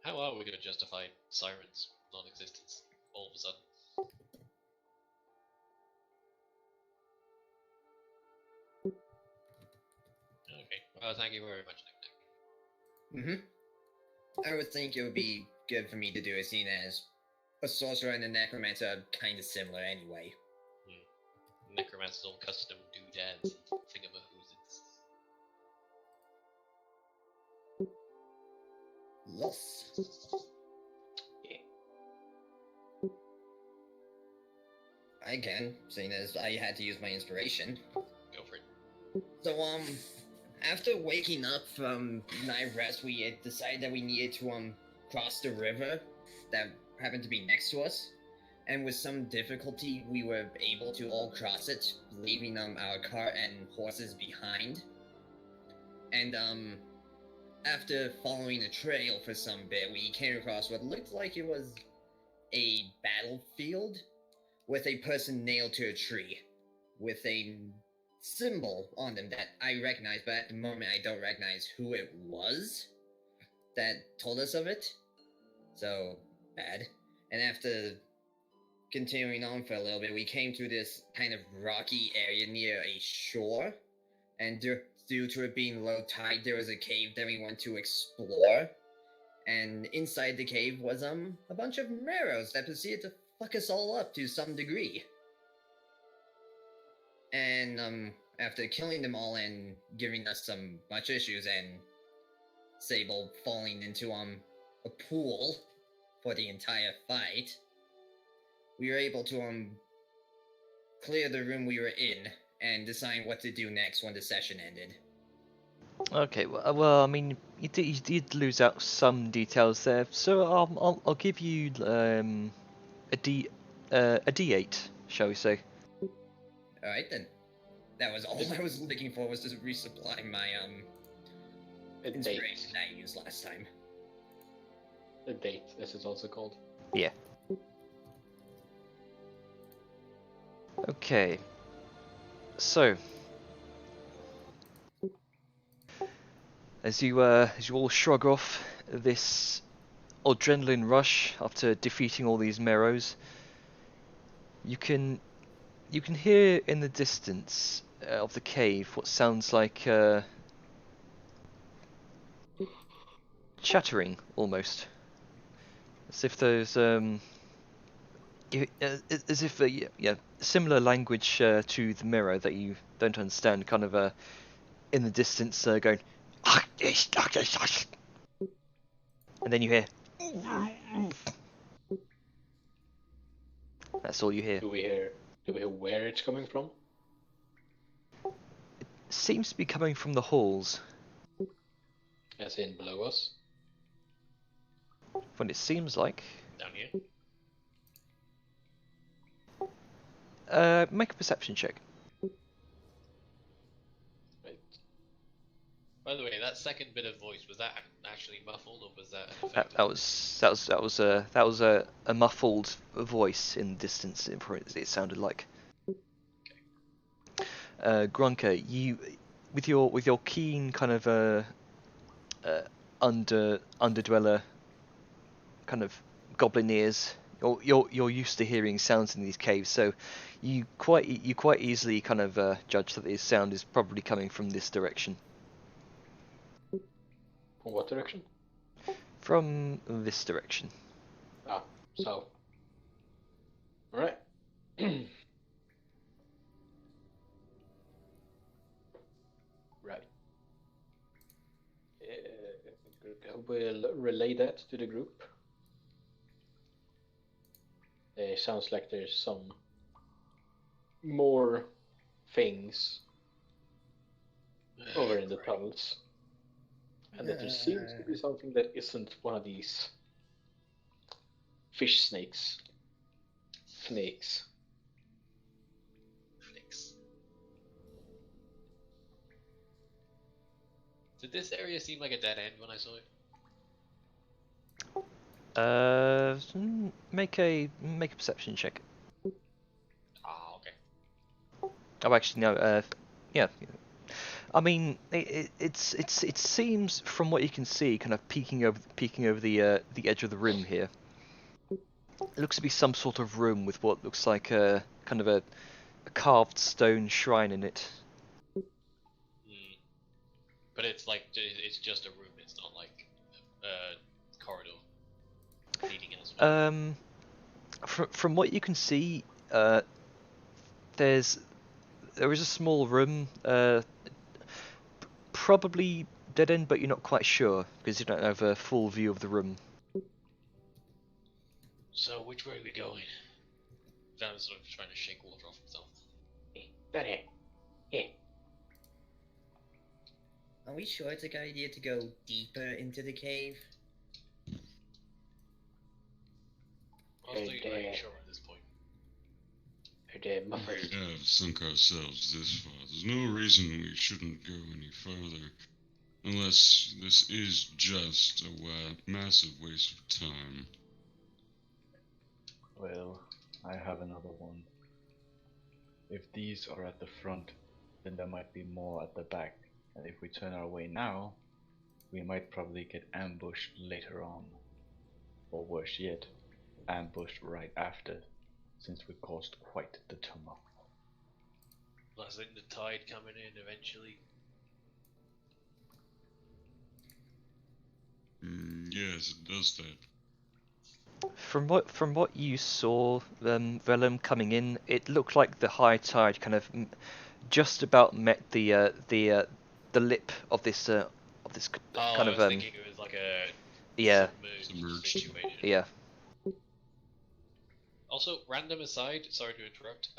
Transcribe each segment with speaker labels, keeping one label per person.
Speaker 1: How are we going to justify Siren's non-existence all of a sudden? Okay. Well, thank you very much, Nick.
Speaker 2: I would think it would be good for me to do it, seeing as a sorcerer and a necromancer are kind of similar anyway.
Speaker 1: Necromancers all custom doodads and thingamahoozes.
Speaker 2: Yes.
Speaker 1: Yeah.
Speaker 2: I can, seeing as I had to use my inspiration.
Speaker 1: Go for it.
Speaker 2: So, after waking up from night rest, we had decided that we needed to, cross the river that happened to be next to us. And with some difficulty, we were able to all cross it, leaving, our cart and horses behind. And, after following a trail for some bit, we came across what looked like it was a battlefield with a person nailed to a tree with a symbol on them that I recognize, but at the moment I don't recognize who it was that told us of it. So, bad. And after continuing on for a little bit, we came to this kind of rocky area near a shore, and due to it being low tide, there was a cave that we went to explore. And inside the cave was a bunch of marrows that proceeded to fuck us all up to some degree. And after killing them all and giving us some much issues, and Sable falling into a pool for the entire fight, we were able to clear the room we were in and decide what to do next when the session ended.
Speaker 3: Okay, well, I mean, you did lose out some details there, so I'll give you a D8, shall we say?
Speaker 2: All right then. That was all I was looking for, was to resupply my inspiration that I used last time.
Speaker 4: A date, as it's also called.
Speaker 3: Yeah. Okay. So, as you all shrug off this adrenaline rush after defeating all these Meros, you can hear in the distance of the cave what sounds like chattering, almost, as if there's as if similar language to the mirror that you don't understand, kind of in the distance going, and then you hear. That's all you hear.
Speaker 4: Do we hear where it's coming from?
Speaker 3: It seems to be coming from the halls.
Speaker 4: As in below us?
Speaker 3: When it seems like.
Speaker 1: Down here?
Speaker 3: Make a perception check.
Speaker 4: Right.
Speaker 1: By the way, that second bit of voice, was that actually muffled, or was that an effect?
Speaker 3: That was a muffled voice in the distance. It sounded like.
Speaker 1: Okay.
Speaker 3: Grunker, you with your keen kind of underdweller kind of goblin ears, you're used to hearing sounds in these caves, so you quite easily kind of judge that this sound is probably coming from this direction.
Speaker 4: From what direction?
Speaker 3: From this direction.
Speaker 4: Ah, so. Alright. Right. We'll relay that to the group. Sounds like there's some more things over in the tunnels. And that there seems to be something that isn't one of these fish snakes. Snakes.
Speaker 1: Did this area seem like a dead end when I saw it?
Speaker 3: Make a perception check.
Speaker 1: Ah, okay.
Speaker 3: Oh, actually no. Yeah. I mean, it seems from what you can see, kind of peeking over the edge of the rim here. It looks to be some sort of room with what looks like a kind of a carved stone shrine in it.
Speaker 1: Hmm. But it's like it's just a room. It's not like a corridor leading elsewhere.
Speaker 3: From what you can see, there is a small room, probably dead end, but you're not quite sure because you don't have a full view of the room.
Speaker 1: So which way are we going? Van's sort of trying to shake water off himself.
Speaker 4: That here. Here.
Speaker 2: Are we sure it's a good idea to go deeper into the cave?
Speaker 1: Honestly,
Speaker 4: Hey,
Speaker 1: I'm
Speaker 4: Dad.
Speaker 1: not sure at this point.
Speaker 4: My
Speaker 5: We
Speaker 4: first.
Speaker 5: have sunk ourselves this far. There's no reason we shouldn't go any further. Unless this is just a massive waste of time.
Speaker 6: Well, I have another one. If these are at the front, then there might be more at the back. And if we turn our way now, we might probably get ambushed later on. Or worse yet, ambushed right after, since we caused quite the tumult.
Speaker 1: Plus, isn't the tide coming in eventually?
Speaker 5: Yes, it does that.
Speaker 3: From what you saw, Vellum coming in, it looked like the high tide kind of just about met the lip of this
Speaker 1: Oh,
Speaker 3: kind
Speaker 1: I
Speaker 3: of
Speaker 1: was thinking it was like a
Speaker 3: yeah
Speaker 5: Submerged.
Speaker 1: situation.
Speaker 3: yeah.
Speaker 1: Also, random aside, sorry to interrupt.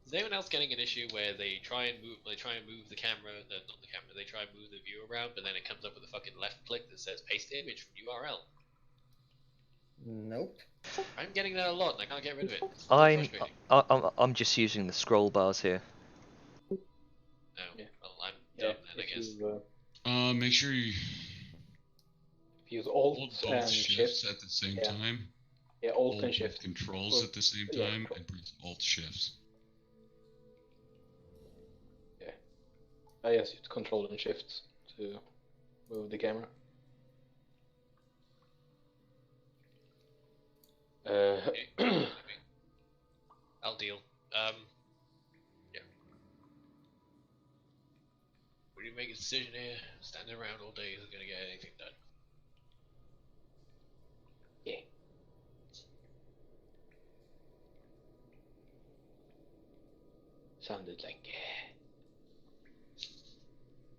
Speaker 1: Is anyone else getting an issue where they try and move the camera, not the camera, they try and move the view around, but then it comes up with a fucking left click that says paste image from URL.
Speaker 2: Nope.
Speaker 1: I'm getting that a lot, and I can't get rid of it. It's
Speaker 3: I'm just using the scroll bars here.
Speaker 1: Oh,
Speaker 4: Yeah.
Speaker 1: well, I'm
Speaker 4: Yeah,
Speaker 1: dumb then, I
Speaker 4: if
Speaker 1: guess.
Speaker 4: you
Speaker 5: Make sure you
Speaker 4: use
Speaker 5: hold
Speaker 4: Alt
Speaker 5: both
Speaker 4: and
Speaker 5: shifts
Speaker 4: Shift.
Speaker 5: at the same
Speaker 4: Yeah.
Speaker 5: time.
Speaker 4: Yeah, Alt
Speaker 5: Hold
Speaker 4: and
Speaker 5: both
Speaker 4: Shift.
Speaker 5: controls at the same
Speaker 4: Yeah,
Speaker 5: time and press Alt shifts.
Speaker 4: I just use Control and Shift to move the camera.
Speaker 1: I'll deal. Yeah. When you make a decision here, standing around all day isn't gonna get anything done.
Speaker 4: Yeah. Sounded like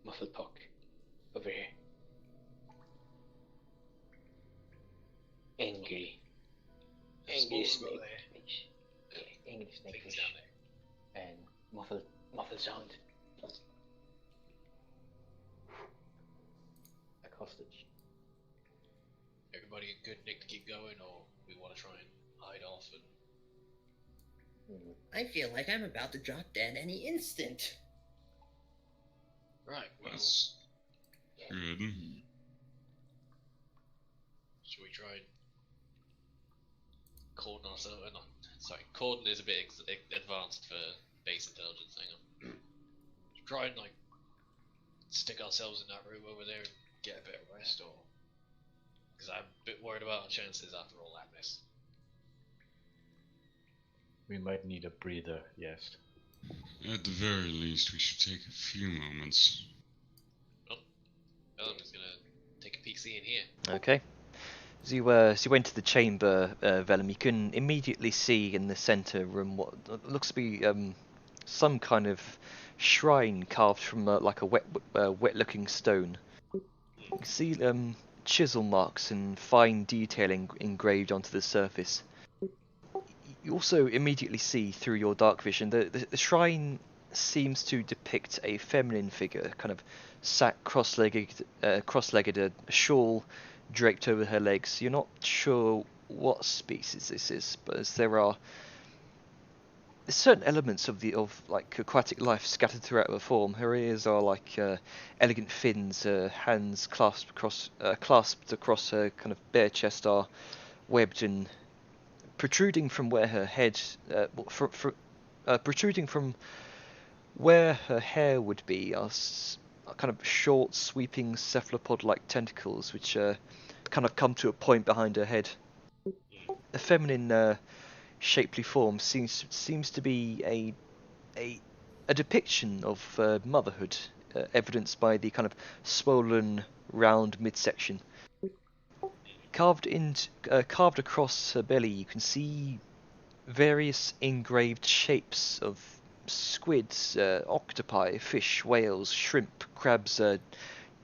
Speaker 4: muffled talk over here. Angry
Speaker 1: Small room
Speaker 4: snake
Speaker 1: over there.
Speaker 4: fish. Yeah, angry snake
Speaker 1: Things
Speaker 4: fish.
Speaker 1: down there.
Speaker 4: And muffled sound. Like hostage.
Speaker 1: Everybody in good nick to keep going, or we want to try and hide off and...
Speaker 2: I feel like I'm about to drop dead any instant.
Speaker 1: Right, well,
Speaker 5: That's good.
Speaker 1: should we try and cordon ourselves? Sorry, cordon is a bit advanced for base intelligence. Hang on. Try and like stick ourselves in that room over there and get a bit of rest, or because I'm a bit worried about our chances after all that mess.
Speaker 6: We might need a breather, yes.
Speaker 5: At the very least, we should take a few moments.
Speaker 1: Well, I'm just gonna take a peek see in here.
Speaker 3: Okay. As you enter the chamber, Vellum, you can immediately see in the center room what looks to be some kind of shrine carved from like a wet-looking stone. You can see chisel marks and fine detailing engraved onto the surface. You also immediately see through your dark vision that the shrine seems to depict a feminine figure, kind of sat cross-legged, a shawl draped over her legs. You're not sure what species this is, but as there's certain elements of like aquatic life scattered throughout her form. Her ears are like elegant fins. Her hands clasped across her kind of bare chest are webbed, and protruding from where her head, protruding from Where her hair would be are kind of short, sweeping cephalopod-like tentacles, which kind of come to a point behind her head. A feminine, shapely form seems to be a depiction of motherhood, evidenced by the kind of swollen, round midsection. Carved across her belly, you can see various engraved shapes of squids, octopi, fish, whales, shrimp, crabs,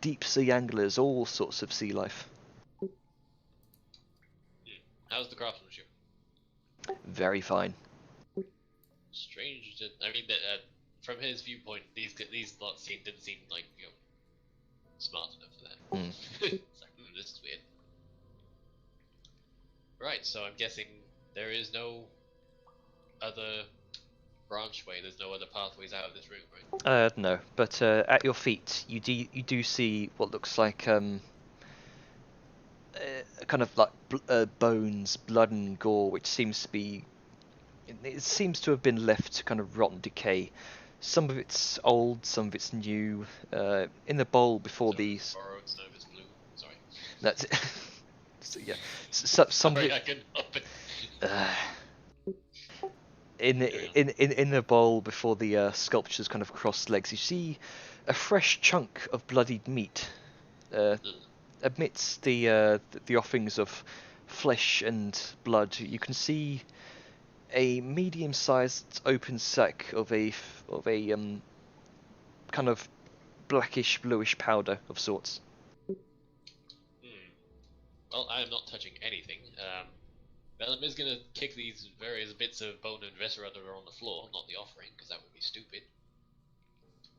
Speaker 3: deep sea anglers, all sorts of sea life.
Speaker 1: How's the craftsmanship?
Speaker 3: Very fine.
Speaker 1: Strange. I mean, that from his viewpoint, these lots didn't seem like smart enough for that. It's like, this is weird. Right, so I'm guessing there is no other branchway. There's no other pathways out of this room, right?
Speaker 3: No, but at your feet, you do see what looks like kind of like bones, blood and gore, which seems to have been left to kind of rot and decay. Some of it's old, some of it's new. In the bowl before these.
Speaker 1: Borrowed, some of it's blue. Sorry.
Speaker 3: That's it. So, yeah. Some
Speaker 1: Sorry,
Speaker 3: of it.
Speaker 1: I couldn't help it.
Speaker 3: In the bowl before the sculpture's kind of crossed legs, you see a fresh chunk of bloodied meat. Amidst the offings of flesh and blood, you can see a medium-sized open sack of a kind of blackish bluish powder of sorts.
Speaker 1: Well, I am not touching anything. Vellum is gonna kick these various bits of bone and viscera that are on the floor, not the offering, because that would be stupid.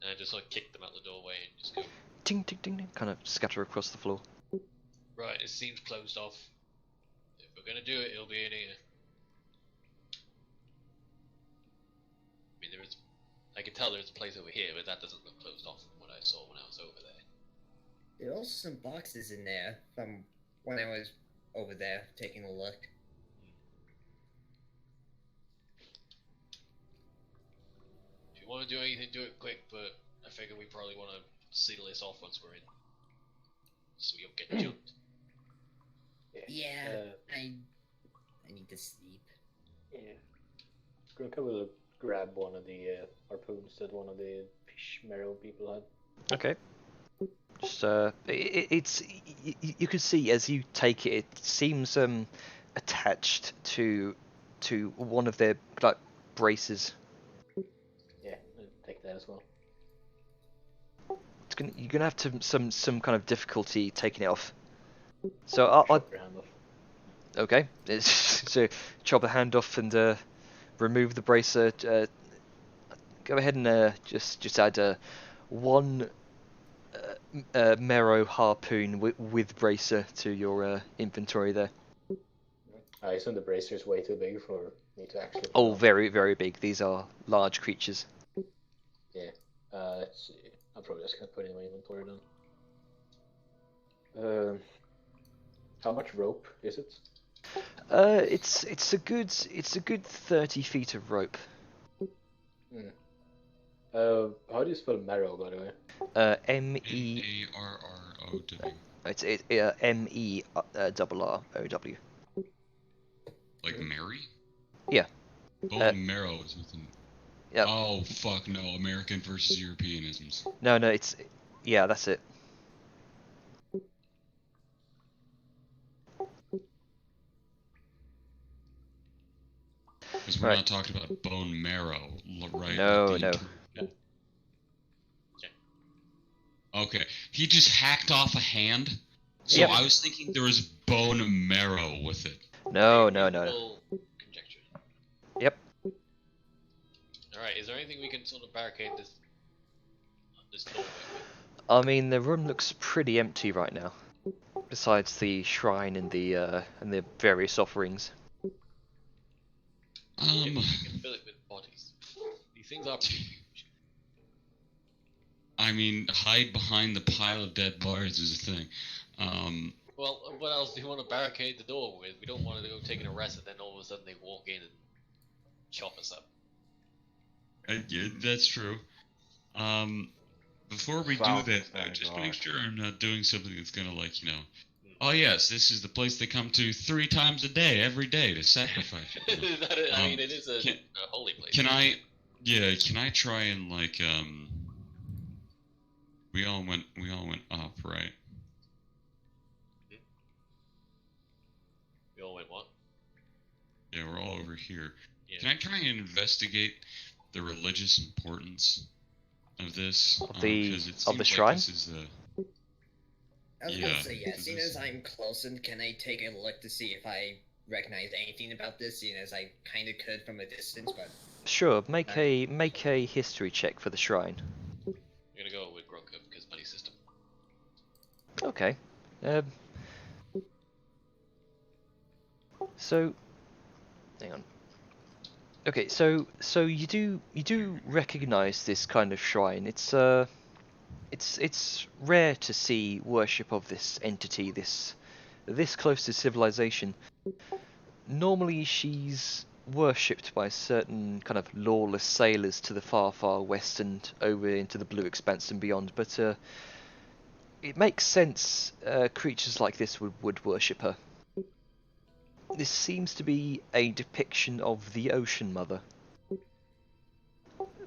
Speaker 1: And just sort of kick them out the doorway and just go.
Speaker 3: Ding ding ding ding, kind of scatter across the floor.
Speaker 1: Right, it seems closed off. If we're gonna do it, it'll be in here. I mean, I can tell there's a place over here, but that doesn't look closed off from what I saw when I was over there.
Speaker 2: There are also some boxes in there from when I was over there taking a look.
Speaker 1: If you want to do anything, do it quick, but I figure we probably want to seal this off once we're in. So we don't get jumped.
Speaker 2: Yeah, I need to sleep.
Speaker 4: Yeah. Grunka will grab one of the harpoons that one of the fish marrow people had.
Speaker 3: Okay. Just you can see as you take it, it seems attached to one of their like braces.
Speaker 4: Yeah, I'll take that as well.
Speaker 3: You're gonna have some kind of difficulty taking it off. So I'll
Speaker 4: Chop your hand off.
Speaker 3: okay. So chop the hand off and remove the bracer. Go ahead and just add one marrow harpoon with bracer to your inventory there.
Speaker 4: I assume the bracer is way too big for me to actually.
Speaker 3: Oh, very very big. These are large creatures.
Speaker 4: Yeah. Let's see. I'm probably just gonna put it in my inventory then. How much rope is it?
Speaker 3: It's a good 30 feet of rope.
Speaker 4: How do you spell marrow, by the way?
Speaker 5: M-E-A-R-R-O-W.
Speaker 3: It's M-E-R-R-O-W.
Speaker 5: Like Mary?
Speaker 3: Yeah.
Speaker 5: Bone marrow is nothing.
Speaker 3: Yeah.
Speaker 5: Oh fuck no! American versus Europeanisms.
Speaker 3: No, yeah, that's it.
Speaker 5: Because we're
Speaker 3: Right.
Speaker 5: not talking about bone marrow, right?
Speaker 3: No,
Speaker 5: Like the-
Speaker 3: no.
Speaker 5: Okay, he just hacked off a hand. So
Speaker 3: Yep.
Speaker 5: I was thinking there was bone marrow with it.
Speaker 3: No.
Speaker 1: Reasonable Conjecture.
Speaker 3: Yep.
Speaker 1: Alright, is there anything we can sort of barricade this doorway with?
Speaker 3: I mean, the room looks pretty empty right now. Besides the shrine and the various offerings.
Speaker 1: If we can fill it with bodies. These things are pretty huge.
Speaker 5: I mean, hide behind the pile of dead bodies is a thing.
Speaker 1: Well, what else do you want to barricade the door with? We don't want to go taking a rest and then all of a sudden they walk in and chop us up.
Speaker 5: Yeah, that's true. Before we do
Speaker 6: Found
Speaker 5: that,
Speaker 6: that
Speaker 5: just
Speaker 6: rock.
Speaker 5: make sure I'm not doing something that's gonna like, oh yes, this is the place they come to 3 times a day, every day to sacrifice.
Speaker 1: I mean, it is a holy place.
Speaker 5: Can I? Yeah, can I try and like we all went up, right?
Speaker 1: We all went what?
Speaker 5: Yeah, we're all over here.
Speaker 1: Yeah.
Speaker 5: Can I try and investigate the religious importance of this?
Speaker 3: Of the-
Speaker 5: 'Cause it
Speaker 3: of the
Speaker 5: seems
Speaker 3: shrine?
Speaker 5: like this is the
Speaker 2: I was
Speaker 5: Yeah,
Speaker 2: gonna say yes.
Speaker 5: this
Speaker 2: Seeing
Speaker 5: is-
Speaker 2: as I'm close, and can I take a look to see if I recognize anything about this? Seeing as I kind of could from a distance, but
Speaker 3: Sure, make a history check for the shrine.
Speaker 1: I'm gonna go with Grunker because money system.
Speaker 3: Okay. So, hang on. Okay, so you do recognize this kind of shrine. It's rare to see worship of this entity this close to civilization. Normally, she's worshipped by certain kind of lawless sailors to the far west and over into the blue expanse and beyond. But it makes sense creatures like this would worship her. This seems to be a depiction of the Ocean Mother.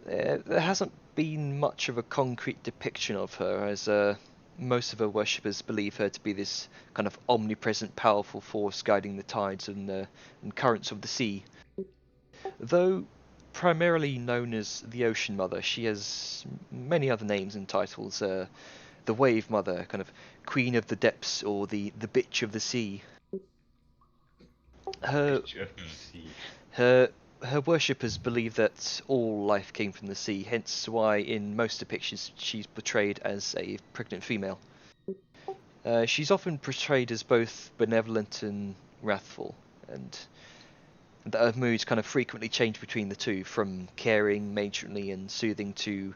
Speaker 3: There hasn't been much of a concrete depiction of her, as most of her worshippers believe her to be this kind of omnipresent, powerful force guiding the tides and currents of the sea. Though primarily known as the Ocean Mother, she has many other names and titles. The Wave Mother, kind of Queen of the Depths, or the Bitch of the Sea. Her worshippers believe that all life came from the sea, hence why in most depictions she's portrayed as a pregnant female. She's often portrayed as both benevolent and wrathful, and that her moods kind of frequently change between the two, from caring, matronly and soothing to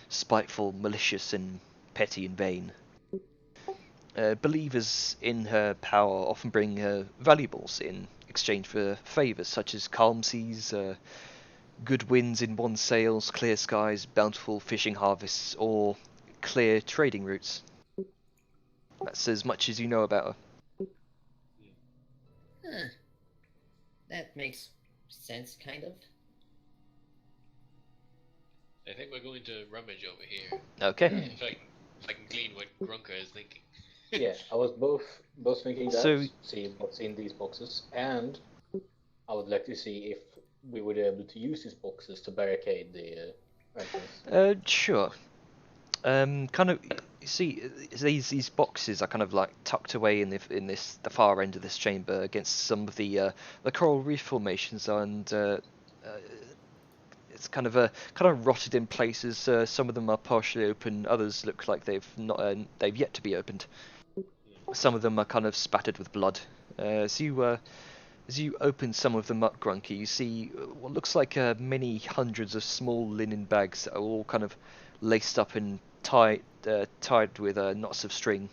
Speaker 3: spiteful, malicious and petty and vain. Believers in her power often bring her valuables in exchange for favours such as calm seas, good winds in one's sails, clear skies, bountiful fishing harvests, or clear trading routes. That's as much as you know about her.
Speaker 2: huh. That makes sense, kind of.
Speaker 1: I think we're going to rummage over here.
Speaker 3: Okay.
Speaker 1: If I can glean what Grunker is thinking.
Speaker 4: Yeah, I was both thinking that,
Speaker 3: So-
Speaker 4: see what's in these boxes, and I would like to see if we would be able to use these boxes to barricade the entrance.
Speaker 3: Sure. Kind of. You see, these boxes are kind of like tucked away in the far end of this chamber against some of the coral reef formations, and it's kind of rotted in places. Some of them are partially open, others look like they've yet to be opened. Some of them are kind of spattered with blood. As you open some of them up, Grunky, you see what looks like many hundreds of small linen bags that are all kind of laced up and tied with knots of string.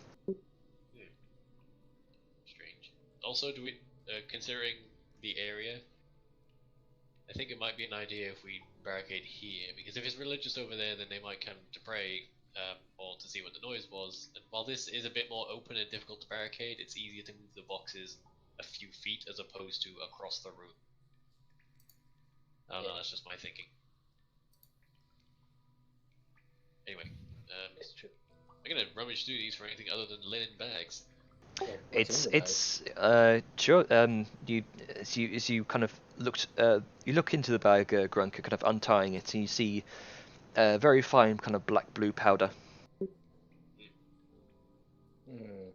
Speaker 1: Strange. Also, do we, considering the area, I think it might be an idea if we barricade here, because if it's religious over there, then they might come to pray, or to see what the noise was. And while this is a bit more open and difficult to barricade, it's easier to move the boxes a few feet as opposed to across the room. I don't know, that's just my thinking. Anyway,
Speaker 4: It's true.
Speaker 1: I'm gonna rummage through these for anything other than linen bags.
Speaker 4: Yeah, what's in the bag?
Speaker 3: Sure. You as you kind of you look into the bag, Grunker, kind of untying it, and you see very fine kind of black blue powder.
Speaker 4: Hmm.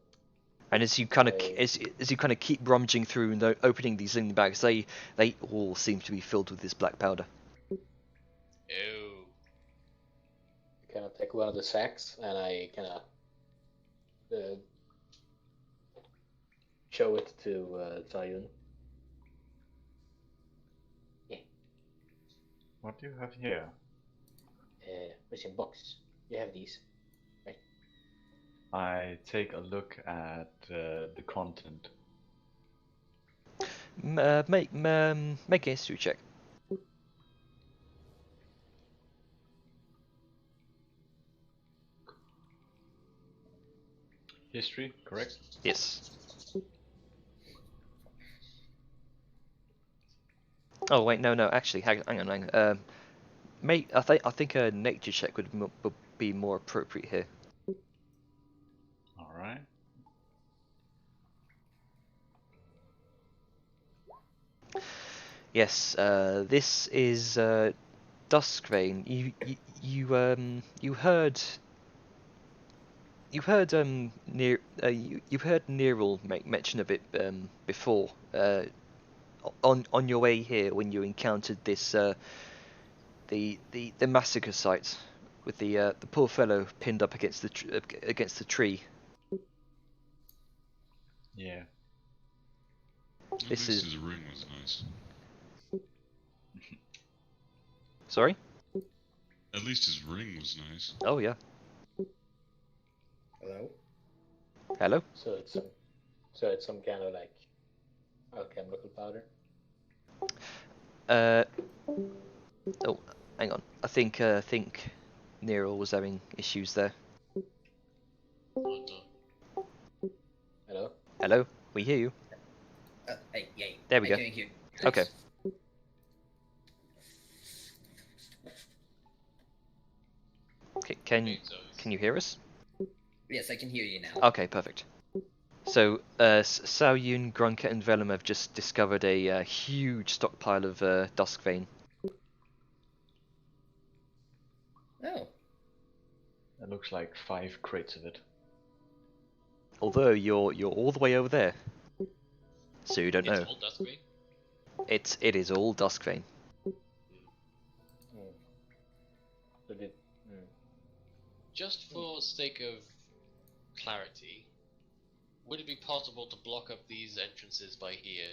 Speaker 3: And as you kind of
Speaker 4: Okay.
Speaker 3: as you kind of keep rummaging through and opening these linen bags, they all seem to be filled with this black powder.
Speaker 1: Oh,
Speaker 4: Kind of take one of the sacks and I kind of show it to Zayun.
Speaker 6: What do you have here?
Speaker 4: Missing box. You have these.
Speaker 6: I take a look at the content.
Speaker 3: Make a history check.
Speaker 6: history, correct?
Speaker 3: Yes. Oh wait, no, actually, hang on. Mate, I think a nature check would be more appropriate here.
Speaker 6: All right.
Speaker 3: Yes, this is Duskvein. You heard Neril mention of it before on your way here when you encountered this the massacre site with the poor fellow pinned up against against the tree.
Speaker 6: Yeah.
Speaker 5: At
Speaker 3: This
Speaker 5: least
Speaker 3: is-
Speaker 5: his ring was nice.
Speaker 3: Sorry?
Speaker 5: At least his ring was nice.
Speaker 3: Oh yeah.
Speaker 2: Hello?
Speaker 3: Hello?
Speaker 4: So it's some kind of like alchemical powder.
Speaker 3: Oh, hang on. I think Neril was having issues there.
Speaker 1: Oh, no.
Speaker 4: Hello.
Speaker 3: Hello? We hear you.
Speaker 2: Yay.
Speaker 3: There we go.
Speaker 2: I can hear you.
Speaker 3: Okay. Okay, can you hear us?
Speaker 2: Yes, I can hear you now.
Speaker 3: Okay, perfect. So, Sao Yun, Grunker, and Velum have just discovered a huge stockpile of Duskvein.
Speaker 2: Oh.
Speaker 6: It looks like 5 crates of it.
Speaker 3: Although you're all the way over there, so you don't
Speaker 1: It's
Speaker 3: know.
Speaker 1: all Duskvein.
Speaker 3: It is all Duskvein.
Speaker 4: So did.
Speaker 1: Just for sake of clarity, would it be possible to block up these entrances by here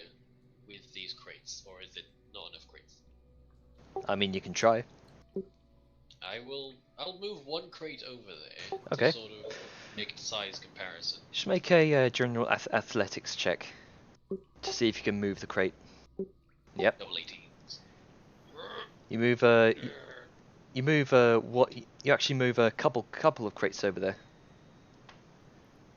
Speaker 1: with these crates, or is it not enough crates?
Speaker 3: I mean, you can try.
Speaker 1: I'll move one crate over there
Speaker 3: Okay.
Speaker 1: to sort of make a size comparison.
Speaker 3: Just make a general athletics check to see if you can move the crate. Yep.
Speaker 1: Double 18s.
Speaker 3: You move you move what you actually move a couple of crates over there.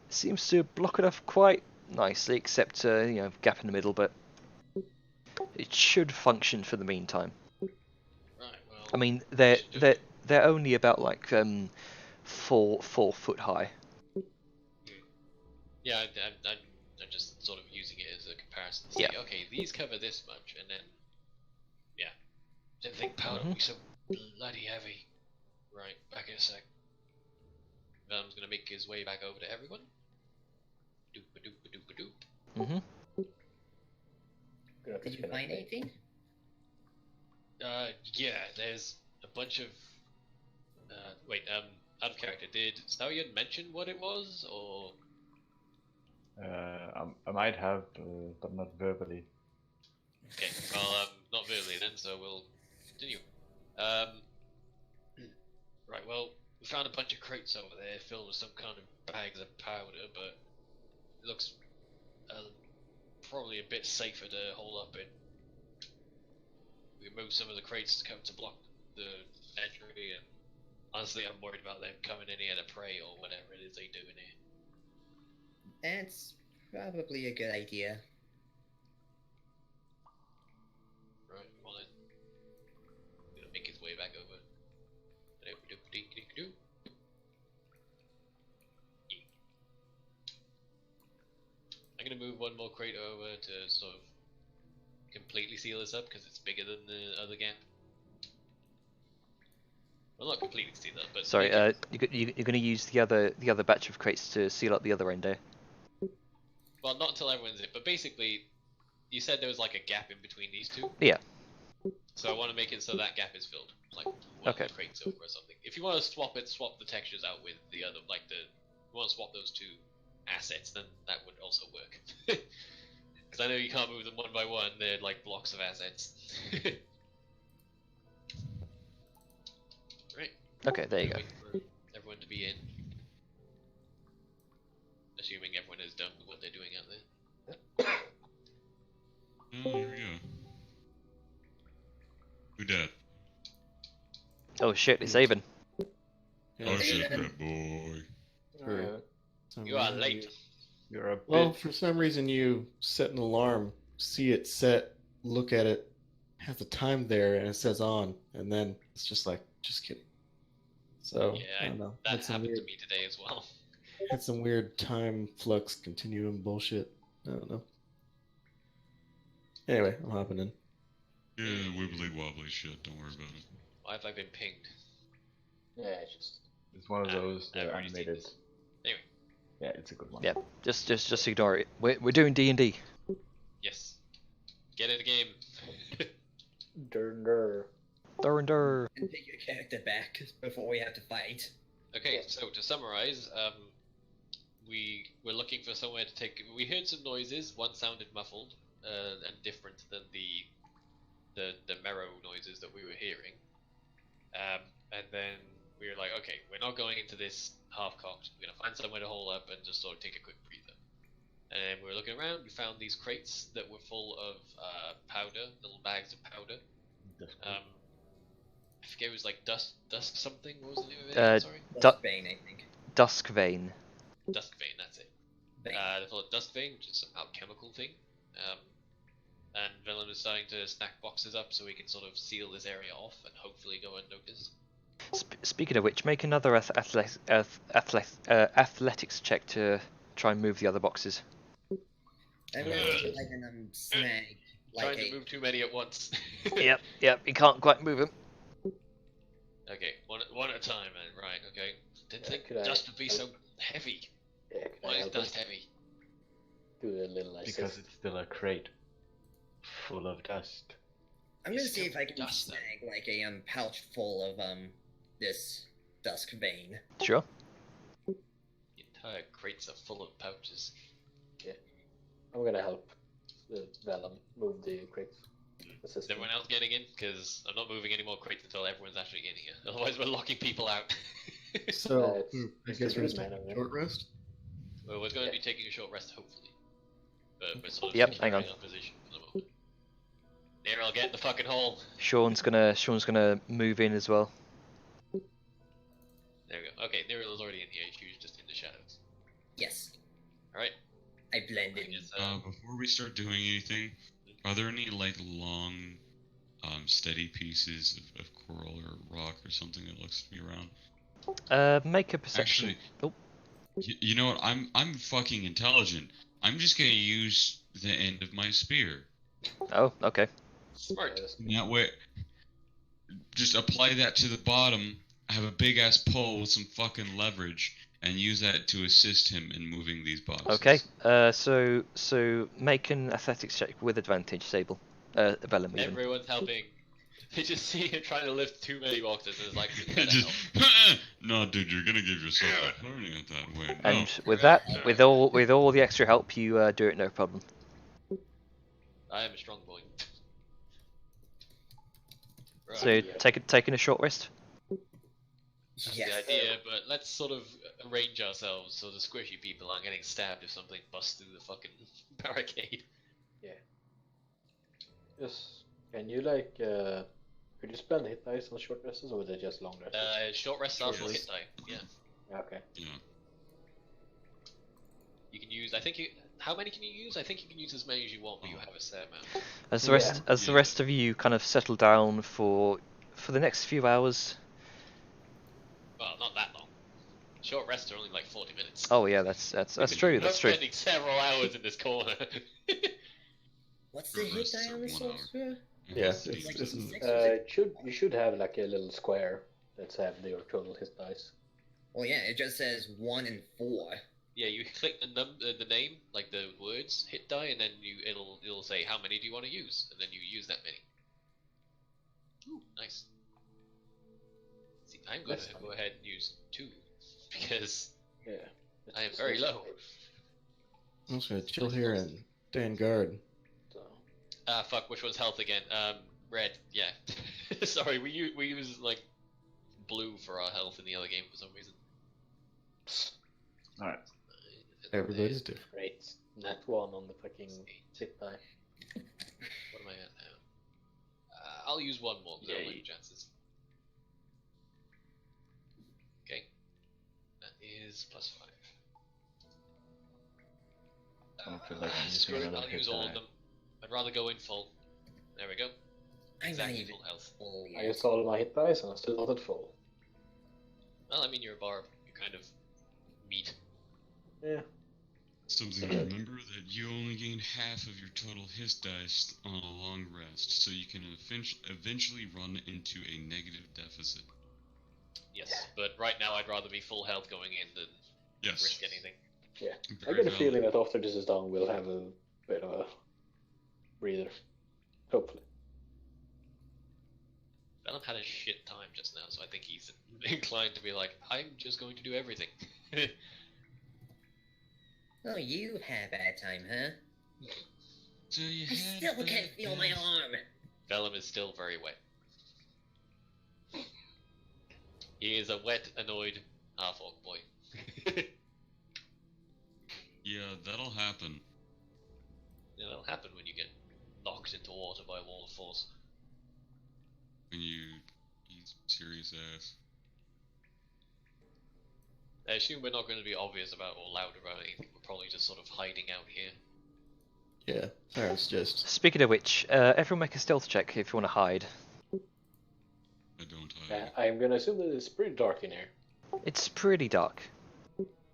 Speaker 3: Seems to block it off quite nicely, except gap in the middle, but it should function for the meantime.
Speaker 1: Right, well.
Speaker 3: I mean, they're only about like 4 foot high.
Speaker 1: Yeah, I'm just sort of using it as a comparison. To say,
Speaker 3: Yeah.
Speaker 1: okay, these cover this much, and then yeah, didn't think powder would be so bloody heavy. Right, back in a sec. Venom's gonna make his way back over to everyone. Doop a doop a doop a doop.
Speaker 3: Mm-hmm.
Speaker 2: Did you find anything?
Speaker 1: Yeah, there's a bunch of. Wait, out of character. Did Stallion mention what it was, or?
Speaker 6: I might have, but not verbally.
Speaker 1: Okay, well, not verbally then, so we'll continue. Right, well, we found a bunch of crates over there filled with some kind of bags of powder, but it looks probably a bit safer to hold up in. We moved some of the crates to come to block the entry, and honestly, I'm worried about them coming in here to prey or whatever it is they do in here.
Speaker 2: That's probably a good idea.
Speaker 1: Right, well then, I'm gonna make his way back over. I'm gonna move one more crate over to sort of completely seal this up because it's bigger than the other gap. Well, not completely seal up, but
Speaker 3: Sorry,
Speaker 1: make it-
Speaker 3: you're going to use the other batch of crates to seal up the other end there.
Speaker 1: well, not until everyone's in. But basically, you said there was like a gap in between these two.
Speaker 3: Yeah.
Speaker 1: So I want to make it so that gap is filled, like one
Speaker 3: Okay.
Speaker 1: of the crates over or something. If you want to swap the textures out with the other, like you want to swap those two assets, then that would also work. Because I know you can't move them one by one; they're like blocks of assets. Right.
Speaker 3: Okay, there you go.
Speaker 1: Wait for everyone to be in. Assuming everyone is done with what they're doing out there.
Speaker 5: Oh, here we go. Who dat?
Speaker 3: Oh shit, it's Avon.
Speaker 5: Oh shit, crap boy.
Speaker 7: some
Speaker 1: You are
Speaker 7: reason
Speaker 1: late.
Speaker 6: You're a
Speaker 7: Well,
Speaker 6: bit.
Speaker 7: for some reason you set an alarm, see it set, look at it, has the time there, and it says on, and then it's just like, just kidding. So I
Speaker 1: Yeah,
Speaker 7: don't know.
Speaker 1: that
Speaker 7: Had some
Speaker 1: happened
Speaker 7: weird,
Speaker 1: to me today as well.
Speaker 7: had some weird time flux continuum bullshit. I don't know. Anyway, I'm hopping in.
Speaker 5: Yeah, wibbly wobbly shit. Don't worry about it.
Speaker 1: Why have I been pinged?
Speaker 4: Yeah, it's just
Speaker 6: It's one of those
Speaker 1: I've already seen
Speaker 6: animated.
Speaker 1: this. Anyway.
Speaker 6: Yeah, it's a good one.
Speaker 3: Yeah, just ignore it. We're doing D&D.
Speaker 1: Yes. Get in the game.
Speaker 4: Dur.
Speaker 3: Dur.
Speaker 2: And take your character back before we have to fight.
Speaker 1: Okay,
Speaker 4: Yes.
Speaker 1: so to summarize, we were looking for somewhere to take. We heard some noises. One sounded muffled and different than the marrow noises that we were hearing. And then we were like, okay, we're not going into this half-cocked. We're gonna find somewhere to hole up and just sort of take a quick breather. And we were looking around. We found these crates that were full of powder, little bags of powder. I forget, it was like dust something. What was the name of it? again? Sorry,
Speaker 2: Duskbane, I think.
Speaker 3: Duskvein.
Speaker 1: Duskvein. That's it.
Speaker 2: Bane.
Speaker 1: They call it Duskvein, which is some alchemical thing. And Velen is starting to stack boxes up so we can sort of seal this area off and hopefully go unnoticed.
Speaker 3: Speaking of which, make another athletics check to try and move the other boxes.
Speaker 2: I'm gonna see if I can snag like
Speaker 1: Trying to move too many at once.
Speaker 3: Yep, you can't quite move them.
Speaker 1: Okay, one at a time, man. Right. Okay. Didn't
Speaker 4: Yeah,
Speaker 1: think
Speaker 4: could I-
Speaker 1: dust would be so heavy.
Speaker 4: Yeah, can
Speaker 1: Why
Speaker 4: I
Speaker 1: is
Speaker 4: help
Speaker 1: dust
Speaker 4: him?
Speaker 1: heavy?
Speaker 4: Do a little assist.
Speaker 6: Because it's still a crate full of dust.
Speaker 2: I'm gonna
Speaker 1: It's
Speaker 2: see if I can
Speaker 1: dust, though.
Speaker 2: snag like a pouch full of this Duskbane.
Speaker 3: Sure.
Speaker 1: The entire crates are full of pouches.
Speaker 4: I'm gonna help Velen move the crates.
Speaker 1: Is everyone else getting in? Because I'm not moving any more crates until everyone's actually getting here. Otherwise, we're locking people out.
Speaker 7: So,
Speaker 4: it's-
Speaker 7: I
Speaker 4: it's
Speaker 7: guess we're
Speaker 4: good,
Speaker 7: just
Speaker 4: man,
Speaker 7: taking a
Speaker 4: I'm
Speaker 7: short rest.
Speaker 1: Well, we're going to be taking a short rest, hopefully. But we're sort of
Speaker 3: Yep, hang
Speaker 1: securing
Speaker 3: on.
Speaker 1: our position for the moment. Nero, I'll get in the fucking hole.
Speaker 3: Sean's gonna move in as well.
Speaker 1: There we go. Okay, Nero is already in here. She was just in the shadows.
Speaker 2: Yes,
Speaker 1: Alright.
Speaker 2: I blended.
Speaker 5: Before we start doing anything, are there any like long, steady pieces of coral or rock or something that looks to be around?
Speaker 3: Make a perception.
Speaker 5: Actually,
Speaker 3: Oh,
Speaker 5: you know what? I'm fucking intelligent. I'm just gonna use the end of my spear.
Speaker 3: oh, okay.
Speaker 1: Smart.
Speaker 5: And that way, just apply that to the bottom. Have a big ass pole with some fucking leverage, and use that to assist him in moving these boxes.
Speaker 3: Okay. So make an athletics check with advantage, Sable. Velen even.
Speaker 1: Everyone's helping. They just see him trying to lift too many boxes and it's like, you better
Speaker 5: Just,
Speaker 1: help.
Speaker 5: no, dude, you're gonna give yourself a hernia that way. No.
Speaker 3: And with that, with all the extra help, you do it no problem.
Speaker 1: I am a strong boy. Right.
Speaker 3: So taking a short rest.
Speaker 1: That's
Speaker 2: Yes.
Speaker 1: the idea, but let's sort of arrange ourselves so the squishy people aren't getting stabbed if something busts through the fucking barricade.
Speaker 4: Yes. Can you like could you spend hit dice on short rests or are they just long rests?
Speaker 1: Short rest after
Speaker 7: Short
Speaker 1: hit die. Yeah.
Speaker 4: Okay.
Speaker 5: Yeah.
Speaker 1: You can use, I think you, how many can you use? I think you can use as many as you want, but you have a set amount.
Speaker 3: As the rest of you kind of settle down for the next few hours.
Speaker 1: Well, not that long. Short rests are only like 40 minutes.
Speaker 3: Oh yeah, that's true.
Speaker 1: We're
Speaker 3: That's true.
Speaker 1: spending several hours in this corner.
Speaker 2: What's the
Speaker 5: Short
Speaker 2: hit
Speaker 5: rests
Speaker 2: die
Speaker 5: are
Speaker 2: on the
Speaker 5: 1
Speaker 2: soul
Speaker 5: hour.
Speaker 2: sphere?
Speaker 7: Yeah,
Speaker 5: Yes,
Speaker 7: it's
Speaker 2: Like
Speaker 7: just
Speaker 2: 86?
Speaker 4: You should have like a little square that's have your total hit dice.
Speaker 2: Well, yeah, it just says 1 and 4.
Speaker 1: Yeah, you click the name, like the words, hit die, and then it'll say how many do you want to use, and then you use that many. Ooh, nice. See, I'm going
Speaker 4: That's
Speaker 1: to
Speaker 4: funny.
Speaker 1: go ahead and use 2 because
Speaker 4: Yeah.
Speaker 1: I am very low.
Speaker 7: I'm just gonna chill here and stand guard.
Speaker 4: So,
Speaker 1: Fuck, which one's health again? Red. Yeah. Sorry, we use like blue for our health in the other game for some reason.
Speaker 6: Alright.
Speaker 7: Everybody's different.
Speaker 4: great. Nat 1 on the fucking hit die.
Speaker 1: What am I at now? I'll use one more because I don't like the chances. Okay. That is +5.
Speaker 6: I don't feel like using
Speaker 1: Screw it,
Speaker 6: another
Speaker 1: I'll
Speaker 6: hit
Speaker 1: use all of
Speaker 6: die.
Speaker 1: them. I'd rather go in full. There we go.
Speaker 2: I'm
Speaker 1: Exactly
Speaker 2: not even
Speaker 1: full health.
Speaker 2: full
Speaker 4: I
Speaker 2: yet.
Speaker 4: used all of my hit dice and I'm still not at full.
Speaker 1: Well, I mean, you're a barb. You're kind of meat.
Speaker 4: Yeah.
Speaker 5: Something to remember that you only gain half of your total hit dice on a long rest, so you can eventually run into a negative deficit.
Speaker 1: Yes, but right now I'd rather be full health going in than
Speaker 5: Yes.
Speaker 1: risk anything.
Speaker 4: Yeah. I
Speaker 5: Very
Speaker 4: get a
Speaker 5: valid.
Speaker 4: feeling that after this is done, we'll have a bit of a breather. Hopefully.
Speaker 1: Venom had a shit time just now, so I think he's inclined to be like, I'm just going to do everything.
Speaker 2: Oh, you had a bad time, huh?
Speaker 5: So you
Speaker 2: I
Speaker 5: had
Speaker 2: still
Speaker 5: bad
Speaker 2: can't feel my
Speaker 5: days.
Speaker 2: arm.
Speaker 1: Vellum is still very wet. He is a wet, annoyed half-orc boy.
Speaker 5: Yeah, that'll happen.
Speaker 1: Yeah, that'll happen when you get knocked into water by a wall of force.
Speaker 5: When you eat serious ass.
Speaker 1: I assume we're not going to be obvious about or loud about anything. We're probably just sort of hiding out here.
Speaker 7: Yeah, Aaron's just.
Speaker 3: Speaking of which, everyone make a stealth check if you want to hide.
Speaker 5: I don't hide.
Speaker 4: I'm gonna assume that it's pretty dark in here.
Speaker 3: It's pretty dark.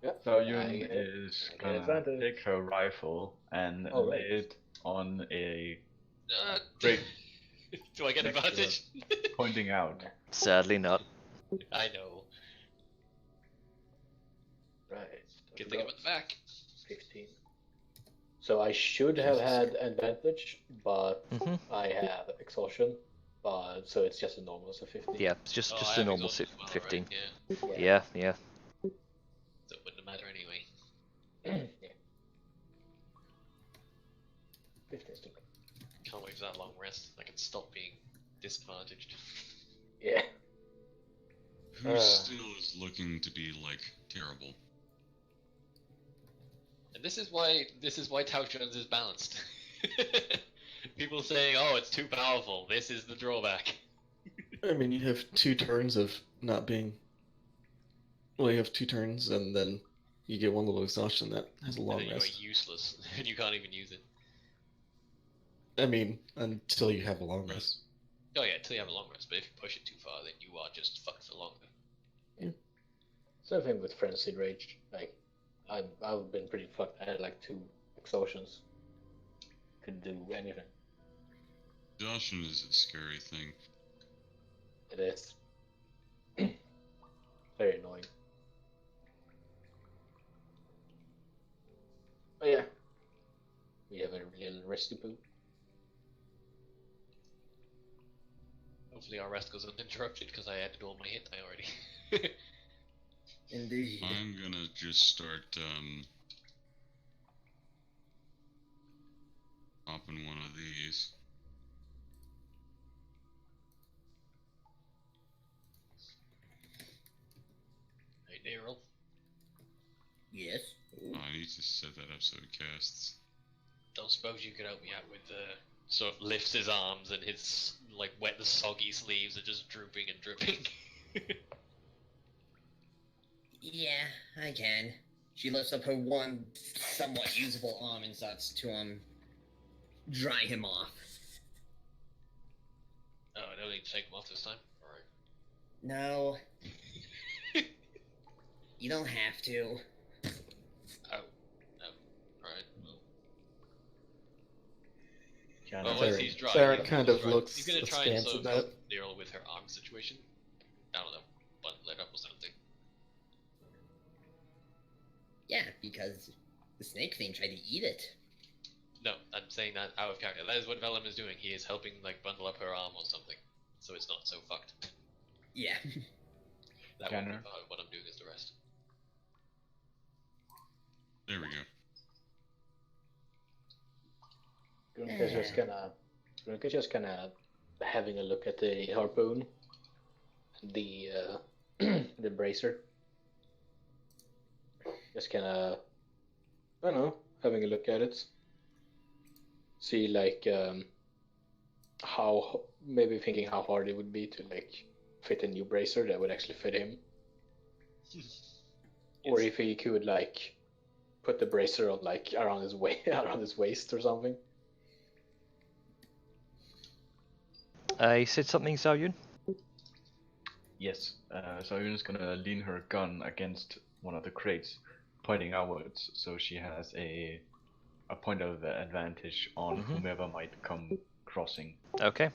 Speaker 4: Yeah.
Speaker 6: So Yun
Speaker 4: I get-
Speaker 6: is
Speaker 4: I get
Speaker 6: gonna
Speaker 4: advantage.
Speaker 6: take her rifle and
Speaker 4: Oh,
Speaker 6: lay
Speaker 4: right.
Speaker 6: it on a
Speaker 1: Break.
Speaker 6: Break.
Speaker 1: Do I get
Speaker 6: Next to
Speaker 1: advantage?
Speaker 6: pointing out.
Speaker 3: Sadly not.
Speaker 1: I know.
Speaker 4: Right.
Speaker 1: Good thing I'm at the back.
Speaker 4: 15. So I should have
Speaker 7: Jesus.
Speaker 4: had advantage, but
Speaker 3: hmm
Speaker 4: I have exhaustion. But so it's just a normal, so 15.
Speaker 3: Yeah, it's just
Speaker 1: Oh, I
Speaker 3: a
Speaker 1: have
Speaker 3: normal
Speaker 1: exhaustion as well,
Speaker 3: 15.
Speaker 1: Right?
Speaker 3: Yeah, yeah.
Speaker 1: So it wouldn't matter anyway.
Speaker 4: Yeah. 15 is too good.
Speaker 1: Can't wait for that long rest. I can stop being disadvantaged.
Speaker 4: Yeah.
Speaker 5: Who still is looking to be, like, terrible?
Speaker 1: And this is why Tao Jones is balanced. People saying, "Oh, it's too powerful." This is the drawback.
Speaker 7: I mean, you have 2 turns of not being. Well, you have 2 turns, and then you get one little exhaustion that has a
Speaker 1: And
Speaker 7: long
Speaker 1: then you are
Speaker 7: rest.
Speaker 1: useless, and you can't even use it.
Speaker 7: I mean, until you have a long rest.
Speaker 1: Oh yeah, until you have a long rest. But if you push it too far, then you are just fucked for longer.
Speaker 4: Same thing with Frenzied Rage. Like, I've been pretty fucked. I had like 2 exhaustions. Couldn't do anything.
Speaker 5: Exhaustion is a scary thing.
Speaker 4: It is. Very annoying. But yeah. We have a little rescue poo.
Speaker 1: Hopefully our rest goes uninterrupted because I added all my hit die already.
Speaker 2: Indeed.
Speaker 5: I'm gonna just start, popping one of these.
Speaker 1: Hey, Daryl.
Speaker 2: Yes.
Speaker 5: Oh, I need to set that up so it casts.
Speaker 1: Don't suppose you could help me out with sort of lifts his arms and his like wet and soggy sleeves are just drooping and dripping.
Speaker 2: Yeah, I can. She lifts up her one somewhat usable arm and starts to dry him off.
Speaker 1: Oh, I don't need to take him off this time. Alright.
Speaker 2: No. You don't have to.
Speaker 1: Oh. Alright.
Speaker 6: Kind
Speaker 1: Well,
Speaker 6: of
Speaker 1: once
Speaker 7: Sarah-
Speaker 1: he's dry,
Speaker 7: Sarah
Speaker 1: he's
Speaker 7: kind
Speaker 1: gonna
Speaker 7: of
Speaker 1: try-
Speaker 7: looks
Speaker 1: he's gonna try and
Speaker 7: askance
Speaker 1: sort
Speaker 7: at
Speaker 1: of
Speaker 7: that.
Speaker 1: help Daryl with her arm situation. I don't know, bundle it up or something.
Speaker 2: Yeah, because the snake thing tried to eat it.
Speaker 1: No, I'm saying that out of character. That is what Vellum is doing. He is helping like bundle up her arm or something, so it's not so fucked.
Speaker 2: Yeah.
Speaker 1: That would be
Speaker 6: Scanner.
Speaker 1: part of what I'm doing is the rest.
Speaker 5: There we go.
Speaker 4: Grunka's just kinda having a look at the harpoon, the the bracer. Just kinda, I don't know, having a look at it. See like how maybe thinking how hard it would be to like fit a new bracer that would actually fit him, or if he could like put the bracer on like around his around his waist or something.
Speaker 3: You said something, Xiaoyun?
Speaker 6: Yes. Sayuna's gonna lean her gun against one of the crates, pointing outwards, so she has a point of advantage on whomever might come crossing.
Speaker 3: Okay.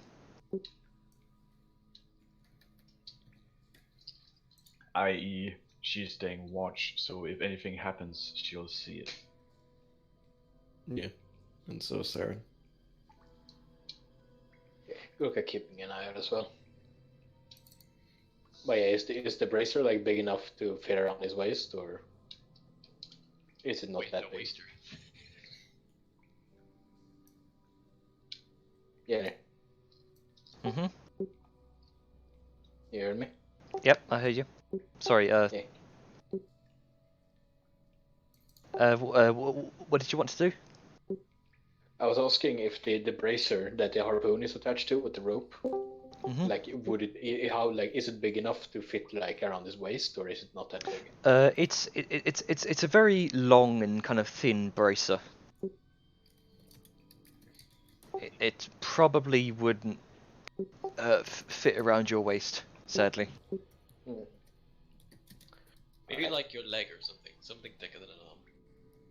Speaker 6: I.e., she's staying watch, so if anything happens, she'll see it.
Speaker 7: Yeah. And so Saren.
Speaker 4: Look at keeping an eye out as well. But yeah, is the bracer like big enough to fit around his waist, or is it not that big?
Speaker 1: Waster.
Speaker 4: Yeah.
Speaker 3: Mhm.
Speaker 4: You heard me?
Speaker 3: Yep, I heard you. Sorry.
Speaker 4: Okay.
Speaker 3: What did you want to do?
Speaker 4: I was asking if the bracer that the harpoon is attached to with the rope, like would it how like is it big enough to fit like around his waist, or is it not that big?
Speaker 3: It's a very long and kind of thin bracer. It probably wouldn't fit around your waist, sadly.
Speaker 1: Maybe like your leg or something thicker than an arm.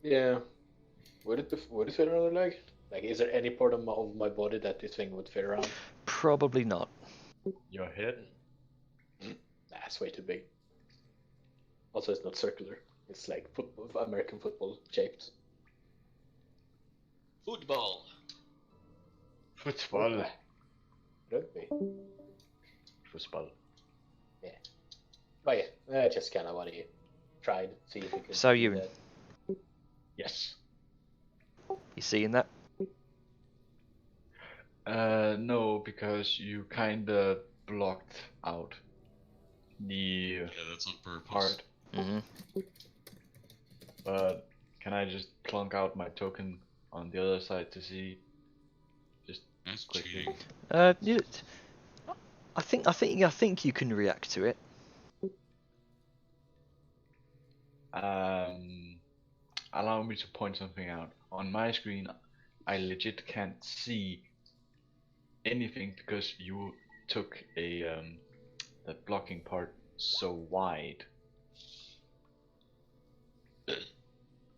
Speaker 4: Yeah. Would it fit around the leg? Like, is there any part of my body that this thing would fit around?
Speaker 3: Probably not.
Speaker 6: Your head?
Speaker 4: Nah, it's way too big. Also, it's not circular. It's like American football shaped.
Speaker 1: Football.
Speaker 6: Football.
Speaker 4: Rugby.
Speaker 6: Football.
Speaker 4: Yeah. But yeah, that's just kind of what he tried. See if he could.
Speaker 3: So
Speaker 4: do
Speaker 3: you-
Speaker 4: that.
Speaker 6: Yes.
Speaker 3: You seeing that?
Speaker 6: No, because you kinda blocked out the
Speaker 5: Yeah, that's on purpose.
Speaker 6: part.
Speaker 3: Mhm.
Speaker 6: But can I just plunk out my token on the other side to see? Just
Speaker 5: That's
Speaker 6: quickly.
Speaker 5: cheating.
Speaker 3: I think you can react to it.
Speaker 6: Allow me to point something out. On my screen, I legit can't see anything because you took that blocking part so wide.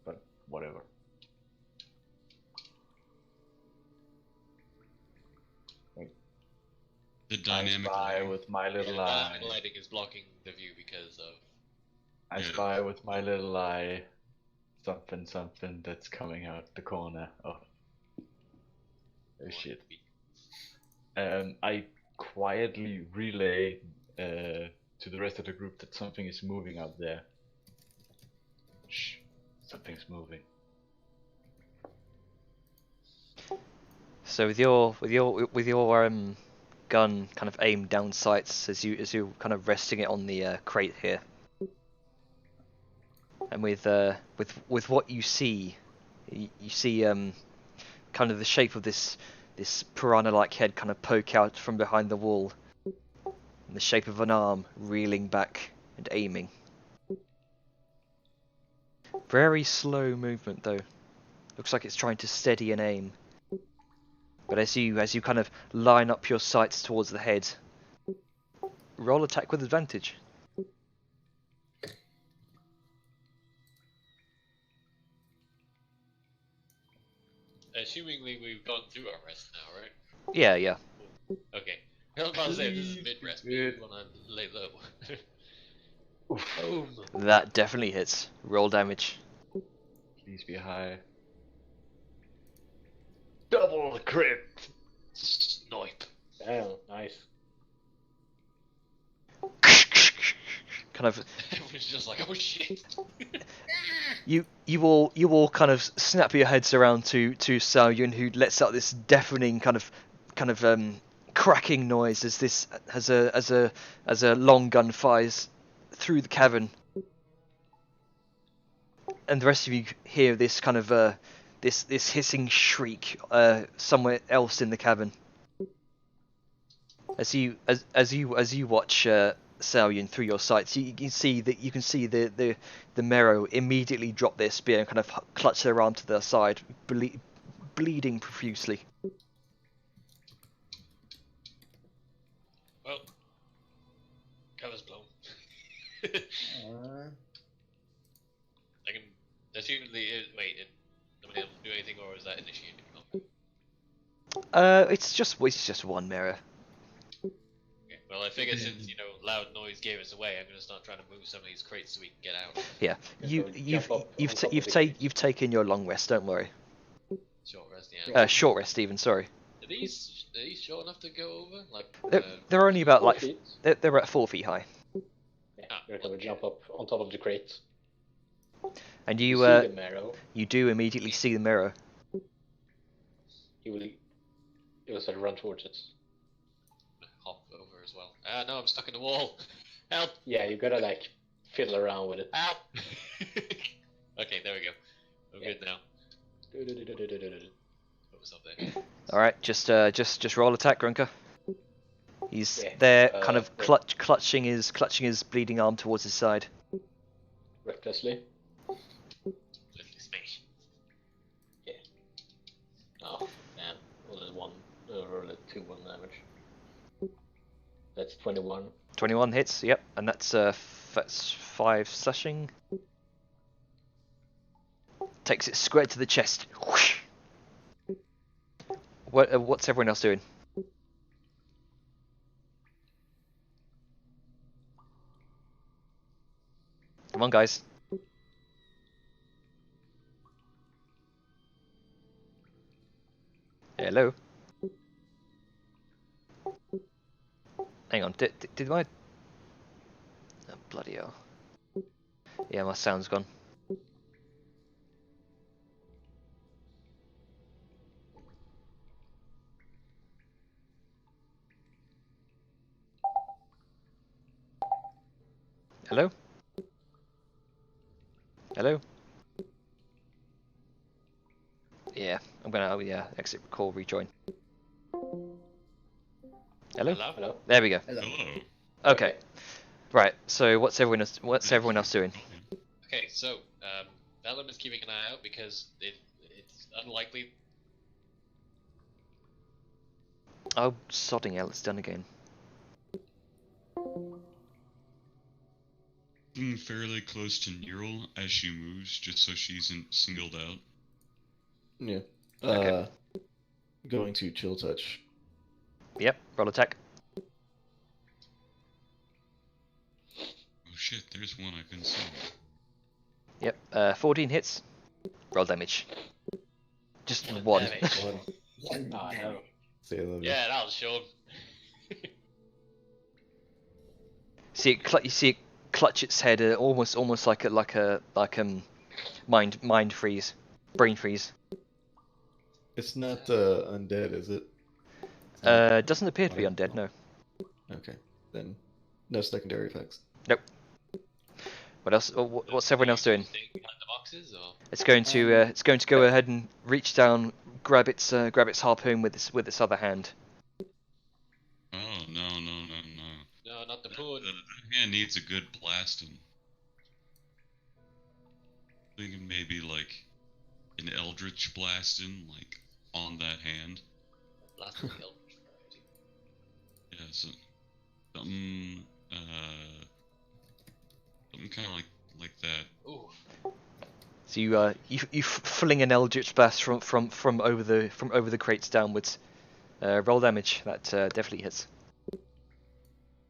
Speaker 6: But whatever.
Speaker 5: The
Speaker 6: I
Speaker 5: dynamic
Speaker 6: spy
Speaker 5: lighting.
Speaker 6: with my little
Speaker 1: Dynamic
Speaker 6: eye.
Speaker 1: lighting is blocking the view because of.
Speaker 6: I
Speaker 5: Yeah.
Speaker 6: spy with my little eye something that's coming out the corner of. Oh shit. I quietly relay to the rest of the group that something is moving up there. Shh, something's moving.
Speaker 3: So with your gun kind of aimed down sights as you kind of resting it on the crate here, and with what you see kind of the shape of this piranha-like head kind of poke out from behind the wall, in the shape of an arm reeling back and aiming. Very slow movement though. Looks like it's trying to steady and aim. But as you kind of line up your sights towards the head, roll attack with advantage.
Speaker 1: Assumingly, we've gone through our rest now, right?
Speaker 3: Yeah.
Speaker 1: Okay. I was about to say, this is mid-rest, we want to lay low. Boom!
Speaker 3: That definitely hits. Roll damage.
Speaker 6: Please be high. Double crit!
Speaker 1: Snipe.
Speaker 4: Damn, nice.
Speaker 3: Kind of.
Speaker 1: Everyone's just like, oh shit!
Speaker 3: You all kind of snap your heads around to Xiaoyun, who lets out this deafening kind of cracking noise as a long gun fires through the cavern, and the rest of you hear this kind of this hissing shriek somewhere else in the cavern. As you watch Saoyun through your sights. You can see the Mero immediately drop their spear and kind of clutch their arm to their side, bleeding profusely.
Speaker 1: Well, cover's blown. I can assumedly wait. Nobody else do anything, or is that initiated?
Speaker 3: It's just one mirror.
Speaker 1: Okay, well, I figure since loud noise gave us away, I'm gonna start trying to move some of these crates so we can get out.
Speaker 3: Yeah, you've taken your long rest. Don't worry.
Speaker 1: Short rest, yeah.
Speaker 3: Short rest, even. Sorry.
Speaker 1: Are these short enough to go over? Like
Speaker 3: they're only about
Speaker 4: 4 feet.
Speaker 3: they're at 4 feet high.
Speaker 4: Yeah, you're gonna jump up on top of the crate.
Speaker 3: And
Speaker 4: You see the Mero.
Speaker 3: you do immediately see the mirror.
Speaker 4: It will start to run towards it.
Speaker 1: Hop over as well. No, I'm stuck in the wall. Help!
Speaker 4: Yeah, you gotta like fiddle around with it.
Speaker 1: Help! Okay, there we go. I'm good now. What was up there?
Speaker 3: All right, just roll attack, Grunker. He's
Speaker 4: Yeah,
Speaker 3: there, kind of clutching his bleeding arm towards his side.
Speaker 4: Recklessly.
Speaker 1: Let's smash.
Speaker 4: Yeah. Oh, man. Well, there's one, or 2-1 damage. That's 21.
Speaker 3: 21 hits, yep, and that's 5 slashing. Takes it square to the chest. Whoosh. What's everyone else doing? Come on, guys. Hello. Hang on, did my... Oh, bloody hell. Yeah, my sound's gone. Hello? Hello? Yeah, I'm gonna, exit call, rejoin. Hello?
Speaker 4: Hello?
Speaker 3: There we go.
Speaker 1: Hello.
Speaker 5: Hello.
Speaker 3: Okay. Right, so what's everyone else doing?
Speaker 1: Okay, so Vellum is keeping an eye out because it's unlikely.
Speaker 3: Oh, sodding hell, it's done again.
Speaker 5: Being fairly close to Neural as she moves, just so she isn't singled out.
Speaker 7: Yeah.
Speaker 3: Okay.
Speaker 7: Going to chill touch.
Speaker 3: Yep, roll attack.
Speaker 5: Oh shit, there's one I couldn't see.
Speaker 3: Yep, 14 hits. Roll damage. Just one.
Speaker 1: Damage.
Speaker 2: One
Speaker 4: Ah, no.
Speaker 7: Say I love you.
Speaker 1: Yeah, that was Sean.
Speaker 3: You see it clutch its head, almost like a mind freeze, brain freeze.
Speaker 7: It's not undead, is it?
Speaker 3: Doesn't appear to be undead, no.
Speaker 7: Okay, then no secondary effects.
Speaker 3: Nope. What else? What's everyone else doing?
Speaker 1: The boxes, or?
Speaker 3: It's going to go ahead and reach down, grab its harpoon with its other hand.
Speaker 5: Oh, no.
Speaker 1: No, not the poon.
Speaker 5: That hand needs a good blasting. Thinking maybe like an Eldritch blasting, like on that hand.
Speaker 1: Last of the Eldritch variety.
Speaker 5: Yeah, so something kind of like that.
Speaker 1: Ooh.
Speaker 3: So you fling an Eldritch blast from over the crates downwards. Roll damage. That definitely hits.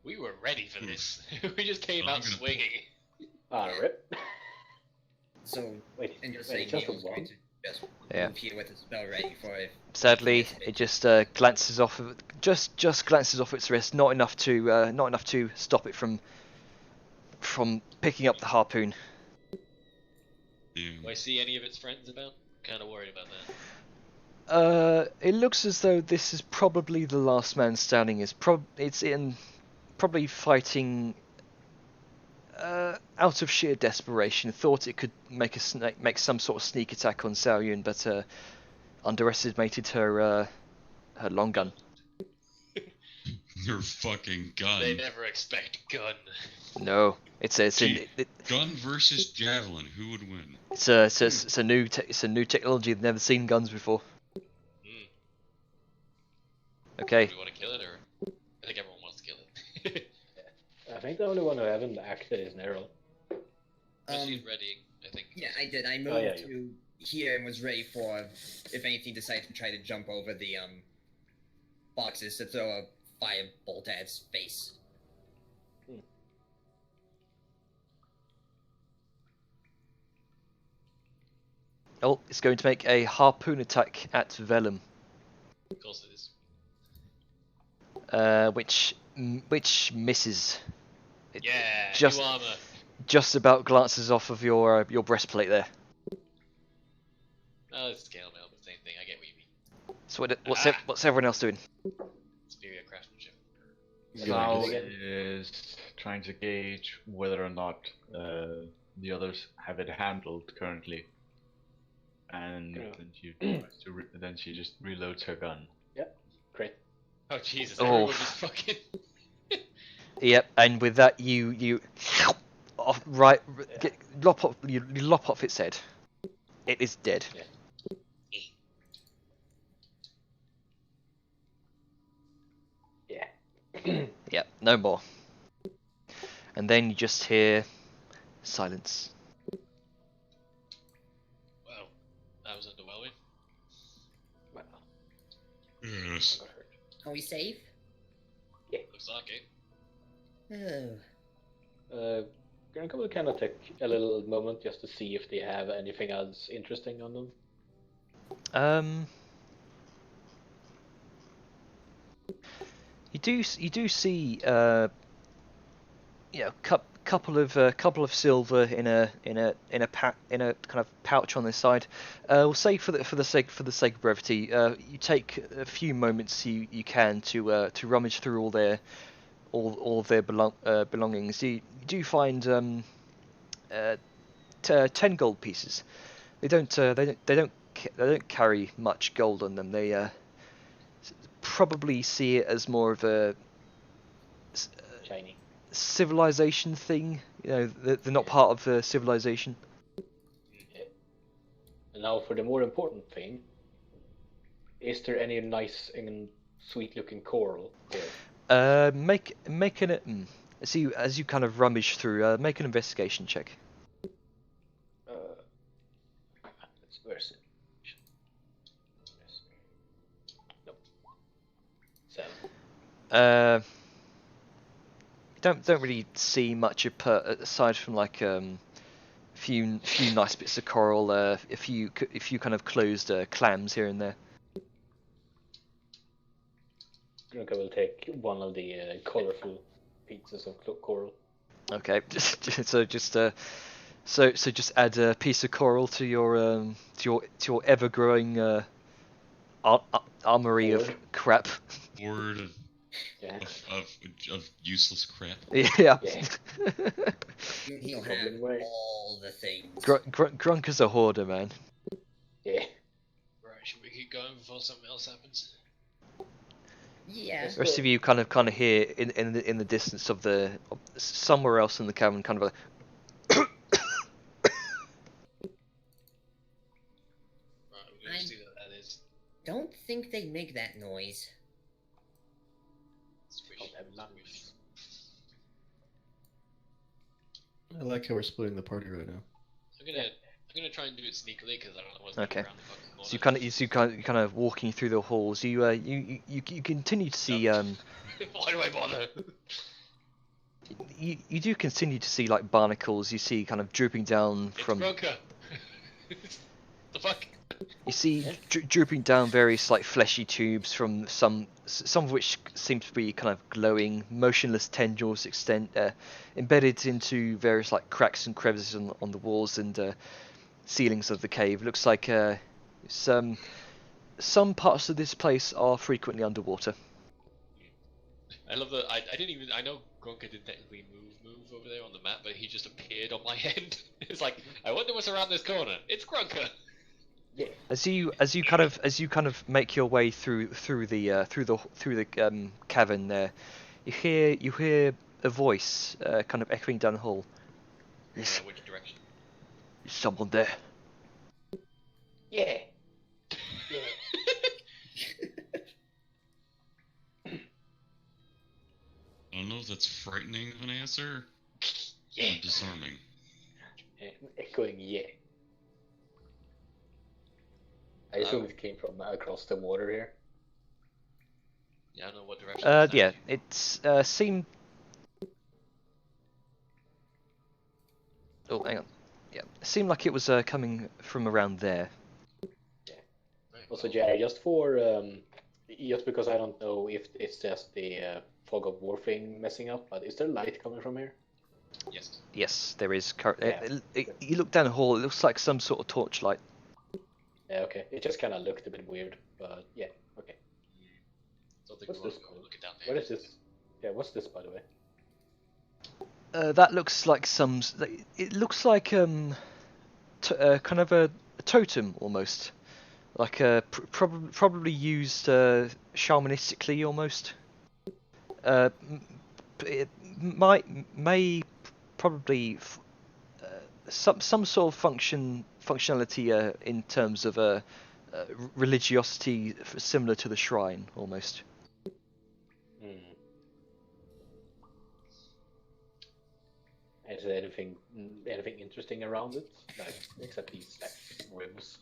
Speaker 1: We were ready for this. We just came out swinging.
Speaker 4: Ah, rip.
Speaker 2: So,
Speaker 4: Wait,
Speaker 2: and you're saying
Speaker 4: just
Speaker 2: Neil's
Speaker 4: one?
Speaker 2: going to just
Speaker 3: Yeah.
Speaker 2: move here with a spell ready for it.
Speaker 3: Sadly, it just glances off of just glances off its wrist, not enough to stop it from picking up the harpoon.
Speaker 5: Yeah.
Speaker 1: Do I see any of its friends about? Kind of worried about that.
Speaker 3: It looks as though this is probably the last man standing. Probably fighting out of sheer desperation. Thought it could make some sort of sneak attack on Saoyun, but underestimated her long gun.
Speaker 5: your fucking gun.
Speaker 1: They never expect gun.
Speaker 3: No, it's
Speaker 5: gun versus javelin. Who would win?
Speaker 3: It's a new technology. They've never seen guns before. Okay.
Speaker 1: Do we want to kill it, or I think everyone wants to kill it.
Speaker 4: I think the only one who hasn't acted is Nerl.
Speaker 1: She's ready, I think.
Speaker 2: Yeah, I did. I moved to here and was ready for if anything decides to try to jump over the boxes to throw a firebolt at its face.
Speaker 3: Oh, it's going to make a harpoon attack at Vellum.
Speaker 1: Of course it is.
Speaker 3: Which misses. It
Speaker 1: Yeah,
Speaker 3: just
Speaker 1: new armor.
Speaker 3: just about glances off of your breastplate there.
Speaker 1: Oh, it's scale mail, but same thing. I get what you mean.
Speaker 3: So what's everyone else doing?
Speaker 1: Superior craftsmanship.
Speaker 6: Sal is trying to gauge whether or not the others have it handled currently, and then she just reloads her gun.
Speaker 4: Yep, great.
Speaker 1: Oh Jesus!
Speaker 3: Oh.
Speaker 1: Everyone just fucking.
Speaker 3: Yep, and with that you lop off its head. It is dead.
Speaker 4: Yeah.
Speaker 3: Yep, no more. And then you just hear silence.
Speaker 1: Wow, that was underwhelming.
Speaker 4: Well,
Speaker 5: Yes.
Speaker 4: got hurt.
Speaker 2: Are we safe?
Speaker 1: Looks like it.
Speaker 2: Oh.
Speaker 4: Granka will kind of take a little moment just to see if they have anything else interesting on them.
Speaker 3: You do see couple of silver in a kind of pouch on this side. We'll say for the sake of brevity, you take a few moments you can to rummage through all of their belongings. You do find 10 gold pieces. They don't carry much gold on them. They probably see it as more of a
Speaker 4: Shiny.
Speaker 3: civilization thing. You know, they're not part of the civilization.
Speaker 4: Yeah. And now for the more important thing. Is there any nice and sweet looking coral here?
Speaker 3: Make an as you kind of rummage through, make an investigation check.
Speaker 4: Where's it? Nope. 7.
Speaker 3: Don't really see much aside from like a few nice bits of coral, a few kind of closed clams here and there.
Speaker 4: Granka will take one of the colorful pieces of coral.
Speaker 3: Okay, so just add a piece of coral to your ever-growing armory of crap.
Speaker 5: Horde of useless crap.
Speaker 3: Yeah.
Speaker 2: He'll have all the things.
Speaker 3: Grunker's a hoarder, man.
Speaker 4: Yeah.
Speaker 1: Right, should we keep going before something else happens?
Speaker 2: Yeah.
Speaker 3: The rest of you kind of hear in the distance of somewhere else in the cavern, kind of a.
Speaker 1: Right, we're gonna see what that is.
Speaker 2: Don't think they make that noise.
Speaker 1: Squish.
Speaker 4: Oh, that language.
Speaker 7: I like how we're splitting the party right now.
Speaker 1: I'm gonna try and do it sneakily because I don't know what's
Speaker 3: Okay.
Speaker 1: around the fucking corner.
Speaker 3: So you kind of walking through the halls. You continue to see
Speaker 1: Why do I bother?
Speaker 3: you do continue to see like barnacles. You see kind of drooping down from.
Speaker 1: It's Grunker. The fuck?
Speaker 3: You see drooping down various like fleshy tubes from some of which seem to be kind of glowing, motionless tendrils embedded into various like cracks and crevices on the walls and ceilings of the cave. Looks like some parts of this place are frequently underwater.
Speaker 1: I love that. I know Grunker didn't technically move over there on the map, but he just appeared on my head. It's like, I wonder what's around this corner. It's Grunker.
Speaker 4: Yeah.
Speaker 3: As you kind of make your way through the cavern there, you hear a voice kind of echoing down the hall.
Speaker 1: Which direction?
Speaker 3: Is someone there?
Speaker 4: Yeah.
Speaker 5: I don't know if that's frightening of an answer.
Speaker 4: Yeah.
Speaker 5: Or disarming.
Speaker 4: Echoing yeah. I assume it came from across the water here.
Speaker 1: Yeah, I don't know what direction.
Speaker 3: Yeah, it's seemed. Oh, hang on. Yeah, it seemed like it was coming from around there.
Speaker 4: Yeah. Also, Jerry, just because I don't know if it's just the fog of war thing messing up, but is there light coming from here?
Speaker 1: Yes.
Speaker 3: Yes, there is.
Speaker 4: Yeah.
Speaker 3: You look down the hall. It looks like some sort of torchlight.
Speaker 4: Yeah, okay. It just kind of looked a bit weird, but yeah, okay.
Speaker 1: Don't think
Speaker 4: What's
Speaker 1: we're
Speaker 4: this?
Speaker 1: looking down there.
Speaker 4: What is this? Yeah, what's this, by the way?
Speaker 3: That looks like some. It looks like kind of a totem almost, like probably used shamanistically almost. It may probably some sort of functionality in terms of religiosity similar to the shrine almost.
Speaker 4: Is there anything interesting around it, like except these ribs?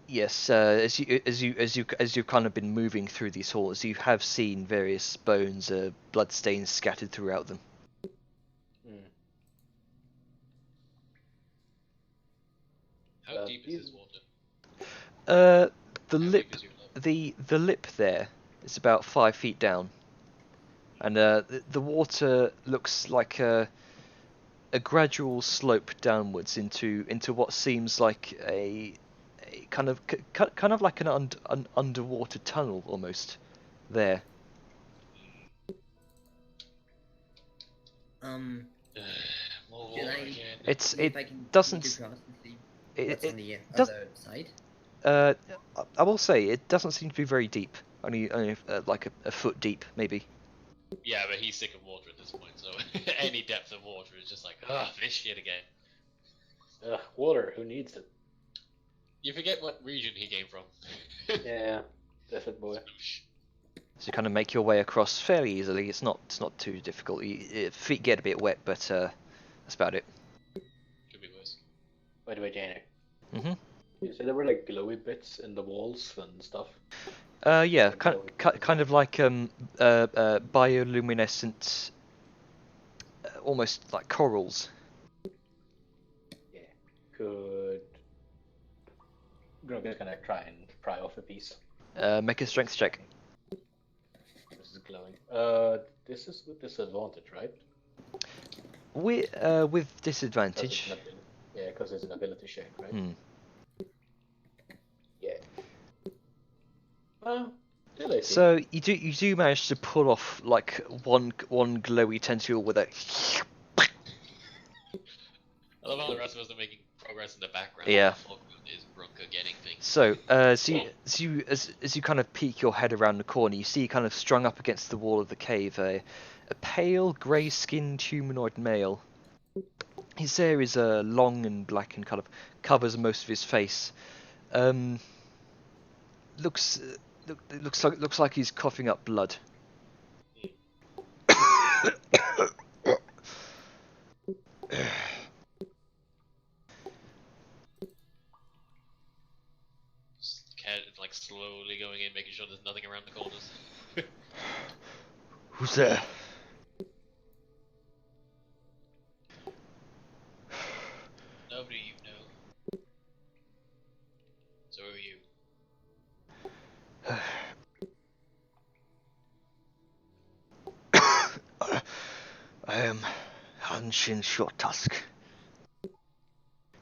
Speaker 3: Yes, as you've kind of been moving through these halls, you have seen various bones, bloodstains scattered throughout them.
Speaker 1: How deep is this water?
Speaker 3: The lip there is about 5 feet down, and the water looks like a gradual slope downwards into what seems like a kind of like an underwater tunnel almost there. It doesn't.
Speaker 2: What's on the other side?
Speaker 3: I will say it doesn't seem to be very deep. Only like a foot deep, maybe.
Speaker 1: Yeah, but he's sick of water at this point, so any depth of water is just like, this shit again.
Speaker 4: Water, who needs it?
Speaker 1: You forget what region he came from.
Speaker 4: Yeah, desert boy.
Speaker 3: So you kind of make your way across fairly easily. It's not too difficult. Feet get a bit wet, but that's about it.
Speaker 1: Could be worse.
Speaker 4: By the way, Janek.
Speaker 3: Mhm.
Speaker 4: You said there were like glowy bits in the walls and stuff.
Speaker 3: Yeah, kind of like bioluminescent, almost like corals.
Speaker 4: Yeah, could Grog is gonna try and pry off a piece.
Speaker 3: Make a strength check.
Speaker 4: This is glowing. This is with disadvantage, right?
Speaker 3: With disadvantage.
Speaker 4: Yeah, because it's an ability check, right? Yeah.
Speaker 3: So you do manage to pull off like one glowy tentacle with a.
Speaker 1: I love how the rest of us are making progress in the background.
Speaker 3: Yeah.
Speaker 1: Is Brunka getting things?
Speaker 3: So as you kind of peek your head around the corner, you see kind of strung up against the wall of the cave a pale grey-skinned humanoid male. His hair is long and black and kind of covers most of his face. Looks like he's coughing up blood.
Speaker 1: Cat is like slowly going in, making sure there's nothing around the corners.
Speaker 3: Who's there?
Speaker 1: Nobody you know. So who are you?
Speaker 3: I am Hanshin Shorttusk.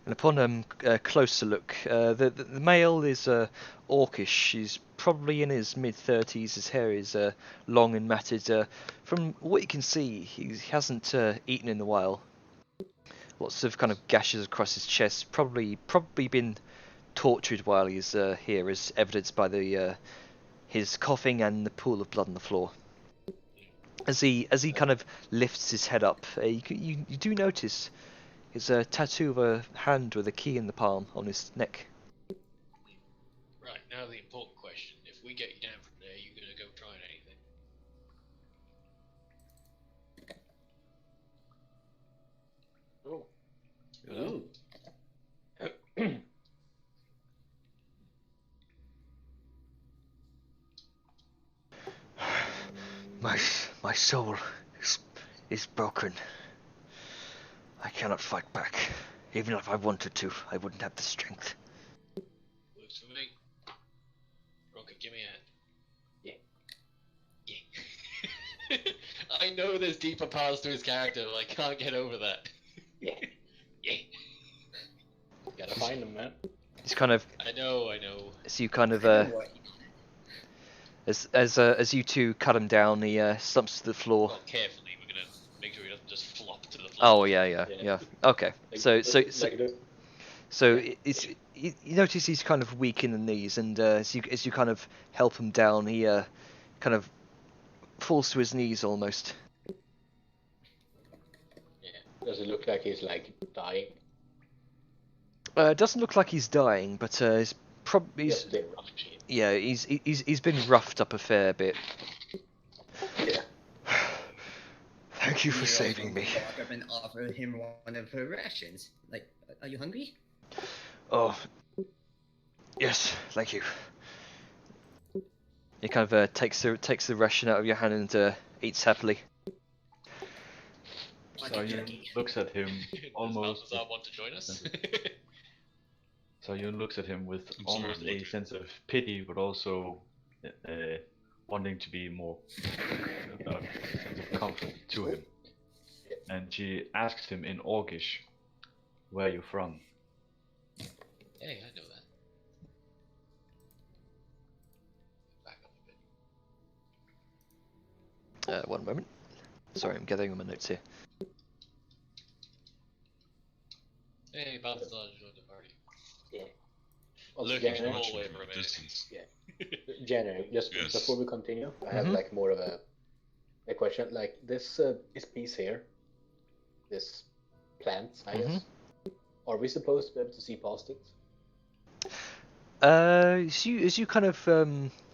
Speaker 3: And upon a closer look, the male is orcish. He's probably in his mid-30s. His hair is long and matted. From what you can see, he hasn't eaten in a while. Lots of kind of gashes across his chest. Probably been tortured while he's here, as evidenced by the his coughing and the pool of blood on the floor. As he kind of lifts his head up, you do notice his tattoo of a hand with a key in the palm on his neck.
Speaker 1: Right, now the important question. If we get you down from there, you gonna go trying anything?
Speaker 2: Ooh.
Speaker 3: My soul is broken. I cannot fight back. Even if I wanted to, I wouldn't have the strength.
Speaker 1: Works for me. Rocket, give me a hand. Yeah. I know there's deeper paths to his character, but I can't get over that.
Speaker 4: Yeah.
Speaker 1: Yeah.
Speaker 4: Gotta find him, man.
Speaker 3: He's kind of.
Speaker 1: I know.
Speaker 3: So you kind of as you two cut him down, he slumps to the floor.
Speaker 1: Well, carefully, we're gonna make sure he doesn't just flop to the floor.
Speaker 3: Oh yeah. Okay. So you notice he's kind of weak in the knees, and as you kind of help him down, he kind of falls to his knees almost.
Speaker 4: Yeah. Does it look like he's like dying?
Speaker 3: It doesn't look like he's dying, but he's probably. Yeah, he's been roughed up a fair bit.
Speaker 4: Yeah.
Speaker 3: Thank you for saving me.
Speaker 2: Walk up and offer him one of her rations. Like, are you hungry?
Speaker 3: Oh, yes, thank you. He kind of takes the ration out of your hand and eats happily.
Speaker 6: Sayun looks at him almost.
Speaker 1: Does want to join us?
Speaker 6: Sayun looks at him with almost a sense of pity, but also wanting to be more sense of comfort to him. And she asks him in Orcish, "Where are you from?"
Speaker 1: Hey, I know that. Back up a bit.
Speaker 3: One moment. Sorry, I'm gathering my notes here.
Speaker 1: Hey, Balthazar joined the party.
Speaker 4: Yeah.
Speaker 1: Lurking from
Speaker 4: January.
Speaker 1: all the way from a
Speaker 5: distance.
Speaker 4: January, just
Speaker 5: Yes.
Speaker 4: before we continue, I have like more of a question. Like this piece here, this plant, I guess. Are we supposed to be able to see past it?
Speaker 3: As you kind of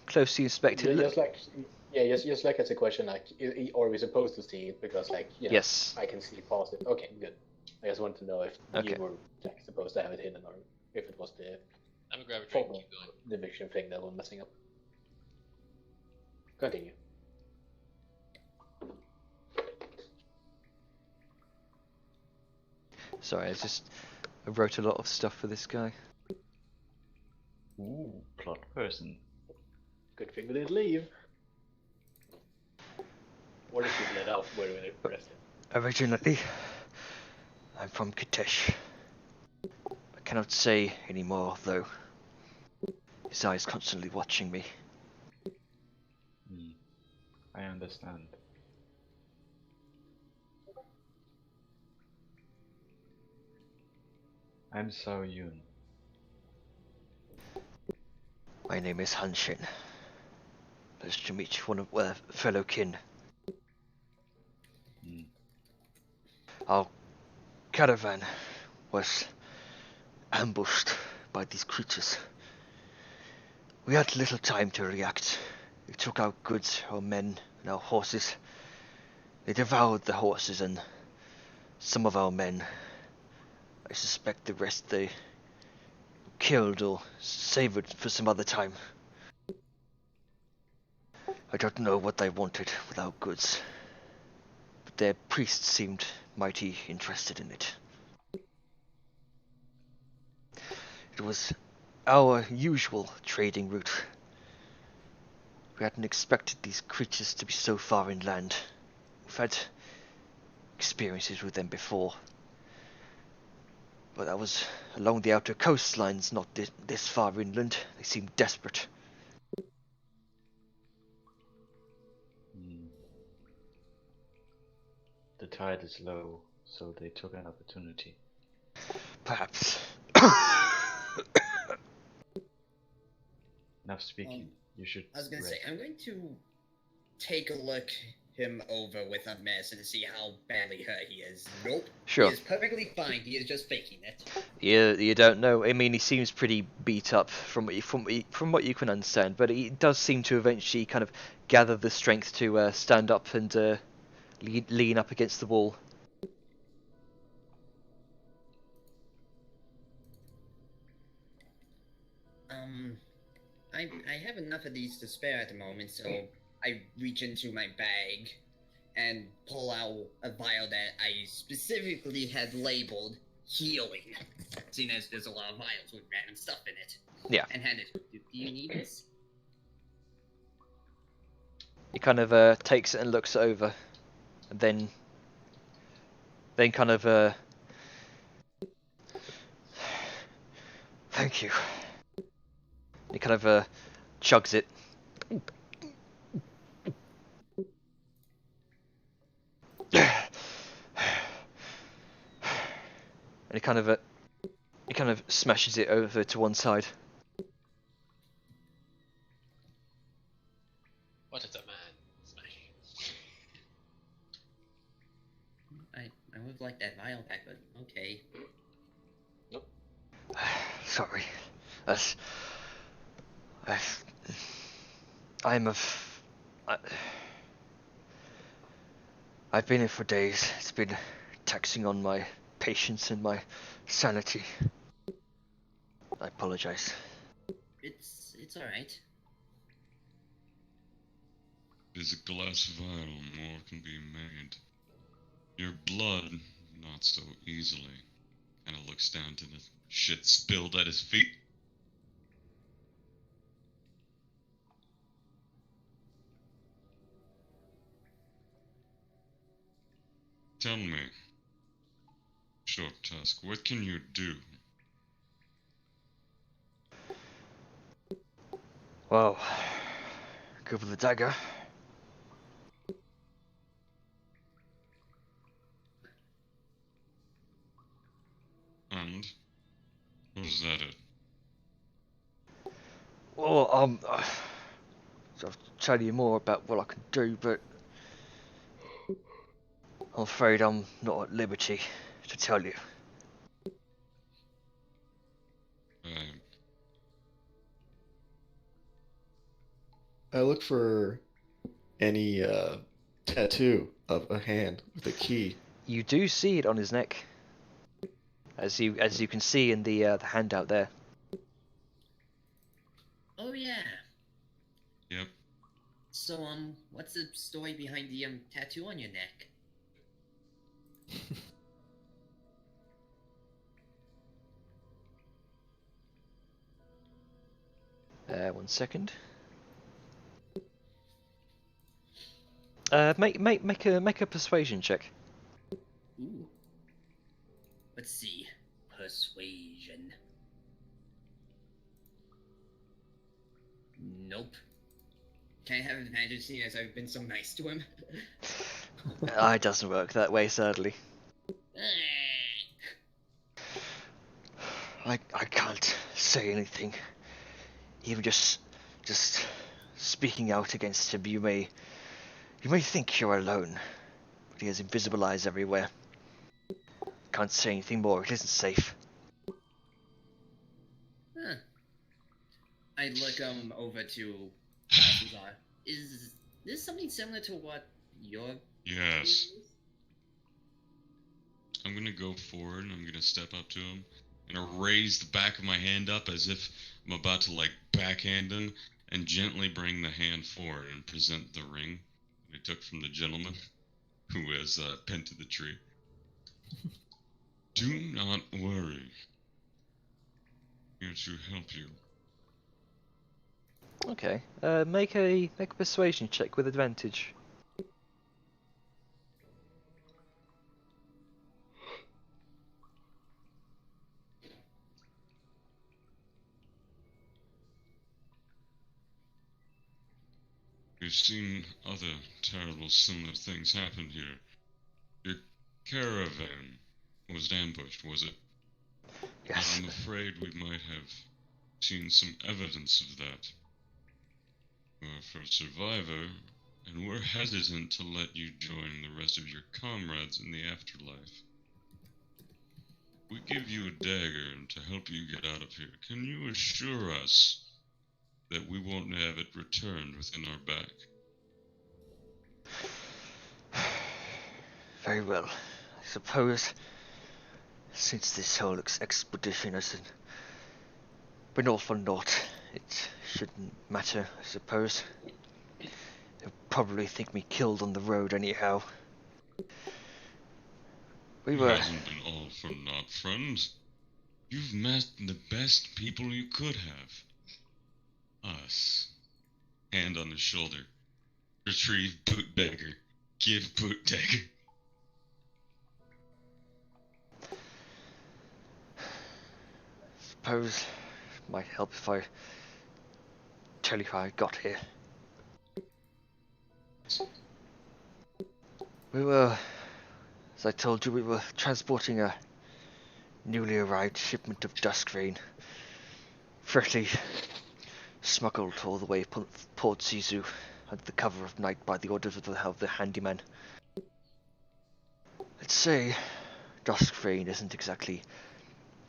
Speaker 3: closely inspect it.
Speaker 4: Just like as a question, like, are we supposed to see it? Because like, you know,
Speaker 3: yes.
Speaker 4: I can see past it. Okay, good. I just wanted to know if you were like, supposed to have it hidden, or if it was the
Speaker 1: I'm gonna grab a drink and keep going.
Speaker 4: division thing that was messing up. Continue.
Speaker 3: Sorry, I wrote a lot of stuff for this guy.
Speaker 6: Ooh, plot person.
Speaker 4: Good thing we didn't leave. Or did we let out where we arrested?
Speaker 3: Originally, I'm from Kitezh. I cannot say any more, though. His eyes constantly watching me.
Speaker 6: I understand. I'm Sayun.
Speaker 3: My name is Hanshin. Pleasure to meet one of fellow kin. Our caravan was ambushed by these creatures. We had little time to react. They took our goods, our men, and our horses. They devoured the horses and some of our men. I suspect the rest they killed or savored for some other time. I don't know what they wanted with our goods, but their priests seemed mighty interested in it. It was our usual trading route. We hadn't expected these creatures to be so far inland. We've had experiences with them before, but that was along the outer coastlines, not this far inland. They seemed desperate.
Speaker 6: The tide is low, so they took an opportunity.
Speaker 3: Perhaps.
Speaker 6: enough speaking. You should.
Speaker 2: I was gonna
Speaker 6: rest.
Speaker 2: say, I'm going to take a look him over with a mess and see how badly hurt he is. Nope.
Speaker 3: Sure.
Speaker 2: He is perfectly fine. He is just faking it.
Speaker 3: You don't know. I mean, he seems pretty beat up from what you can understand, but he does seem to eventually kind of gather the strength to stand up and lean up against the wall.
Speaker 2: I have enough of these to spare at the moment, so I reach into my bag and pull out a vial that I specifically had labeled healing, seeing as there's a lot of vials with random stuff in it.
Speaker 3: Yeah.
Speaker 2: And hand it. Do you need this?
Speaker 3: He kind of takes it and looks it over, and then kind of thank you. He kind of chugs it. And he kind of smashes it over to one side.
Speaker 1: What is a man smash?
Speaker 2: I would like that vial back, but okay.
Speaker 4: Nope.
Speaker 3: Sorry. I've been here for days. It's been taxing on my patience and my sanity. I apologize.
Speaker 2: It's alright.
Speaker 5: There's a glass vial, more can be made. Your blood, not so easily. Kinda looks down to the shit spilled at his feet. Tell me, Short Tusk, what can you do?
Speaker 3: Well, go for the dagger.
Speaker 5: And? Was that it?
Speaker 3: Well, I'll tell you more about what I can do, but I'm afraid I'm not at liberty to tell you.
Speaker 7: I look for any tattoo of a hand with a key.
Speaker 3: You do see it on his neck, as you can see in the handout there.
Speaker 2: Oh yeah.
Speaker 5: Yep.
Speaker 2: So what's the story behind the tattoo on your neck?
Speaker 3: 1 second. Make a persuasion check.
Speaker 2: Ooh. Let's see. Persuasion. Nope. Can I have advantage seeing as I've been so nice to him?
Speaker 3: It doesn't work that way, sadly. I can't say anything. Even just speaking out against him, you may think you're alone, but he has invisible eyes everywhere. Can't say anything more. It isn't safe.
Speaker 2: Huh. I look over to Balthazar. Is this something similar to what your
Speaker 5: Yes. I'm gonna go forward and I'm gonna step up to him and raise the back of my hand up as if I'm about to like backhand him and gently bring the hand forward and present the ring I took from the gentleman who was pinned to the tree. Do not worry. Here to help you.
Speaker 3: Okay. Make a persuasion check with advantage.
Speaker 5: We've seen other terrible similar things happen here. Your caravan was ambushed, was it?
Speaker 3: Yes.
Speaker 5: I'm afraid we might have seen some evidence of that. for a survivor, and we're hesitant to let you join the rest of your comrades in the afterlife. We give you a dagger to help you get out of here. Can you assure us that we won't have it returned within our back?
Speaker 3: Very well. I suppose, since this whole expedition has been all for naught, it shouldn't matter, I suppose. They'll probably think me killed on the road anyhow.
Speaker 5: It hasn't been all for naught, friend. You've met the best people you could have. Us. Hand on his shoulder. Retrieve boot dagger. Give boot dagger.
Speaker 3: Suppose it might help if I tell you how I got here. As I told you, we were transporting a newly arrived shipment of Duskrain, freshly smuggled all the way from Port Sisu under the cover of night by the orders of the handyman. Let's say Duskrain isn't exactly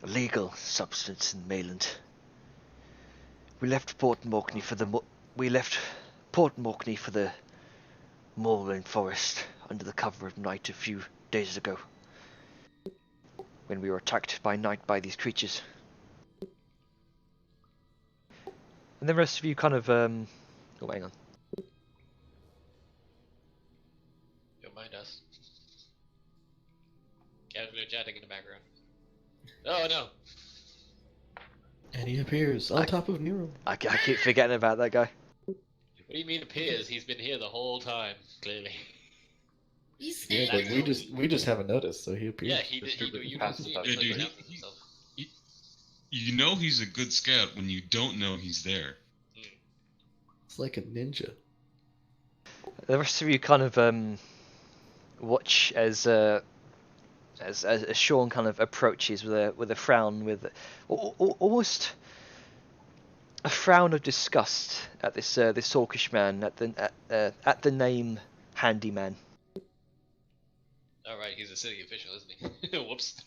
Speaker 3: a legal substance in Mayland. We left Port Morkney for the moorland forest under the cover of night a few days ago, when we were attacked by night by these creatures. And the rest of you kind of oh, hang on.
Speaker 1: Don't mind us. Casually chatting in the background. Oh no!
Speaker 7: And he appears on top of Nero.
Speaker 3: I keep forgetting about that guy.
Speaker 1: What do you mean appears? He's been here the whole time, clearly.
Speaker 7: Yeah, but we just haven't noticed, so he appears.
Speaker 1: Yeah, you can see him.
Speaker 5: Yeah, dude, you know he's a good scout when you don't know he's there.
Speaker 7: It's like a ninja.
Speaker 3: The rest of you kind of watch as Sean kind of approaches with a frown, with almost a frown of disgust at this orcish man, at the name Handyman.
Speaker 1: All right, he's a city official, isn't he? Whoops.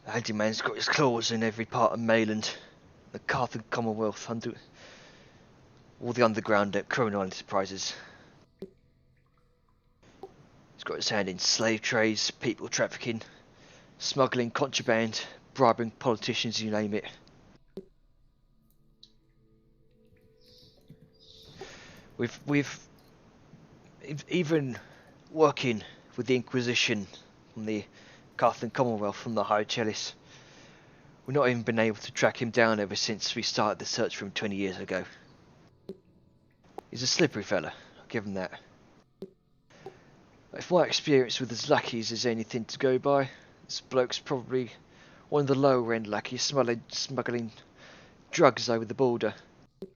Speaker 3: Handyman's got his claws in every part of Mayland, the Carthage Commonwealth, under all the underground criminal enterprises. He's got his hand in slave trades, people trafficking, smuggling, contraband, bribing politicians, you name it. We've even working with the Inquisition from the Carthage Commonwealth, from the High Chalice. We've not even been able to track him down ever since we started the search for him 20 years ago. He's a slippery fella, I'll give him that. If my experience with his lackeys is anything to go by, this bloke's probably one of the lower end lackeys smuggling drugs over the border.
Speaker 1: You're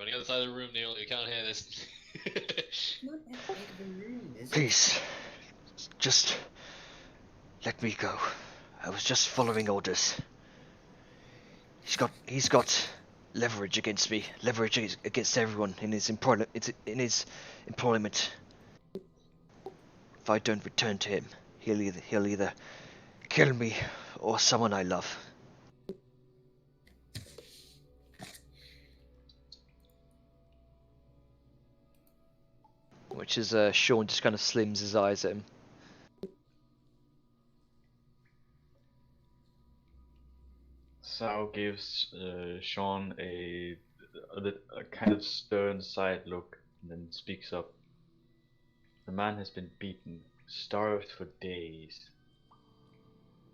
Speaker 1: on the other side of the room, Neil. You can't hear this.
Speaker 2: Not that big of a room, is it?
Speaker 3: Please, just let me go. I was just following orders. He's got leverage against me, leverage against everyone in his employment. If I don't return to him, he'll either kill me or someone I love. Which is Sean just kind of slims his eyes at him.
Speaker 6: Sao gives Sean a kind of stern side look and then speaks up. The man has been beaten, starved for days.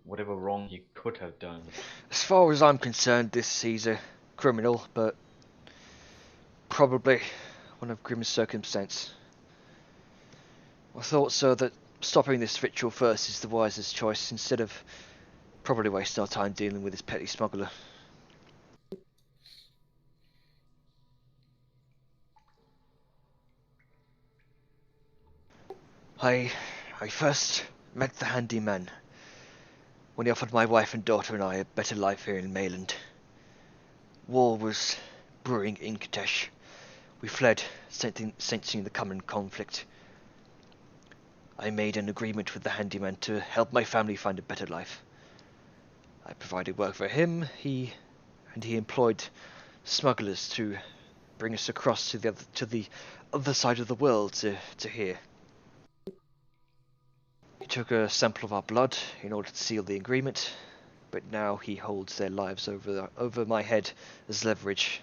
Speaker 6: Whatever wrong he could have done.
Speaker 3: As far as I'm concerned, he's a criminal, but probably one of grim circumstance. I thought, sir, that stopping this ritual first is the wisest choice, instead of probably wasting our time dealing with this petty smuggler. I first met the handyman when he offered my wife and daughter and I a better life here in Mayland. war was brewing in Kadesh. We fled, sensing the coming conflict. I made an agreement with the handyman to help my family find a better life. I provided work for him, he employed smugglers to bring us across to the other side of the world to here. He took a sample of our blood in order to seal the agreement, but now he holds their lives over my head as leverage.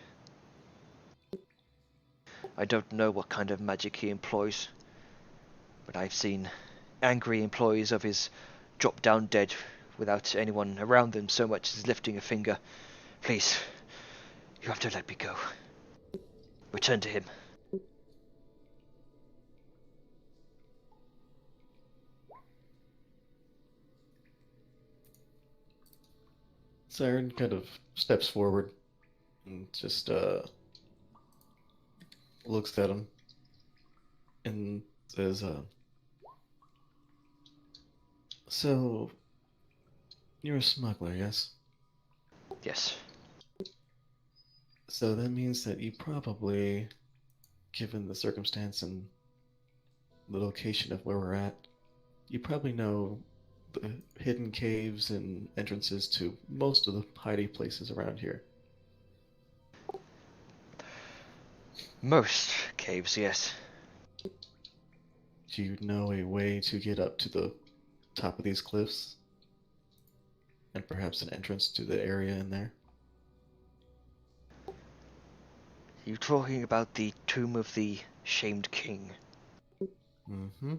Speaker 3: I don't know what kind of magic he employs, but I've seen angry employees of his drop down dead without anyone around them so much as lifting a finger. Please, you have to let me go. Return to him.
Speaker 7: Siren kind of steps forward and just looks at him and says, so you're a smuggler, yes?
Speaker 3: Yes.
Speaker 7: So that means that you probably, given the circumstance and the location of where we're at, you probably know the hidden caves and entrances to most of the hiding places around here.
Speaker 3: Most caves, yes.
Speaker 7: Do you know a way to get up to the top of these cliffs? And perhaps an entrance to the area in there?
Speaker 3: You talking about the Tomb of the Shamed King?
Speaker 7: Mm-hmm.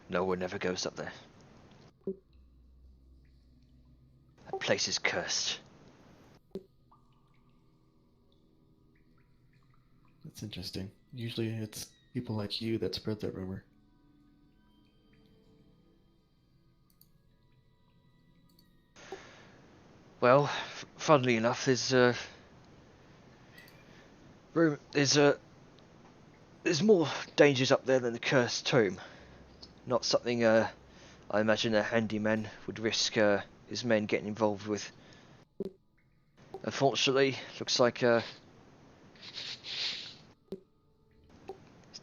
Speaker 3: No one ever goes up there. That place is cursed.
Speaker 7: That's interesting. Usually it's people like you that spread that rumor.
Speaker 3: Well, funnily enough, there's more dangers up there than the cursed tomb. Not something I imagine a handyman would risk his men getting involved with. Unfortunately, looks like it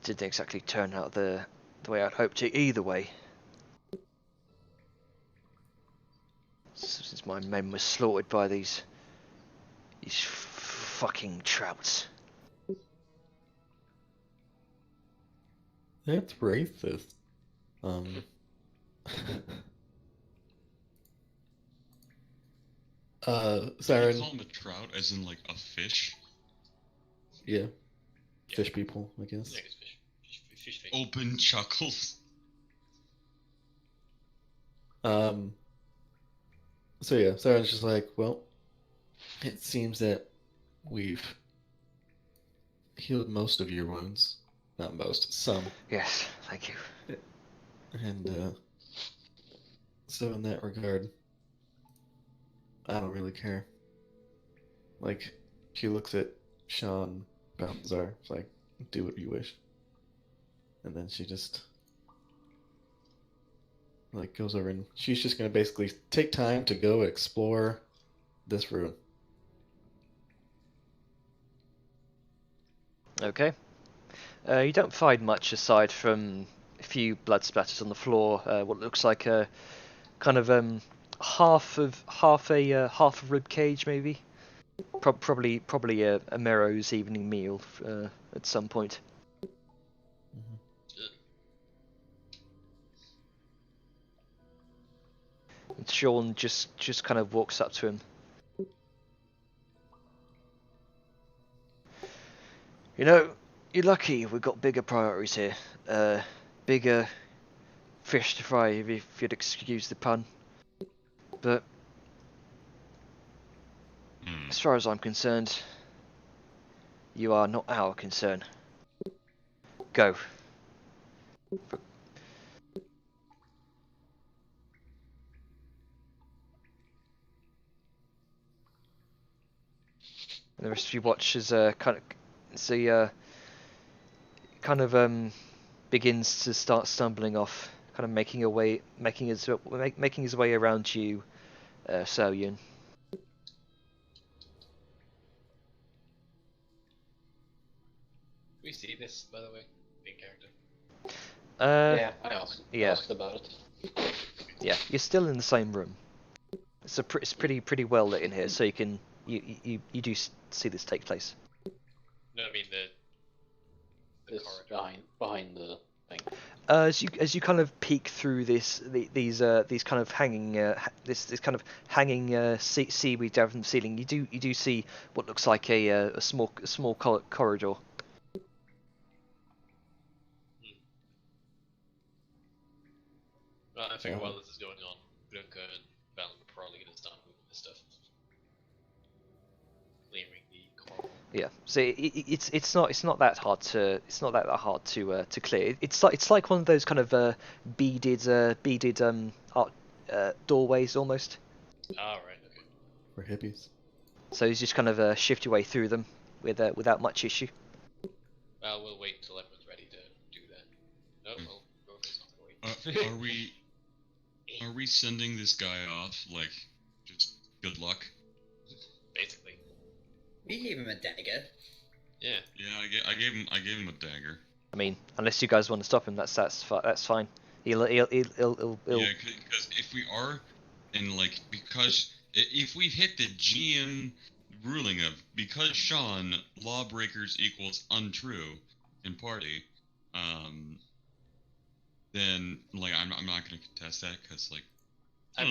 Speaker 3: didn't exactly turn out the way I'd hoped it either way. Since my men were slaughtered by these fucking trouts.
Speaker 7: That's racist. Siren.
Speaker 5: You call him a trout, as in like a fish?
Speaker 7: Yeah. Fish people, I guess.
Speaker 1: Yeah, it's fish.
Speaker 5: Open chuckles.
Speaker 7: So yeah, Siren's just like, well, it seems that we've healed most of your wounds. Not most, some.
Speaker 3: Yes, thank you.
Speaker 7: And so in that regard, I don't really care. Like, she looks at Sean Balthazar, it's like, do what you wish. And then she just like goes over and she's just gonna basically take time to go explore this room.
Speaker 3: Okay. You don't find much aside from a few blood splatters on the floor. What looks like a kind of half a rib cage, maybe. Probably a Merrow's evening meal at some point. And Sean just kind of walks up to him. You know, you're lucky we've got bigger priorities here. Bigger fish to fry, if you'd excuse the pun. But as far as I'm concerned, you are not our concern. Go. And the rest of you watch as begins to start stumbling off, kind of making his way around you, Saoyun.
Speaker 1: this, by the way? In character.
Speaker 4: Yeah, I asked about it.
Speaker 3: Yeah, you're still in the same room. It's it's pretty well lit in here, so you can you do see this take place.
Speaker 1: No, I mean the
Speaker 4: corridor behind the thing.
Speaker 3: As you kind of peek through these kind of hanging this kind of hanging seaweed down from the ceiling, you do see what looks like a small corridor.
Speaker 1: Well, I think while this is going on, Glunka and Valen are probably going to start moving this stuff. Clearing the coral.
Speaker 3: Yeah, so it's not that hard to to clear. It's like one of those kind of beaded art doorways almost.
Speaker 1: Ah, right, okay.
Speaker 7: For hippies.
Speaker 3: So you just kind of shift your way through them without much issue.
Speaker 1: Well, we'll wait until everyone's ready to do that. No, well, Grover's not going to wait.
Speaker 5: Are we sending this guy off like just good luck?
Speaker 1: Basically.
Speaker 2: We gave him a dagger.
Speaker 1: Yeah.
Speaker 5: Yeah, I gave him a dagger.
Speaker 3: I mean, unless you guys want to stop him, that's fine. He'll
Speaker 5: Yeah, because if we are, and like because if we've hit the GM ruling of because Sean lawbreakers equals untrue in party, then like I'm not gonna contest that because like I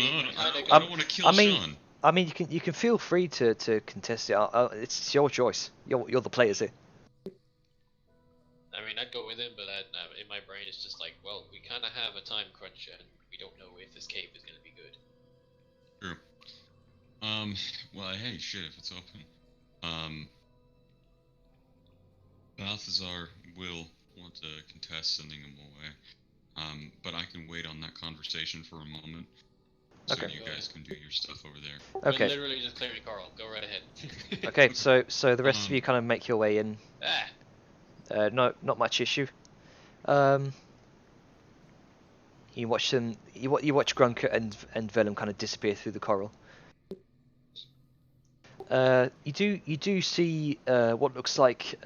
Speaker 5: don't want to kill Sean.
Speaker 3: I mean, you can feel free to contest it. It's your choice. You're the players here.
Speaker 1: I mean, I'd go with him, but in my brain it's just like, well, we kind of have a time crunch, and we don't know if this cave is gonna be good.
Speaker 5: True. Well, hey, shit, if it's open. Balthazar will want to contest sending him away. But I can wait on that conversation for a moment. So
Speaker 3: Okay.
Speaker 5: you guys can do your stuff over there.
Speaker 3: Okay.
Speaker 1: We're literally just clearing Carl. Go right ahead.
Speaker 3: Okay, so the rest of you kind of make your way in.
Speaker 1: Ah!
Speaker 3: Not much issue. You watch them. You watch Grunker and Vellum kind of disappear through the coral. You do see what looks like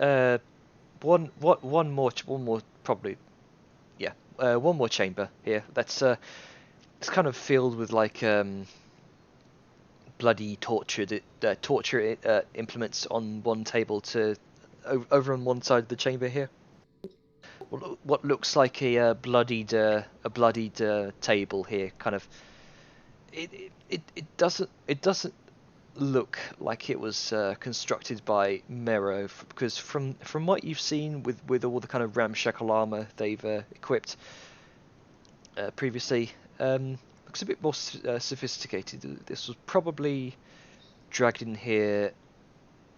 Speaker 3: one more probably, yeah, one more chamber here. That's it's kind of filled with like bloody torture implements on one table to over on one side of the chamber here. What looks like a bloodied table here, kind of. It doesn't look like it was constructed by Mero, because from what you've seen with all the kind of ramshackle armor they've equipped previously, looks a bit more sophisticated. This was probably dragged in here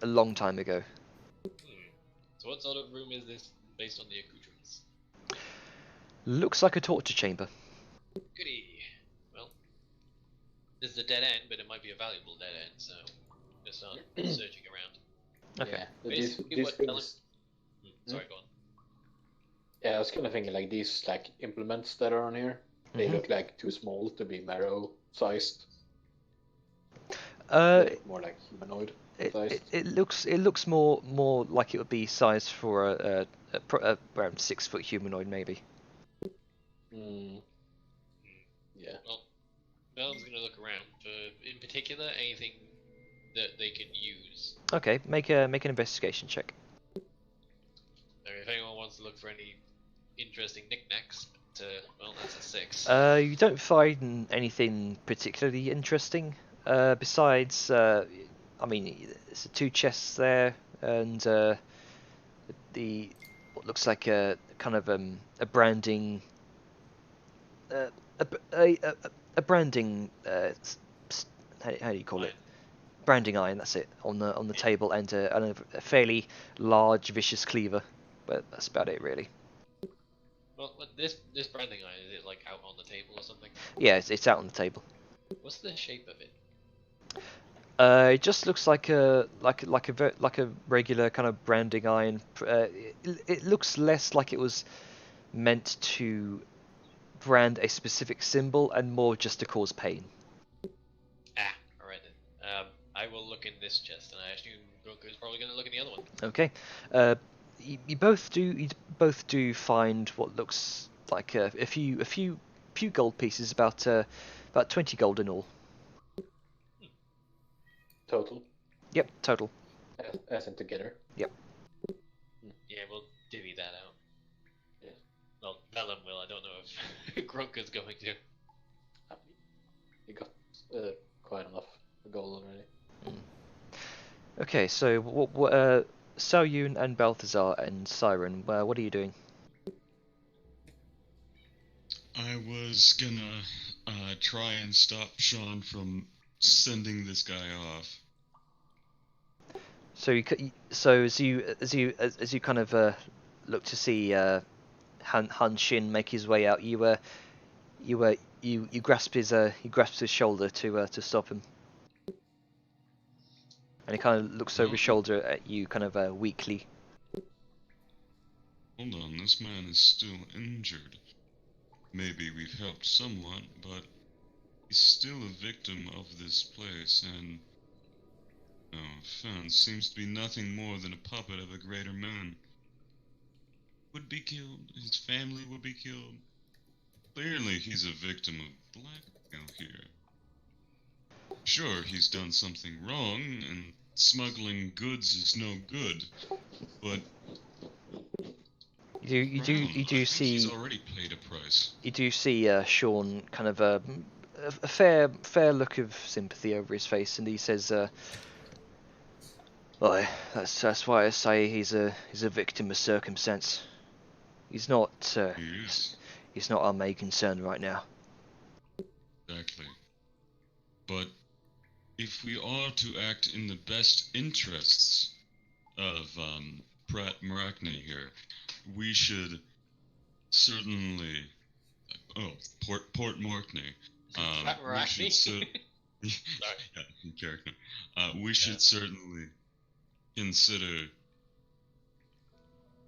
Speaker 3: a long time ago.
Speaker 1: So what sort of room is this based on the accoutrements?
Speaker 3: Looks like a torture chamber.
Speaker 1: Goody. Well, this is a dead end, but it might be a valuable dead end, so just start searching around.
Speaker 3: Okay.
Speaker 4: Yeah,
Speaker 1: Basically
Speaker 4: these
Speaker 1: what
Speaker 4: things.
Speaker 1: Sorry, go on.
Speaker 4: Yeah, I was kind of thinking like these like implements that are on here. They look like too small to be Marrow sized. They look more like humanoid sized.
Speaker 3: It looks more like it would be sized for a around 6 foot humanoid maybe.
Speaker 4: Yeah.
Speaker 1: Well, Mel's gonna look around for, in particular, anything that they can use.
Speaker 3: Okay, make an investigation check.
Speaker 1: If anyone wants to look for any interesting knickknacks, well, that's a 6.
Speaker 3: You don't find anything particularly interesting. Besides, I mean, there's 2 chests there, and the what looks like a kind of a branding, a branding. How do you call it? Branding iron. That's it on the table, and a fairly large vicious cleaver. But that's about it, really.
Speaker 1: Well, this branding iron, is it like out on the table or something?
Speaker 3: Yeah, it's out on the table.
Speaker 1: What's the shape of it?
Speaker 3: It just looks like a regular kind of branding iron. It looks less like it was meant to brand a specific symbol and more just to cause pain.
Speaker 1: Ah, alright then. I will look in this chest, and I assume Groku is probably going to look in the other one.
Speaker 3: Okay. you both do find what looks like a few gold pieces, about 20 gold in all.
Speaker 4: Total.
Speaker 3: Yep, total.
Speaker 4: As in together.
Speaker 3: Yep.
Speaker 1: Yeah, we'll divvy that out.
Speaker 4: Yeah.
Speaker 1: Well, Vellum will. I don't know if Grunk is going to.
Speaker 4: You got quite enough gold already.
Speaker 3: Okay, so Saoyun and Balthazar and Siren, what are you doing?
Speaker 5: I was gonna try and stop Sean from sending this guy off.
Speaker 3: So as you kind of look to see Han Shin make his way out, you grasp his shoulder to stop him, and he kind of looks over his shoulder at you, kind of weakly.
Speaker 5: Hold on, this man is still injured. Maybe we've helped somewhat, but he's still a victim of this place, and Fan seems to be nothing more than a puppet of a greater man. Would be killed, his family would be killed. Clearly he's a victim of blackmail here. Sure, he's done something wrong, and smuggling goods is no good, but
Speaker 3: you do see
Speaker 5: he's already paid a price.
Speaker 3: You do see Sean kind of a fair look of sympathy over his face, and he says, "Well, that's why I say he's a victim of circumstance. He's not he's not our main concern right now."
Speaker 5: Exactly. But if we are to act in the best interests of Pratt Marachne here, we should certainly. Port Marachne.
Speaker 1: Pratt Marachne?
Speaker 5: Sorry. We should certainly consider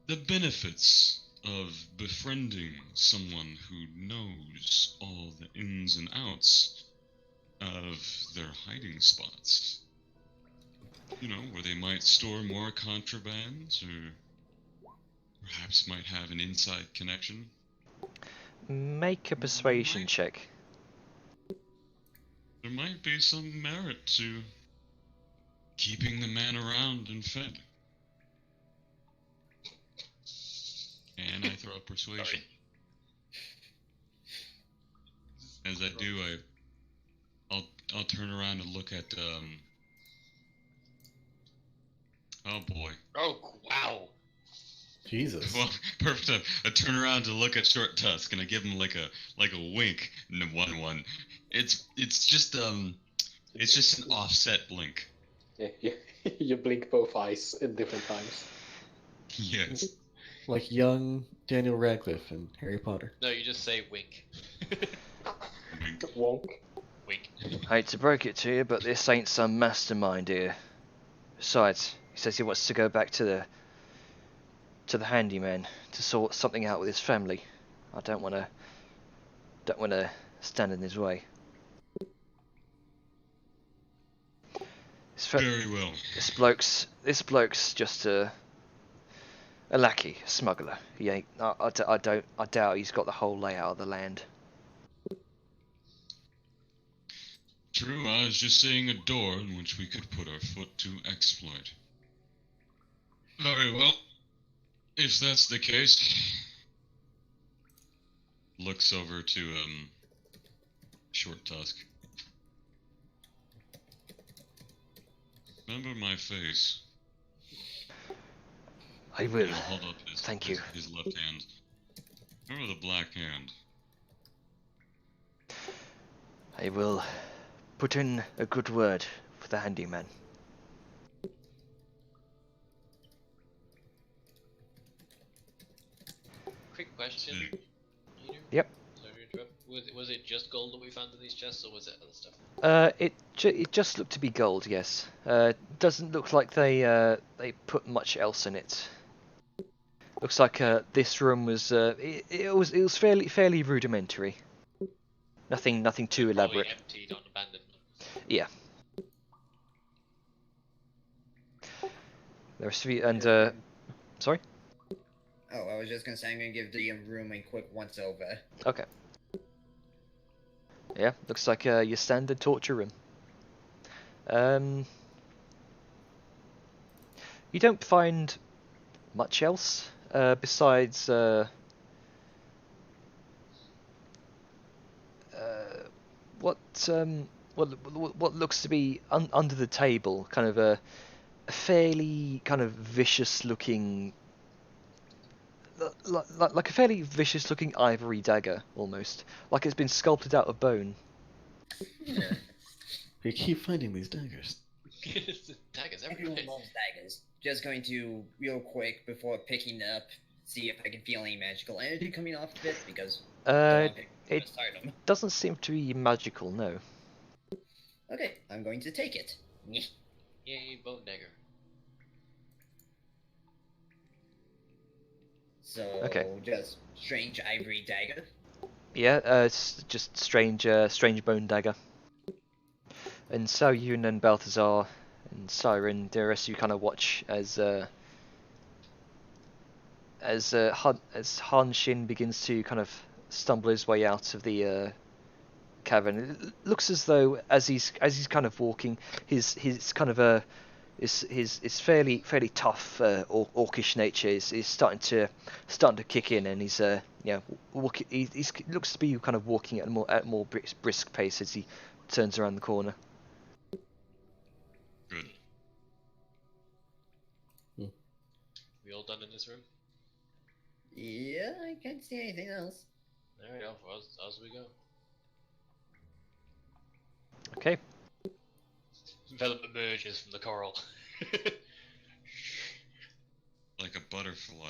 Speaker 5: the benefits of befriending someone who knows all the ins and outs of their hiding spots. You know, where they might store more contrabands, or perhaps might have an inside connection.
Speaker 3: Make a persuasion check.
Speaker 5: There might be some merit to keeping the man around and fed. And I throw a persuasion. As I do, I'll turn around and look at oh boy.
Speaker 1: Oh wow.
Speaker 7: Jesus.
Speaker 5: Well, perfect. I turn around to look at Short Tusk, and I give him like a wink. And a 1-1. It's just an offset blink.
Speaker 4: Yeah, you blink both eyes in different times.
Speaker 5: Yes.
Speaker 7: Like young Daniel Radcliffe in Harry Potter.
Speaker 1: No, you just say wink.
Speaker 5: Wink.
Speaker 4: Wonk.
Speaker 1: Wink.
Speaker 3: Hate to break it to you, but this ain't some mastermind here. Besides, he says he wants to go back to the handyman to sort something out with his family. I don't want to stand in his way.
Speaker 5: Very well.
Speaker 3: This bloke's just a lackey, a smuggler. He ain't. I doubt he's got the whole layout of the land.
Speaker 5: True, I was just seeing a door in which we could put our foot to exploit. Very well. If that's the case, looks over to Short Tusk. Remember my face.
Speaker 3: I will.
Speaker 5: He'll hold up
Speaker 3: Thank you.
Speaker 5: His left hand. Remember the black hand.
Speaker 3: I will put in a good word for the handyman.
Speaker 1: Quick question. Peter?
Speaker 3: Yep.
Speaker 1: Sorry to interrupt. Was it just gold that we found in these chests, or was it other stuff?
Speaker 3: It just looked to be gold, yes. Doesn't look like they put much else in it. Looks like this room was it was fairly rudimentary. Nothing too
Speaker 1: Probably
Speaker 3: elaborate.
Speaker 1: emptied on abandonment.
Speaker 3: Yeah. There's and sorry.
Speaker 2: Oh, I was just gonna say I'm gonna give the room a quick once over.
Speaker 3: Okay. Yeah, looks like your standard torture room. You don't find much else besides what looks to be under the table, kind of a fairly kind of vicious looking, like a fairly vicious looking ivory dagger, almost like it's been sculpted out of bone.
Speaker 2: Yeah.
Speaker 7: We keep finding these daggers.
Speaker 1: Daggers
Speaker 2: Everyone
Speaker 1: everywhere.
Speaker 2: loves daggers. Just going to, real quick, before picking up, see if I can feel any magical energy coming off of it, because
Speaker 3: It doesn't seem to be magical, no.
Speaker 2: Okay, I'm going to take it.
Speaker 1: Yay, bone dagger.
Speaker 2: So,
Speaker 3: Okay.
Speaker 2: just strange ivory dagger.
Speaker 3: Yeah, it's just strange bone dagger. And Saoyun and Balthazar and Siren, the rest of you kind of watch as Han Shin begins to kind of stumble his way out of the cavern. It looks as though as he's kind of walking, his kind of his fairly tough orcish nature is starting to kick in, and he's he looks to be kind of walking at a more brisk pace as he turns around the corner.
Speaker 5: Good.
Speaker 1: We all done in this room?
Speaker 2: Yeah, I can't see anything else.
Speaker 1: Alright, off as we go.
Speaker 3: Okay.
Speaker 1: Velvet emerges from the coral.
Speaker 5: Like a butterfly.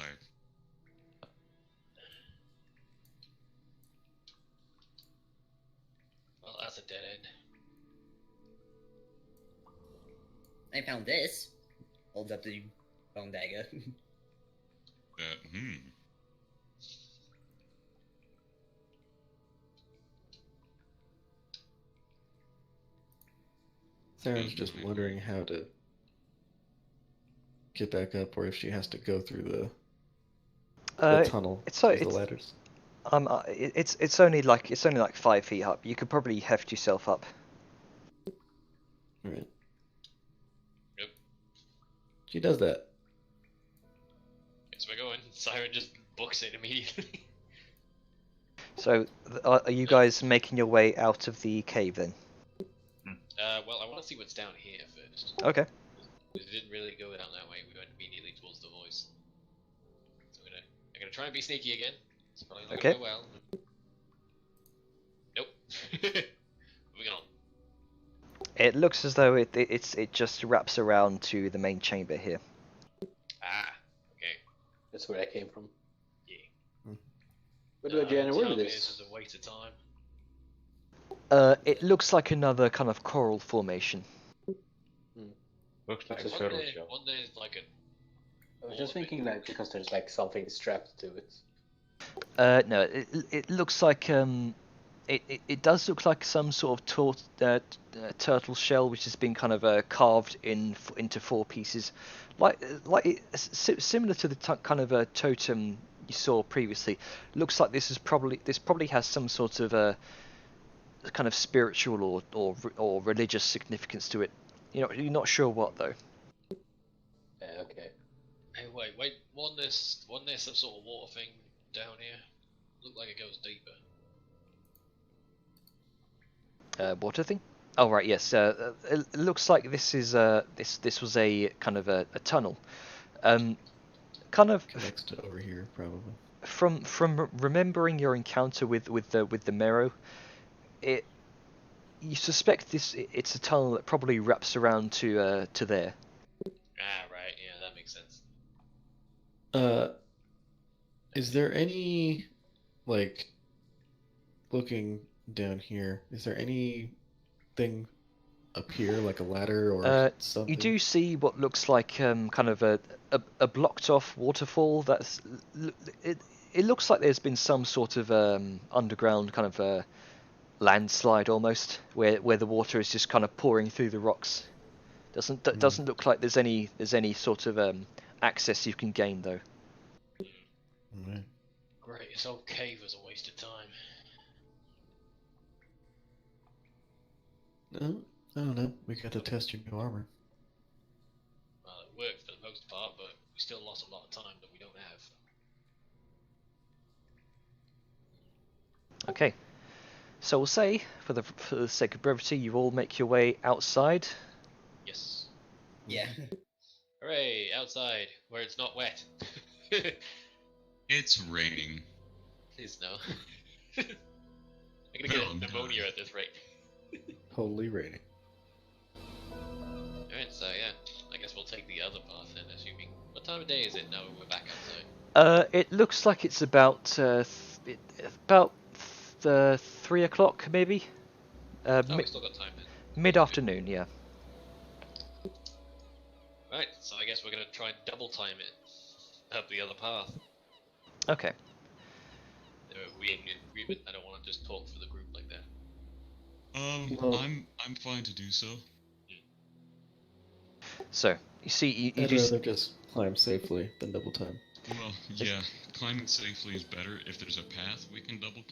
Speaker 1: Well, that's a dead end.
Speaker 2: I found this. Holds up the bone dagger.
Speaker 7: Sarah's just wondering how to get back up, or if she has to go through the tunnel.
Speaker 3: It's
Speaker 7: the ladders.
Speaker 3: It's only like 5 feet up. You could probably heft yourself up.
Speaker 7: Right.
Speaker 1: Yep.
Speaker 7: She does that.
Speaker 1: Guess we're going. Siren just books it immediately.
Speaker 3: So, are you guys making your way out of the cave then?
Speaker 1: Well, I want to see what's down here first.
Speaker 3: Okay.
Speaker 1: We didn't really go down that way. We went immediately towards the voice. So I'm gonna try and be sneaky again. It's probably not gonna go well. Nope. Moving on.
Speaker 3: It looks as though it just wraps around to the main chamber here.
Speaker 1: Ah, okay.
Speaker 4: That's where I came from.
Speaker 1: Yeah.
Speaker 4: What do I do with
Speaker 1: This
Speaker 4: this?
Speaker 1: is a waste of time.
Speaker 3: It looks like another kind of coral formation.
Speaker 6: Looks like a
Speaker 4: Just
Speaker 6: turtle shell.
Speaker 1: One day is like a.
Speaker 4: I was just thinking, like, because there's like something strapped to it.
Speaker 3: No, it looks like it does look like some sort of turtle shell which has been kind of carved into 4 pieces, similar to the kind of a totem you saw previously. Looks like this probably has some sort of kind of spiritual or religious significance to it. You're not sure what though.
Speaker 4: Okay.
Speaker 1: Hey, wait. Wasn't there some sort of water thing down here? Looked like it goes deeper.
Speaker 3: Water thing? Oh right, yes. It looks like this is this was a kind of a tunnel. Kind of
Speaker 7: Connects to over here, probably.
Speaker 3: From remembering your encounter with the Mero, you suspect it's a tunnel that probably wraps around to there.
Speaker 1: Ah, right. Yeah, that makes sense.
Speaker 7: Is there any, like, looking down here, is there anything up here, like a ladder or something?
Speaker 3: You do see what looks like kind of a blocked off waterfall. It looks like there's been some sort of underground kind of landslide almost, where the water is just kind of pouring through the rocks. Doesn't look like there's any sort of access you can gain though.
Speaker 7: Alright.
Speaker 1: Great, this whole cave was a waste of time.
Speaker 7: No, I don't know. We got to test your new armor.
Speaker 1: Well, it worked for the most part, but we still lost a lot of time that we don't have.
Speaker 3: Okay. So we'll say, for the sake of brevity, you all make your way outside.
Speaker 1: Yes.
Speaker 2: Yeah.
Speaker 1: Hooray, outside, where it's not wet.
Speaker 5: It's raining.
Speaker 1: Please no. I'm gonna get pneumonia at this rate.
Speaker 7: Holy rating.
Speaker 1: Alright, so yeah, I guess we'll take the other path then, assuming. What time of day is it now we're back outside?
Speaker 3: It looks like it's about 3 o'clock, maybe.
Speaker 1: We still got time then.
Speaker 3: Mid-afternoon, yeah.
Speaker 1: Right, so I guess we're gonna try and double time it up the other path.
Speaker 3: Okay.
Speaker 1: We in agreement? I don't want to just talk for the group like that.
Speaker 7: Well-
Speaker 5: I'm fine to do so.
Speaker 3: So you see, you
Speaker 7: I'd
Speaker 3: do.
Speaker 7: rather just climb safely than double time.
Speaker 5: Well, yeah, climbing safely is better. If there's a path, we can double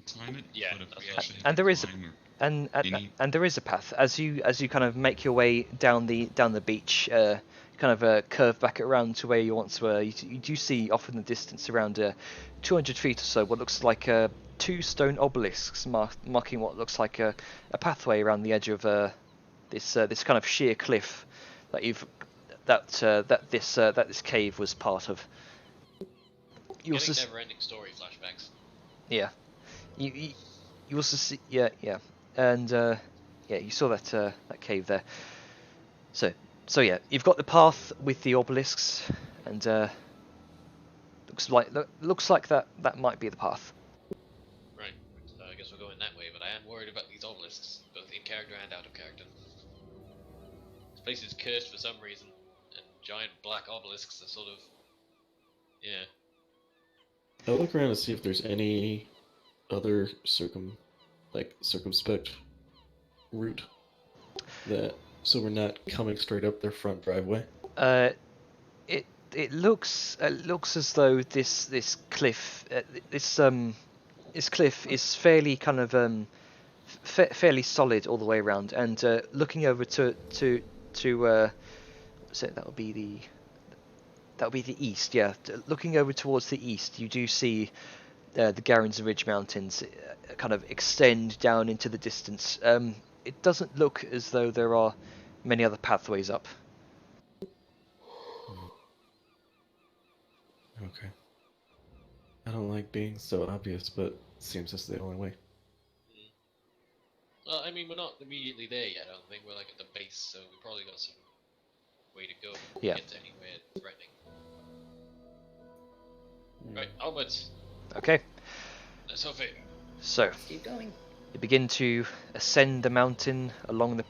Speaker 5: climb it.
Speaker 1: Yeah,
Speaker 5: but if
Speaker 1: that's
Speaker 5: we
Speaker 1: what-
Speaker 5: actually have
Speaker 3: And
Speaker 5: to
Speaker 3: there is a-
Speaker 5: climb or
Speaker 3: And
Speaker 5: Any-
Speaker 3: there is a path as you kind of make your way down the beach, kind of curve back around to where you once were. You do see off in the distance, around 200 feet or so, what looks like 2 stone obelisks marking what looks like a pathway around the edge of this kind of sheer cliff that this cave was part of. You also
Speaker 1: Getting never-ending story flashbacks.
Speaker 3: yeah, you also see yeah, and you saw that cave there. So yeah, you've got the path with the obelisks, and looks like that might be the path.
Speaker 1: Right, so I guess we're going that way, but I am worried about these obelisks, both in character and out of character. This place is cursed for some reason, and giant black obelisks are sort of... yeah.
Speaker 7: I'll look around to see if there's any other circumspect route so we're not coming straight up their front driveway.
Speaker 3: It looks as though this cliff this cliff is fairly kind of fairly solid all the way around, and looking over to so that would be the east, yeah. Looking over towards the east, you do see the Garrins Ridge Mountains kind of extend down into the distance. It doesn't look as though there are many other pathways up.
Speaker 7: Okay. I don't like being so obvious, but seems that's the only way.
Speaker 1: Well, I mean, we're not immediately there yet, I don't think. We're like at the base, so we probably got some way to go before we get to anywhere threatening. Right, onwards.
Speaker 3: Okay.
Speaker 1: Let's hope it.
Speaker 3: So,
Speaker 2: Keep going.
Speaker 3: you begin to ascend the mountain along the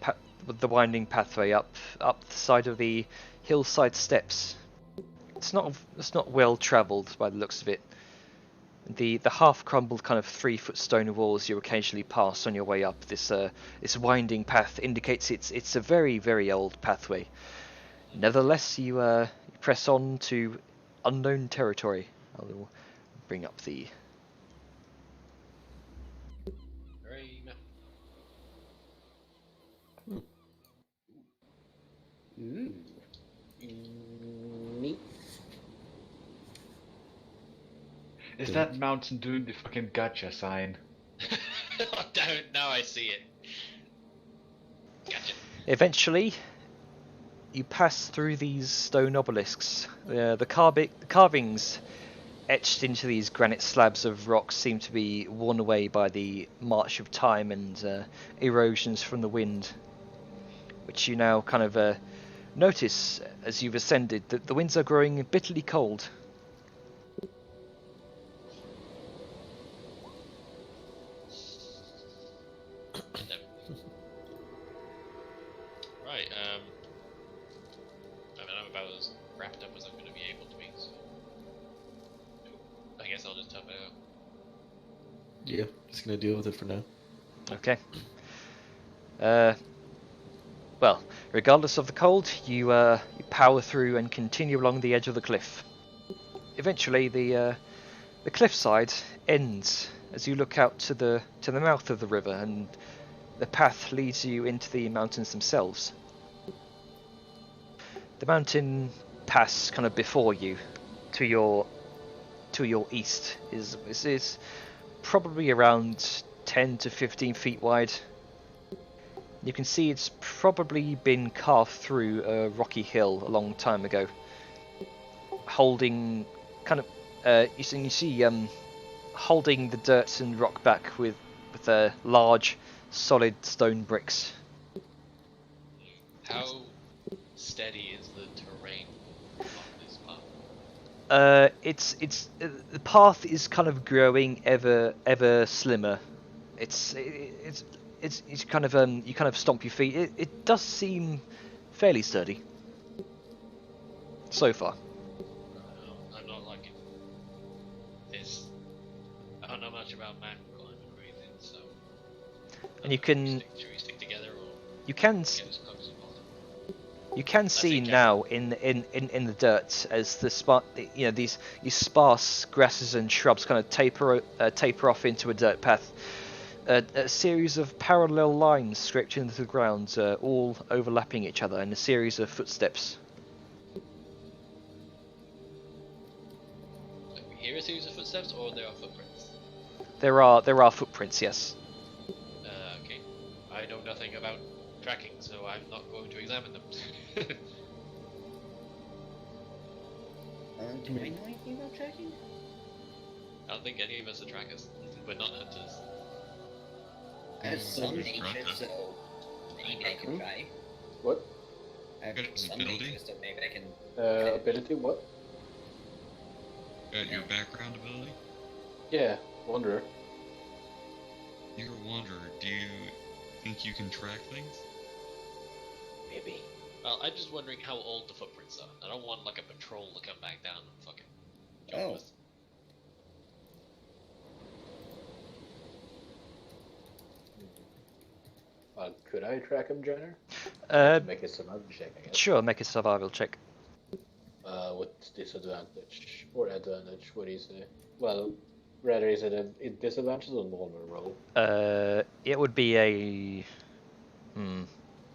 Speaker 3: winding pathway up the side of the hillside steps. It's not well travelled by the looks of it. The half crumbled kind of 3-foot stone walls you occasionally pass on your way up this winding path indicates it's a very, very old pathway. Nevertheless, you press on to unknown territory. I will bring up the...
Speaker 1: Hooray, map.
Speaker 2: Neat.
Speaker 6: Is that mountain doing the fucking gotcha sign?
Speaker 1: Oh, damn it, now I see it. Gotcha.
Speaker 3: Eventually, you pass through these stone obelisks. The carvings etched into these granite slabs of rock seem to be worn away by the march of time and erosions from the wind, which you now kind of notice as you've ascended that the winds are growing bitterly cold.
Speaker 1: Right, I mean, I'm about as wrapped up as I'm going to be able to be, so... I guess I'll just tough it out.
Speaker 7: Yeah, just gonna deal with it for now.
Speaker 3: Okay. Well, regardless of the cold, you power through and continue along the edge of the cliff. Eventually, the The cliffside ends as you look out to the mouth of the river, and the path leads you into the mountains themselves. The mountain pass kind of before you, to your east, is probably around 10 to 15 feet wide. You can see it's probably been carved through a rocky hill a long time ago, holding kind of you see holding the dirt and rock back with large solid stone bricks.
Speaker 1: How steady is the terrain on this path?
Speaker 3: It's the path is kind of growing ever slimmer. It's kind of you kind of stomp your feet. It does seem fairly sturdy so far.
Speaker 1: I'm not liking this. I don't know much about mountain climbing or anything, so.
Speaker 3: And you can.
Speaker 1: Should we stick together or?
Speaker 3: You can.
Speaker 1: Get as close as possible?
Speaker 3: You can see now in the dirt as these sparse grasses and shrubs kind of taper off into a dirt path. A series of parallel lines scraped into the ground, all overlapping each other, and a series of footsteps.
Speaker 1: Like we hear a series of footsteps, or there are footprints?
Speaker 3: There are footprints, yes.
Speaker 1: Okay. I know nothing about tracking, so I'm not going to examine them.
Speaker 2: Do I know anything about tracking?
Speaker 1: I don't think any of us are trackers. We're not hunters.
Speaker 2: I have some
Speaker 5: Who's
Speaker 2: nature,
Speaker 5: tracker?
Speaker 2: so maybe I can try.
Speaker 4: What?
Speaker 2: I have
Speaker 5: Got
Speaker 2: some
Speaker 5: ability?
Speaker 2: nature, so maybe I can.
Speaker 4: Ability? What?
Speaker 5: Got your background ability?
Speaker 4: Yeah, Wanderer.
Speaker 5: You're a wanderer. Do you think you can track things?
Speaker 4: Maybe.
Speaker 1: Well, I'm just wondering how old the footprints are. I don't want like a patrol to come back down and fucking.
Speaker 2: Oh.
Speaker 1: Us.
Speaker 4: Could I track him, Jenner? Make a survival check, I guess.
Speaker 3: Sure, make a survival check.
Speaker 4: What's disadvantage? Or advantage, what do you say? Well, rather is it a disadvantage or normal roll?
Speaker 3: It would be a.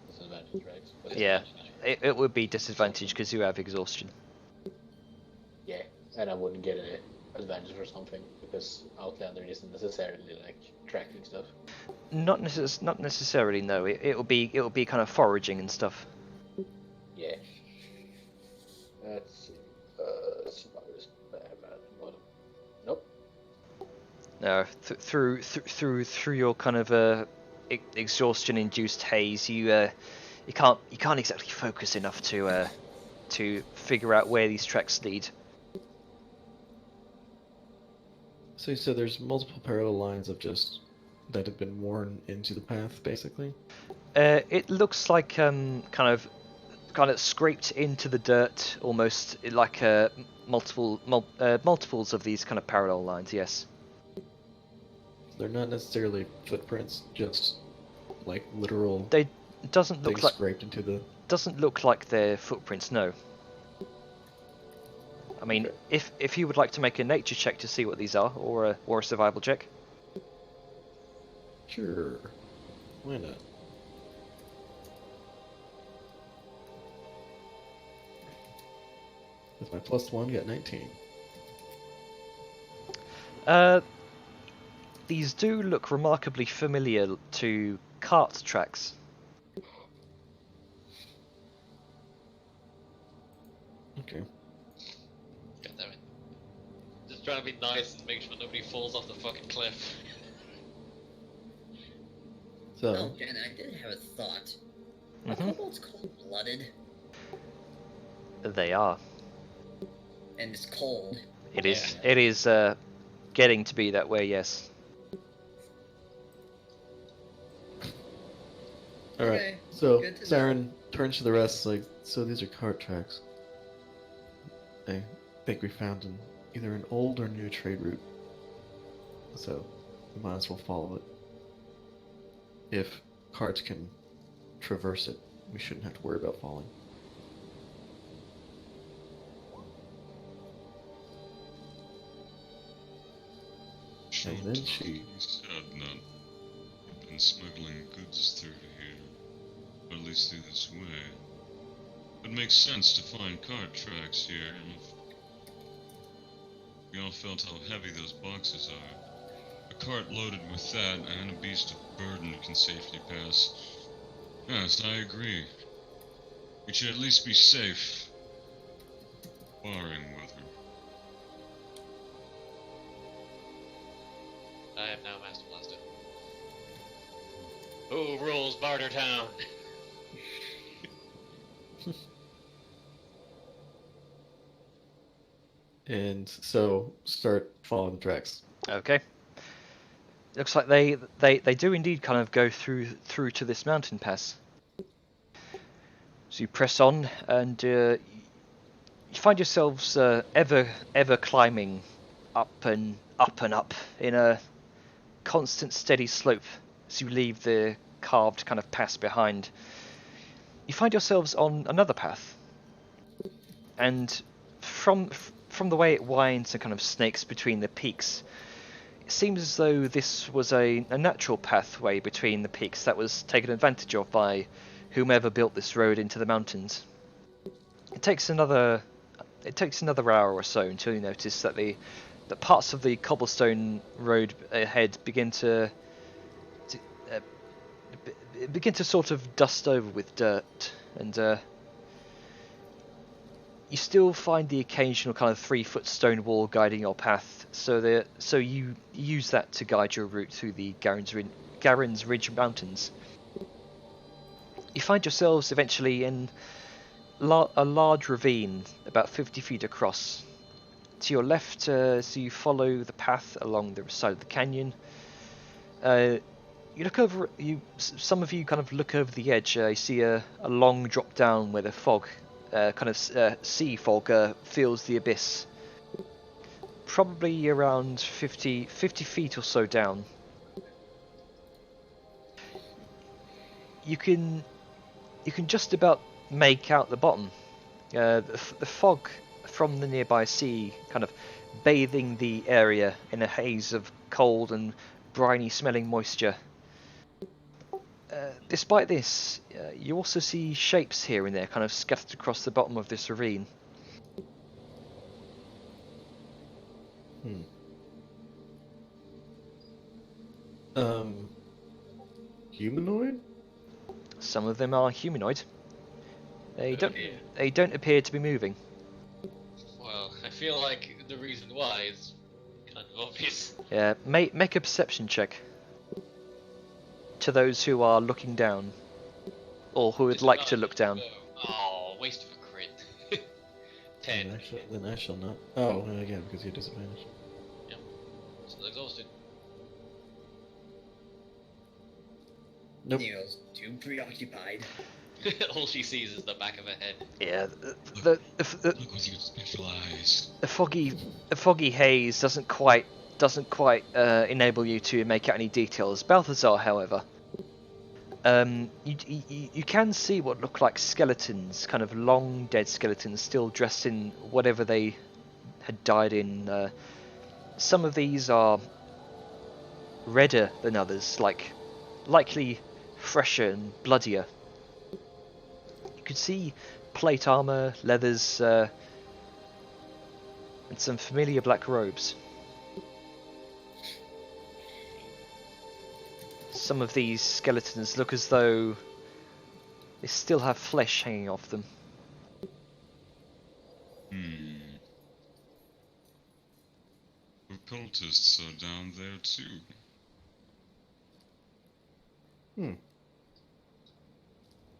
Speaker 4: Disadvantage, right? But
Speaker 3: Yeah, it would be disadvantage because you have exhaustion.
Speaker 4: Yeah, and I wouldn't get an advantage for something because Outlander isn't necessarily like tracking stuff.
Speaker 3: Not necessarily. No, it will be kind of foraging and stuff.
Speaker 4: Yeah. Let's see. Survivors. Nope.
Speaker 3: No, through your kind of exhaustion-induced haze, you can't exactly focus enough to figure out where these tracks lead.
Speaker 7: So you said there's multiple parallel lines of just that have been worn into the path, basically?
Speaker 3: It looks like kind of scraped into the dirt, almost like multiples of these kind of parallel lines. Yes.
Speaker 7: They're not necessarily footprints, just like literal.
Speaker 3: They doesn't look like
Speaker 7: scraped into the.
Speaker 3: Doesn't look like they're footprints. No. I mean,
Speaker 4: Okay.
Speaker 3: if you would like to make a nature check to see what these are, or a survival check.
Speaker 7: Sure. Why not? With my +1, got 19.
Speaker 3: These do look remarkably familiar to cart tracks.
Speaker 7: Okay.
Speaker 1: God damn it. Just trying to be nice and make sure nobody falls off the fucking cliff.
Speaker 7: So,
Speaker 2: Oh, Jen, I did have a thought. Are
Speaker 3: Mhm.
Speaker 2: kobolds cold-blooded?
Speaker 3: They are.
Speaker 2: And it's cold.
Speaker 3: It is getting to be that way. Yes.
Speaker 7: alright.
Speaker 2: Okay,
Speaker 7: So,
Speaker 2: good to
Speaker 7: Saren turns to the rest, like, so these are cart tracks. I think we found either an old or new trade route. So, we might as well follow it. If carts can traverse it, we shouldn't have to worry about falling.
Speaker 5: Short
Speaker 7: And then
Speaker 5: talk.
Speaker 7: she-
Speaker 5: He said not been smuggling goods through here, or at least through this way. It makes sense to find cart tracks here, and we all felt how heavy those boxes are. A cart loaded with that and a beast of burden can safely pass. Yes, I agree. We should at least be safe, barring weather.
Speaker 1: I am now Master Blaster. Who rules Barter Town?
Speaker 7: And so start following the tracks.
Speaker 3: Okay. Looks like they do indeed kind of go through to this mountain pass. So you press on, and you find yourselves ever climbing up and up in a constant steady slope as you leave the carved kind of pass behind. You find yourselves on another path, and from the way it winds and kind of snakes between the peaks, it seems as though this was a natural pathway between the peaks that was taken advantage of by whomever built this road into the mountains. It takes another hour or so until you notice that the parts of the cobblestone road ahead begin to sort of dust over with dirt, and you still find the occasional kind of 3-foot stone wall guiding your path, so you use that to guide your route through the Garen's Ridge Mountains. You find yourselves eventually in a large ravine about 50 feet across. To your left, so you follow the path along the side of the canyon. You look over. Some of you kind of look over the edge. You see a long drop down where the fog, sea fog, fills the abyss. Probably around 50 feet or so down. You can just about make out the bottom. The fog from the nearby sea kind of bathing the area in a haze of cold and briny smelling moisture. Despite this, you also see shapes here and there kind of scattered across the bottom of this ravine.
Speaker 7: Humanoid?
Speaker 3: Some of them are humanoid. They don't appear to be moving.
Speaker 1: Well, I feel like the reason why is kind of obvious.
Speaker 3: Yeah, make a perception check. To those who are looking down, or who would like to look down.
Speaker 1: Oh, waste of a crit. 10.
Speaker 7: Then I shall not. Oh, again, because you're disadvantaged.
Speaker 1: Yep. Still exhausted.
Speaker 7: Nope.
Speaker 2: Neil's too preoccupied.
Speaker 1: All she sees is the back of her head.
Speaker 3: Yeah,
Speaker 5: Look with your special eyes.
Speaker 3: the foggy haze doesn't quite enable you to make out any details. Balthazar, however, you can see what look like skeletons, kind of long dead skeletons, still dressed in whatever they had died in. Some of these are redder than others, likely fresher and bloodier. You can see plate armor, leathers, and some familiar black robes. Some of these skeletons look as though they still have flesh hanging off them.
Speaker 5: Occultists are down there too.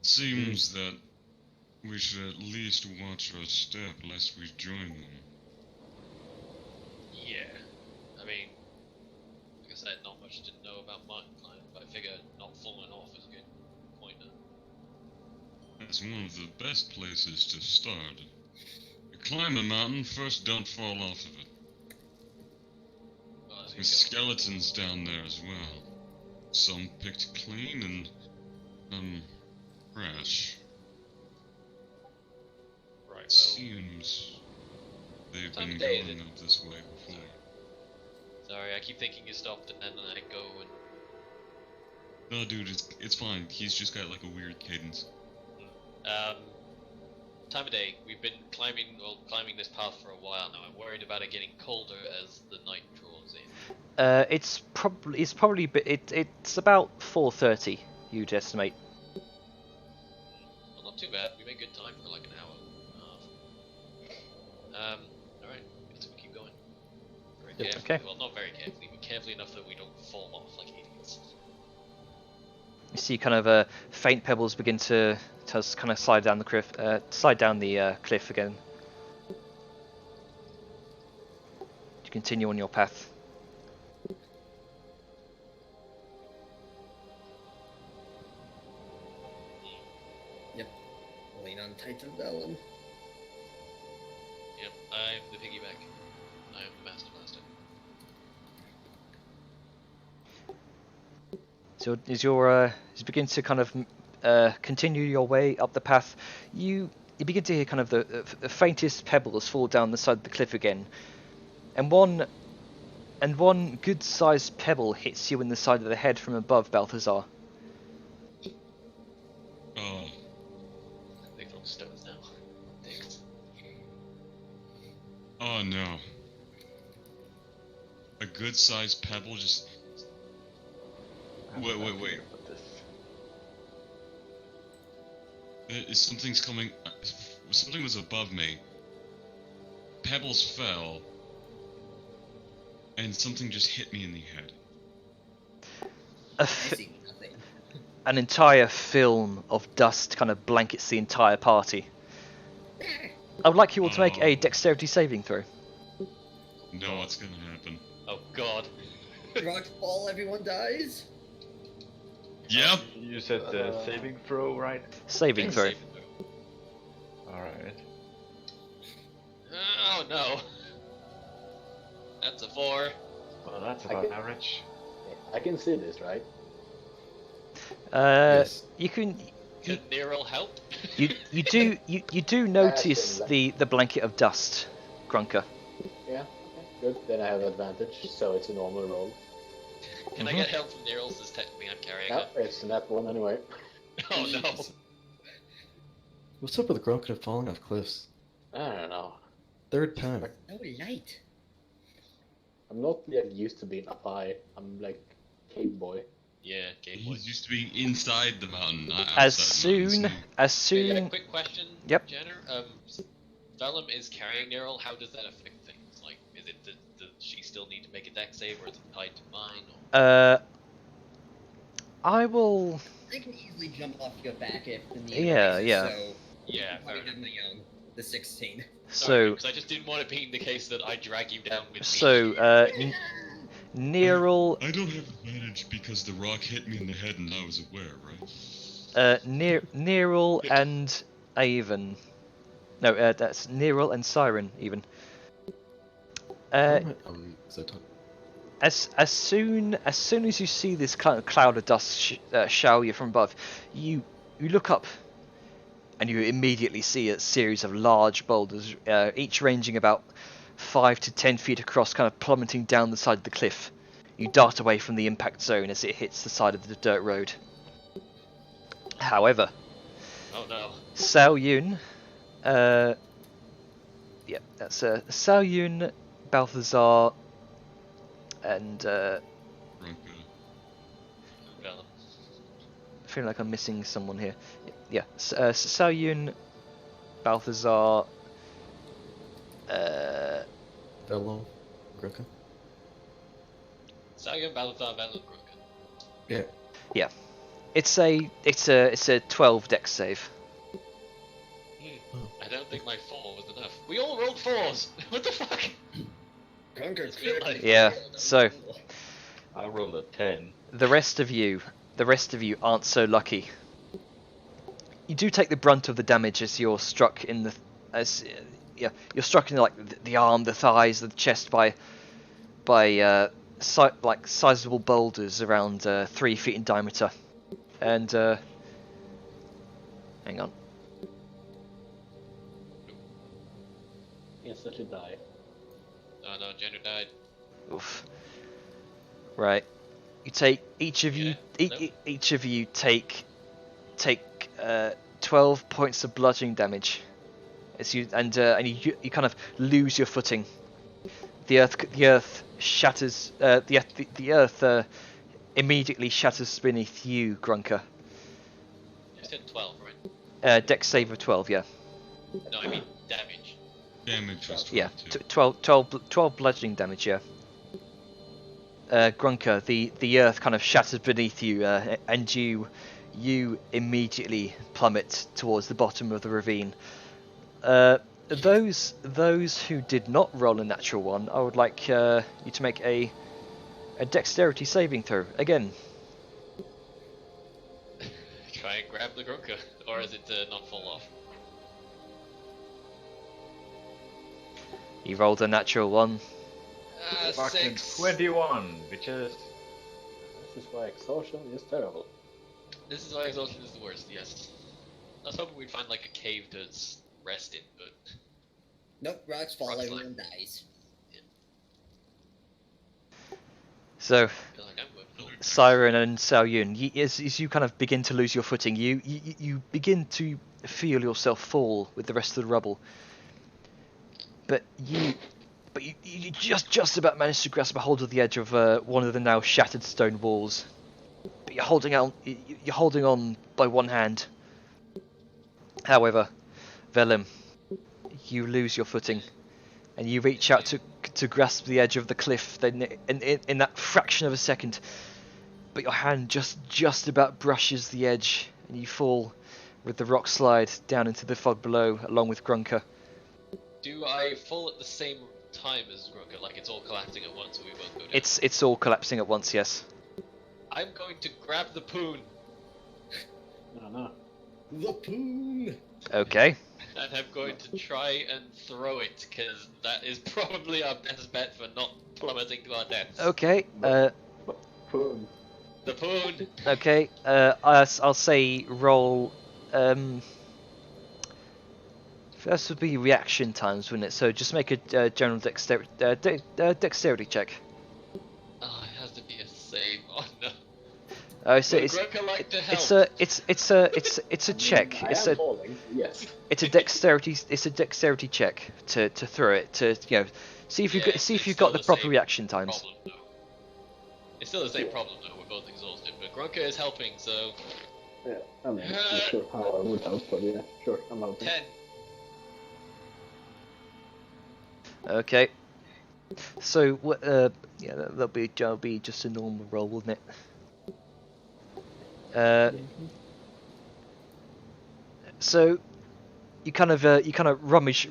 Speaker 5: Seems that we should at least watch our step lest we join them.
Speaker 1: Yeah. I mean, like I said, not much to know about mountain climbing, but I figure not falling off is a good pointer.
Speaker 5: That's one of the best places to start. You climb a mountain, first don't fall off of it.
Speaker 1: Well,
Speaker 5: There's skeletons down there as well. Some picked clean and some fresh.
Speaker 1: Right, well,
Speaker 5: Seems they've been
Speaker 1: someday
Speaker 5: going up this way before.
Speaker 1: Sorry, I keep thinking you stopped and then I go and...
Speaker 5: No, dude, it's fine. He's just got like a weird cadence.
Speaker 1: Time of day. We've been climbing this path for a while now. I'm worried about it getting colder as the night draws in.
Speaker 3: It's about 4:30. You'd estimate.
Speaker 1: Well, not too bad. We made good time for like an hour and a half. Alright. Guess we keep going. Very carefully.
Speaker 3: Okay.
Speaker 1: Well, not very carefully, but carefully enough that we don't fall off like idiots.
Speaker 3: You see kind of faint pebbles begin to kind of slide down the cliff, cliff again. You continue on your path.
Speaker 2: Yep. Lean on Titan Vellum.
Speaker 1: Yep, I'm the piggyback. I am the Master Blaster.
Speaker 3: So as you begin to kind of continue your way up the path, you begin to hear kind of the faintest pebbles fall down the side of the cliff again, and one good-sized pebble hits you in the side of the head from above, Balthazar.
Speaker 5: Oh.
Speaker 1: They throw stones now. Dicks.
Speaker 5: Oh no. A good-sized pebble just... Wait. Something's coming... Something was above me. Pebbles fell. And something just hit me in the head.
Speaker 2: I see nothing.
Speaker 3: An entire film of dust kind of blankets the entire party. I would like you all to make a dexterity saving throw.
Speaker 5: No, what's gonna happen?
Speaker 1: Oh god.
Speaker 2: Rocks fall, everyone dies?
Speaker 5: Yep!
Speaker 6: You said saving throw, right?
Speaker 3: Saving throw.
Speaker 6: Alright.
Speaker 1: Oh no. That's a 4.
Speaker 6: Well, that's about average.
Speaker 4: I can see this, right?
Speaker 7: Yes.
Speaker 3: You can.
Speaker 1: Can Nero help?
Speaker 3: You do notice the blanket of dust, Grunker.
Speaker 4: Yeah. Okay. Good. Then I have advantage, so it's a normal roll.
Speaker 1: Can I get help from Nero since technically I'm carrying
Speaker 4: No,
Speaker 1: it?
Speaker 4: it's not one anyway.
Speaker 1: Oh no.
Speaker 7: What's up with the Grunker falling off cliffs?
Speaker 4: I don't know.
Speaker 7: Third time.
Speaker 2: No light.
Speaker 4: I'm not yet used to being up high. I'm like cave boy.
Speaker 1: Yeah, Game Boy.
Speaker 5: He's used to be inside the mountain, not
Speaker 3: As
Speaker 5: outside the
Speaker 3: soon
Speaker 5: mountain,
Speaker 3: as
Speaker 1: Yeah,
Speaker 3: soon.
Speaker 1: quick question,
Speaker 3: Yep.
Speaker 1: Jenner. Vellum is carrying Nero. How does that affect things? Like, is it does she still need to make a dex save, or is it tied to mine? Or...
Speaker 3: I will.
Speaker 2: I can easily jump off your back if the need
Speaker 3: Yeah,
Speaker 2: arises,
Speaker 3: yeah.
Speaker 2: So
Speaker 1: Yeah,
Speaker 2: I have my own. The 16.
Speaker 1: Sorry,
Speaker 3: So
Speaker 1: because I just didn't want it being the case that I drag you down with me.
Speaker 3: so Neril
Speaker 5: I don't have advantage because the rock hit me in the head and I was aware, right?
Speaker 3: Neril and Avon. No, that's Neril and Siren even. As soon as you see this kind of cloud of dust shower you from above, you look up, and you immediately see a series of large boulders, each ranging about 5 to 10 feet across, kind of plummeting down the side of the cliff. You dart away from the impact zone as it hits the side of the dirt road. However,
Speaker 1: Oh no.
Speaker 3: Sao Yun, that's Sao Yun, Balthazar, and
Speaker 5: Bronco.
Speaker 1: Vellum.
Speaker 3: I feel like I'm missing someone here. Yeah, Sao Yun, Balthazar,
Speaker 7: Vellum, Grunker.
Speaker 1: Sagan, Balthazar, Vellum, Grunken.
Speaker 7: Yeah.
Speaker 3: It's a 12 dex save.
Speaker 1: I don't think my 4 was enough. We all rolled 4s. What the fuck?
Speaker 2: Conquer's
Speaker 3: Yeah, so
Speaker 6: I rolled a 10.
Speaker 3: the rest of you aren't so lucky. You do take the brunt of the damage as you're struck in you're struck in like the arm, the thighs, the chest by sizable boulders around 3 feet in diameter. And hang on.
Speaker 4: Instantly die.
Speaker 1: Oh no, Jenner died.
Speaker 3: Oof. Right. You take each of you.
Speaker 1: Yeah,
Speaker 3: Each of you take 12 points of bludgeoning damage. As you you kind of lose your footing. The earth shatters. The earth immediately shatters beneath you, Grunker.
Speaker 1: You said 12, right?
Speaker 3: Dex save of 12, yeah.
Speaker 1: No, I mean damage.
Speaker 5: Damage was 12
Speaker 3: Yeah,
Speaker 5: too.
Speaker 3: 12 bludgeoning damage, yeah. Grunker, the earth kind of shatters beneath you, and you immediately plummet towards the bottom of the ravine. Those who did not roll a natural one, I would like you to make a dexterity saving throw again.
Speaker 1: Try and grab the Grunker, or is it not fall off?
Speaker 3: You rolled a natural one.
Speaker 6: Fucking
Speaker 1: 6.
Speaker 6: 21, bitches.
Speaker 4: This is why exhaustion is terrible.
Speaker 1: This is why exhaustion is the worst, yes. I was hoping we'd find like a cave to rest in, but...
Speaker 2: Nope, rocks fall,
Speaker 1: Rocks
Speaker 2: everyone dies.
Speaker 3: So,
Speaker 1: I feel like I'm moving over.
Speaker 3: Siren and Xiaoyun, as you kind of begin to lose your footing, you begin to feel yourself fall with the rest of the rubble. But you just about managed to grasp a hold of the edge of one of the now shattered stone walls. But you're holding on by one hand. However, Velum, you lose your footing, and you reach out to grasp the edge of the cliff. Then, in that fraction of a second, but your hand just about brushes the edge, and you fall with the rock slide down into the fog below, along with Grunker.
Speaker 1: Do I fall at the same time as Grunker? Like it's all collapsing at once, so we both go down?
Speaker 3: It's all collapsing at once. Yes.
Speaker 1: I'm going to grab the poon.
Speaker 4: No.
Speaker 2: The poon!
Speaker 3: Okay.
Speaker 1: And I'm going to try and throw it, because that is probably our best bet for not plummeting to our deaths.
Speaker 3: Okay.
Speaker 4: Boom.
Speaker 1: The poon!
Speaker 3: Okay. I'll say roll. First would be reaction times, wouldn't it? So just make a general dexterity check.
Speaker 1: Oh, it has to be a save. Oh no.
Speaker 3: So
Speaker 1: Would Grunker like to help?
Speaker 3: it's a check. It's a
Speaker 4: falling. Yes.
Speaker 3: it's a dexterity check to throw it, to see if you've got the proper reaction times.
Speaker 1: Problem, though. It's still the same problem though. We're both exhausted, but Grunker is helping, so
Speaker 4: Yeah. I mean, I'm not sure how I would help, but yeah, sure, I'm helping.
Speaker 1: 10.
Speaker 3: Okay. So that'll be just a normal roll, wouldn't it? So you kind of rummage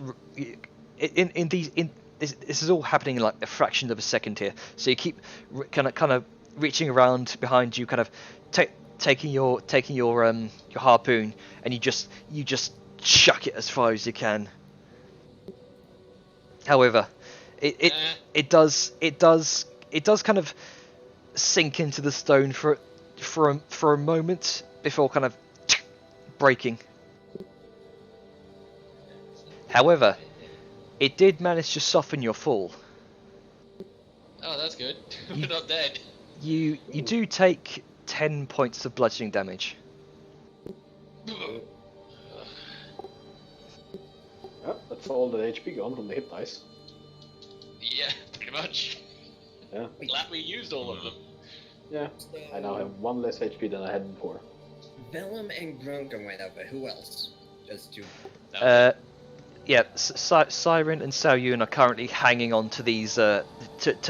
Speaker 3: in these. This is all happening in like a fraction of a second here. So you keep kind of reaching around behind you, kind of taking your harpoon, and you just chuck it as far as you can. However, it does kind of sink into the stone for a moment before kind of breaking. However, it did manage to soften your fall.
Speaker 1: Oh, that's good. We're not dead.
Speaker 3: You do take 10 points of bludgeoning damage.
Speaker 4: Yeah, that's all the HP gone from the hit dice.
Speaker 1: Yeah, pretty much.
Speaker 4: Yeah.
Speaker 1: Glad we used all of them.
Speaker 4: Yeah. I now have 1 less HP than I had before.
Speaker 2: Velum and Grunker went over. Who else? Just two.
Speaker 3: Yeah, Siren and Xiaoyun are currently hanging on to these to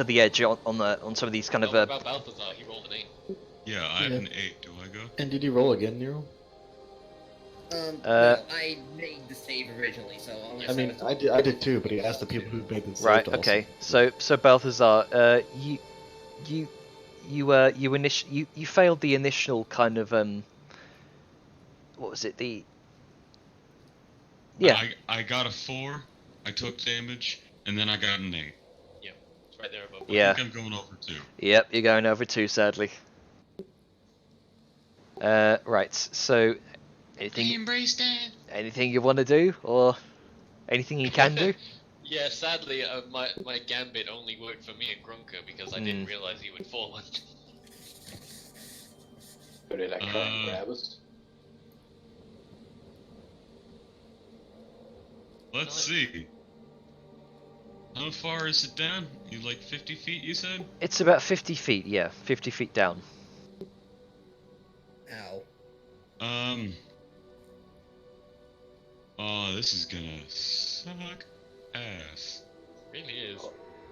Speaker 3: the edge on some of these kind of.
Speaker 1: What about Balthazar? He rolled an 8.
Speaker 5: Yeah, I have an 8. Do I go?
Speaker 7: And did you roll again, Nero?
Speaker 2: No, I made the save originally, so
Speaker 7: I mean, I did too, but he asked the people who made the save.
Speaker 3: Right.
Speaker 7: also.
Speaker 3: Okay. So Balthazar, you failed the initial kind of what was it, the yeah.
Speaker 5: I got a 4. I took damage, and then I got an 8.
Speaker 1: Yep, it's right there above.
Speaker 3: Yeah.
Speaker 5: I think I'm going over 2.
Speaker 3: Yep, you're going over 2, sadly. Right. So anything you want to do, or anything you can do?
Speaker 1: Yeah, sadly, my gambit only worked for me and Grunker because I didn't realize he would fall on.
Speaker 4: So they like try and grab us.
Speaker 5: Let's see. How far is it down? You like 50 feet, you said?
Speaker 3: It's about 50 feet, yeah. 50 feet down.
Speaker 2: Ow.
Speaker 5: Oh, this is gonna suck ass.
Speaker 1: It really is.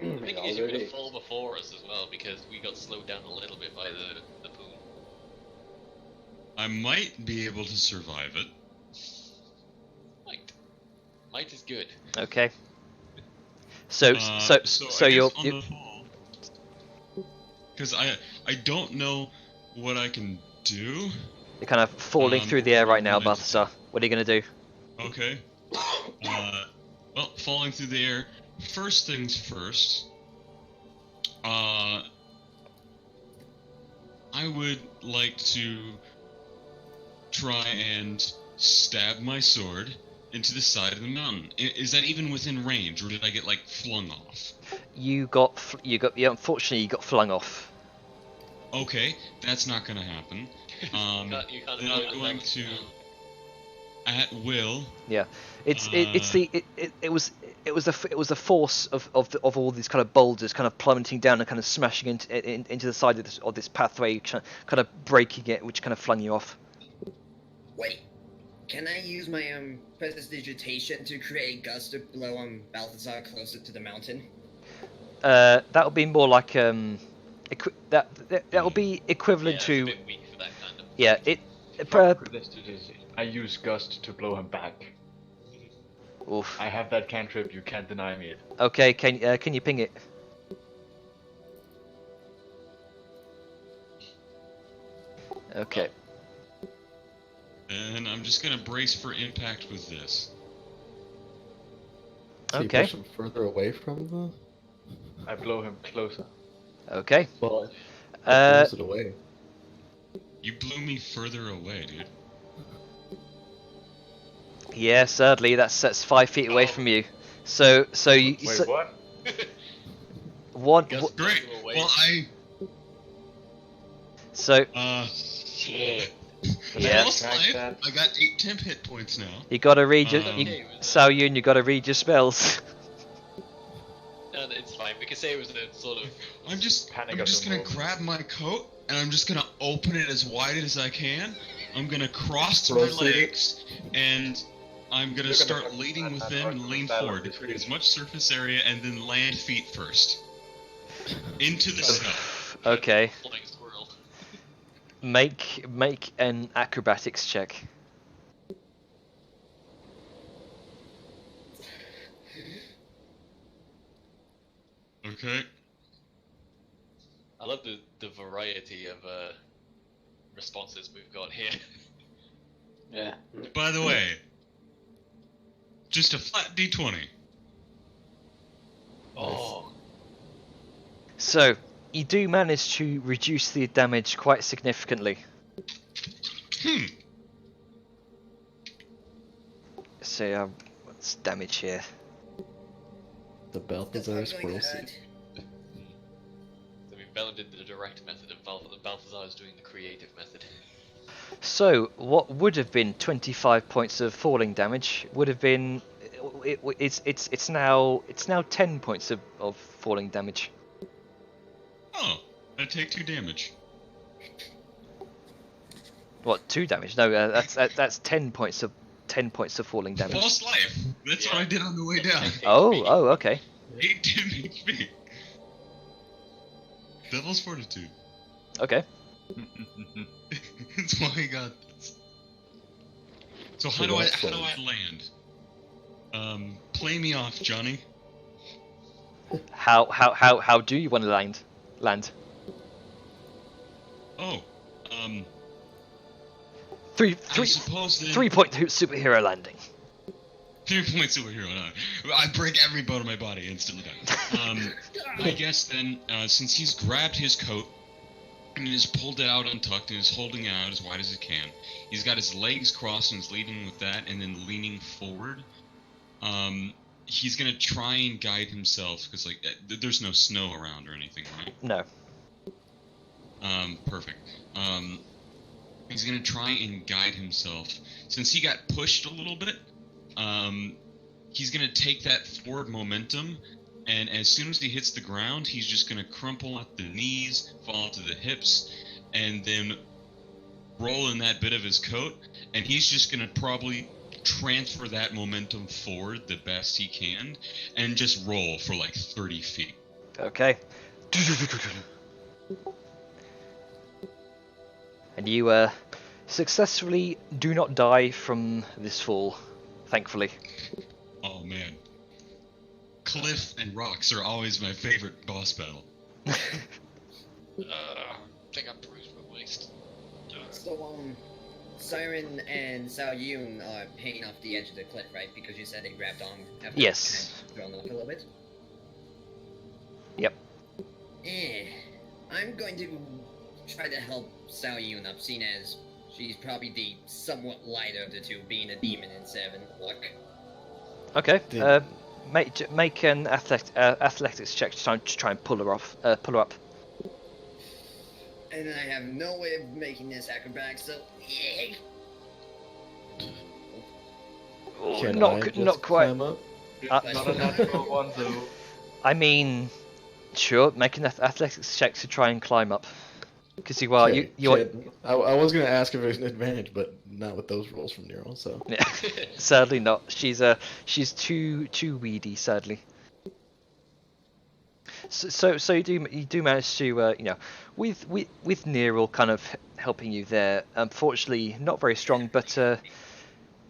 Speaker 1: The thing is, you're gonna fall before us as well because we got slowed down a little bit by the boom.
Speaker 5: I might be able to survive it.
Speaker 1: Might is good.
Speaker 3: Okay. So you're
Speaker 5: because I don't know what I can do.
Speaker 3: You're kind of falling through the air right now, Balthazar. What are you gonna do?
Speaker 5: Okay. Well, falling through the air. First things first. I would like to try and stab my sword into the side of the mountain. Is that even within range, or did I get like flung off?
Speaker 3: Yeah, unfortunately you got flung off.
Speaker 5: Okay, that's not gonna happen.
Speaker 1: You can't
Speaker 5: then I'm going to, at will.
Speaker 3: Yeah, it was the force of all these kind of boulders kind of plummeting down and kind of smashing into the side of this pathway, kind of breaking it, which kind of flung you off.
Speaker 2: Wait, can I use my prestidigitation to create a gust to blow Balthazar closer to the mountain?
Speaker 3: That would be more like that would be equivalent to.
Speaker 1: It's a bit weak for that kind of.
Speaker 3: Yeah,
Speaker 6: I use gust to blow him back.
Speaker 3: Oof.
Speaker 6: I have that cantrip. You can't deny me it.
Speaker 3: Okay, can you ping it? Okay.
Speaker 5: And I'm just gonna brace for impact with this.
Speaker 7: So
Speaker 3: Okay.
Speaker 7: You push him further away from the.
Speaker 6: I blow him closer.
Speaker 3: Okay.
Speaker 7: Well, blows it away.
Speaker 5: You blew me further away, dude.
Speaker 3: Yeah, sadly that's 5 feet away from you. So you.
Speaker 6: Wait,
Speaker 3: so,
Speaker 6: what?
Speaker 5: Great. Well,
Speaker 3: So.
Speaker 6: Shit.
Speaker 3: Yeah.
Speaker 5: Lost life. I got 8 temp hit points now.
Speaker 3: You gotta read your. Sao Yun, you gotta read your spells.
Speaker 1: No, it's fine. We can say it was a sort of.
Speaker 5: I'm just gonna grab my coat and I'm just gonna open it as wide as I can. I'm gonna cross my legs and I'm gonna start leading with them and lean forward to create as much surface area and then land feet first. Into the snow.
Speaker 3: Okay.
Speaker 1: Flying squirrel.
Speaker 3: Make an acrobatics check.
Speaker 5: Okay.
Speaker 1: I love the variety of responses we've got here.
Speaker 4: Yeah.
Speaker 5: By the way, just a flat D20.
Speaker 1: Oh.
Speaker 3: So you do manage to reduce the damage quite significantly. So what's damage here?
Speaker 7: The Balthazar squirrel seed.
Speaker 1: So Bella did the direct method, and Balthazar is doing the creative method.
Speaker 3: So what would have been 25 points of falling damage would have been it's now 10 points of falling damage.
Speaker 5: Oh, I take 2 damage.
Speaker 3: What, 2 damage? No, that's 10 points of falling damage.
Speaker 5: Lost life. That's what I did on the way down.
Speaker 3: Oh, okay.
Speaker 5: 8 HP. Devil's Fortitude.
Speaker 3: Okay.
Speaker 5: That's why I got this. So how do I land? Play me off, Johnny.
Speaker 3: How do you want to land?
Speaker 5: Oh,
Speaker 3: 3 point superhero landing.
Speaker 5: 3-point superhero. No. I break every bone in my body instantly. I guess then, since he's grabbed his coat and he's pulled it out untucked and is holding it out as wide as he can, he's got his legs crossed and is leading with that and then leaning forward. he's gonna try and guide himself because like there's no snow around or anything, right?
Speaker 3: No.
Speaker 5: Perfect. He's gonna try and guide himself. Since he got pushed a little bit, he's gonna take that forward momentum, and as soon as he hits the ground, he's just gonna crumple at the knees, fall to the hips, and then roll in that bit of his coat, and he's just gonna probably transfer that momentum forward the best he can, and just roll for like 30 feet.
Speaker 3: Okay. And you successfully do not die from this fall, thankfully.
Speaker 5: Oh man. Cliff and rocks are always my favorite boss battle.
Speaker 1: I think I'm bruised my waist.
Speaker 2: So, Siren and Sao Yun are hanging off the edge of the cliff, right? Because you said they grabbed on after
Speaker 3: Yes.
Speaker 2: kind of thrown off a little bit?
Speaker 3: Yep.
Speaker 2: I'm going to try to help Sao Yun up, seeing as she's probably the somewhat lighter of the two, being a demon instead of an orc.
Speaker 3: Okay. Make an athletics check to try and pull her up.
Speaker 2: And I have no way of making this acrobatic, so yay!
Speaker 3: Oh,
Speaker 7: Can I
Speaker 3: not
Speaker 7: just
Speaker 3: quite.
Speaker 7: climb up?
Speaker 6: Not a natural one though.
Speaker 3: I mean, sure. Make an athletics check to try and climb up, because you are
Speaker 7: Okay,
Speaker 3: you are.
Speaker 7: Kid, I was gonna ask if there's an advantage, but not with those rolls from Nero. So
Speaker 3: Yeah, sadly not. She's too weedy, sadly. So you do manage to with Neril kind of helping you there. Unfortunately, not very strong, but so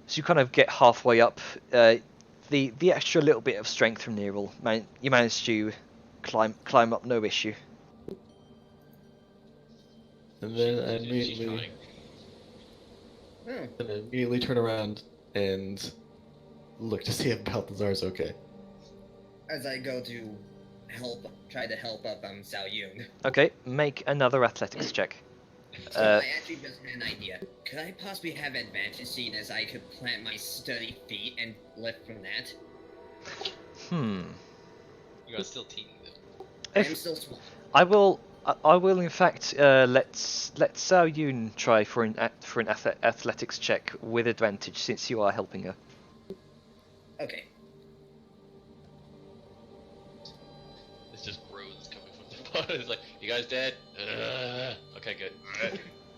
Speaker 3: you kind of get halfway up. The extra little bit of strength from Neril, you manage to climb up, no issue.
Speaker 7: and then I
Speaker 1: She's
Speaker 7: immediately
Speaker 1: trying.
Speaker 7: turn around and look to see if Balthazar's okay.
Speaker 2: As I go to try to help up Sao Yun.
Speaker 3: Okay, make another athletics check.
Speaker 2: So I actually just had an idea. Could I possibly have advantage, seeing as I could plant my sturdy feet and lift from that?
Speaker 1: You are still teeny though.
Speaker 2: I'm still small.
Speaker 3: I will in fact let Sao Yun try for an athletics check with advantage, since you are helping her.
Speaker 2: Okay.
Speaker 1: It's just groans coming from the bottom. It's like, you guys dead? Okay, good.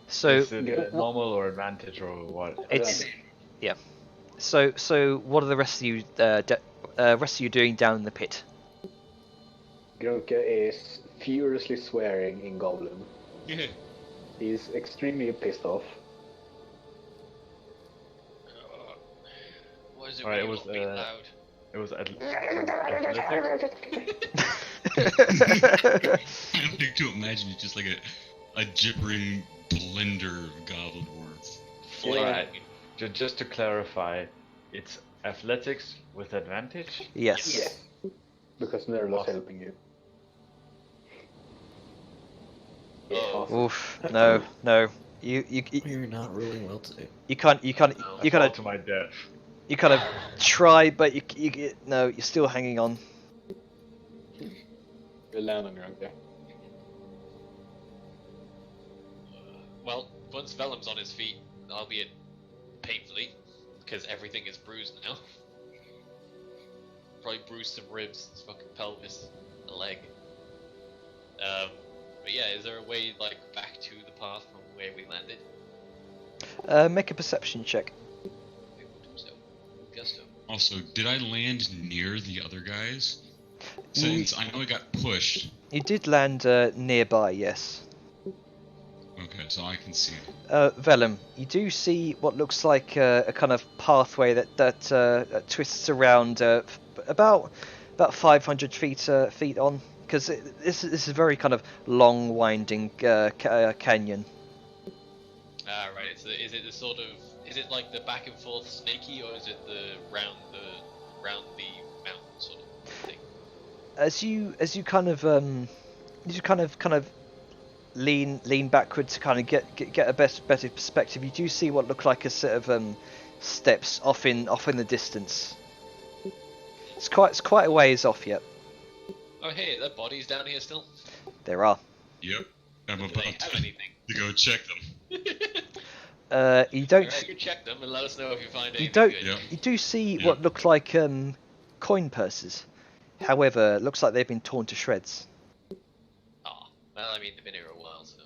Speaker 3: So
Speaker 6: Is it normal or advantage or what?
Speaker 3: it's yeah. So what are the rest of you doing down in the pit?
Speaker 4: Gronka is furiously swearing in Goblin. He's extremely pissed off.
Speaker 1: Why is it
Speaker 6: Alright,
Speaker 1: when
Speaker 6: it
Speaker 1: you're
Speaker 6: was,
Speaker 1: not being loud?
Speaker 6: It was
Speaker 5: I like to imagine it's just like a gibbering blender of goblin words.
Speaker 6: Alright, just to clarify, it's athletics with advantage?
Speaker 3: Yes.
Speaker 4: Yeah. Because Nerla's helping you.
Speaker 1: Oh.
Speaker 3: Oof. No.
Speaker 7: You're not rolling well today.
Speaker 3: You kind
Speaker 6: Fall
Speaker 3: of
Speaker 6: to my death.
Speaker 3: you kind of try, but you're still hanging on.
Speaker 4: You land on Gronka.
Speaker 1: Well, once Vellum's on his feet, albeit painfully, because everything is bruised now. Probably bruised some ribs, his fucking pelvis, a leg. But yeah, is there a way like back to the path from where we landed?
Speaker 3: Make a perception check.
Speaker 1: Gusto.
Speaker 5: Also, did I land near the other guys? Since I know I got pushed.
Speaker 3: You did land nearby, yes.
Speaker 5: Okay, so I can see.
Speaker 3: Vellum, you do see what looks like a kind of pathway that twists around about 500 feet on, because this is a very kind of long, winding canyon.
Speaker 1: Ah, right. So is it the sort of, is it like the back and forth snaky, or is it the round the mountain sort of thing?
Speaker 3: As you kind of lean backwards to kind of get a better perspective, you do see what look like a set of steps off in the distance. It's quite a ways off yet.
Speaker 1: Oh hey, there are bodies down here still?
Speaker 3: There are.
Speaker 5: Yep. I'm
Speaker 1: Do
Speaker 5: about
Speaker 1: they have anything?
Speaker 5: to go check them.
Speaker 3: You don't.
Speaker 1: Alright, you check them and let us know if you find anything
Speaker 3: You don't.
Speaker 1: good.
Speaker 5: Yep.
Speaker 3: You do see
Speaker 5: Yeah.
Speaker 3: what look like coin purses. However, it looks like they've been torn to shreds.
Speaker 1: Oh, well, I mean, they've been here a while, so.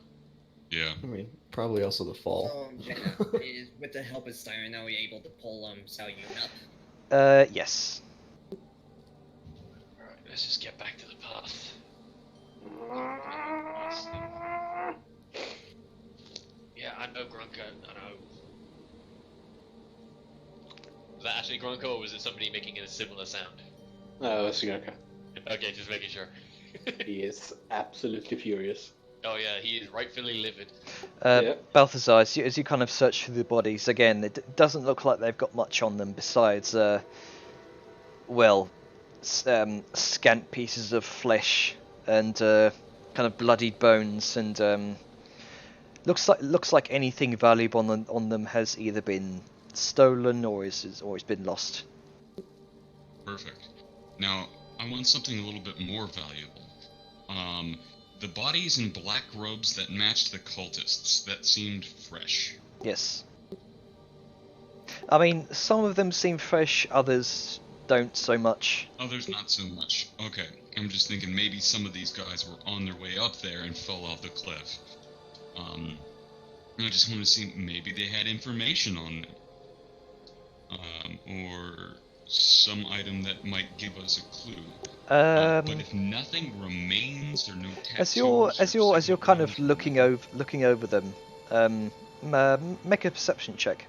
Speaker 5: Yeah.
Speaker 7: I mean, probably also the fall.
Speaker 2: Jenna, with the help of Siren, are we able to pull Salyun up?
Speaker 3: Yes.
Speaker 1: Alright, let's just get back to the path. Yeah, I know Grunko, I know. Was that actually Grunko, or was it somebody making a similar sound?
Speaker 4: No, it's Grunko.
Speaker 1: Okay, just making sure.
Speaker 4: He is absolutely furious.
Speaker 1: Oh yeah, he is rightfully livid.
Speaker 4: Yeah.
Speaker 3: Balthazar, as you kind of search through the bodies again, it doesn't look like they've got much on them besides, scant pieces of flesh and kind of bloodied bones, and looks like anything valuable on them has either been stolen or is been lost.
Speaker 5: Perfect. Now, I want something a little bit more valuable. The bodies in black robes that matched the cultists, that seemed fresh.
Speaker 3: Yes. I mean, some of them seem fresh, others don't so much.
Speaker 5: Others not so much. Okay, I'm just thinking maybe some of these guys were on their way up there and fell off the cliff. I just want to see maybe they had information on them. Or some item that might give us a clue. But if nothing remains or no tattoos
Speaker 3: as you're kind of looking over them, make a perception check.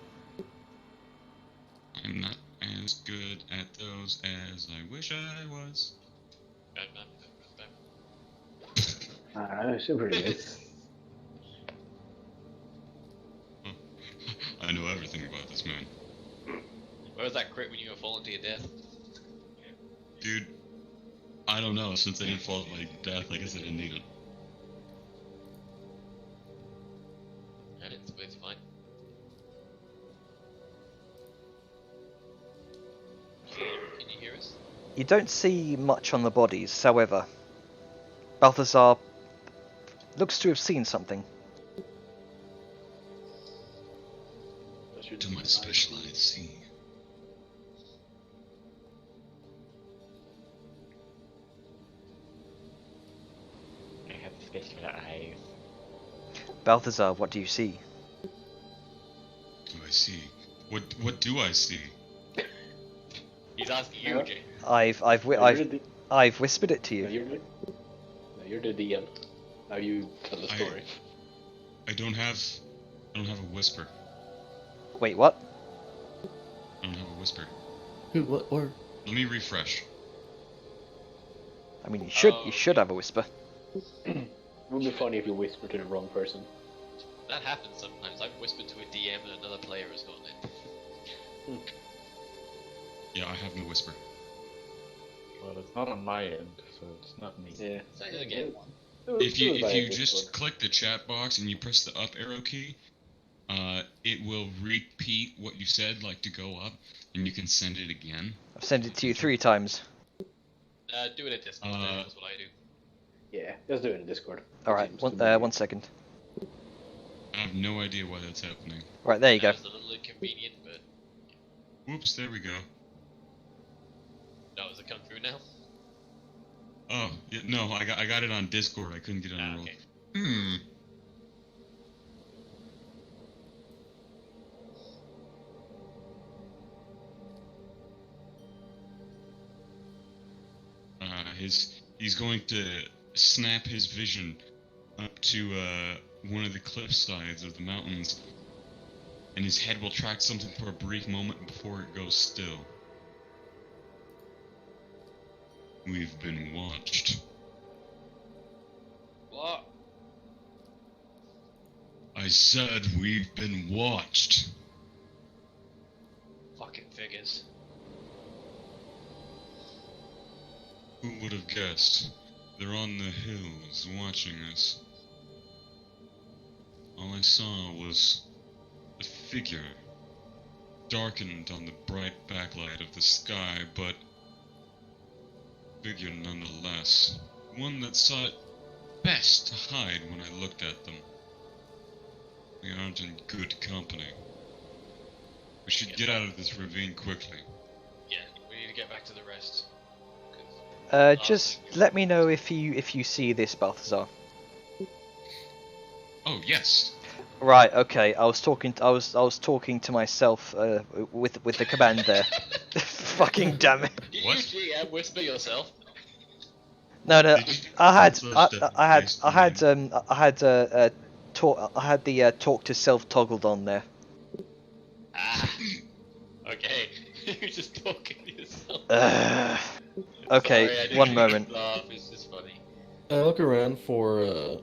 Speaker 5: I'm not as good at those as I wish I was.
Speaker 4: Super good.
Speaker 5: I know everything about this man.
Speaker 1: Where was that crit when you were falling to your death?
Speaker 5: Dude, I don't know. Since I didn't fall to my death, I guess I didn't need it.
Speaker 1: It's fine. Can you hear us?
Speaker 3: You don't see much on the bodies, however. Balthazar looks to have seen something.
Speaker 5: To my specialized see.
Speaker 8: I have special eyes.
Speaker 3: Balthazar, what do you see?
Speaker 5: Do I see? What do I see?
Speaker 1: He's asking you, Jay.
Speaker 3: I've whispered it to
Speaker 4: No,
Speaker 3: you.
Speaker 4: you're the DM. Now you tell the story.
Speaker 5: I don't have a whisper.
Speaker 3: Wait, what?
Speaker 5: I don't have a whisper.
Speaker 7: Who? What? Or?
Speaker 5: Let me refresh.
Speaker 3: I mean, you should have a whisper.
Speaker 4: It would be funny if you whisper to the wrong person.
Speaker 1: That happens sometimes. I've whispered to a DM and another player has gone in.
Speaker 5: Yeah, I have no whisper.
Speaker 6: Well, it's not on my end, so it's not me.
Speaker 4: Yeah.
Speaker 1: Say it again.
Speaker 5: If you just click the chat box and you press the up arrow key, it will repeat what you said, like to go up, and you can send it again.
Speaker 3: I've sent it to you 3 times.
Speaker 1: Do it at Discord. That's what I do.
Speaker 4: Yeah, just do it in Discord.
Speaker 3: Alright,
Speaker 4: Seems to be-
Speaker 3: 1 second.
Speaker 5: I have no idea why that's happening.
Speaker 3: Right, there you go.
Speaker 1: That was a little inconvenient, but
Speaker 5: Whoops, there we go.
Speaker 1: no, has it come through now?
Speaker 5: Oh, yeah, no, I got it on Discord. I couldn't get it on roll.
Speaker 1: Okay.
Speaker 5: He's going to snap his vision up to one of the cliff sides of the mountains, and his head will track something for a brief moment before it goes still. We've been watched.
Speaker 1: What?
Speaker 5: I said we've been watched.
Speaker 1: Fucking figures.
Speaker 5: Who would have guessed? They're on the hills watching us. All I saw was a figure darkened on the bright backlight of the sky, but figure nonetheless. One that sought best to hide when I looked at them. We aren't in good company. We should get out of this ravine quickly.
Speaker 1: Yeah, we need to get back to the rest.
Speaker 3: Just let me know if you see this, Balthazar.
Speaker 5: Oh yes.
Speaker 3: Right. Okay. I was talking to myself with the command there. Fucking damn it.
Speaker 5: What?
Speaker 1: You GM whisper yourself.
Speaker 3: No. I had the talk to self toggled on there.
Speaker 1: Ah. Okay. You're just talking to yourself.
Speaker 3: Okay.
Speaker 1: Sorry,
Speaker 3: One moment.
Speaker 1: Laugh. It's just funny.
Speaker 7: I look around for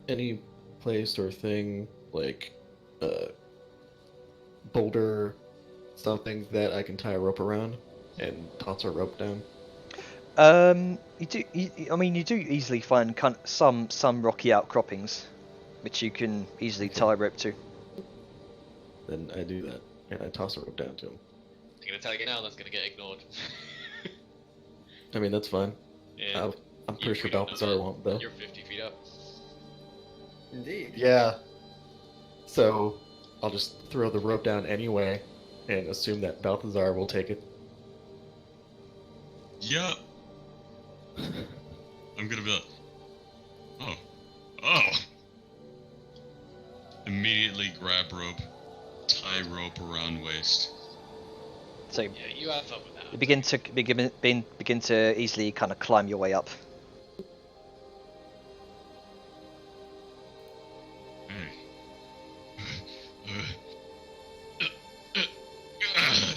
Speaker 7: any place or thing like boulder, something that I can tie a rope around and toss a rope down.
Speaker 3: You do easily find some rocky outcroppings, which you can easily tie a rope to.
Speaker 7: Then I do that and I toss a rope down to him.
Speaker 1: I'm gonna tell you now. That's gonna get ignored.
Speaker 7: I mean that's fine.
Speaker 1: Yeah.
Speaker 7: I'm pretty sure Balthazar won't though.
Speaker 1: You're 50 feet up.
Speaker 2: Indeed.
Speaker 7: Yeah. So I'll just throw the rope down anyway and assume that Balthazar will take it.
Speaker 5: Yeah. I'm gonna be like, oh. Immediately grab rope, tie rope around waist.
Speaker 3: So
Speaker 1: Yeah, you have fun with that.
Speaker 3: you begin to easily kind of climb your way up.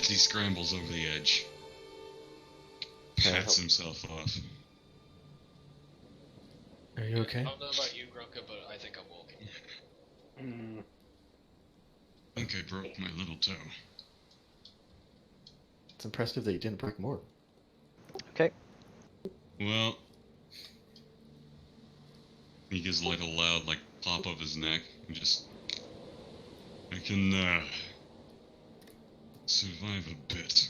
Speaker 5: He scrambles over the edge. Pats himself off.
Speaker 7: Are you okay?
Speaker 1: I don't know about you, Grunka, but I think I'm walking.
Speaker 5: I think I broke my little toe.
Speaker 7: It's impressive that you didn't break more.
Speaker 3: Okay.
Speaker 5: Well, he gives like a loud pop of his neck and just I can survive a bit.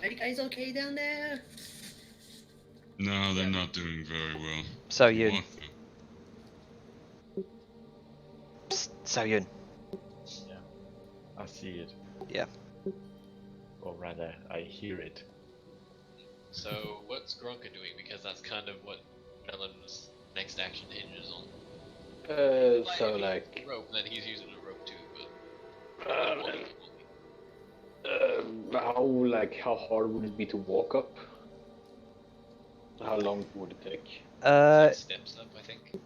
Speaker 2: Are you guys okay down there?
Speaker 5: No, they're not doing very well.
Speaker 3: So you.
Speaker 5: Walk
Speaker 3: Saoyun.
Speaker 6: Yeah, I see it.
Speaker 3: Yeah.
Speaker 6: Or rather, I hear it.
Speaker 1: So, what's Grunka doing? Because that's kind of what Melon's next action hinges on. Rope, then he's using a rope too, but...
Speaker 4: how hard would it be to walk up? How long would it take?
Speaker 1: Steps up, I think.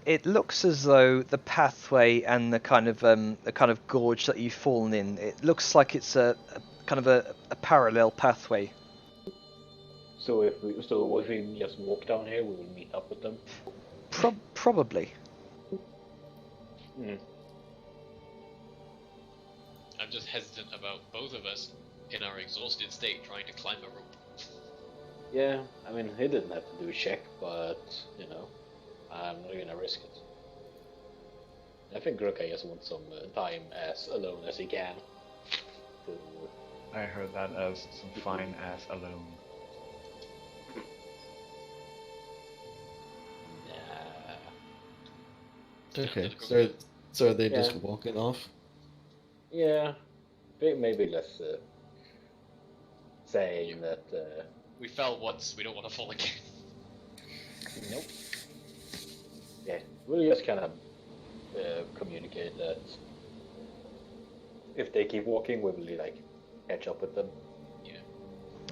Speaker 3: It looks as though the pathway and the kind of gorge that you've fallen in, it looks like it's a kind of a parallel pathway.
Speaker 4: So if we just walk down here, we will meet up with them.
Speaker 3: Probably.
Speaker 1: I'm just hesitant about both of us in our exhausted state trying to climb a rope.
Speaker 4: Yeah, I mean, he didn't have to do a check, but, I'm not gonna risk it. I think Grunka just wants some time as alone as he can.
Speaker 6: I heard that as some fine ass alone.
Speaker 7: Okay, so are they just walking off?
Speaker 4: Yeah, maybe less saying that...
Speaker 1: We fell once, we don't want to fall again.
Speaker 4: Nope. Yeah, we'll just kind of communicate that if they keep walking, we will catch up with them.
Speaker 1: Yeah.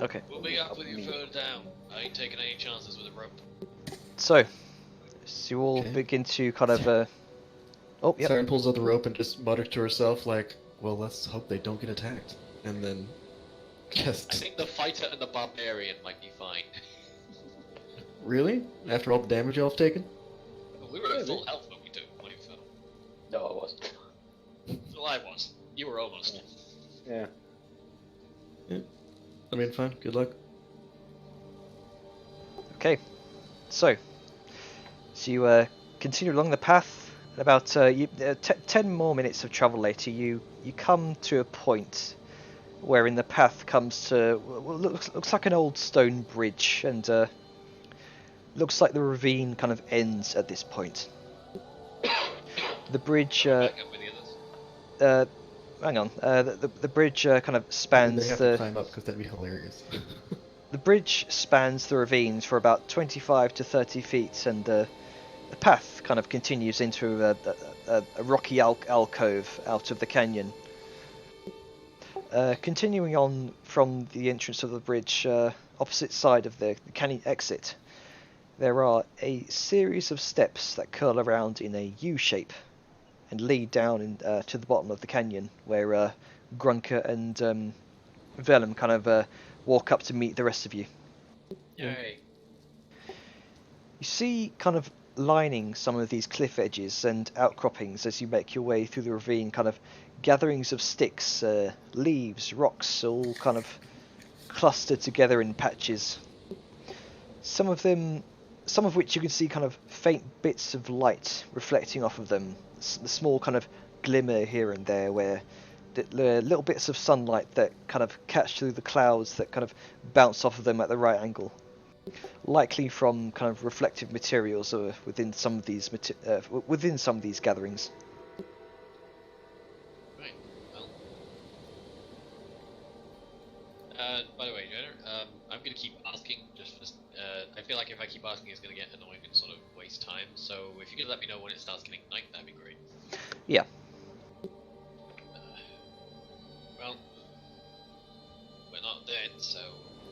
Speaker 3: Okay.
Speaker 1: We'll be up with you further down. I ain't taking any chances with a rope.
Speaker 3: So you all begin to kind of oh, yeah.
Speaker 7: Siren pulls out the rope and just mutters to herself well, let's hope they don't get attacked. And then
Speaker 1: I think the fighter and the barbarian might be fine.
Speaker 7: Really? After all the damage y'all have taken?
Speaker 1: We were at full health when you fell.
Speaker 4: No, I wasn't.
Speaker 1: Well, I was. You were almost.
Speaker 4: Yeah.
Speaker 7: I mean, fine. Good luck.
Speaker 3: Okay. So you continue along the path. About 10 more minutes of travel later, you come to a point wherein the path comes to what looks like an old stone bridge, and looks like the ravine kind of ends at this point. The bridge.
Speaker 1: Back up with the others.
Speaker 3: Hang on. The bridge kind of spans
Speaker 7: They have to climb up because that'd be hilarious.
Speaker 3: The bridge spans the ravines for about 25 to 30 feet, and the path kind of continues into a rocky alcove out of the canyon. Continuing on from the entrance of the bridge, opposite side of the canyon exit, there are a series of steps that curl around in a U shape and lead down to the bottom of the canyon, where Grunker and Vellum kind of walk up to meet the rest of you.
Speaker 1: Yay.
Speaker 3: You see kind of lining some of these cliff edges and outcroppings as you make your way through the ravine, kind of gatherings of sticks, leaves, rocks, all kind of clustered together in patches. Some of which you can see kind of faint bits of light reflecting off of them, the small kind of glimmer here and there where the little bits of sunlight that kind of catch through the clouds that kind of bounce off of them at the right angle, likely from kind of reflective materials within some of these gatherings.
Speaker 1: Right. Well. By the way, Jenner, I'm gonna keep asking. I feel like if I keep asking, it's gonna get annoying and sort of waste time. So if you could let me know when it starts getting night, that'd be great.
Speaker 3: Yeah.
Speaker 1: Well, we're not dead, so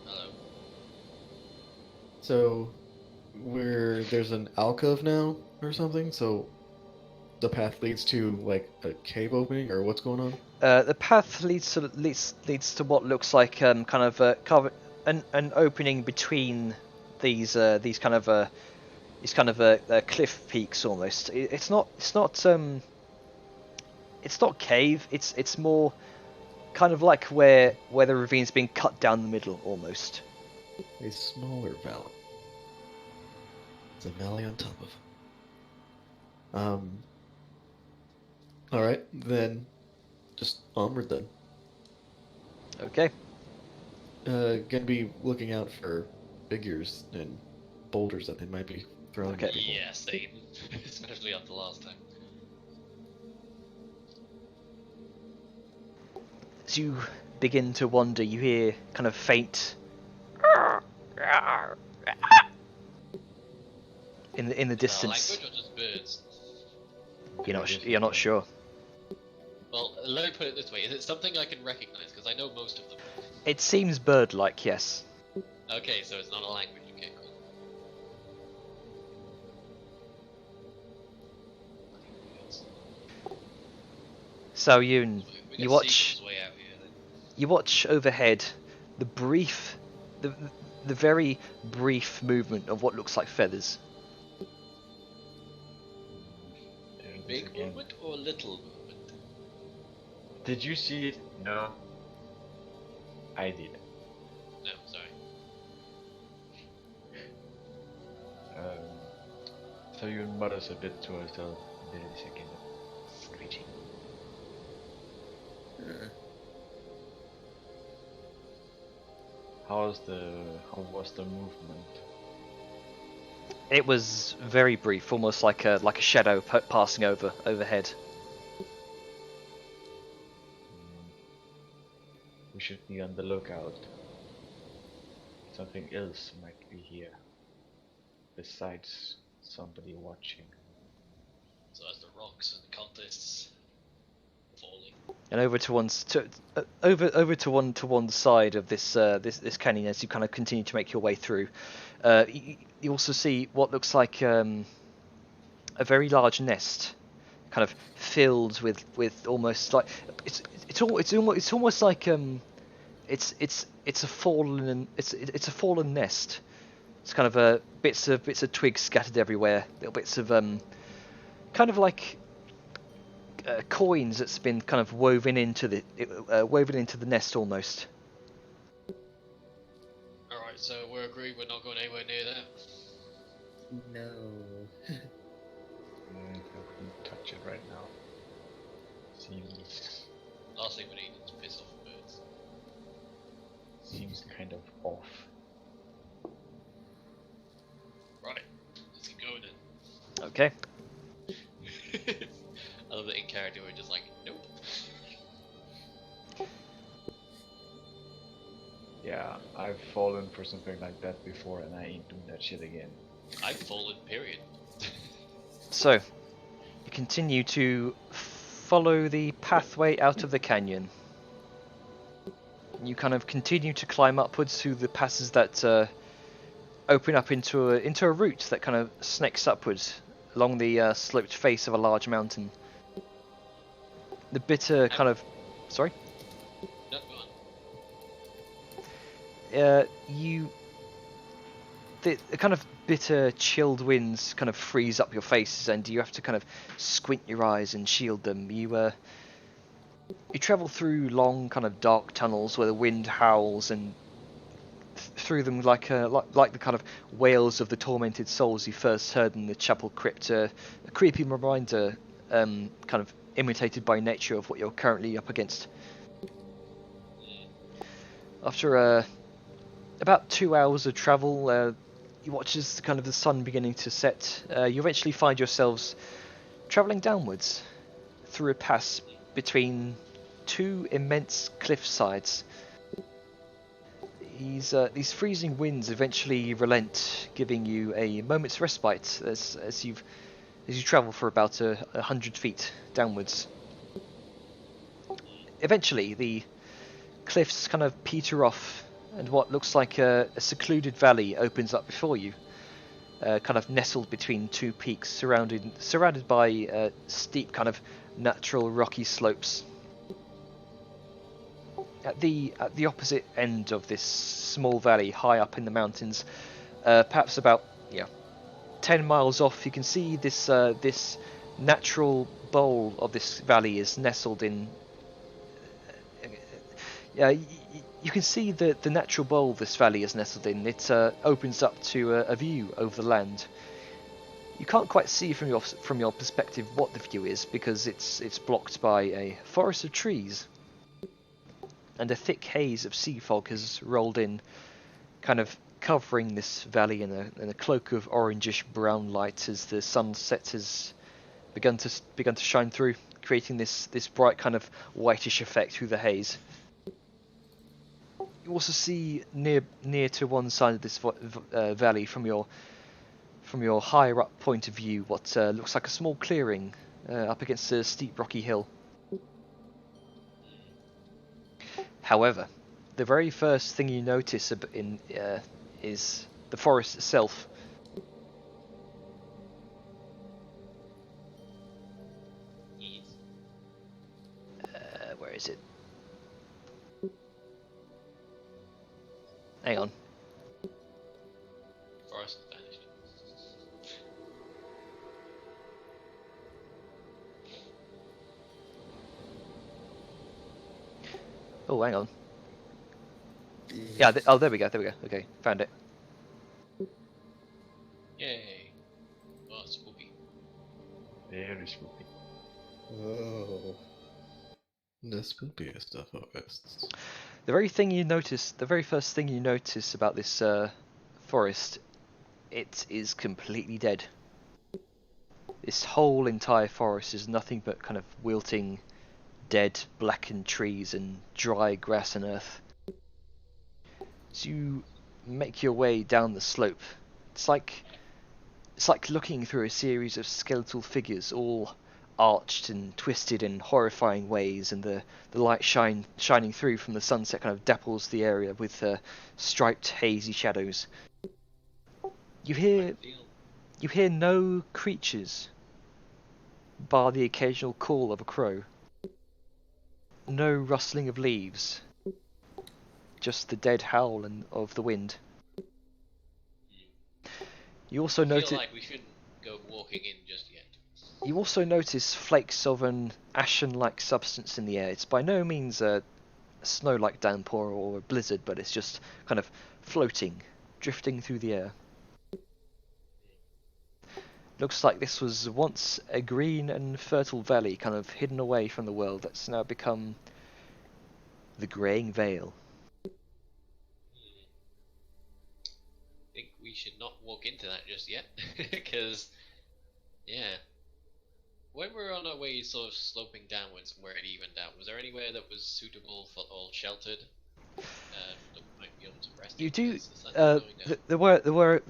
Speaker 1: hello.
Speaker 7: So, there's an alcove now or something. So, the path leads to like a cave opening, or what's going on?
Speaker 3: The path leads to what looks like kind of an opening between these kind of cliff peaks almost. It's not cave. It's more kind of like where the ravine's been cut down the middle almost.
Speaker 7: A smaller valley. It's a valley on top of. All right, then, just onward then.
Speaker 3: Okay.
Speaker 7: Gonna be looking out for figures and boulders that they might be throwing.
Speaker 3: Okay.
Speaker 7: At people.
Speaker 1: Yeah, same. Especially after last time.
Speaker 3: As you begin to wander, you hear kind of faint in the distance.
Speaker 1: Language or just birds?
Speaker 3: You're not sure.
Speaker 1: Well, let me put it this way: is it something I can recognize? Because I know most of them.
Speaker 3: It seems bird-like, yes.
Speaker 1: Okay, so it's not a language. Okay, cool.
Speaker 3: So you
Speaker 1: We
Speaker 3: watch.
Speaker 1: can see way out here, then.
Speaker 3: You watch overhead the very brief movement of what looks like feathers.
Speaker 6: There it is
Speaker 1: Big
Speaker 6: again.
Speaker 1: movement or little movement?
Speaker 6: Did you see it? No. I did.
Speaker 1: No, sorry.
Speaker 6: So you mutters a bit to herself. There is again a screeching. How was the movement?
Speaker 3: It was very brief, almost like a shadow passing overhead.
Speaker 6: We should be on the lookout. Something else might be here. Besides somebody watching.
Speaker 1: So as the rocks and the cultists falling.
Speaker 3: And over to one side of this canyon, as you kind of continue to make your way through, you also see what looks like a very large nest, kind of filled with almost like it's almost like it's a fallen nest. It's kind of bits of twigs scattered everywhere, little bits of kind of like coins that's been kind of woven into the nest almost.
Speaker 1: Alright, so we're agreed we're not going anywhere near that.
Speaker 2: No.
Speaker 6: I wouldn't touch it right now. Seems.
Speaker 1: Last thing we need is piss off birds.
Speaker 6: seems kind of off.
Speaker 1: Right, let's get going then.
Speaker 3: Okay.
Speaker 1: I love that in character we're just like, nope.
Speaker 6: Yeah, I've fallen for something like that before and I ain't doing that shit again.
Speaker 1: I've fallen, period.
Speaker 3: So, you continue to follow the pathway out of the canyon. You kind of continue to climb upwards through the passes that open up into a route that kind of snakes upwards along the sloped face of a large mountain. The bitter kind of... Sorry?
Speaker 1: No, go on.
Speaker 3: The kind of bitter, chilled winds kind of freeze up your faces, and you have to kind of squint your eyes and shield them. You travel through long, kind of dark tunnels where the wind howls, and through them like the kind of wails of the tormented souls you first heard in the chapel crypt. A creepy reminder, kind of imitated by nature, of what you're currently up against. After about 2 hours of travel, you watch as kind of the sun beginning to set. You eventually find yourselves travelling downwards through a pass between two immense cliff sides. These freezing winds eventually relent, giving you a moment's respite as you travel for about 100 feet downwards. Eventually, the cliffs kind of peter off, and what looks like a secluded valley opens up before you, kind of nestled between two peaks, surrounded by steep kind of natural rocky slopes. At the opposite end of this small valley, high up in the mountains, perhaps about 10 miles off, you can see this natural bowl of this valley is nestled in. You can see the natural bowl this valley is nestled in. It opens up to a view over the land. You can't quite see from your perspective what the view is, because it's blocked by a forest of trees, and a thick haze of sea fog has rolled in, kind of covering this valley in a cloak of orangish brown light as the sunset has begun to shine through, creating this bright kind of whitish effect through the haze. You also see near to one side of this valley, from your higher up point of view, what looks like a small clearing up against a steep rocky hill. However, the very first thing you notice is the forest itself. Where is it? Hang on.
Speaker 1: Forest vanished.
Speaker 3: Oh, hang on. Yeah, there we go. Okay, found it.
Speaker 1: Yay. Oh, it's spooky.
Speaker 6: Very spooky.
Speaker 7: Oh. The spookiest of forests.
Speaker 3: The very first thing you notice about this forest, it is completely dead. This whole entire forest is nothing but kind of wilting, dead, blackened trees and dry grass and earth. As you make your way down the slope, it's like looking through a series of skeletal figures, all arched and twisted in horrifying ways, and the light shining through from the sunset kind of dapples the area with striped hazy shadows. You hear no creatures, bar the occasional call of a crow. No rustling of leaves, just the dead howl of the wind. You also notice.
Speaker 1: I feel like we shouldn't go walking in just yet.
Speaker 3: You also notice flakes of an ashen-like substance in the air. It's by no means a snow-like downpour or a blizzard, but it's just kind of floating, drifting through the air. Looks like this was once a green and fertile valley, kind of hidden away from the world, that's now become the Greying Vale.
Speaker 1: we should not walk into that just yet, because, yeah. When we're on our way sort of sloping downwards and where it evened out, was there anywhere that was suitable for all sheltered? That we might be able to rest?
Speaker 3: You do. There were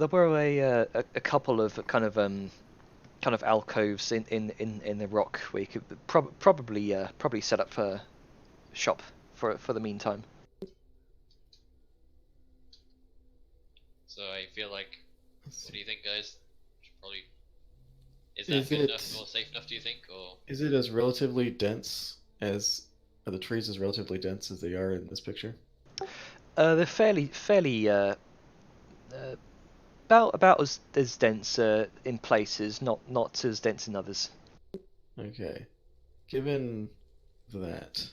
Speaker 3: a couple of kind of alcoves in the rock where you could probably set up for shop for the meantime.
Speaker 1: So I feel like, what do you think, guys? Probably. Is that good enough or safe enough, do you think, or?
Speaker 7: Is it as relatively dense as, are the trees as relatively dense as they are in this picture?
Speaker 3: They're fairly about as dense in places, not as dense in others.
Speaker 7: Okay. Given that,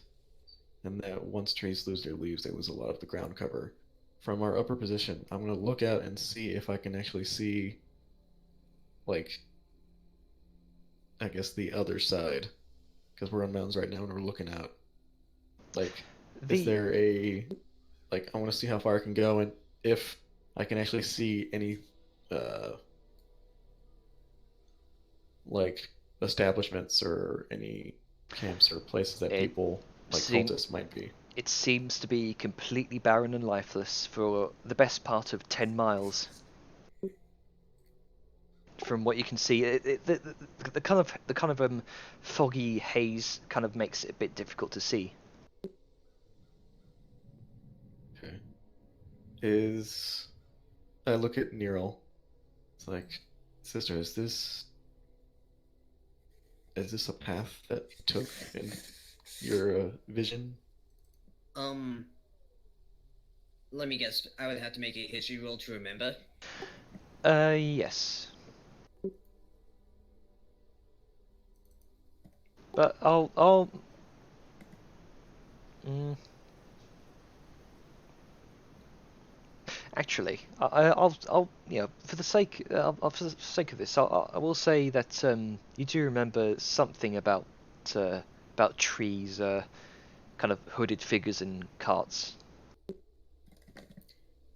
Speaker 7: and that once trees lose their leaves, they lose a lot of the ground cover. From our upper position, I'm going to look out and see if I can actually see, like, I guess the other side, because we're on mountains right now and we're looking out. Like, is there a, like, I want to see how far I can go and if I can actually see any, like, establishments or any camps or places that people, like cultists, might be.
Speaker 3: It seems to be completely barren and lifeless for the best part of 10 miles. From what you can see, the kind of foggy haze kind of makes it a bit difficult to see.
Speaker 7: Okay. I look at Niril. It's like, sister, is this a path that you took in your vision?
Speaker 2: Let me guess. I would have to make a history roll to remember.
Speaker 3: Yes. But I'll actually, I'll for the sake of this, I will say that you do remember something about trees, kind of hooded figures in carts.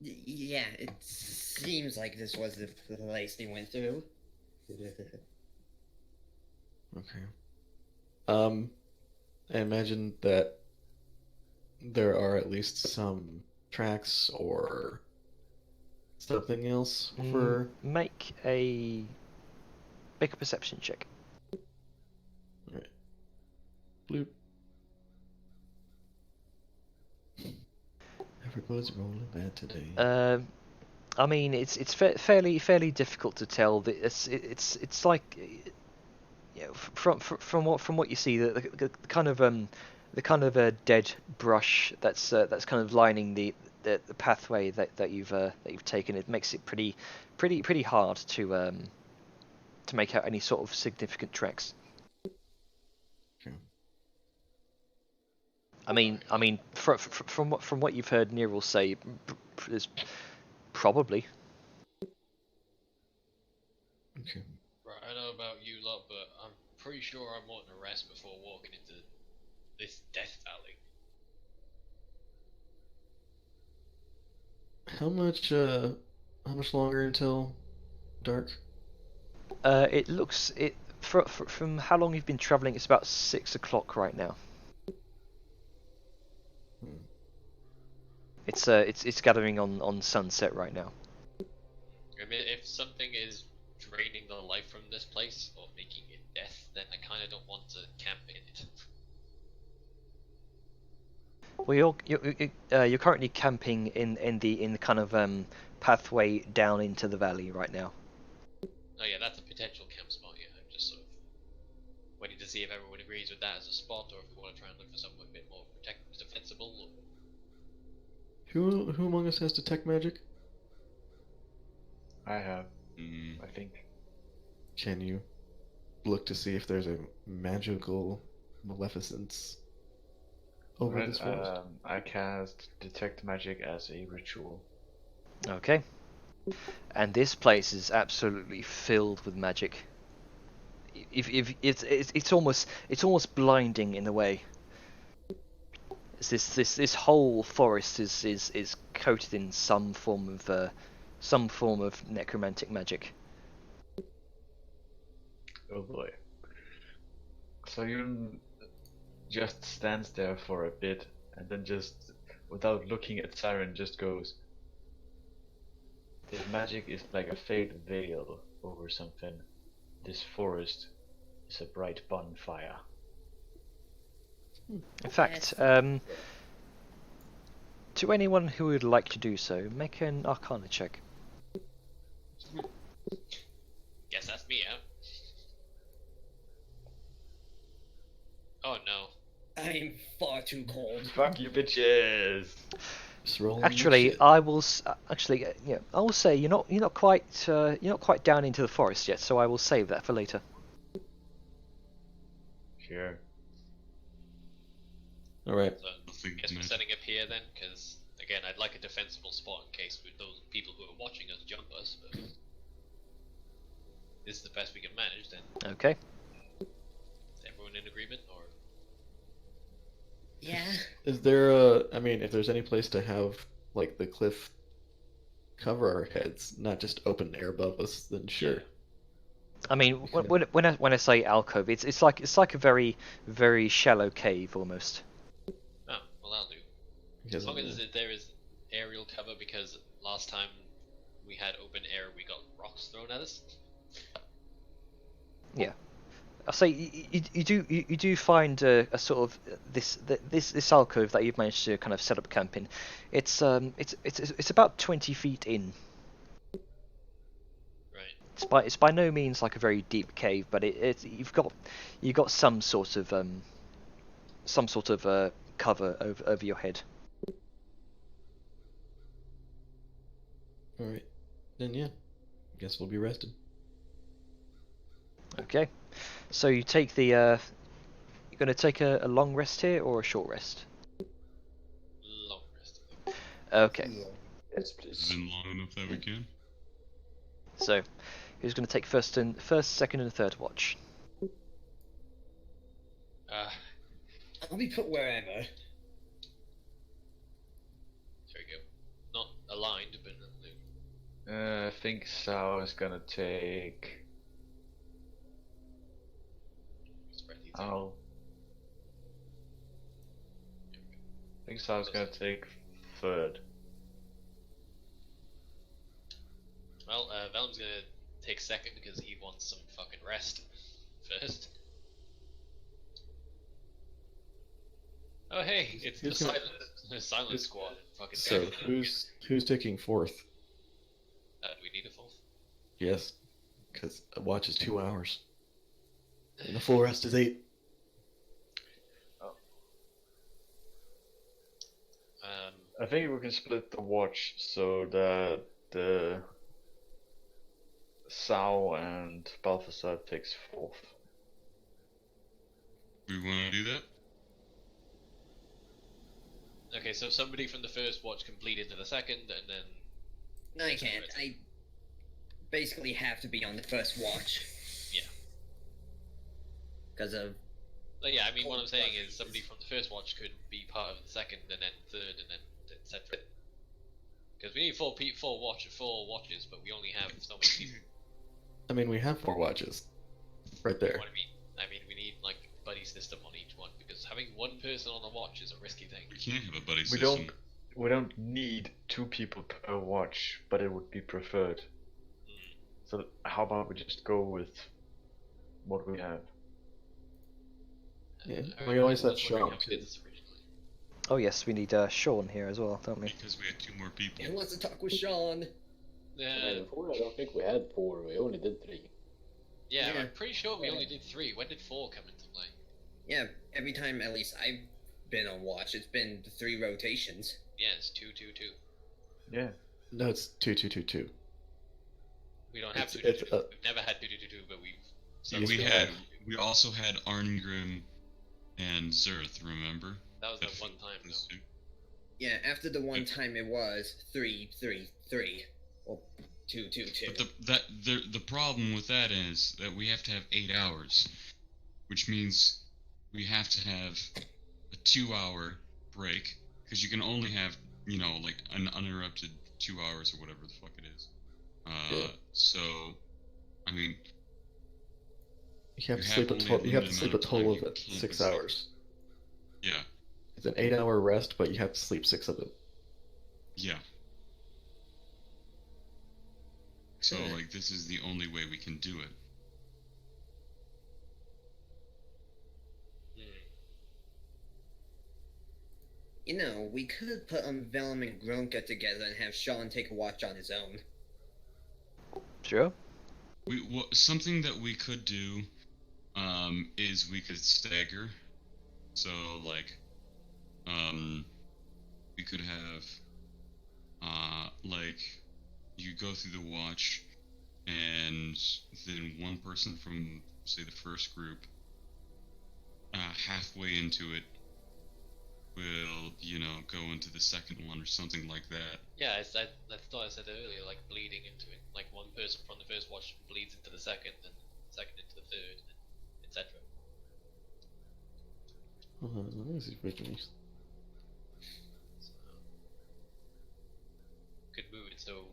Speaker 2: Yeah, it seems like this was the place they went through.
Speaker 7: Okay. I imagine that there are at least some tracks or something else for...
Speaker 3: Make a perception check.
Speaker 7: Alright. Bloop. Everybody's rolling bad today.
Speaker 3: I mean, it's fairly difficult to tell. It's like, you know, from what you see, the kind of dead brush that's kind of lining the pathway that you've taken. It makes it pretty hard to make out any sort of significant tracks.
Speaker 7: Okay.
Speaker 3: I mean, from what you've heard Niril say, there's probably.
Speaker 7: Okay.
Speaker 1: Right, I know about you lot, but I'm pretty sure I'm wanting a rest before walking into this Death Valley.
Speaker 7: How much longer until dark?
Speaker 3: It looks from how long you've been traveling, it's about 6 o'clock right now. It's gathering on sunset right now.
Speaker 1: I mean, if something is draining the life from this place or making it death, then I kind of don't want to camp in it.
Speaker 3: Well, you're currently camping in the kind of pathway down into the valley right now.
Speaker 1: Oh yeah, that's a potential camp spot. Yeah, I'm just sort of waiting to see if everyone agrees with that as a spot, or if we want to try and look for something a bit more defensible. Or...
Speaker 7: Who among us has detect magic?
Speaker 6: I have. I think.
Speaker 7: Can you look to see if there's a magical maleficence over this forest?
Speaker 6: I cast detect magic as a ritual.
Speaker 3: Okay. And this place is absolutely filled with magic. If it's almost blinding in a way. This whole forest is coated in some form of some form of necromantic magic.
Speaker 6: Oh boy. Soyun just stands there for a bit and then just, without looking at Siren, just goes, "This magic is like a fade veil over something. This forest is a bright bonfire."
Speaker 3: In fact, to anyone who would like to do so, make an Arcana check.
Speaker 1: Guess that's me, huh? Oh no.
Speaker 2: I'm far too cold.
Speaker 6: Fuck you, bitches!
Speaker 7: Just rolling
Speaker 3: Actually,
Speaker 7: shit.
Speaker 3: I will I will say you're not quite down into the forest yet, so I will save that for later.
Speaker 6: Sure.
Speaker 7: Alright.
Speaker 1: So,
Speaker 5: Nothing
Speaker 1: guess we're
Speaker 5: magic.
Speaker 1: setting up here then, because again, I'd like a defensible spot in case with those people who are watching us jump us. But this is the best we can manage. Then
Speaker 3: Okay.
Speaker 1: is everyone in agreement, or
Speaker 2: Yeah.
Speaker 7: Is there I mean, if there's any place to have, like, the cliff cover our heads, not just open air above us, then sure.
Speaker 3: I mean, when I say alcove, it's like a very very shallow cave almost.
Speaker 1: oh, well that'll do.
Speaker 7: Because
Speaker 1: As long as there is aerial cover, because last time we had open air, we got rocks thrown at us.
Speaker 3: Yeah. I say you do find a sort of this alcove that you've managed to kind of set up camp in. It's about 20 feet in.
Speaker 1: Right.
Speaker 3: It's by no means like a very deep cave, but you've got some sort of cover over your head.
Speaker 7: Alright. Then yeah. Guess we'll be rested.
Speaker 3: Okay. So you take the you're gonna take a long rest here or a short rest?
Speaker 1: Long rest, I think.
Speaker 3: Okay.
Speaker 4: Yes,
Speaker 5: It's
Speaker 4: please.
Speaker 5: been long enough that we can.
Speaker 3: So who's gonna take first, second, and third watch?
Speaker 2: I'll be put wherever.
Speaker 1: There we go. Not aligned, but
Speaker 6: I think Sao is gonna take.
Speaker 1: spread these out.
Speaker 6: I think Sao's gonna take third.
Speaker 1: Well, Vellum's gonna take second because he wants some fucking rest first. Oh hey, it's the
Speaker 7: Who's gonna-
Speaker 1: silent squad. Fucking
Speaker 7: So who's taking fourth?
Speaker 1: do we need a fourth?
Speaker 7: Yes. Because a watch is 2 hours. And the full rest is 8.
Speaker 6: I think we can split the watch so that the Sao and Balthasar takes fourth.
Speaker 5: We want to do that?
Speaker 1: Okay, so somebody from the first watch can bleed into the second, and then
Speaker 2: No, I can't. I basically have to be on the first watch.
Speaker 1: Yeah.
Speaker 2: Because of.
Speaker 1: But yeah, I mean, what I'm saying is somebody from the first watch could be part of the second, and then third, and then etc. Because we need four watches, but we only have so many people.
Speaker 7: I mean, we have 4 watches. Right there.
Speaker 1: What I mean, we need like buddy system on each one, because having one person on a watch is a risky thing.
Speaker 5: We can't have a buddy
Speaker 6: We
Speaker 5: system.
Speaker 6: don't need 2 people per watch, but it would be preferred. So how about we just go with what we have?
Speaker 7: Yeah,
Speaker 1: I
Speaker 7: we always had
Speaker 1: was wondering
Speaker 7: Sean,
Speaker 1: how we did
Speaker 7: too.
Speaker 1: this originally.
Speaker 3: Oh yes, we need Sean here as well, don't we?
Speaker 5: Because we had 2 more people.
Speaker 2: Who wants to talk with Sean?
Speaker 4: Before I don't think we had 4, we only did 3.
Speaker 1: Yeah,
Speaker 2: Yeah.
Speaker 1: I'm pretty sure we only did 3. When did 4 come into play?
Speaker 2: Yeah, every time at least I've been on watch, it's been the 3 rotations.
Speaker 1: Yeah, it's 2, 2, 2.
Speaker 6: Yeah.
Speaker 7: No, it's 2, 2, 2, 2.
Speaker 1: We don't have
Speaker 7: It's-
Speaker 1: 2, 2, 2,
Speaker 7: it's,
Speaker 1: 2. We've never had 2, 2, 2, 2, but we've.
Speaker 5: Yeah, we also had Arngrim and Zerth, remember?
Speaker 1: That was
Speaker 5: That
Speaker 1: the one time though.
Speaker 5: those two.
Speaker 2: Yeah, after the one time it was 3, 3, 3. Or 2, 2, 2.
Speaker 5: But the problem with that is that we have to have 8 hours, which means we have to have a 2-hour break because you can only have you know, like an uninterrupted 2 hours or whatever the fuck it is. So, I mean,
Speaker 7: you have to sleep a total of 6 hours.
Speaker 5: Yeah.
Speaker 7: It's an 8-hour rest, but you have to sleep 6 of them.
Speaker 5: Yeah. So, like, this is the only way we can do it.
Speaker 2: You know, we could put Vellum and Gronka together and have Sean take a watch on his own.
Speaker 3: Sure.
Speaker 5: Something that we could do, is we could stagger. So, like, we could have, like, you go through the watch, and then one person from, say, the first group, halfway into it, will, you know, go into the second one or something like that.
Speaker 1: Yeah, I thought I said earlier, like bleeding into it. Like one person from the first watch bleeds into the second, and second into the third, etc. Could move it so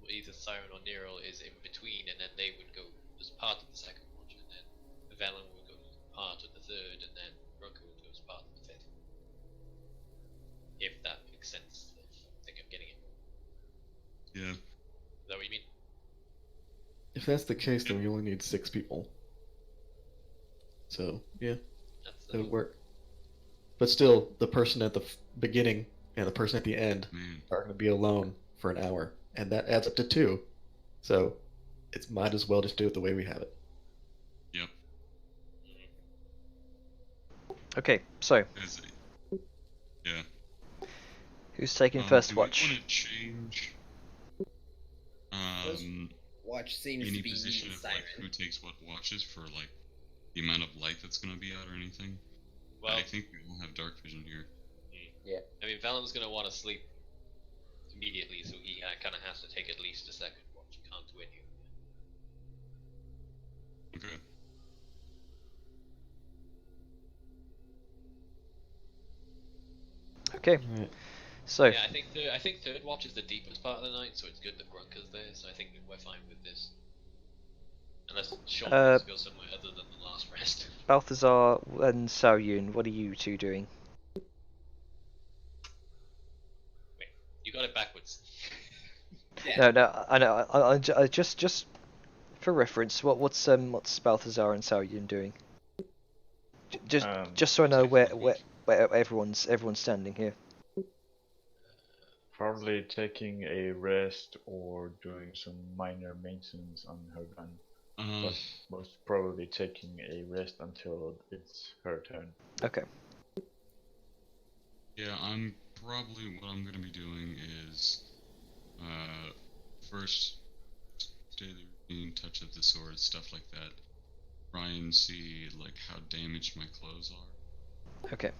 Speaker 1: either Siren or Nero is in between, and then they would go as part of the second watch, and then Vellum would go as part of the third, and then Gronka would go as part of the fifth. If that makes sense, I think I'm getting it.
Speaker 5: Yeah.
Speaker 1: Is that what you mean?
Speaker 7: If that's the case, then we only need 6 people. So, yeah, that would work. But still, the person at the beginning and the person at the end are going to be alone for an hour, and that adds up to 2. So, it might as well just do it the way we have it.
Speaker 5: Yep.
Speaker 3: Okay, so.
Speaker 5: Yeah.
Speaker 3: Who's taking first
Speaker 5: do
Speaker 3: watch?
Speaker 5: We want to change
Speaker 2: watch seems
Speaker 5: any
Speaker 2: to be
Speaker 5: position of
Speaker 2: Siren.
Speaker 5: like who takes what watches for like the amount of light that's going to be out or anything?
Speaker 1: Well,
Speaker 5: I think we all have dark vision here.
Speaker 2: Yeah.
Speaker 1: I mean, Vellum's gonna want to sleep immediately, so he kind of has to take at least a second watch. He can't do any of it.
Speaker 5: Okay.
Speaker 3: Okay.
Speaker 7: Right.
Speaker 3: So.
Speaker 1: Yeah, I think third watch is the deepest part of the night, so it's good that Gronka's there. So I think we're fine with this. Unless Sean wants to go somewhere other than the last rest.
Speaker 3: Balthazar and Saoyun, what are you two doing?
Speaker 1: Wait, you got it backwards.
Speaker 3: Yeah. No, I know. I just for reference, what's Balthazar and Saoyun doing? Just so I know where everyone's standing here.
Speaker 6: Probably taking a rest or doing some minor maintenance on her gun. But most probably taking a rest until it's her turn.
Speaker 3: Okay.
Speaker 5: Yeah, what I'm gonna be doing is, first, daily routine, touch of the sword, stuff like that. Try and see, like, how damaged my clothes are.
Speaker 3: Okay.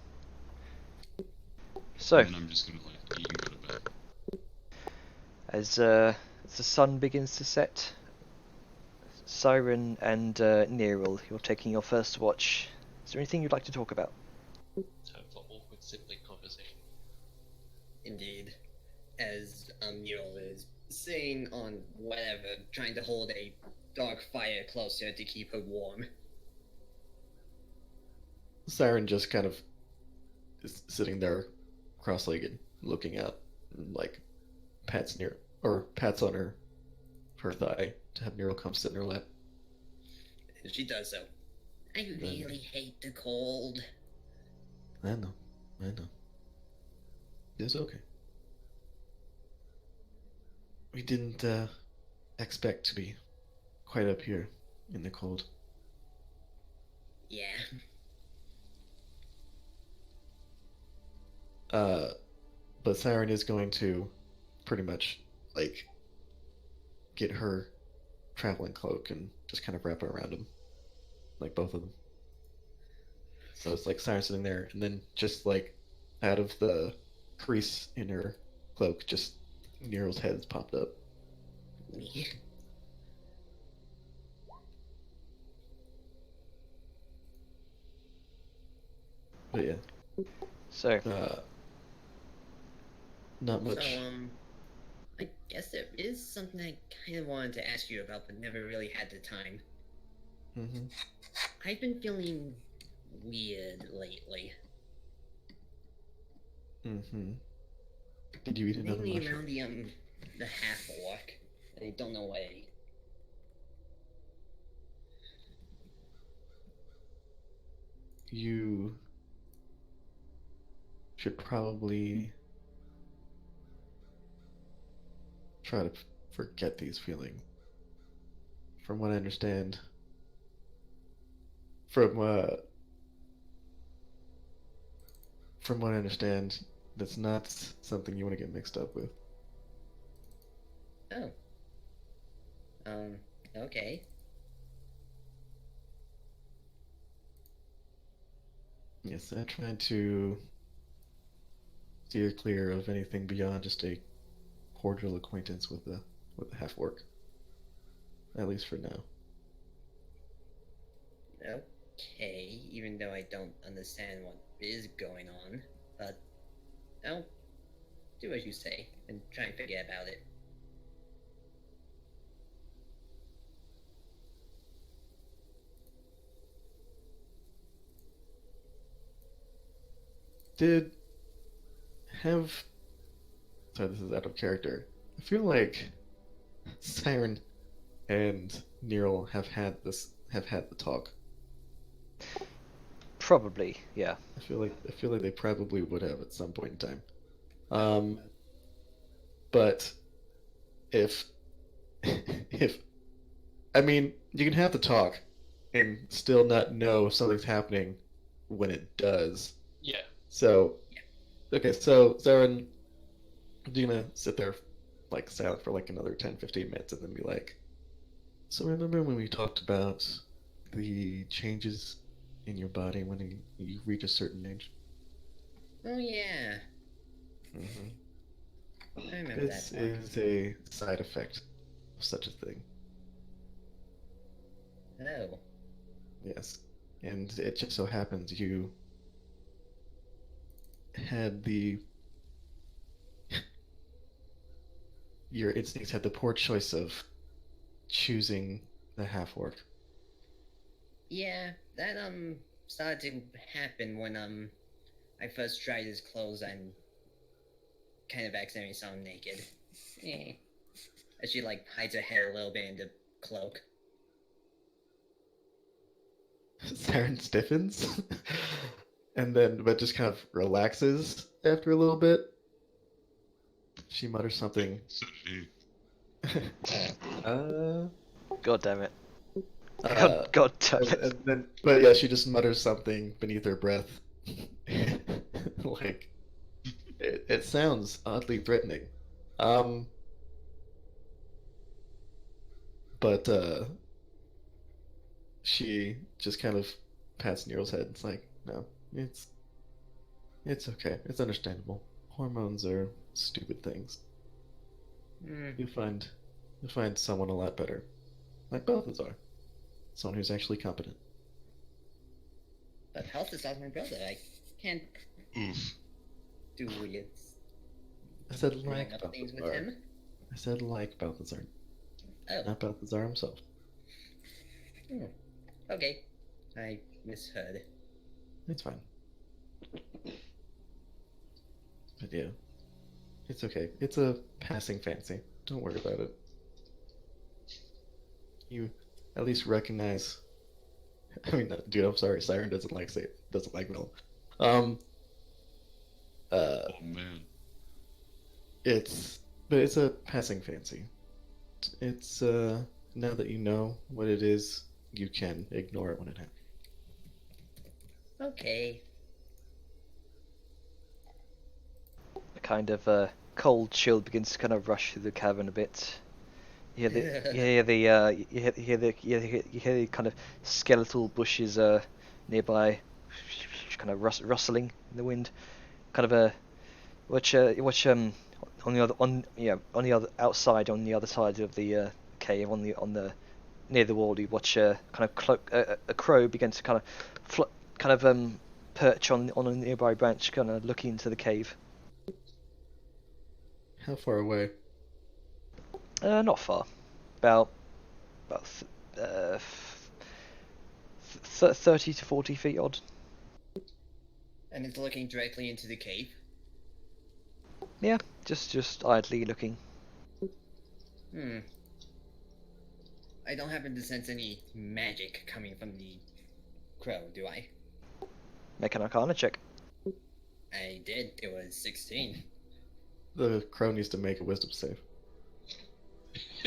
Speaker 3: So.
Speaker 5: And then I'm just gonna, like, eat and go to bed.
Speaker 3: As the sun begins to set, Siren and Neril, you're taking your first watch. Is there anything you'd like to talk about?
Speaker 1: Time for awkward sibling conversation.
Speaker 2: Indeed. As Neril is sitting on whatever, trying to hold a dark fire closer to keep her warm.
Speaker 7: Siren just kind of is sitting there, cross-legged, looking out, and, like, pats on her thigh to have Neril come sit in her lap.
Speaker 2: And she does so. I really hate the cold.
Speaker 7: I know. It's okay. We didn't expect to be quite up here in the cold.
Speaker 2: Yeah.
Speaker 7: But Siren is going to pretty much, like, get her traveling cloak and just kind of wrap it around him. Like, both of them. So it's like Siren sitting there, and then just, like, out of the crease in her cloak, just Nero's head's popped up. But yeah.
Speaker 3: So.
Speaker 7: Not much.
Speaker 2: So, I guess there is something I kind of wanted to ask you about, but never really had the time.
Speaker 7: Mm-hmm.
Speaker 2: I've been feeling weird lately.
Speaker 7: Mm-hmm. Did you eat another
Speaker 2: Mainly
Speaker 7: mushroom?
Speaker 2: around the half-orc. I don't know why.
Speaker 7: You should probably try to forget these feelings. From what I understand, from what I understand, that's not something you want to get mixed up with.
Speaker 2: Oh. Okay.
Speaker 7: Yes, I tried to steer clear of anything beyond just a cordial acquaintance with the half-orc. At least for now.
Speaker 2: Okay, even though I don't understand what is going on, but I'll do as you say and try and forget about it.
Speaker 7: Sorry, this is out of character. I feel like Siren and Nero have had the talk.
Speaker 3: Probably, yeah.
Speaker 7: I feel like they probably would have at some point in time. But if I mean, you can have the talk and still not know if something's happening when it does.
Speaker 1: Yeah.
Speaker 7: So, okay, so Siren, you're gonna sit there like silent for like another 10-15 minutes and then be like, so remember when we talked about the changes in your body when you reach a certain age?
Speaker 2: Oh yeah.
Speaker 7: Mm-hmm.
Speaker 2: I remember
Speaker 7: This
Speaker 2: that.
Speaker 7: is a side effect of such a thing.
Speaker 2: Oh.
Speaker 7: Yes. And it just so happens you had your instincts had the poor choice of choosing the half-orc.
Speaker 2: Yeah, that started to happen when I first tried his clothes and kind of accidentally saw him naked. As she like hides her head a little bit in the cloak.
Speaker 7: Siren stiffens, and then but just kind of relaxes after a little bit. She mutters something.
Speaker 5: So did he.
Speaker 3: God damn it. God damn it.
Speaker 7: And then, but yeah, she just mutters something beneath her breath. Like, it sounds oddly threatening. But she just kind of pats Nero's head. It's like, no, it's okay. It's understandable. Hormones are stupid things. You'll find someone a lot better, like Balthazar, someone who's actually competent.
Speaker 2: But Balthazar's my brother. I can't do weird.
Speaker 7: I said like
Speaker 2: things with
Speaker 7: Balthazar.
Speaker 2: him.
Speaker 7: I said like Balthazar.
Speaker 2: Oh.
Speaker 7: Not Balthazar himself.
Speaker 2: Okay. I misheard.
Speaker 7: It's fine. But yeah. It's okay. It's a passing fancy. Don't worry about it. You at least recognize. I mean, dude, I'm sorry. Siren doesn't like Mel.
Speaker 5: Oh man.
Speaker 7: It's a passing fancy. It's now that you know what it is, you can ignore it when it happens.
Speaker 2: Okay.
Speaker 3: A kind of cold chill begins to kind of rush through the cavern a bit. You hear the kind of skeletal bushes nearby, kind of rustling in the wind. Kind of a watch on the other outside on the other side of the cave on the near the wall. You watch a crow begin to kind of perch on a nearby branch, kind of looking into the cave.
Speaker 7: How far away?
Speaker 3: Not far. About 30 to 40 feet odd.
Speaker 2: And it's looking directly into the cave.
Speaker 3: Yeah, just idly looking.
Speaker 2: I don't happen to sense any magic coming from the crow, do I?
Speaker 3: Make an Arcana check.
Speaker 2: I did. It was 16.
Speaker 7: The crow needs to make a wisdom save.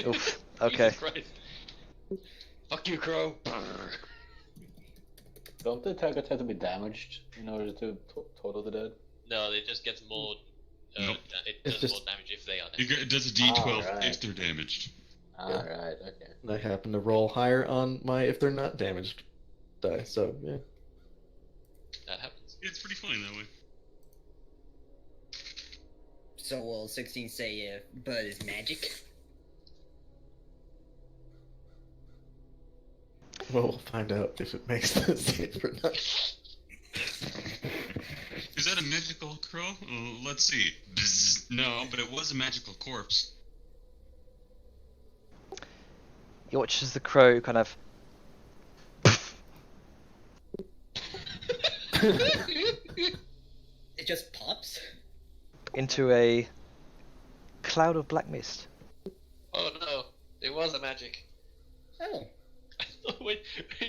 Speaker 3: Oof. Okay.
Speaker 1: Jesus Christ. Fuck you, crow.
Speaker 4: Don't the targets have to be damaged in order to total the dead?
Speaker 1: No, it just gets more.
Speaker 5: Nope.
Speaker 1: It
Speaker 7: It's
Speaker 1: does
Speaker 7: just-
Speaker 1: more damage if they are
Speaker 5: You
Speaker 1: damaged.
Speaker 5: get, it does a D12
Speaker 4: Alright.
Speaker 5: if they're damaged.
Speaker 4: Alright, okay.
Speaker 7: I happen to roll higher on my if they're not damaged die, so yeah.
Speaker 1: That happens.
Speaker 5: It's pretty funny that way.
Speaker 2: So will 16 say if bird is magic?
Speaker 7: Well, we'll find out if it makes the save or not.
Speaker 5: Is that a magical crow? Let's see. Bzz. No, but it was a magical corpse.
Speaker 3: You watch as the crow kind of
Speaker 2: It just pops?
Speaker 3: into a cloud of black mist.
Speaker 1: Oh no, it was a magic.
Speaker 2: Oh.
Speaker 1: when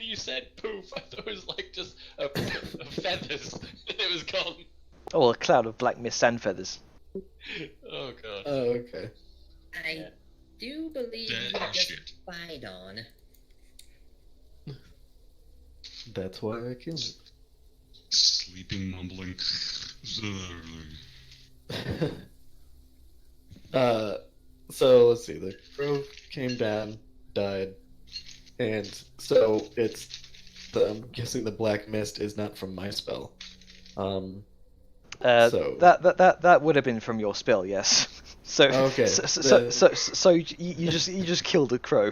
Speaker 1: you said poof, I thought it was like just a feathers, and it was gone.
Speaker 3: Oh, a cloud of black mist and feathers.
Speaker 1: Oh god.
Speaker 7: Oh, okay.
Speaker 2: I
Speaker 4: Yeah.
Speaker 2: do believe
Speaker 5: That
Speaker 2: you
Speaker 5: is
Speaker 2: just
Speaker 5: shit.
Speaker 2: spied on.
Speaker 7: That's why I killed
Speaker 5: Sleeping, mumbling.
Speaker 7: it. So let's see. The crow came down, died, and so I'm guessing the black mist is not from my spell. So-
Speaker 3: That would have been from your spell, yes. So
Speaker 7: Okay,
Speaker 3: so you just killed a crow.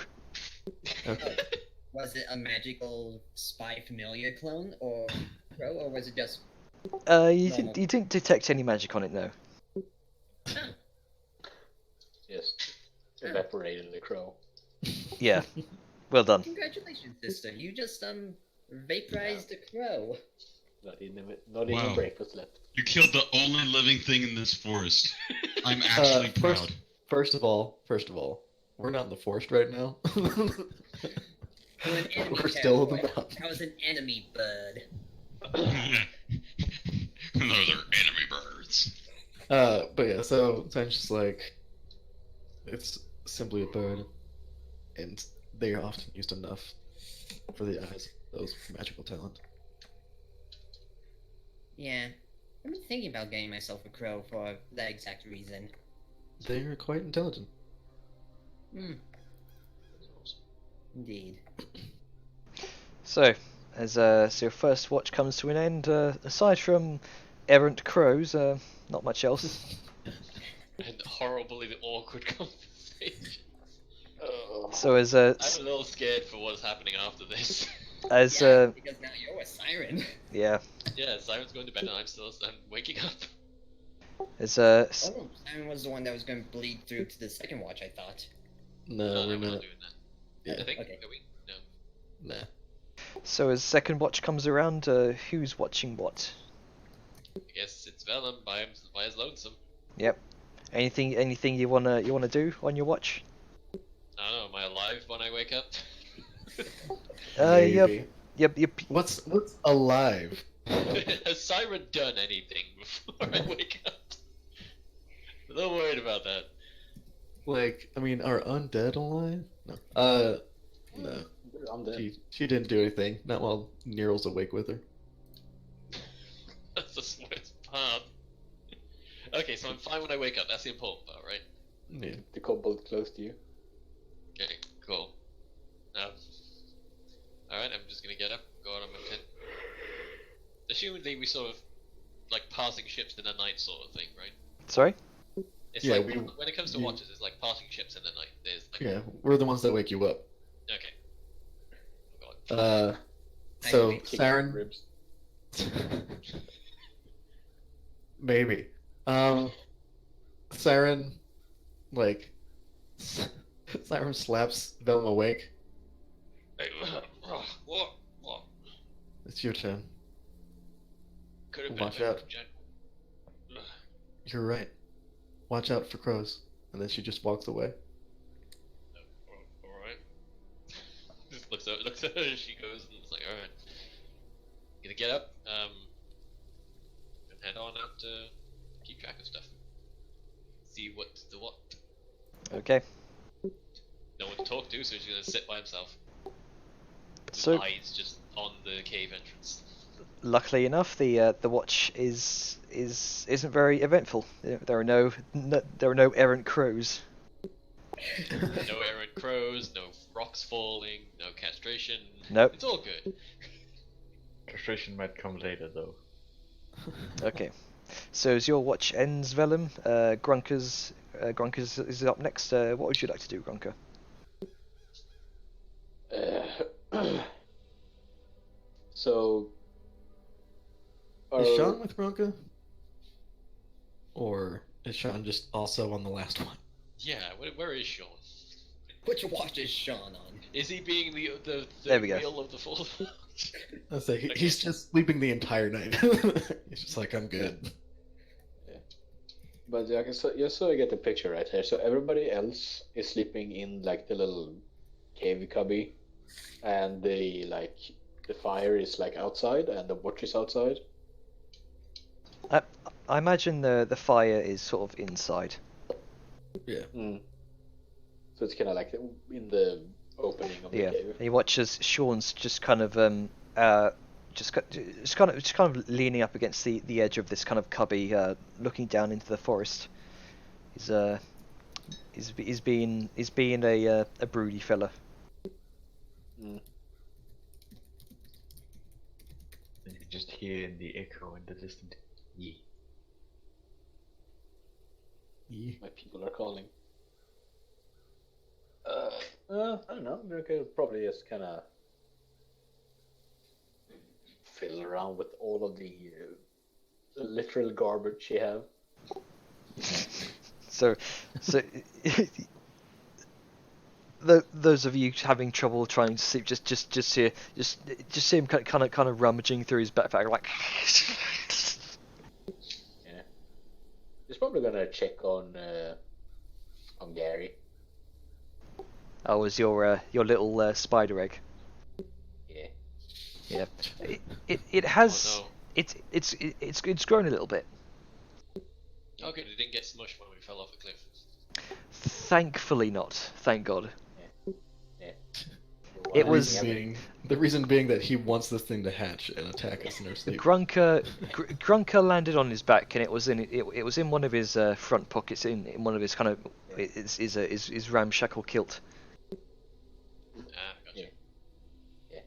Speaker 7: Okay.
Speaker 2: Was it a magical spy familiar clone or crow, or was it just?
Speaker 3: You didn't detect any magic on it, no.
Speaker 4: Yes. Evaporated the crow.
Speaker 3: Yeah. Well done.
Speaker 2: Congratulations, sister. You just vaporized a crow.
Speaker 4: Not even
Speaker 5: Wow.
Speaker 4: breakfast left.
Speaker 5: You killed the only living thing in this forest. I'm actually proud.
Speaker 7: First of all, we're not in the forest right now.
Speaker 2: To an enemy
Speaker 7: We're still in the
Speaker 2: territory.
Speaker 7: mountain.
Speaker 2: That was an enemy bird.
Speaker 5: Those are enemy birds.
Speaker 7: But yeah, so it's just like it's simply a bird, and they are often used enough for the eyes of those with magical talent.
Speaker 2: Yeah. I've been thinking about getting myself a crow for that exact reason.
Speaker 7: They are quite intelligent.
Speaker 2: Indeed.
Speaker 3: So, as so your first watch comes to an end, aside from errant crows, not much else.
Speaker 1: And horribly awkward conversation.
Speaker 3: So as
Speaker 1: I'm a little scared for what's happening after this.
Speaker 3: as
Speaker 2: Yeah, because now you're a siren.
Speaker 3: yeah,
Speaker 1: Yeah, Simon's going to bed and I'm waking up.
Speaker 3: as
Speaker 2: Oh, siren was the one that was going to bleed through to the second watch, I thought.
Speaker 7: No,
Speaker 1: No,
Speaker 7: we're
Speaker 1: we're not
Speaker 7: not.
Speaker 1: doing that.
Speaker 7: Yeah,
Speaker 1: I think,
Speaker 2: Okay.
Speaker 1: are we? No.
Speaker 7: nah.
Speaker 3: so as second watch comes around, who's watching what?
Speaker 1: I guess it's Vellum by his lonesome.
Speaker 3: Yep. Anything you wanna do on your watch?
Speaker 1: I don't know, am I alive when I wake up?
Speaker 7: Maybe.
Speaker 3: Yep.
Speaker 7: What's alive?
Speaker 1: Has Siren done anything before I wake up? I'm a little worried about that.
Speaker 7: Like, I mean, are undead alive? No. No.
Speaker 4: I'm dead.
Speaker 7: She didn't do anything. Not while Nero's awake with her.
Speaker 1: That's the smartest part. Okay, so I'm fine when I wake up, that's the important part, right?
Speaker 7: Yeah.
Speaker 4: The kobold close to you.
Speaker 1: Okay, cool. Alright, I'm just gonna get up, go out on my tent. Assumedly we sort of, like, passing ships in the night sort of thing, right?
Speaker 3: Sorry.
Speaker 1: It's
Speaker 7: Yeah,
Speaker 1: like,
Speaker 7: we-
Speaker 1: when it comes to
Speaker 7: we-
Speaker 1: watches, it's like passing ships in the night. There's like,
Speaker 7: Yeah, we're the ones that wake you up.
Speaker 1: okay. Oh, God.
Speaker 7: So
Speaker 2: Kicking
Speaker 7: Saren,
Speaker 4: Ribs.
Speaker 7: maybe. Saren like, Siren slaps Velm awake.
Speaker 1: Hey, what?
Speaker 7: It's your turn.
Speaker 1: Could have been
Speaker 7: Watch
Speaker 1: a bit
Speaker 7: out.
Speaker 1: more
Speaker 7: You're right. Watch out for crows. And then she just walks away.
Speaker 1: Alright. Just looks at her, she goes, and it's like, alright. Gonna get up, and head on out to keep track of stuff. See what's the what.
Speaker 3: Okay.
Speaker 1: No one to talk to, so he's gonna sit by himself. His
Speaker 3: So,
Speaker 1: eyes just on the cave entrance.
Speaker 3: luckily enough, the watch isn't very eventful. There are no errant crows.
Speaker 1: No errant crows, no rocks falling, no castration.
Speaker 3: Nope.
Speaker 1: It's all good.
Speaker 6: Frustration might come later, though.
Speaker 3: Okay. So as your watch ends, Vellum, Grunker's is up next. What would you like to do, Grunker?
Speaker 4: So.
Speaker 7: Is Sean with Bronca? Or is Sean just also on the last one?
Speaker 1: Yeah, where is Sean?
Speaker 2: Which watch is Sean on?
Speaker 1: Is he being the
Speaker 3: There we go.
Speaker 1: wheel of the full?
Speaker 7: I'll say he's just sleeping the entire night. He's just like, I'm good.
Speaker 4: But yeah, just so I get the picture right here. So everybody else is sleeping in like the little cave cubby, and the fire is like outside, and the watch is outside.
Speaker 3: I imagine the fire is sort of inside.
Speaker 7: Yeah.
Speaker 4: So it's kind of like in the opening of the
Speaker 3: Yeah.
Speaker 4: cave.
Speaker 3: He watches Sean's just kind of just kind of leaning up against the edge of this kind of cubby, looking down into the forest. He's being a broody fella.
Speaker 6: And you just hear in the echo in the distant yee.
Speaker 4: My people are calling. I don't know. We could probably just kind of fiddle around with all of the literal garbage you have.
Speaker 3: So those of you having trouble trying to sleep, just see him kind of rummaging through his backpack, like.
Speaker 4: Yeah. He's probably gonna check on Gary.
Speaker 3: Oh, was your little spider egg?
Speaker 4: Yeah.
Speaker 3: Yeah. It has.
Speaker 1: Oh,
Speaker 3: It's grown a little bit.
Speaker 1: no. Okay, it didn't get smushed when we fell off the cliff.
Speaker 3: Thankfully not. Thank God.
Speaker 4: Yeah.
Speaker 3: It was-
Speaker 7: The reason being that he wants this thing to hatch and attack us in our sleep.
Speaker 3: Grunker landed on his back, and it was in one of his front pockets, in one of his kind of his ramshackle kilt.
Speaker 1: Gotcha.
Speaker 4: Yeah.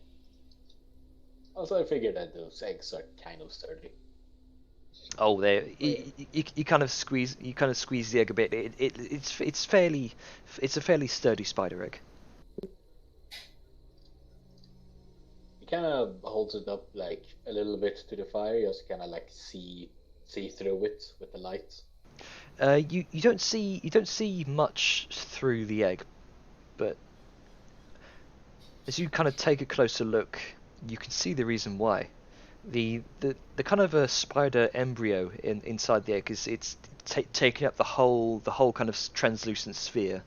Speaker 4: Also, I figured that those eggs are kind of sturdy.
Speaker 3: Oh, there. You kind of squeeze the egg a bit. It's a fairly sturdy spider egg.
Speaker 4: He kind of holds it up like a little bit to the fire, just kind of like see through it with the light.
Speaker 3: You don't see much through the egg, but as you kind of take a closer look, you can see the reason why. The kind of a spider embryo inside the egg it's taking up the whole kind of translucent sphere.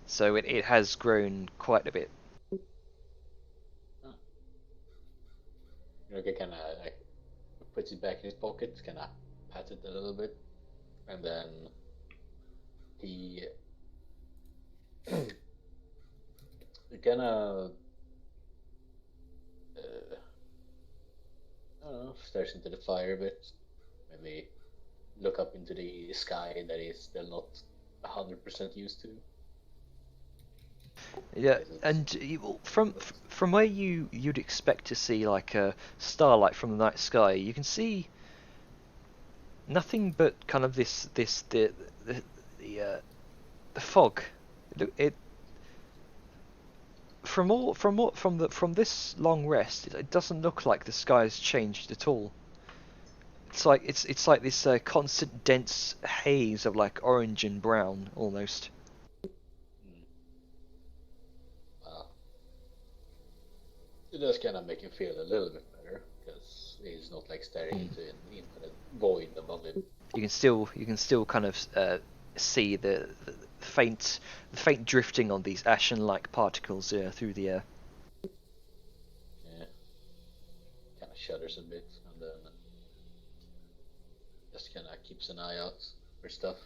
Speaker 3: So it has grown quite a bit.
Speaker 4: He kind of like puts it back in his pocket, kind of pats it a little bit, and then he kind of I don't know, stares into the fire a bit, maybe look up into the sky that he's still not 100% used to.
Speaker 3: Yeah, and from where you'd expect to see like a starlight from the night sky, you can see nothing but kind of the fog. From this long rest, it doesn't look like the sky's changed at all. it's like this constant dense haze of like orange and brown almost.
Speaker 4: Wow. It does kind of make him feel a little bit better, because he's not like staring into an infinite void above him.
Speaker 3: You can still kind of see the faint drifting on these ashen-like particles through the air.
Speaker 4: Yeah. Kind of shudders a bit, and then just kind of keeps an eye out for stuff.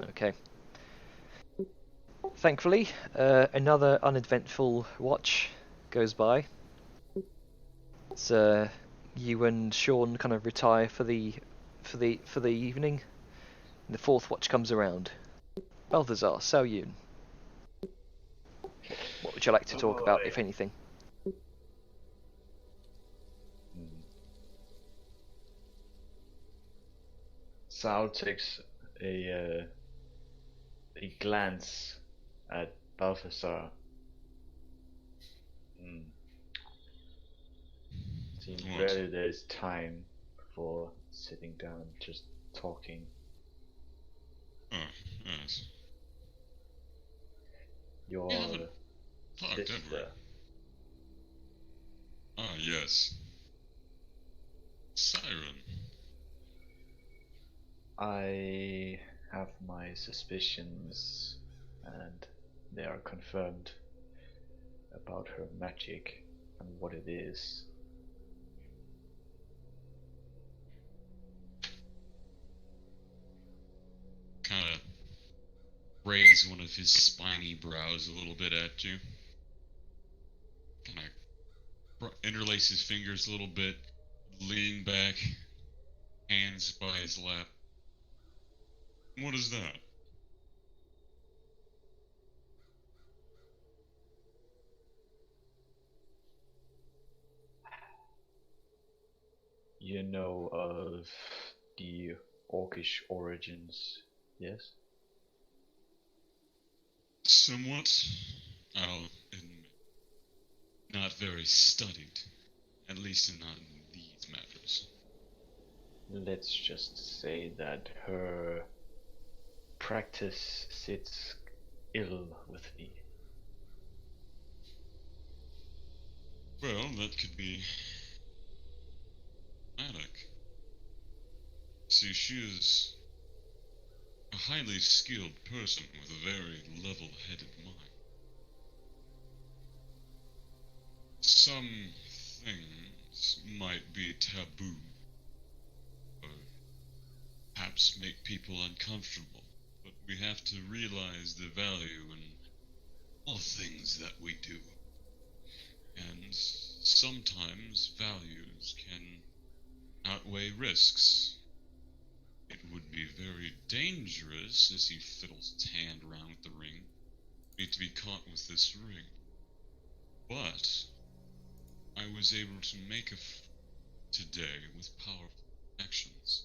Speaker 3: Okay. Thankfully, another uneventful watch goes by. So you and Sean kind of retire for the evening. And the fourth watch comes around. Balthazar, Sao Yun. What would you like to talk about, if anything?
Speaker 6: Sao takes a glance at Balthazar. Seems rarely there's time for sitting down and just talking.
Speaker 5: Oh, yes.
Speaker 6: Your sister.
Speaker 5: Ah, yes. Siren.
Speaker 6: I have my suspicions, and they are confirmed about her magic and what it is.
Speaker 5: Kind of raise one of his spiny brows a little bit at you. Kind of interlace his fingers a little bit, lean back, hands by his lap. What is that?
Speaker 6: You know of the orcish origins, yes?
Speaker 5: Somewhat. I'll admit. Not very studied. At least not in these matters.
Speaker 6: Let's just say that her practice sits ill with me.
Speaker 5: Well, that could be dramatic. See, she is a highly skilled person with a very level-headed mind. Some things might be taboo, or perhaps make people uncomfortable, but we have to realize the value in all things that we do. And sometimes values can outweigh risks. It would be very dangerous, as he fiddles his hand around with the ring, for me to be caught with this ring. But I was able to make today with powerful actions.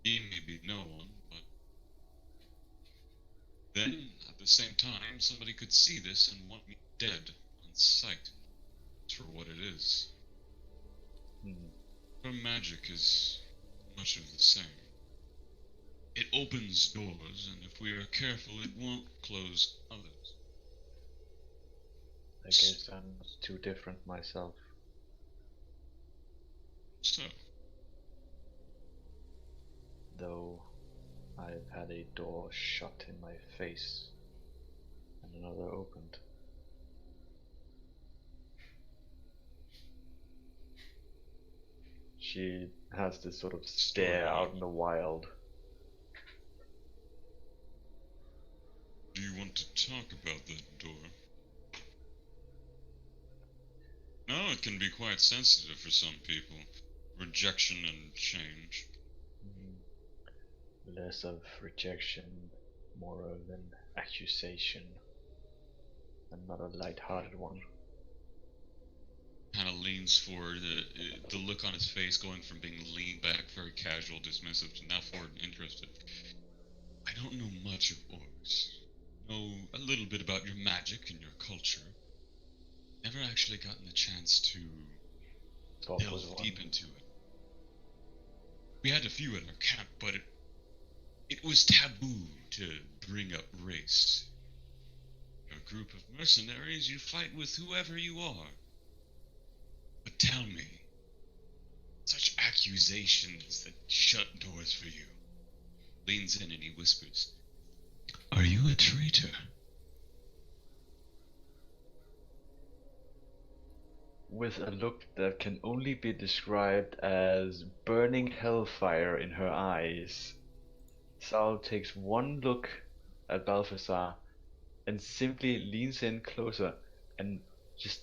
Speaker 5: He may be no one, but then, at the same time, somebody could see this and want me dead on sight for what it is. Her magic is much of the same. It opens doors, and if we are careful, it won't close others.
Speaker 6: I guess I'm not too different myself.
Speaker 5: So?
Speaker 6: Though I've had a door shut in my face and another opened. She has this sort of stare out in the wild.
Speaker 5: Do you want to talk about that door? No, it can be quite sensitive for some people. Rejection and change.
Speaker 6: Less of rejection, more of an accusation, and not a light-hearted one.
Speaker 5: Kind of leans forward, the look on his face going from being leaned back, very casual, dismissive, to now forward and interested. I don't know much of orcs. Know a little bit about your magic and your culture. Never actually gotten the chance to delve deep into it. We had a few at our camp, but it was taboo to bring up race. You're a group of mercenaries, you fight with whoever you are. But tell me, such accusations that shut doors for you. Leans in and he whispers, "Are you a traitor?"
Speaker 6: With a look that can only be described as burning hellfire in her eyes, Saul takes one look at Balthazar and simply leans in closer and just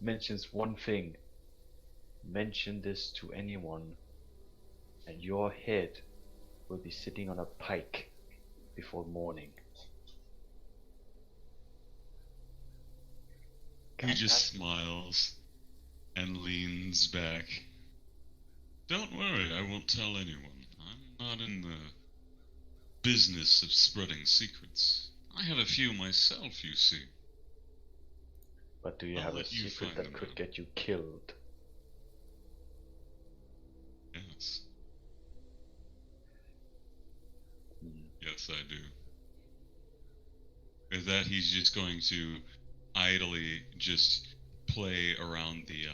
Speaker 6: mentions one thing. Mention this to anyone, and your head will be sitting on a pike before morning.
Speaker 5: He just smiles and leans back. Don't worry, I won't tell anyone. I'm not in the business of spreading secrets. I have a few myself, you see.
Speaker 6: But do you have a secret that could get you killed?
Speaker 5: Yes. Yes, I do. With that, he's just going to idly just play around the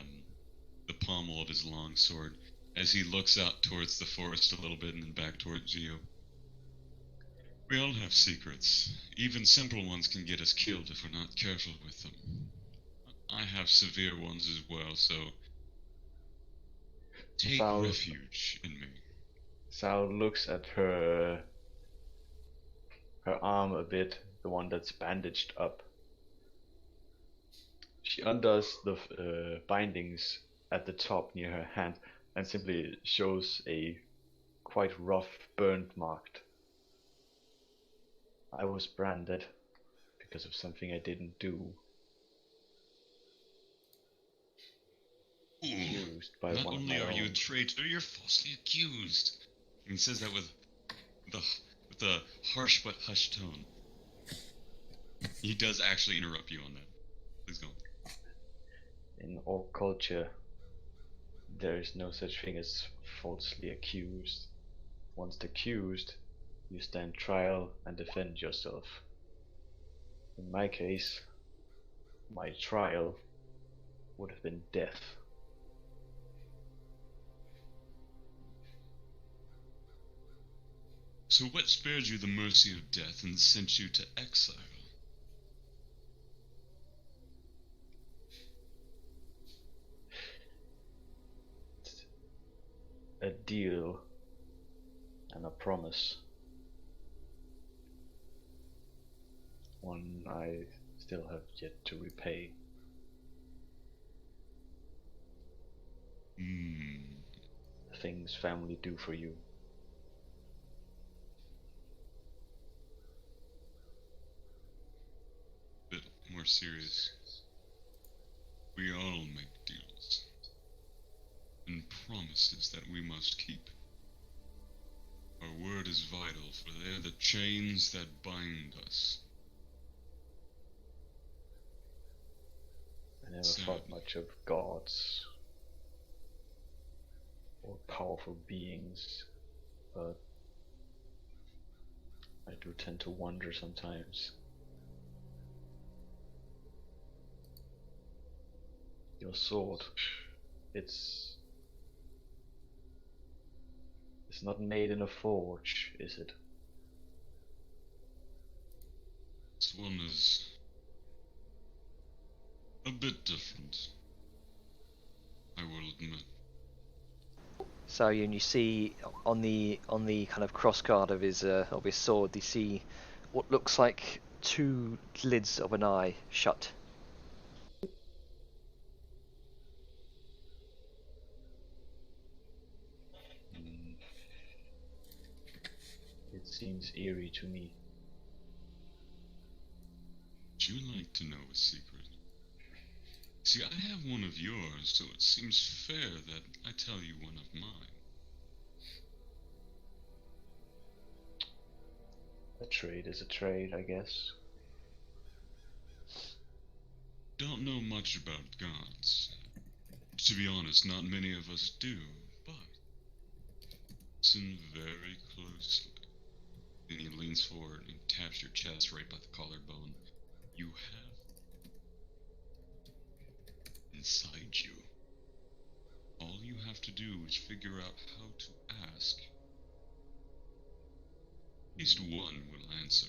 Speaker 5: pommel of his long sword as he looks out towards the forest a little bit and then back towards Geo. We all have secrets. Even simple ones can get us killed if we're not careful with them. I have severe ones as well, so take refuge in me.
Speaker 6: Sal looks at her arm a bit, the one that's bandaged up. She undoes the bindings at the top near her hand and simply shows a quite rough burn mark. I was branded because of something I didn't do. Accused by
Speaker 5: not
Speaker 6: one
Speaker 5: only
Speaker 6: of my
Speaker 5: are you a
Speaker 6: own.
Speaker 5: traitor, you're falsely accused. And he says that with a harsh but hushed tone. He does actually interrupt you on that. Please go.
Speaker 6: In orc culture, there is no such thing as falsely accused. Once accused, you stand trial and defend yourself. In my case, my trial would have been death.
Speaker 5: So what spared you the mercy of death and sent you to exile?
Speaker 6: A deal and a promise. One I still have yet to repay. Things family do for you.
Speaker 5: Bit more serious. We all make deals and promises that we must keep. Our word is vital, for they're the chains that bind us.
Speaker 6: I never thought much of gods or powerful beings, but I do tend to wonder sometimes. Your sword, it's not made in a forge, is it?
Speaker 5: This one is a bit different, I will admit.
Speaker 3: Saryun, you see on the kind of crossguard of his sword, you see what looks like two lids of an eye shut.
Speaker 6: It seems eerie to me.
Speaker 5: Would you like to know a secret? See, I have one of yours, so it seems fair that I tell you one of mine.
Speaker 6: A trade is a trade, I guess.
Speaker 5: Don't know much about gods. To be honest, not many of us do, but Listen very closely. Then he leans forward and taps your chest right by the collarbone. You have inside you. All you have to do is figure out how to ask. At least one will answer.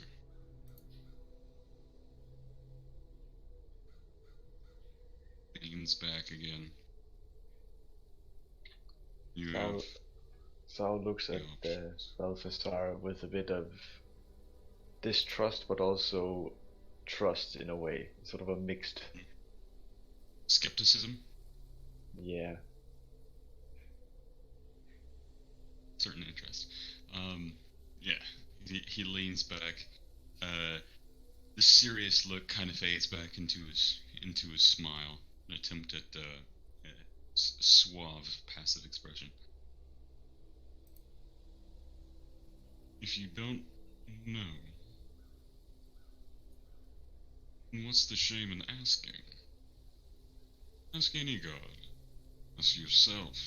Speaker 5: Leans back again. You have
Speaker 6: Sal looks at Balthasar with a bit of distrust, but also trust in a way. Sort of a mixed.
Speaker 5: Skepticism?
Speaker 6: Yeah.
Speaker 5: Certain interest. Yeah. He leans back. The serious look kind of fades back into his smile. An attempt at suave, passive expression. If you don't know, then what's the shame in asking? Ask any god. Ask yourself.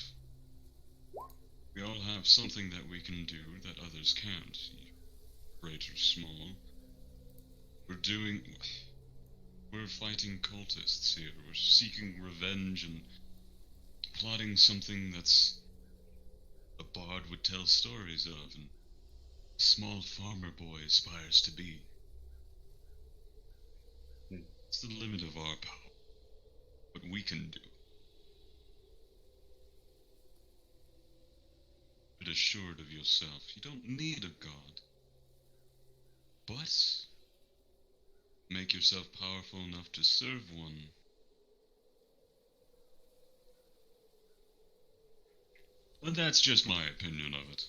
Speaker 5: We all have something that we can do that others can't, great or small. We're fighting cultists here. We're seeking revenge and plotting something that's a bard would tell stories of and a small farmer boy aspires to be. It's the limit of our power. What we can do. But assured of yourself, you don't need a god. But make yourself powerful enough to serve one. But that's just my opinion of it.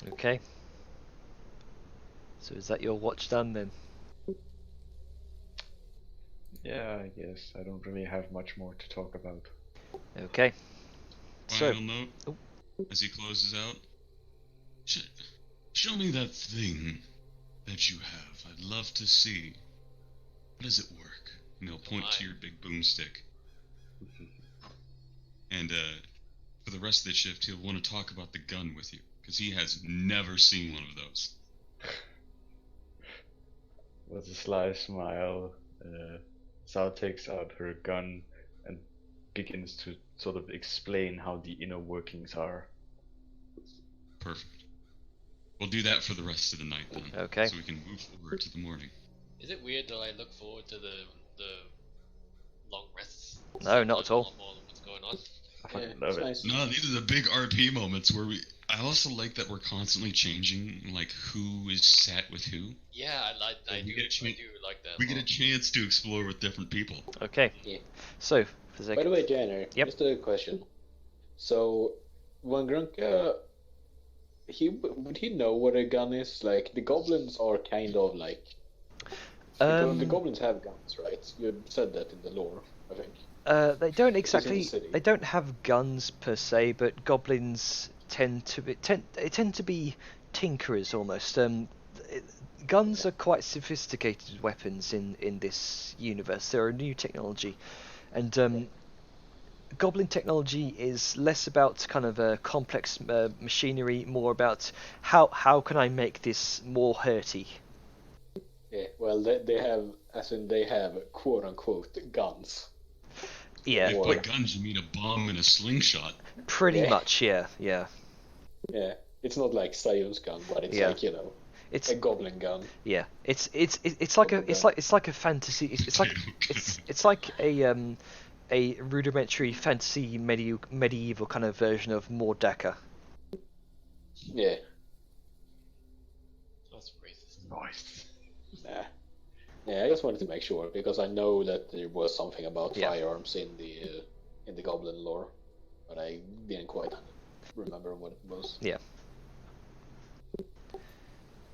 Speaker 3: Okay. So is that your watch done then?
Speaker 6: Yeah, I guess. I don't really have much more to talk about.
Speaker 3: Okay.
Speaker 5: Final note, as he closes out. Show me that thing that you have. I'd love to see. How does it work? And he'll point to your big boomstick. And for the rest of the shift, he'll want to talk about the gun with you, because he has never seen one of those.
Speaker 6: With a sly smile, Sal takes out her gun and begins to sort of explain how the inner workings are.
Speaker 5: Perfect. We'll do that for the rest of the night then.
Speaker 3: Okay.
Speaker 5: So we can move forward to the morning.
Speaker 1: Is it weird that I look forward to the long rests?
Speaker 3: No, not at all.
Speaker 1: More than what's going on.
Speaker 6: I fucking love it.
Speaker 4: Nice.
Speaker 5: No, these are the big RP moments where I also like that we're constantly changing, like, who is sat with who.
Speaker 1: Yeah, I do like that.
Speaker 5: We get a chance to explore with different people.
Speaker 3: Okay.
Speaker 4: Yeah.
Speaker 3: So, for
Speaker 4: By the way, Jainer,
Speaker 3: Yep.
Speaker 4: just a question. So, when Grunka, would he know what a gun is? Like, the goblins are kind of like... the goblins have guns, right? You said that in the lore, I think.
Speaker 3: They don't exactly.
Speaker 4: city.
Speaker 3: They don't have guns per se, but goblins tend to be tinkerers almost. Guns are quite sophisticated weapons in this universe. They're a new technology, and goblin technology is less about kind of complex machinery, more about how can I make this more hurty.
Speaker 4: Yeah, well, they have quote-unquote guns.
Speaker 3: Yeah.
Speaker 5: Like, by guns, you mean a bomb and a slingshot.
Speaker 3: Pretty much, yeah.
Speaker 4: Yeah, it's not like Sayun's gun, but it's like,
Speaker 3: it's
Speaker 4: a goblin gun.
Speaker 3: Yeah, it's like a fantasy. It's like a rudimentary fantasy medieval kind of version of Mordaka.
Speaker 4: Yeah.
Speaker 1: That's racist.
Speaker 6: Nice.
Speaker 4: Nah. Yeah, I just wanted to make sure because I know that there was something about firearms in the goblin lore, but I didn't quite remember what it was.
Speaker 3: Yeah.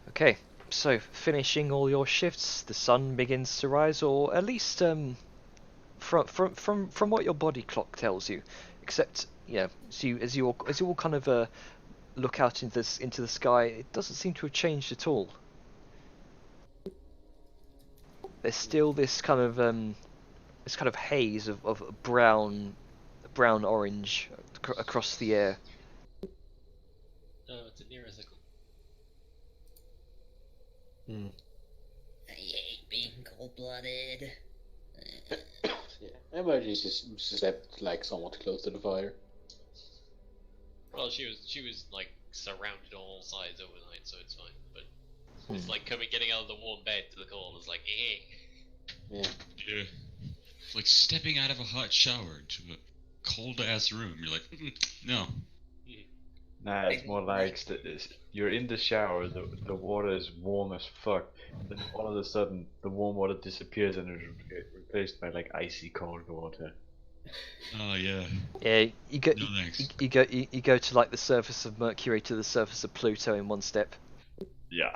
Speaker 3: Okay, so finishing all your shifts, the sun begins to rise, or at least from what your body clock tells you. Except, so as you all kind of look out into the sky, it doesn't seem to have changed at all. there's still this kind of haze of brown orange across the air.
Speaker 1: Oh, it's a Neurothical.
Speaker 2: I hate being cold-blooded.
Speaker 4: Yeah, I imagine she just stepped like somewhat close to the fire.
Speaker 1: Well, she was like surrounded on all sides overnight, so it's fine. But it's like getting out of the warm bed to the cold is like, eh.
Speaker 4: Yeah.
Speaker 5: Yeah. It's like stepping out of a hot shower to a cold ass room. You're like, no.
Speaker 6: Nah, it's more like you're in the shower, the water is warm as fuck, then all of a sudden the warm water disappears and it's replaced by like icy cold water.
Speaker 5: Oh yeah.
Speaker 3: Yeah, you go
Speaker 5: No thanks.
Speaker 3: you go to like the surface of Mercury to the surface of Pluto in one step.
Speaker 6: Yeah.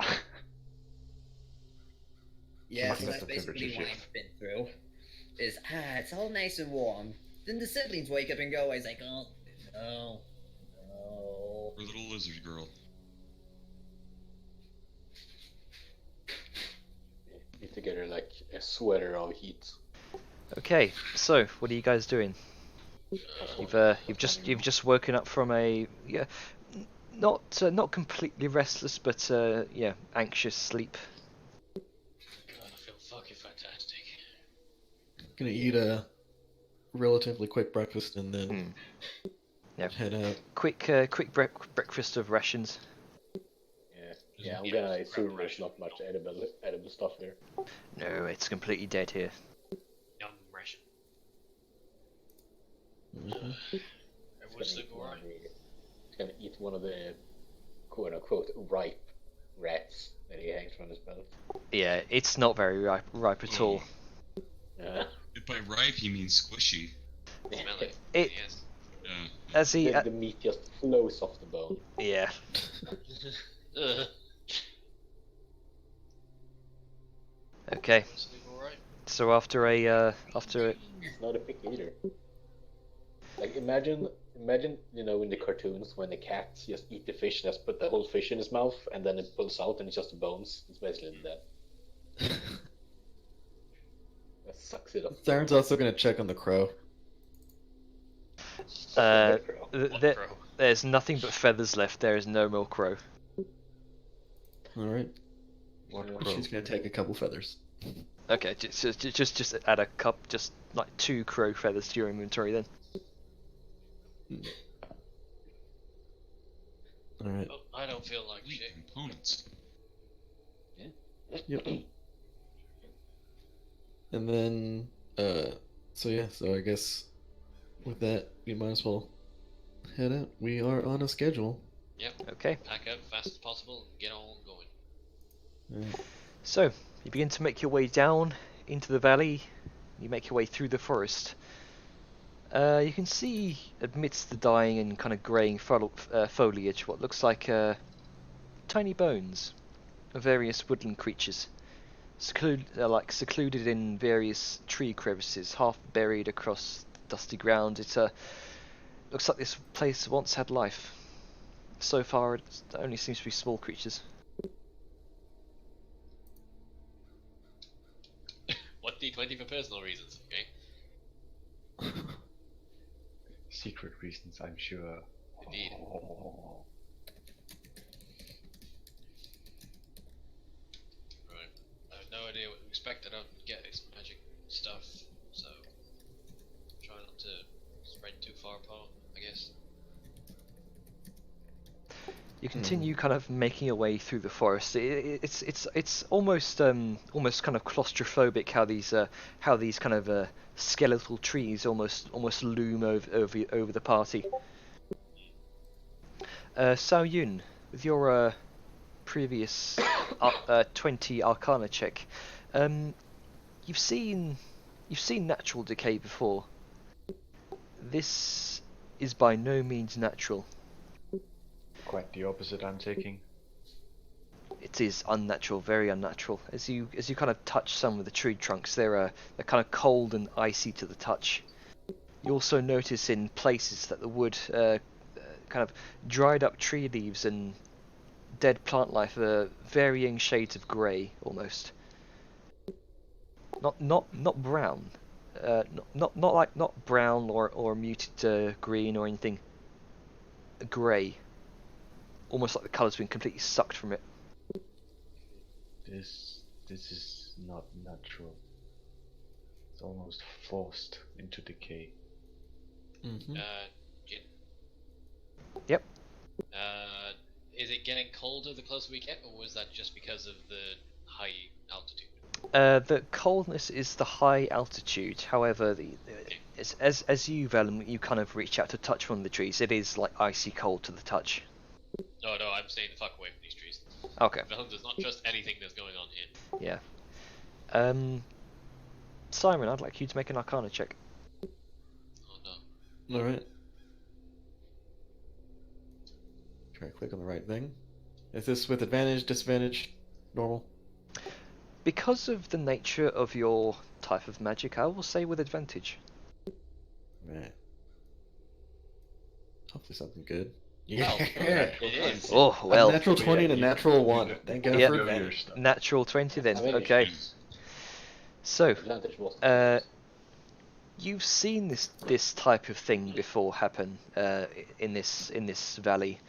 Speaker 2: Yeah,
Speaker 6: Must
Speaker 2: so
Speaker 6: have
Speaker 2: that's
Speaker 6: the
Speaker 2: basically
Speaker 6: temperature
Speaker 2: what I've been through. Is it's all nice and warm. Then the siblings wake up and go, I was like, oh no.
Speaker 5: Poor little lizard girl.
Speaker 4: Need to get her like a sweater of heat.
Speaker 3: Okay, so what are you guys doing? You've just woken up from a not completely restless, but anxious sleep.
Speaker 1: Oh, I feel fucking fantastic.
Speaker 7: Gonna eat a relatively quick breakfast and then head out.
Speaker 3: Quick breakfast of rations.
Speaker 4: Yeah, I'm gonna assume there's not much edible stuff here.
Speaker 3: No, it's completely dead here.
Speaker 1: Yum ration.
Speaker 4: It's gonna eat one of the quote unquote ripe rats that he hangs from his belt.
Speaker 3: Yeah, it's not very ripe at all.
Speaker 5: If by ripe he means squishy.
Speaker 1: Smell it.
Speaker 3: It
Speaker 1: Yes.
Speaker 5: Yeah.
Speaker 3: as he
Speaker 4: The meat just flows off the bone.
Speaker 3: yeah. Okay.
Speaker 1: Alright.
Speaker 3: So after a
Speaker 4: It's not a picky eater. Like imagine in the cartoons when the cats just eat the fish, just put the whole fish in his mouth and then it pulls out and it's just the bones. It's basically that. That sucks it up.
Speaker 7: Theron's also gonna check on the crow.
Speaker 3: there's nothing but feathers left. There is no more crow.
Speaker 7: Alright. She's gonna take a couple feathers.
Speaker 3: Okay, just add a cup, just like 2 crow feathers to your inventory then.
Speaker 7: Alright.
Speaker 1: Oh, I don't feel like
Speaker 5: Sweet
Speaker 1: shit.
Speaker 5: components.
Speaker 7: Yep. And then, so I guess with that, we might as well head out. We are on a schedule.
Speaker 1: Yep.
Speaker 3: Okay.
Speaker 1: Pack up fast as possible and get on going.
Speaker 7: Alright.
Speaker 3: So you begin to make your way down into the valley. You make your way through the forest. You can see amidst the dying and kind of greying foliage what looks like tiny bones of various woodland creatures, secluded in various tree crevices, half buried across dusty ground. It looks like this place once had life. So far, it only seems to be small creatures.
Speaker 1: What D20 for personal reasons, okay?
Speaker 6: Secret reasons, I'm sure.
Speaker 1: Indeed. Right. I have no idea what to expect. I don't get this magic stuff, so try not to spread too far apart, I guess.
Speaker 3: You continue kind of making your way through the forest. It's almost kind of claustrophobic how these kind of skeletal trees almost loom over the party. Sao Yun, with your previous 20 Arcana check, you've seen natural decay before. This is by no means natural.
Speaker 6: Quite the opposite I'm taking.
Speaker 3: It is unnatural, very unnatural. As you kind of touch some of the tree trunks, they're kind of cold and icy to the touch. You also notice in places that the wood, kind of dried up tree leaves and dead plant life are varying shades of grey almost. not brown. Not brown or muted green or anything. Grey. Almost like the colour's been completely sucked from it.
Speaker 6: This is not natural. It's almost forced into decay.
Speaker 7: Mm-hmm.
Speaker 1: Jin.
Speaker 3: Yep.
Speaker 1: Is it getting colder the closer we get, or was that just because of the high altitude?
Speaker 3: The coldness is the high altitude. However, as you, Vellum, you kind of reach out to touch one of the trees, it is like icy cold to the touch.
Speaker 1: No, I'm staying the fuck away from these trees.
Speaker 3: Okay.
Speaker 1: Vellum does not trust anything that's going on here.
Speaker 3: Yeah. Simon, I'd like you to make an Arcana check.
Speaker 1: Oh no.
Speaker 7: All right. Try to click on the right thing. Is this with advantage, disadvantage, normal?
Speaker 3: Because of the nature of your type of magic, I will say with advantage.
Speaker 7: Right. Hopefully something good.
Speaker 1: Well, it is.
Speaker 3: Oh, well.
Speaker 7: A natural 20 and a natural 1. Thank God
Speaker 3: Yep.
Speaker 7: for advantage.
Speaker 3: Natural 20 then,
Speaker 4: I mean,
Speaker 3: okay. So,
Speaker 4: Advantage was
Speaker 3: you've seen this type of thing before happen in this valley.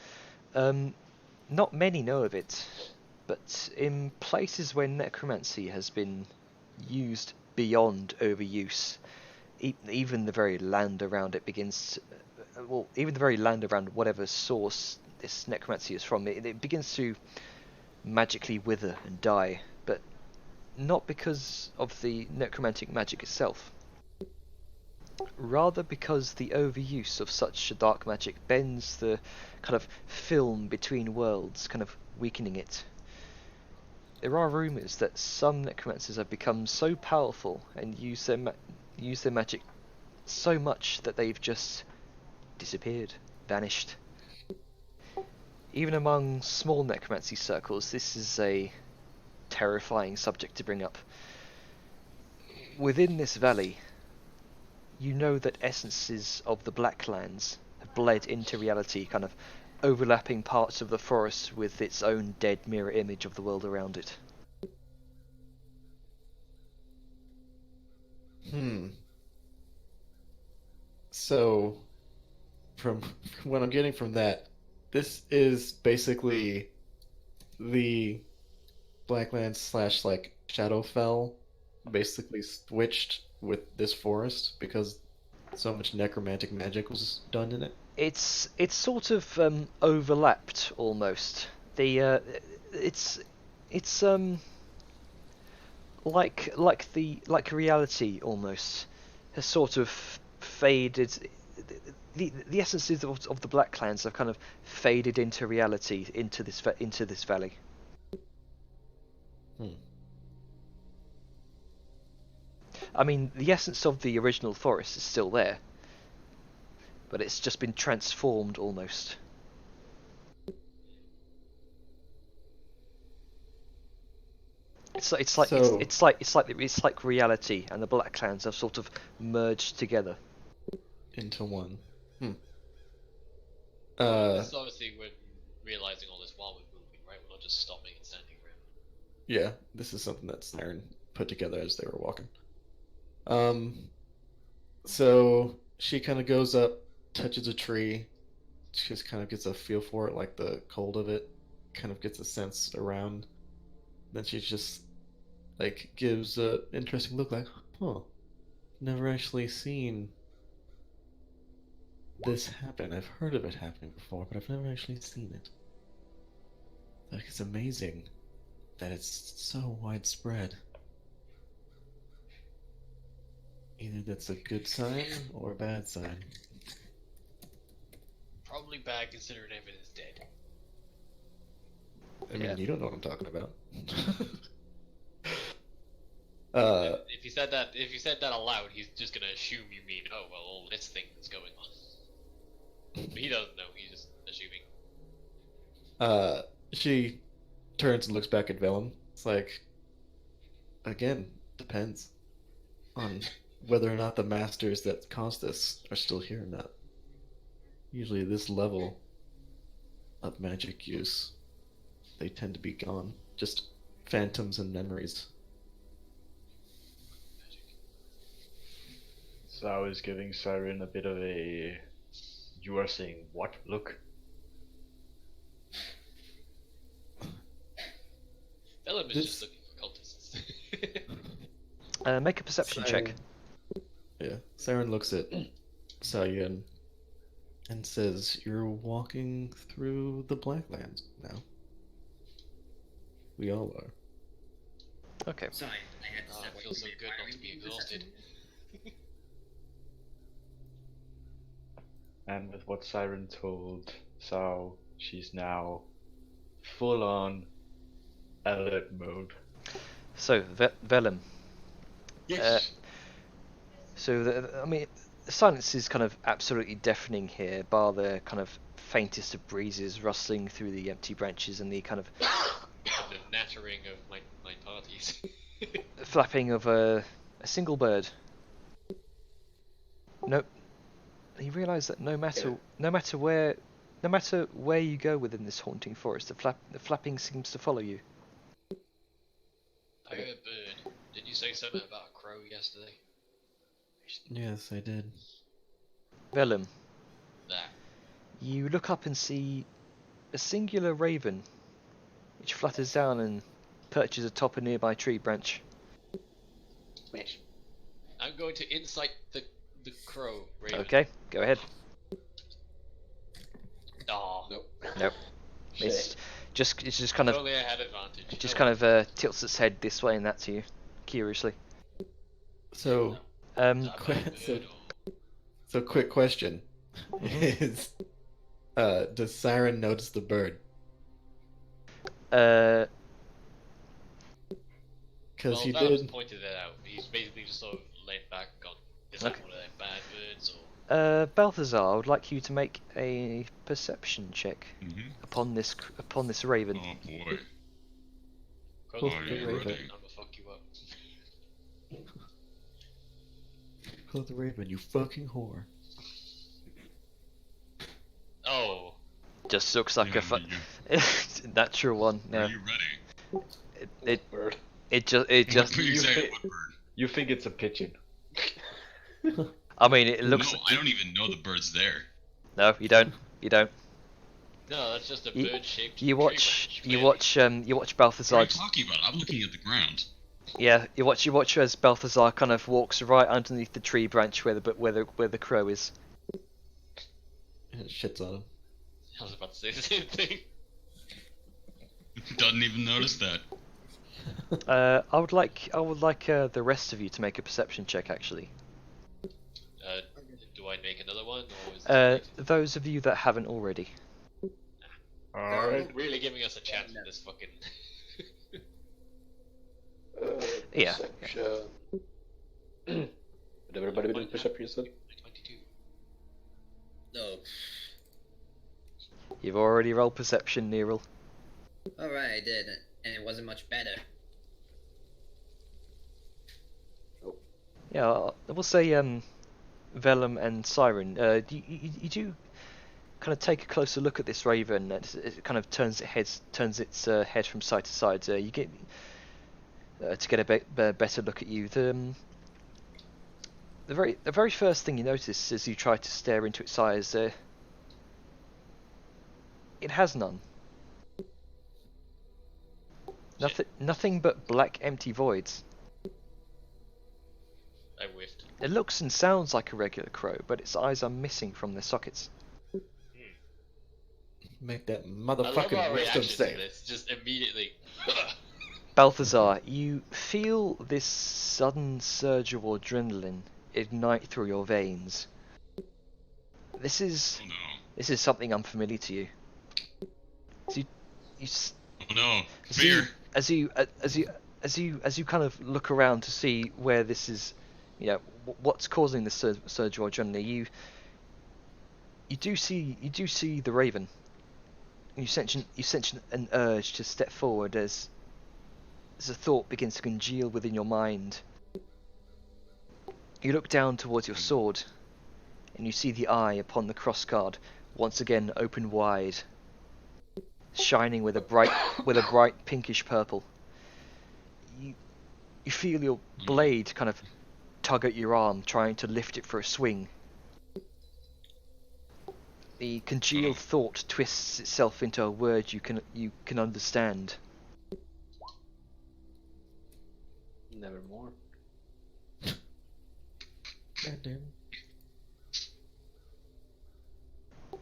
Speaker 3: Not many know of it, but in places where necromancy has been used beyond overuse, even the very land around it begins to, even the very land around whatever source this necromancy is from, it begins to magically wither and die, but not because of the necromantic magic itself. Rather because the overuse of such dark magic bends the kind of film between worlds, kind of weakening it. There are rumours that some necromancers have become so powerful and use their magic so much that they've just disappeared, vanished. Even among small necromancy circles, this is a terrifying subject to bring up. Within this valley, you know that essences of the Blacklands have bled into reality, kind of overlapping parts of the forest with its own dead mirror image of the world around it.
Speaker 7: So, from what I'm getting from that, this is basically the Blacklands / like Shadowfell basically switched with this forest because so much necromantic magic was done in it.
Speaker 3: It's sort of overlapped almost. It's like reality almost has sort of faded. The essences of the Blacklands have kind of faded into reality into this valley. I mean, the essence of the original forest is still there, but it's just been transformed almost. It's like reality and the Blacklands have sort of merged together
Speaker 7: into one.
Speaker 1: This is obviously we're realizing all this while we're moving, right? We're not just stopping and standing around.
Speaker 7: Yeah, this is something that Siren put together as they were walking. So she kind of goes up, touches a tree, she just kind of gets a feel for it, like the cold of it, kind of gets a sense around. Then she just like gives a interesting look, like, huh, never actually seen this happen. I've heard of it happening before, but I've never actually seen it. Like, it's amazing that it's so widespread. Either that's a good sign or a bad sign.
Speaker 1: Probably bad considering everything's dead.
Speaker 7: I mean, you don't know what I'm talking about.
Speaker 1: If you said that aloud, he's just gonna assume you mean, oh well, all this thing that's going on. But he doesn't know. He's just assuming.
Speaker 7: She turns and looks back at Vellum. It's like, again, depends on whether or not the masters that caused this are still here or not. Usually this level of magic use, they tend to be gone. Just phantoms and memories.
Speaker 6: So I was giving Siren a bit of a "you are saying what" look.
Speaker 1: Vellum is just looking for cultists.
Speaker 3: Make a perception check.
Speaker 7: Yeah, Siren looks at Sayun and says, "You're walking through the Blacklands now. We all are."
Speaker 3: Okay.
Speaker 2: Sorry, I had to
Speaker 1: Oh,
Speaker 2: step
Speaker 1: it
Speaker 2: away
Speaker 1: feels
Speaker 2: from
Speaker 1: so
Speaker 2: the
Speaker 1: good not to
Speaker 2: environment
Speaker 1: be
Speaker 2: being
Speaker 1: exhausted.
Speaker 6: And with what Siren told Sao, she's now full on alert mode.
Speaker 3: So, Vellum.
Speaker 4: Yes.
Speaker 3: So, the silence is kind of absolutely deafening here, bar the kind of faintest of breezes rustling through the empty branches and the kind of
Speaker 1: And the nattering of my parties.
Speaker 3: flapping of a single bird. Nope. You realise that no matter where you go within this haunting forest, the flapping seems to follow you.
Speaker 1: I heard a bird. Did you say something about a crow yesterday?
Speaker 7: Yes, I did.
Speaker 3: Vellum,
Speaker 1: That.
Speaker 3: you look up and see a singular raven, which flutters down and perches atop a nearby tree branch.
Speaker 4: Smash.
Speaker 1: I'm going to insight the crow, Raven.
Speaker 3: Okay, go ahead.
Speaker 1: Oh,
Speaker 3: Nope. It's just kind
Speaker 1: if
Speaker 3: of
Speaker 1: only I had advantage.
Speaker 3: it just
Speaker 1: Oh,
Speaker 3: kind of tilts its head this way and that to you, curiously.
Speaker 7: So,
Speaker 1: that
Speaker 7: quick,
Speaker 1: bad
Speaker 7: so,
Speaker 1: bird, or-
Speaker 7: so quick question is, does Siren notice the bird?
Speaker 3: Uh,
Speaker 7: Because
Speaker 1: well,
Speaker 7: he
Speaker 1: Valum's
Speaker 7: did.
Speaker 1: pointed it out. He's basically just sort of laid back and gone, is
Speaker 3: Okay.
Speaker 1: that one of them bad birds, or...
Speaker 3: Balthazar, I would like you to make a perception check upon this raven.
Speaker 5: Oh boy.
Speaker 1: Crow's
Speaker 7: Oh,
Speaker 1: a
Speaker 5: you
Speaker 1: bird,
Speaker 5: ready?
Speaker 1: I'm gonna fuck you up.
Speaker 7: Call the raven, you fucking whore.
Speaker 1: Oh,
Speaker 3: Just looks like
Speaker 5: Yeah,
Speaker 3: a natural one.
Speaker 5: Are
Speaker 3: No,
Speaker 5: you ready?
Speaker 4: Bird.
Speaker 3: it just
Speaker 5: Exactly what bird?
Speaker 6: You think it's a pigeon?
Speaker 3: I mean, it looks.
Speaker 5: No, I don't even know the bird's there.
Speaker 3: No, you don't.
Speaker 1: no, that's just a
Speaker 3: You-
Speaker 1: bird-shaped
Speaker 3: You
Speaker 1: tree
Speaker 3: watch.
Speaker 1: branch,
Speaker 3: You
Speaker 1: clearly.
Speaker 3: watch. You watch
Speaker 5: What are
Speaker 3: Balthazar.
Speaker 5: you talking about? I'm looking at the ground.
Speaker 3: Yeah, you watch as Balthazar kind of walks right underneath the tree branch where the crow is.
Speaker 7: It shits on him.
Speaker 1: I was about to say the same thing.
Speaker 5: Doesn't even notice that.
Speaker 3: I would like the rest of you to make a perception check, actually.
Speaker 1: Do I make another one, or is it
Speaker 3: Those of you that haven't already.
Speaker 6: Alright.
Speaker 1: really giving us a chance with this fucking...
Speaker 3: Yeah.
Speaker 4: Perception. Did everybody do perception?
Speaker 1: 22.
Speaker 2: No.
Speaker 3: You've already rolled perception, Neril.
Speaker 2: Alright, I did, and it wasn't much better.
Speaker 3: Yeah, I will say, Vellum and Siren, you do kind of take a closer look at this raven. It kind of turns its head from side to side. You get to get a better look at you. The very first thing you notice as you try to stare into its eyes, it has none. Nothing but black, empty voids.
Speaker 1: I whiffed.
Speaker 3: It looks and sounds like a regular crow, but its eyes are missing from their sockets.
Speaker 7: Make that
Speaker 1: I love our
Speaker 7: motherfucking wisdom
Speaker 1: reaction to
Speaker 7: save.
Speaker 1: this, just immediately...
Speaker 3: Balthazar, you feel this sudden surge of adrenaline ignite through your veins. This is
Speaker 5: Oh no.
Speaker 3: this is something unfamiliar to you. So
Speaker 5: Oh no.
Speaker 3: you,
Speaker 5: Fear.
Speaker 3: as you kind of look around to see where this is, what's causing this surge of adrenaline, you do see the raven. You sense an urge to step forward as a thought begins to congeal within your mind. You look down towards your sword, and you see the eye upon the crossguard once again open wide, shining with a bright pinkish purple. You feel your blade kind of tug at your arm, trying to lift it for a swing. The congealed thought twists itself into a word you can understand.
Speaker 4: Nevermore.
Speaker 7: Goddamn.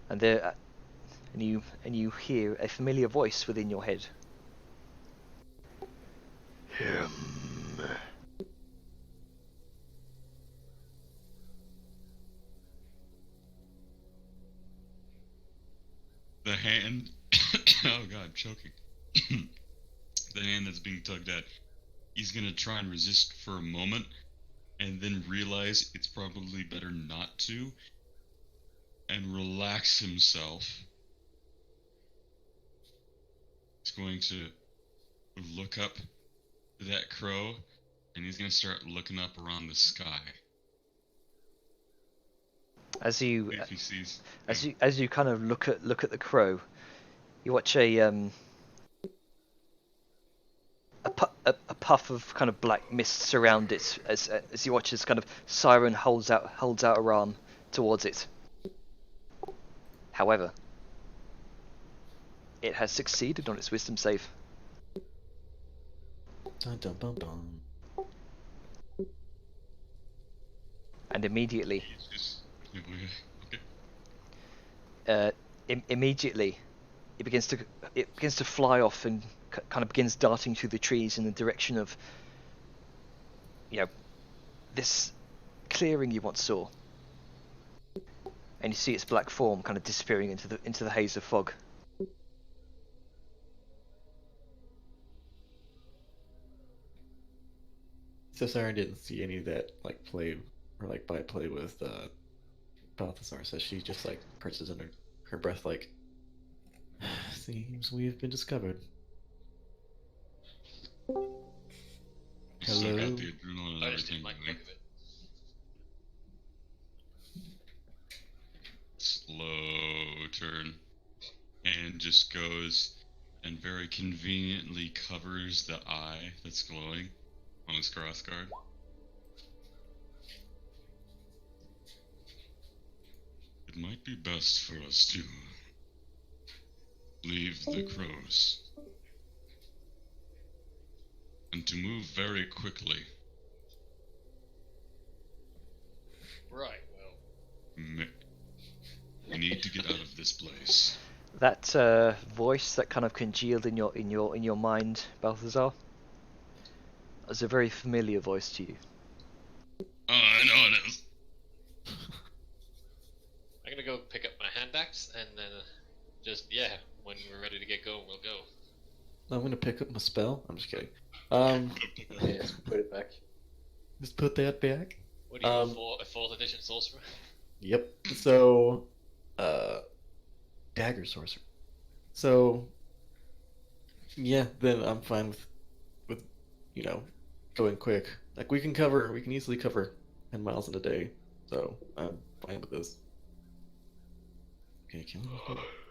Speaker 3: And you hear a familiar voice within your head. Him.
Speaker 5: The hand. Oh god, I'm choking. The hand that's being tugged at. He's gonna try and resist for a moment, and then realize it's probably better not to, and relax himself. He's going to look up to that crow, and he's gonna start looking up around the sky.
Speaker 3: As you
Speaker 5: If he sees,
Speaker 3: as you kind of look at the crow, you watch a puff of kind of black mist surround it as you watch this kind of siren holds out her arm towards it. However, it has succeeded on its wisdom save.
Speaker 7: Dun, dun, dun, dun.
Speaker 3: And immediately,
Speaker 5: he's just okay.
Speaker 3: immediately, it begins to fly off and kind of begins darting through the trees in the direction of, this clearing you once saw. And you see its black form kind of disappearing into the haze of fog.
Speaker 7: So sorry I didn't see any of that play or byplay with Balthazar, so she just curses under her breath seems we have been discovered.
Speaker 5: Still
Speaker 7: Hello?
Speaker 5: got the adrenaline and
Speaker 1: I just
Speaker 5: everything.
Speaker 1: didn't like the
Speaker 5: Going.
Speaker 1: look of it.
Speaker 5: Slow turn, and just goes and very conveniently covers the eye that's glowing on his cross guard. It might be best for us to leave the crows and to move very quickly.
Speaker 1: Right, well,
Speaker 5: We need to get out of this place.
Speaker 3: That voice that kind of congealed in your mind, Balthazar, is a very familiar voice to you.
Speaker 5: Oh, I know it is.
Speaker 1: I'm gonna go pick up my hand axe and then when we're ready to get going, we'll go.
Speaker 7: I'm gonna pick up my spell. I'm just kidding.
Speaker 4: Yes, put it back.
Speaker 7: Just put that back.
Speaker 1: What are you, a 4th edition sorcerer?
Speaker 7: Yep. So, dagger sorcerer. So, yeah, then I'm fine with going quick. We can easily cover 10 miles in a day. So I'm fine with this. Okay, can we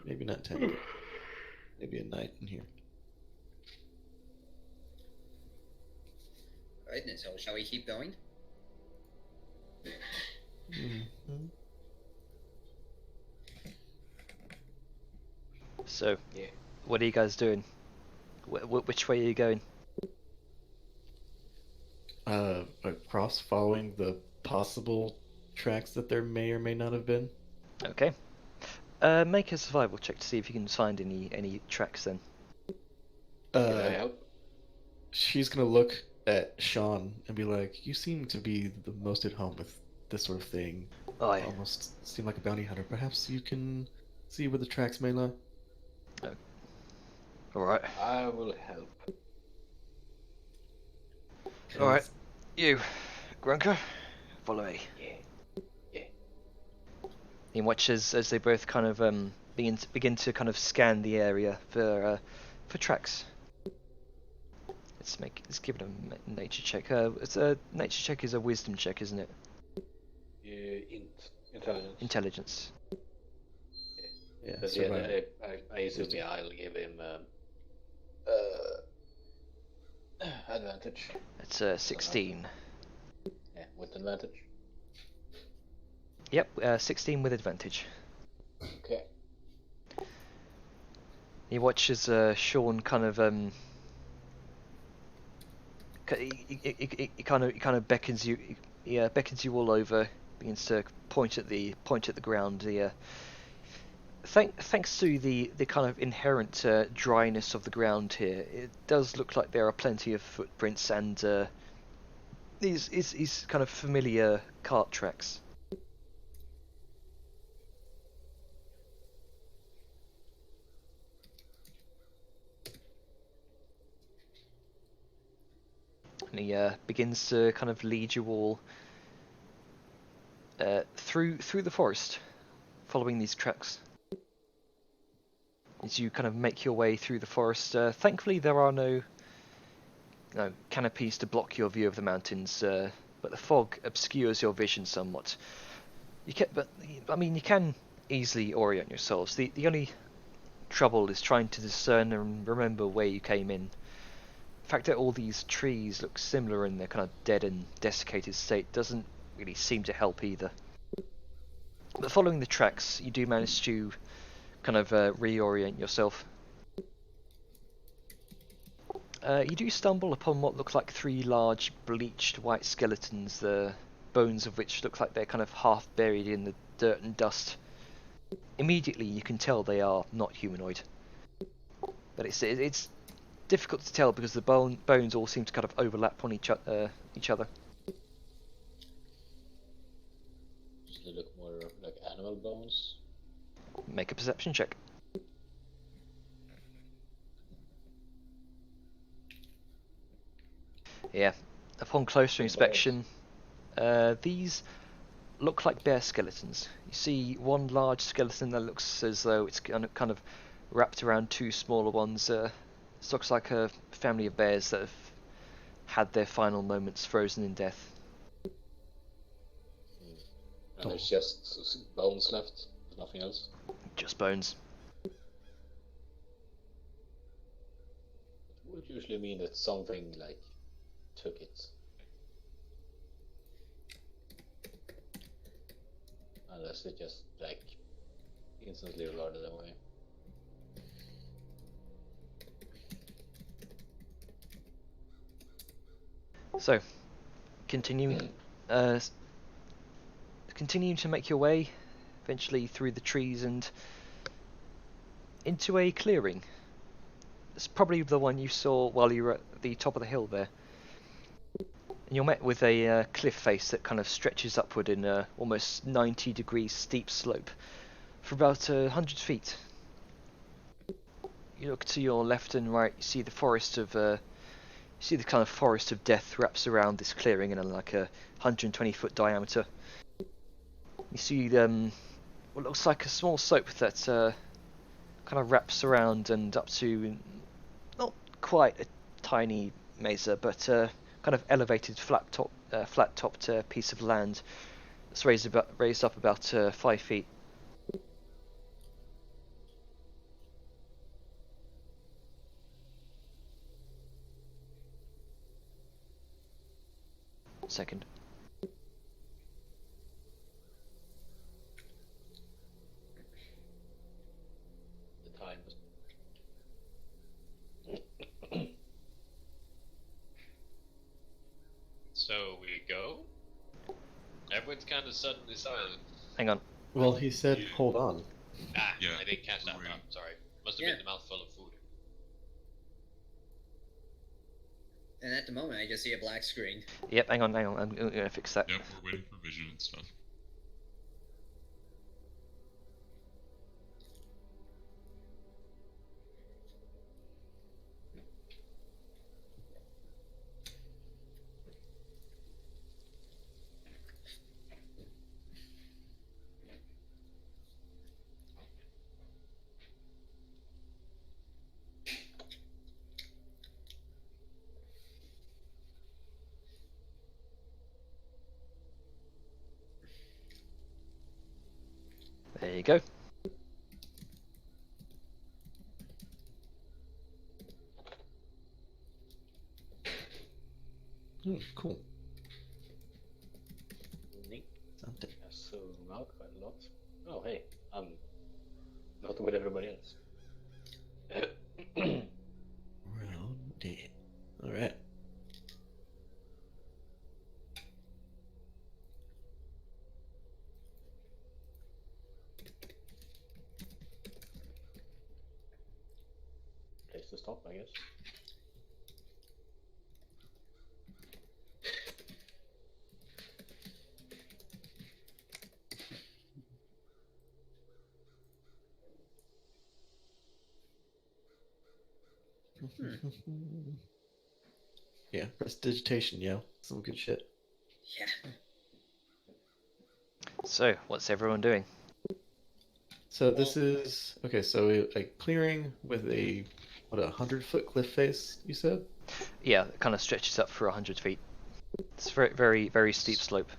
Speaker 7: maybe not 10, but maybe a night in here.
Speaker 2: Alright then, so shall we keep going?
Speaker 7: Mm-hmm.
Speaker 3: So,
Speaker 4: Yeah.
Speaker 3: what are you guys doing? Which way are you going?
Speaker 7: Across, following the possible tracks that there may or may not have been.
Speaker 3: Okay. Make a survival check to see if you can find any tracks then.
Speaker 4: Can I help?
Speaker 7: She's gonna look at Sean and be like, "You seem to be the most at home with this sort of thing.
Speaker 3: Aye.
Speaker 7: Almost seem like a bounty hunter. Perhaps you can see where the tracks may lie."
Speaker 3: Alright.
Speaker 4: I will help.
Speaker 3: Alright. You, Grunker, follow me.
Speaker 4: Yeah.
Speaker 3: You watch as they both kind of begin to kind of scan the area for tracks. Let's give it a nature check. It's a nature check is a wisdom check, isn't it?
Speaker 4: Intelligence.
Speaker 3: Intelligence.
Speaker 7: Yeah,
Speaker 4: But
Speaker 7: survival.
Speaker 4: I assume I'll give him advantage.
Speaker 3: It's 16.
Speaker 4: Yeah, with advantage?
Speaker 3: Yep, 16 with advantage.
Speaker 4: Okay.
Speaker 3: You watch as Sean kind of he kind of beckons you, beckons you all over, begins to point at the ground. Thanks to the kind of inherent dryness of the ground here, it does look like there are plenty of footprints and these kind of familiar cart tracks. And he begins to kind of lead you all through the forest, following these tracks. As you kind of make your way through the forest, thankfully there are no canopies to block your view of the mountains, but the fog obscures your vision somewhat. You can easily orient yourselves. The only trouble is trying to discern and remember where you came in. The fact that all these trees look similar in their kind of dead and desiccated state doesn't really seem to help either. But following the tracks, you do manage to kind of reorient yourself. You do stumble upon what look like 3 large bleached white skeletons, the bones of which look like they're kind of half buried in the dirt and dust. Immediately you can tell they are not humanoid. But it's difficult to tell because the bones all seem to kind of overlap on each other.
Speaker 4: Does it look more like animal bones?
Speaker 3: Make a perception check. Yeah, upon closer inspection, these look like bear skeletons. You see one large skeleton that looks as though it's kind of wrapped around 2 smaller ones. This looks like a family of bears that have had their final moments frozen in death.
Speaker 4: And there's just bones left, nothing else?
Speaker 3: Just bones.
Speaker 4: It would usually mean that something like took it. Unless it just like instantly lured it away.
Speaker 3: So, continuing to make your way, eventually through the trees and into a clearing. It's probably the one you saw while you were at the top of the hill there. And you're met with a cliff face that kind of stretches upward in a almost 90-degree steep slope for about 100 feet. You look to your left and right, you see the forest of the kind of forest of death wraps around this clearing in like a 120-foot diameter. You see what looks like a small slope that kind of wraps around and up to not quite a tiny mesa, but kind of elevated flat-topped piece of land that's raised up about 5 feet. Second.
Speaker 4: The time was...
Speaker 1: So we go? Everyone's kind of suddenly silent.
Speaker 3: Hang on.
Speaker 7: Well, he said, hold on.
Speaker 1: Ah,
Speaker 5: Yeah.
Speaker 1: I didn't catch that
Speaker 5: Right.
Speaker 1: part. Sorry. Must have been the mouthful of food.
Speaker 2: And at the moment, I just see a black screen.
Speaker 3: Yep, hang on. I'm gonna fix that.
Speaker 5: Yep, we're waiting for vision and stuff.
Speaker 3: There you go.
Speaker 7: Cool.
Speaker 4: zoom out quite a lot. Oh, hey, I'm not with everybody else.
Speaker 7: Round it. Alright.
Speaker 4: Place to stop, I guess.
Speaker 7: Yeah, prestidigitation, yo. Some good shit.
Speaker 2: Yeah.
Speaker 3: So, what's everyone doing?
Speaker 7: So this is okay. So a clearing with a 100-foot cliff face. You said?
Speaker 3: Yeah, it kind of stretches up for 100 feet. It's very, very, very steep slope.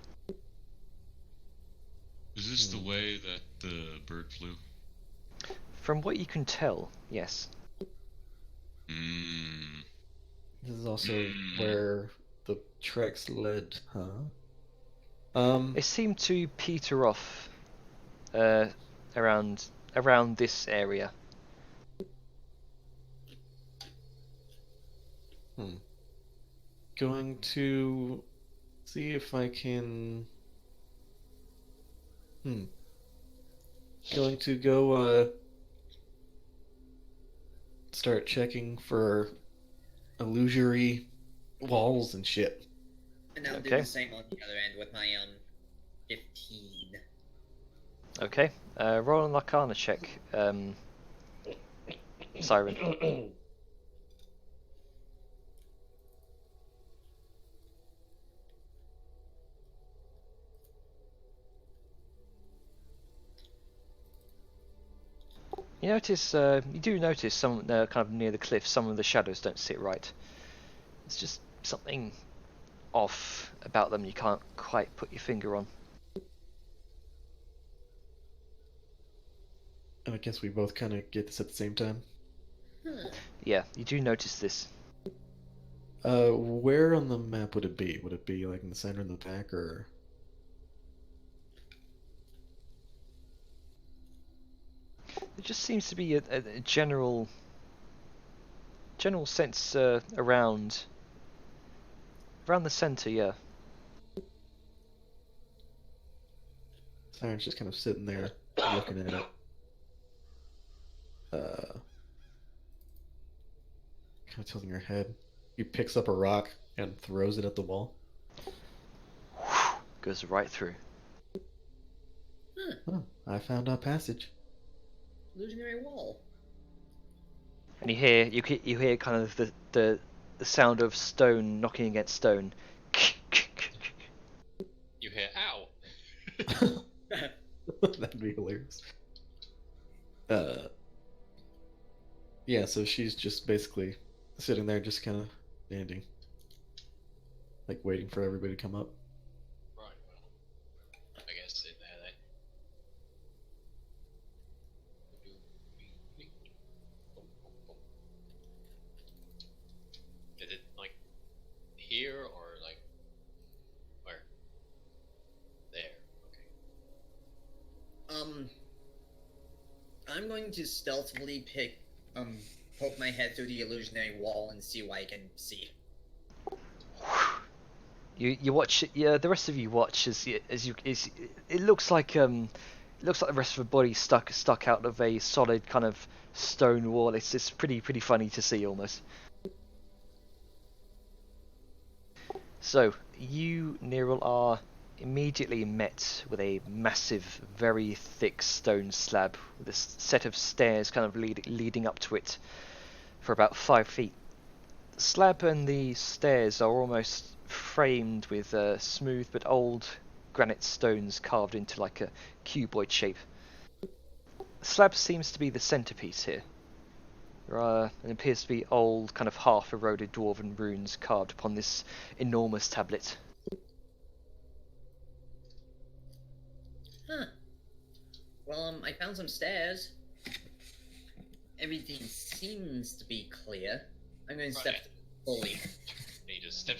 Speaker 5: Is this the way that the bird flew?
Speaker 3: From what you can tell, yes.
Speaker 7: This is also where the treks led, huh?
Speaker 3: It seemed to peter off around this area.
Speaker 7: Going to see if I can. Going to go start checking for illusory walls and shit.
Speaker 2: And I'll do the same on the other end with my 15.
Speaker 3: Okay. Roll an Arcana check, Siren. You do notice some kind of near the cliff, some of the shadows don't sit right. It's just something off about them you can't quite put your finger on.
Speaker 7: And I guess we both kind of get this at the same time.
Speaker 3: Yeah, you do notice this.
Speaker 7: Where on the map would it be? Would it be like in the center, in the back, or?
Speaker 3: There just seems to be a general sense around the center, yeah.
Speaker 7: Siren's just kind of sitting there looking at it. Kind of tilting her head. He picks up a rock and throws it at the wall.
Speaker 3: Goes right through.
Speaker 7: Oh, I found our passage.
Speaker 2: Illusionary wall.
Speaker 3: And you hear kind of the sound of stone knocking against stone.
Speaker 1: You hear ow.
Speaker 7: That'd be hilarious. Yeah, so she's just basically sitting there, just kind of standing, like waiting for everybody to come up.
Speaker 1: Right, well, I guess sit there then. Is it like here or like where? There. Okay.
Speaker 2: I'm going to stealthily poke my head through the illusionary wall and see what I can see.
Speaker 3: You watch. Yeah, the rest of you watch as it looks like the rest of the body stuck out of a solid kind of stone wall. It's pretty funny to see almost. So you, Neril, are immediately met with a massive, very thick stone slab with a set of stairs kind of leading up to it for about 5 feet. The slab and the stairs are almost framed with smooth but old granite stones carved into like a cuboid shape. The slab seems to be the centerpiece here. There are, and appears to be old, kind of half-eroded dwarven runes carved upon this enormous tablet.
Speaker 2: Huh. Well, I found some stairs. Everything seems to be clear. I'm going to step fully.
Speaker 1: Need a step.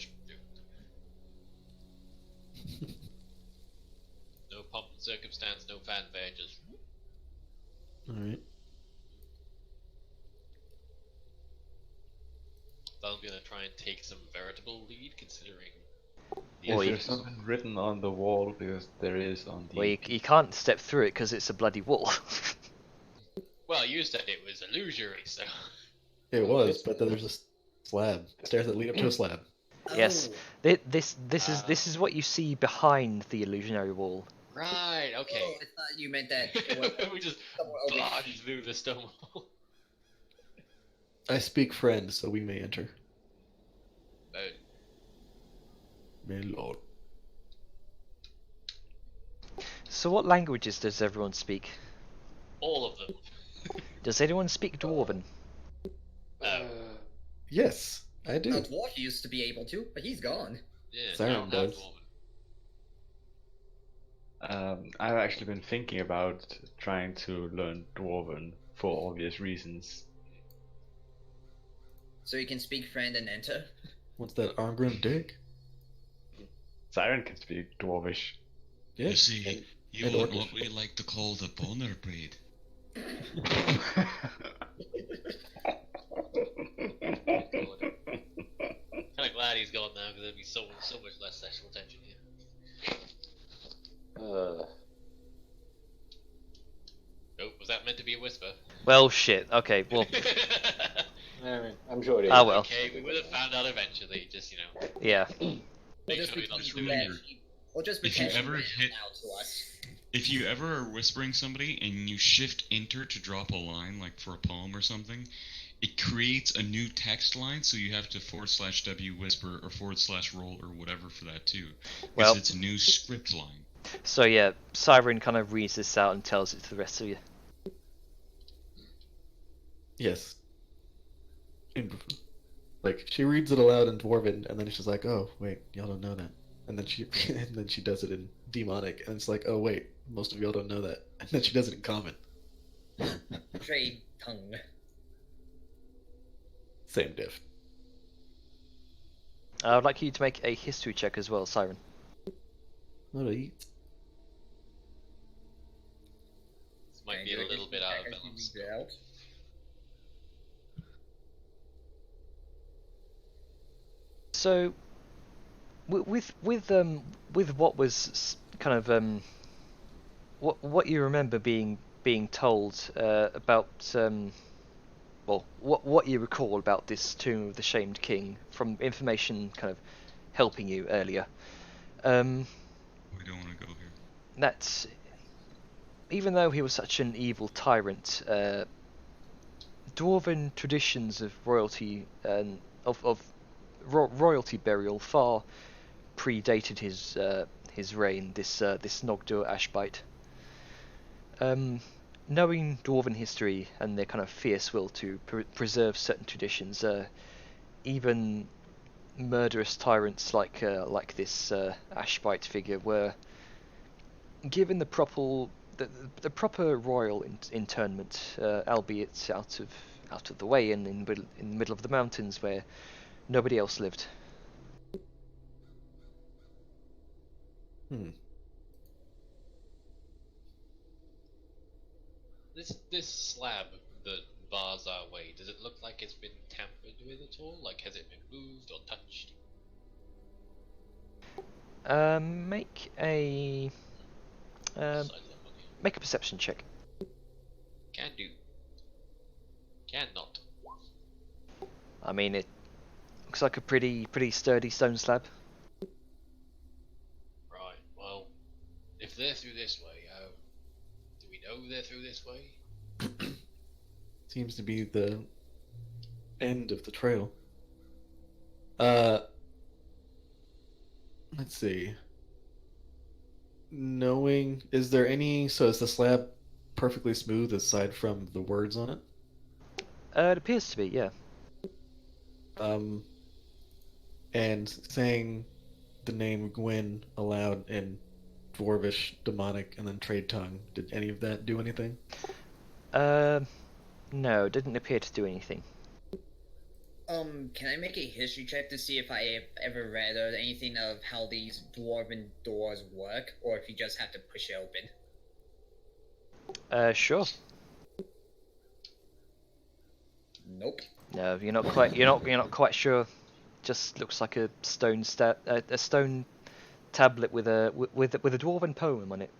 Speaker 1: No problems circumstance, no fanfare, just.
Speaker 7: Alright.
Speaker 1: I'm gonna try and take some veritable lead, considering.
Speaker 6: Is there something written on the wall? Because there is on the.
Speaker 3: Well, you can't step through it because it's a bloody wall.
Speaker 1: Well, you said it was illusory, so.
Speaker 7: It was, but then there's a slab. Stairs that lead up to a slab.
Speaker 3: Yes.
Speaker 2: Oh.
Speaker 3: This is what you see behind the illusionary wall.
Speaker 1: Right. Okay.
Speaker 2: Oh, I thought you meant that.
Speaker 1: We just
Speaker 2: somewhere over
Speaker 1: barged through the stone wall.
Speaker 7: I speak friend, so we may enter.
Speaker 1: Oh.
Speaker 7: My lord.
Speaker 3: So what languages does everyone speak?
Speaker 1: All of them.
Speaker 3: Does anyone speak Dwarven?
Speaker 7: Yes, I do.
Speaker 2: A dwarf used to be able to, but he's gone.
Speaker 1: Yeah,
Speaker 7: Siren
Speaker 1: I don't have
Speaker 7: does.
Speaker 1: Dwarven.
Speaker 6: I've actually been thinking about trying to learn Dwarven for obvious reasons.
Speaker 2: So you can speak friend and enter.
Speaker 7: What's that Arngrim dick?
Speaker 6: Siren can speak Dwarvish.
Speaker 7: Yeah.
Speaker 5: You see, you
Speaker 7: and
Speaker 5: want
Speaker 7: Orcish.
Speaker 5: what we like to call the boner breed.
Speaker 1: Kind of glad he's gone now, because there'd be so much less sexual tension here. Oh, was that meant to be a whisper?
Speaker 3: Well, shit. Okay, well,
Speaker 4: I mean, I'm sure it is.
Speaker 3: ah well.
Speaker 1: Okay, we would have found out eventually. Just
Speaker 3: Yeah.
Speaker 1: make
Speaker 2: Just
Speaker 1: sure you're not
Speaker 2: because
Speaker 1: stupid.
Speaker 5: remember,
Speaker 2: Or just
Speaker 5: if you
Speaker 2: because
Speaker 5: ever
Speaker 2: ran
Speaker 5: hit-
Speaker 2: out to us.
Speaker 5: If you ever are whispering somebody and you shift enter to drop a line, like for a poem or something, it creates a new text line, so you have to /W whisper or /roll or whatever for that too. Because
Speaker 3: Well-
Speaker 5: it's a new script line.
Speaker 3: So yeah, Siren kind of reads this out and tells it to the rest of you.
Speaker 7: Yes. Like, she reads it aloud in Dwarven, and then she's like, oh, wait, y'all don't know that. And then she does it in Demonic, and it's like, oh, wait, most of y'all don't know that. And then she does it in Common.
Speaker 2: Trade tongue.
Speaker 7: Same diff.
Speaker 3: I would like you to make a history check as well, Siren.
Speaker 7: Alright.
Speaker 1: This might be a little bit out of balance.
Speaker 3: So, with what was kind of what you remember being told about well, what you recall about this Tomb of the Shamed King from information kind of helping you earlier.
Speaker 5: We don't want to go here.
Speaker 3: That even though he was such an evil tyrant, Dwarven traditions of royalty and of royalty burial far predated his reign. This Nogdur Ashbite. Knowing Dwarven history and their kind of fierce will to preserve certain traditions, even murderous tyrants like this Ashbite figure were given the proper royal interment, albeit out of the way and in the middle of the mountains where nobody else lived.
Speaker 1: This slab that bars our way, does it look like it's been tampered with at all? Like, has it been moved or touched?
Speaker 3: Make a perception check.
Speaker 1: Can do. Can not.
Speaker 3: I mean, it looks like a pretty sturdy stone slab.
Speaker 1: Right. Well, if they're through this way, do we know they're through this way?
Speaker 7: Seems to be the end of the trail. Let's see. Is there any? So is the slab perfectly smooth aside from the words on it?
Speaker 3: It appears to be, yeah.
Speaker 7: And saying the name Gwyn aloud in Dwarvish, Demonic, and then Trade Tongue. Did any of that do anything?
Speaker 3: No, it didn't appear to do anything.
Speaker 2: Can I make a history check to see if I have ever read or anything of how these dwarven doors work, or if you just have to push it open?
Speaker 3: Sure.
Speaker 2: Nope.
Speaker 3: No, you're not quite. You're not quite sure. Just looks like a stone a stone tablet with a dwarven poem on it.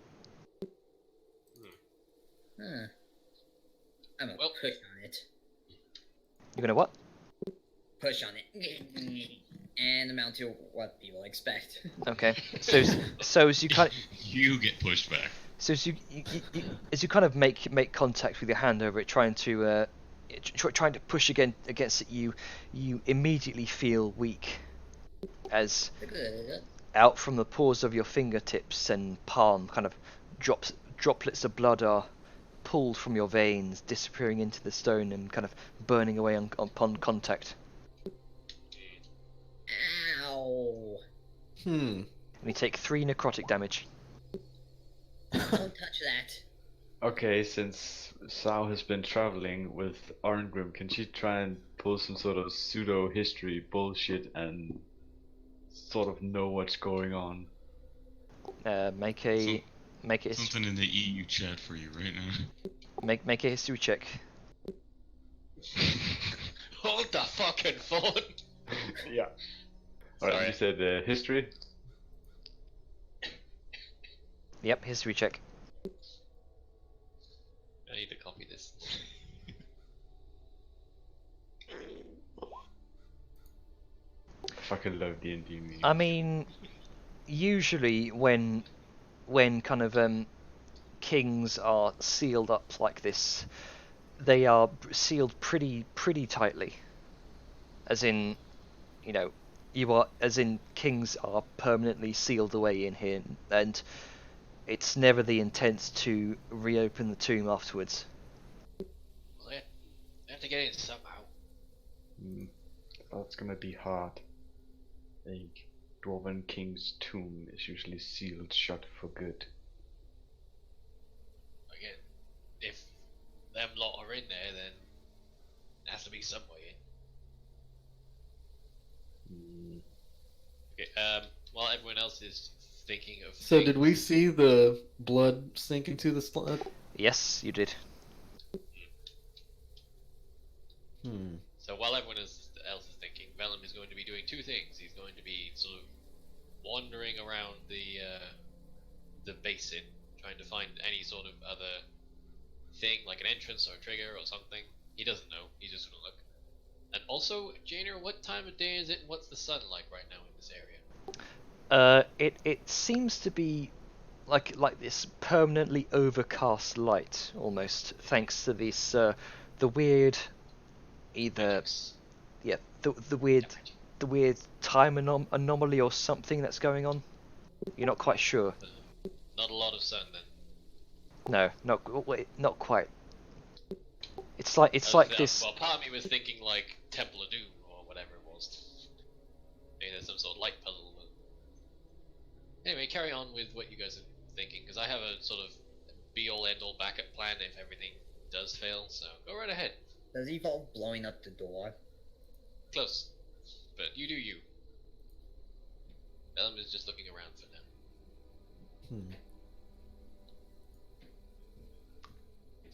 Speaker 2: Huh. I'm gonna push on it.
Speaker 3: You're gonna what?
Speaker 2: Push on it. And amount to what people expect.
Speaker 3: Okay. So as you kind of
Speaker 5: You get pushed back.
Speaker 3: so as you kind of make contact with your hand over it, trying to push against it, you immediately feel weak, as out from the pores of your fingertips and palm, kind of droplets of blood are pulled from your veins, disappearing into the stone and kind of burning away upon contact.
Speaker 2: Ow.
Speaker 3: And you take 3 necrotic damage.
Speaker 2: Don't touch that.
Speaker 6: Okay, since Sao has been traveling with Arngrim, can she try and pull some sort of pseudo history bullshit and sort of know what's going on?
Speaker 3: Make a
Speaker 5: Something in the EU chat for you right now.
Speaker 3: make a history check.
Speaker 1: Hold the fucking phone!
Speaker 6: Yeah. Alright,
Speaker 1: Sorry.
Speaker 6: you said history?
Speaker 3: Yep, history check.
Speaker 1: I need to copy this.
Speaker 6: I fucking love D&D memes.
Speaker 3: I mean, usually when kind of kings are sealed up like this, they are sealed pretty tightly. As in, kings are permanently sealed away in here, and it's never the intent to reopen the tomb afterwards.
Speaker 1: Well, they have to get in somehow.
Speaker 6: That's gonna be hard. A Dwarven King's tomb is usually sealed shut for good.
Speaker 1: Again, if them lot are in there, then there has to be some way in. Okay, while everyone else is thinking of
Speaker 7: So did we see the blood sink into the slot?
Speaker 3: Yes, you did.
Speaker 1: So while everyone else is thinking, Vellum is going to be doing 2 things. He's going to be sort of wandering around the basin, trying to find any sort of other thing, like an entrance or a trigger or something. He doesn't know. He's just gonna look. And also, Jainer, what time of day is it? What's the sun like right now in this area?
Speaker 3: It seems to be like this permanently overcast light, almost, thanks to this the weird the weird time anomaly or something that's going on. You're not quite sure.
Speaker 1: Not a lot of sun then.
Speaker 3: No, not quite. It's like this.
Speaker 1: Well, part of me was thinking like Temple of Doom or whatever it was. Maybe there's some sort of light puzzle. But... Anyway, carry on with what you guys are thinking, because I have a sort of be-all end-all backup plan if everything does fail. So go right ahead.
Speaker 2: Does he fall blowing up the door?
Speaker 1: Close, but you do you. Vellum is just looking around for now.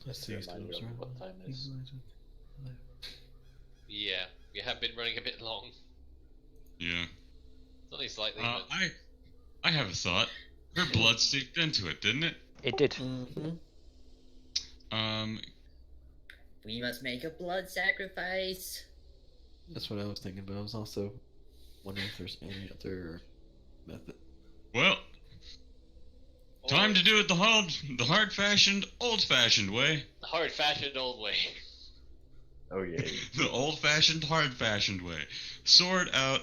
Speaker 7: Let's see.
Speaker 6: Remind me of what time it is.
Speaker 1: Yeah, we have been running a bit long.
Speaker 5: Yeah.
Speaker 1: It's only slightly. But...
Speaker 5: I have a thought. Her blood seeped into it, didn't it?
Speaker 3: It did.
Speaker 2: We must make a blood sacrifice.
Speaker 7: That's what I was thinking, but I was also wondering if there's any other method.
Speaker 5: Well, time to do it the hard-fashioned, old-fashioned way.
Speaker 1: The hard-fashioned old way.
Speaker 6: Oh yeah.
Speaker 5: The old-fashioned, hard-fashioned way. Sword out.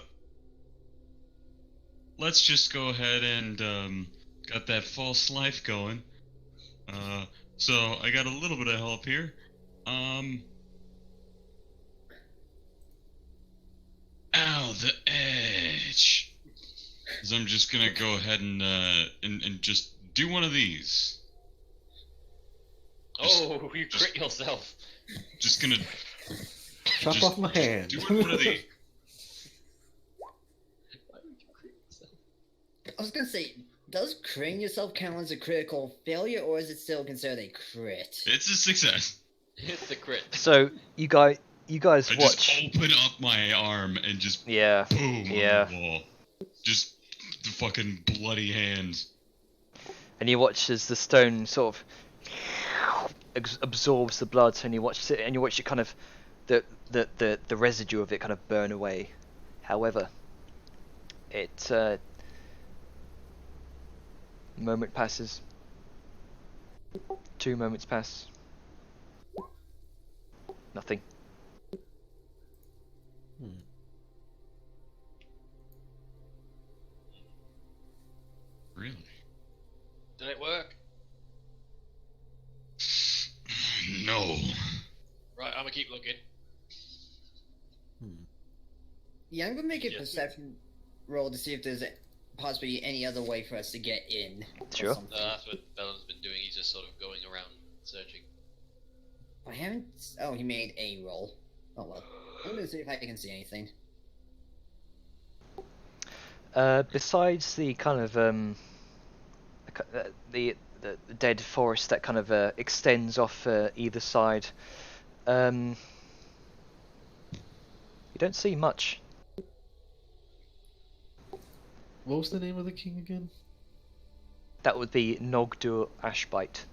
Speaker 5: Let's just go ahead and got that false life going. So I got a little bit of help here. Ow, the edge. So I'm just gonna go ahead and just do one of these.
Speaker 1: Oh, you crit yourself.
Speaker 5: Just gonna
Speaker 7: Chop
Speaker 5: just
Speaker 7: off my hand.
Speaker 5: do one of these.
Speaker 1: Why would you crit yourself?
Speaker 2: was gonna say, does critting yourself count as a critical failure, or is it still considered a crit?
Speaker 5: It's a success.
Speaker 1: It's a crit.
Speaker 3: So you guys
Speaker 5: I
Speaker 3: watch.
Speaker 5: just open up my arm and just
Speaker 3: Yeah.
Speaker 5: boom
Speaker 3: Yeah.
Speaker 5: on the wall. Just the fucking bloody hand.
Speaker 3: And you watch as the stone sort of absorbs the blood, and you watch it kind of the residue of it kind of burn away. However, it moment passes. 2 moments pass. Nothing.
Speaker 5: Really?
Speaker 1: Did it work?
Speaker 5: No.
Speaker 1: Right, I'm gonna keep looking.
Speaker 2: Yeah, I'm gonna make a
Speaker 1: Yes.
Speaker 2: perception roll to see if there's possibly any other way for us to get in. or
Speaker 3: Sure.
Speaker 2: something.
Speaker 1: That's what Belen's been doing. He's just sort of going around searching.
Speaker 2: I haven't. Oh, he made a roll. Oh well. I'm gonna see if I can see anything.
Speaker 3: Besides the kind of the dead forest that kind of extends off either side, you don't see much.
Speaker 7: What was the name of the king again?
Speaker 3: That would be Nogdur Ashbite.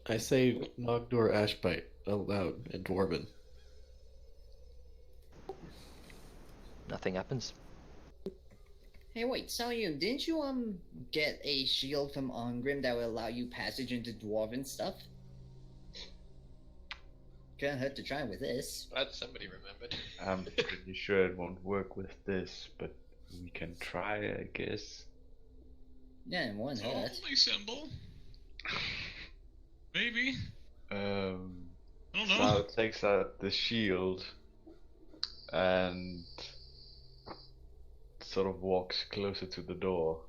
Speaker 7: I say Nogdur Ashbite out loud in Dwarven.
Speaker 3: Nothing happens.
Speaker 2: Hey, wait, Salyun, didn't you get a shield from Ongrim that would allow you passage into dwarven stuff? Couldn't hurt to try with this.
Speaker 1: Glad somebody remembered.
Speaker 6: I'm pretty sure it won't work with this, but we can try, I guess.
Speaker 2: Yeah, it won't hurt.
Speaker 5: Holy symbol. Maybe. I don't know.
Speaker 6: Sal takes out the shield and sort of walks closer to the door.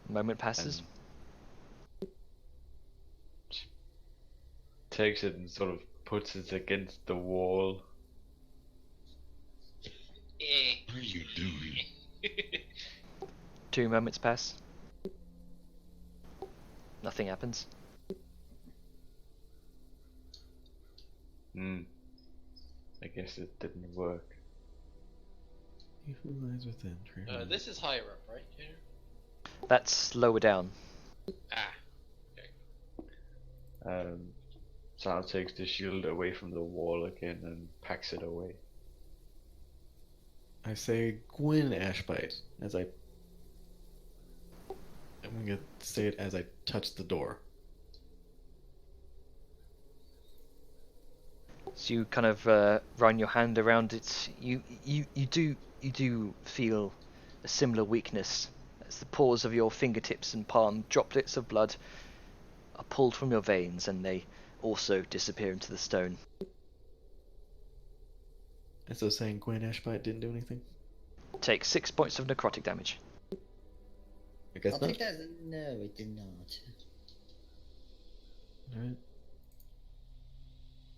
Speaker 3: Moment passes.
Speaker 6: And she takes it and sort of puts it against the wall.
Speaker 5: What are you doing?
Speaker 3: 2 moments pass. Nothing happens.
Speaker 6: I guess it didn't work.
Speaker 7: He who lies within.
Speaker 1: This is higher up, right? Here?
Speaker 3: That's lower down.
Speaker 1: Ah.
Speaker 6: Sal takes the shield away from the wall again and packs it away.
Speaker 7: I say Gwyn Ashbite as I'm gonna say it as I touch the door.
Speaker 3: So you kind of run your hand around it. You do feel a similar weakness as the pores of your fingertips and palm droplets of blood are pulled from your veins, and they also disappear into the stone.
Speaker 7: And so saying Gwyn Ashbite didn't do anything?
Speaker 3: Take 6 points of necrotic damage.
Speaker 7: I guess
Speaker 2: I'll
Speaker 7: not.
Speaker 2: take that as a no, it did not.
Speaker 7: Alright.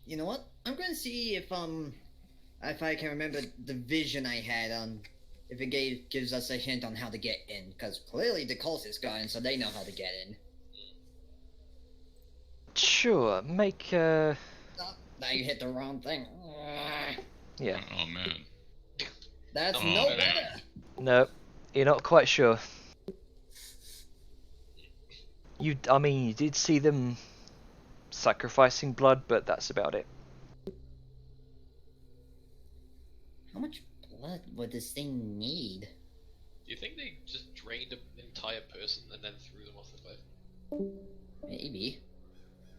Speaker 2: You know what? I'm going to see if I can remember the vision I had if it gives us a hint on how to get in, because clearly the cult is gone, so they know how to get in.
Speaker 3: Sure, make
Speaker 2: Oh, now you hit the wrong thing.
Speaker 3: yeah.
Speaker 5: Oh man.
Speaker 2: That's
Speaker 5: Oh,
Speaker 2: no
Speaker 5: man.
Speaker 2: better.
Speaker 3: No, you're not quite sure. I mean, you did see them sacrificing blood, but that's about it.
Speaker 2: How much blood would this thing need?
Speaker 1: Do you think they just drained an entire person and then threw them off the cliff?
Speaker 2: Maybe.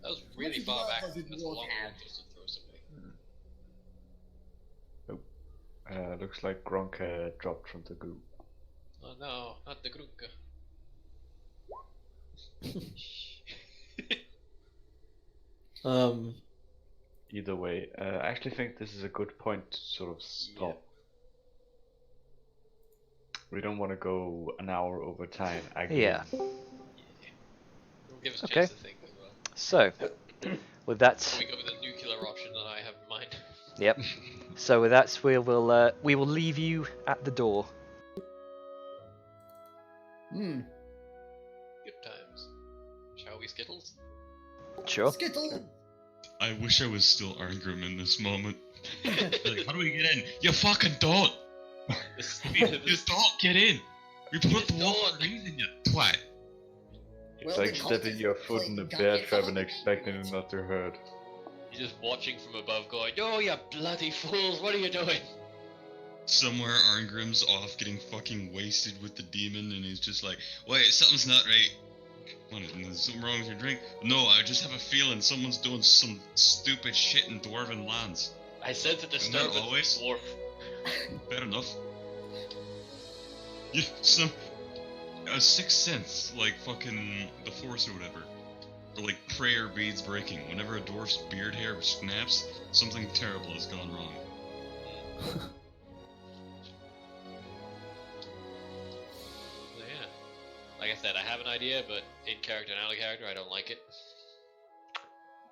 Speaker 1: That was really
Speaker 2: much
Speaker 1: far
Speaker 2: blood
Speaker 1: back.
Speaker 2: does it
Speaker 1: That's a
Speaker 2: dwarf
Speaker 1: long
Speaker 2: have?
Speaker 1: one just to throw somebody.
Speaker 6: Looks like Gronka dropped from the goo.
Speaker 1: Oh no, not the Grunka.
Speaker 6: Either way, I actually think this is a good point to sort of stop. We don't want to go an hour over time.
Speaker 3: Yeah.
Speaker 1: It'll give us a
Speaker 3: Okay.
Speaker 1: chance to think as well.
Speaker 3: So, with that,
Speaker 1: We go with the nuclear option that I have in mind.
Speaker 3: yep. So with that, we will leave you at the door.
Speaker 2: Hmm.
Speaker 1: Good times. Shall we, Skittles?
Speaker 3: Sure.
Speaker 2: Skittle!
Speaker 5: I wish I was still Arngrim in this moment. Like, how do we get in? You fucking don't! You don't get in! We put the wall for a reason, you twat!
Speaker 6: It's
Speaker 2: Well,
Speaker 6: like
Speaker 2: then
Speaker 6: stepping
Speaker 2: Altus
Speaker 6: your
Speaker 2: looks
Speaker 6: foot
Speaker 2: like
Speaker 6: in the
Speaker 2: you got
Speaker 6: bear
Speaker 2: your
Speaker 6: trap and
Speaker 2: phone.
Speaker 6: expecting it not to hurt.
Speaker 1: You're just watching from above going, "Oh, you bloody fools, what are you doing?"
Speaker 5: Somewhere Arngrim's off getting fucking wasted with the demon and he's just like, wait, something's not right. What, is something wrong with your drink? No, I just have a feeling someone's doing some stupid shit in Dwarven lands.
Speaker 1: I sense a
Speaker 5: Isn't that
Speaker 1: disturbance,
Speaker 5: always?
Speaker 1: dwarf.
Speaker 5: Fair enough. Yeah, a sixth sense, like fucking the Force or whatever. Or like prayer beads breaking. Whenever a dwarf's beard hair snaps, something terrible has gone wrong.
Speaker 1: So yeah. Like I said, I have an idea, but in character and out of character, I don't like it.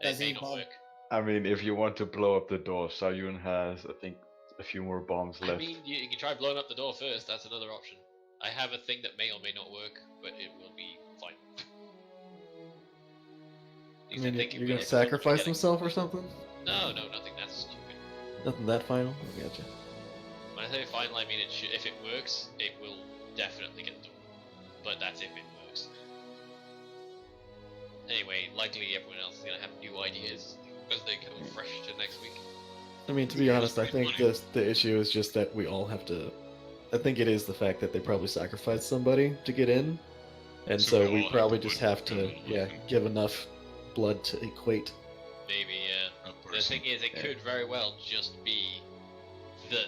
Speaker 2: Does
Speaker 1: It may
Speaker 2: he
Speaker 1: not
Speaker 2: bomb?
Speaker 1: work.
Speaker 6: I mean, if you want to blow up the door, Sayun has, I think, a few more bombs
Speaker 1: I
Speaker 6: left.
Speaker 1: mean, you can try blowing up the door first, that's another option. I have a thing that may or may not work, but it will be fine.
Speaker 7: I mean,
Speaker 1: think it
Speaker 7: you're
Speaker 1: will
Speaker 7: gonna
Speaker 1: be
Speaker 7: sacrifice
Speaker 1: getting-
Speaker 7: himself or something?
Speaker 1: No, nothing, that's stupid.
Speaker 7: Nothing that final? I gotcha.
Speaker 1: When I say final, I mean if it works, it will definitely get the door. But that's if it works. Anyway, likely everyone else is going to have new ideas as they come fresh to next week.
Speaker 7: I mean, to be honest, I think the issue is just that we all have to. I think it is the fact that they probably sacrificed somebody to get in, and
Speaker 5: So we
Speaker 7: so
Speaker 5: all
Speaker 7: we
Speaker 5: have
Speaker 7: probably
Speaker 5: to
Speaker 7: just
Speaker 5: put
Speaker 7: have to,
Speaker 5: good
Speaker 7: yeah,
Speaker 5: in.
Speaker 7: give enough blood to equate.
Speaker 1: Maybe, yeah.
Speaker 5: A
Speaker 1: The
Speaker 5: person.
Speaker 1: thing is, it could very well just be that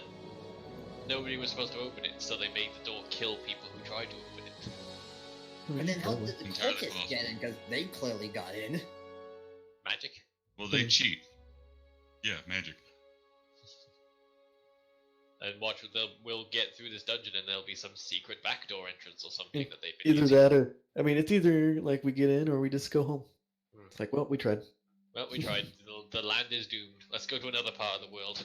Speaker 1: nobody was supposed to open it, so they made the door kill people who tried to open it.
Speaker 2: And then how did the
Speaker 5: Entirely
Speaker 2: cultists
Speaker 5: possible.
Speaker 2: get in? Because they clearly got in.
Speaker 1: Magic?
Speaker 5: Well, they cheat. Yeah, magic.
Speaker 1: And watch, we'll get through this dungeon and there'll be some secret backdoor entrance or something that they've been
Speaker 7: Either
Speaker 1: using.
Speaker 7: that or, I mean, it's either like we get in or we just go home. It's like, well, we tried.
Speaker 1: Well, we tried. The land is doomed. Let's go to another part of the world.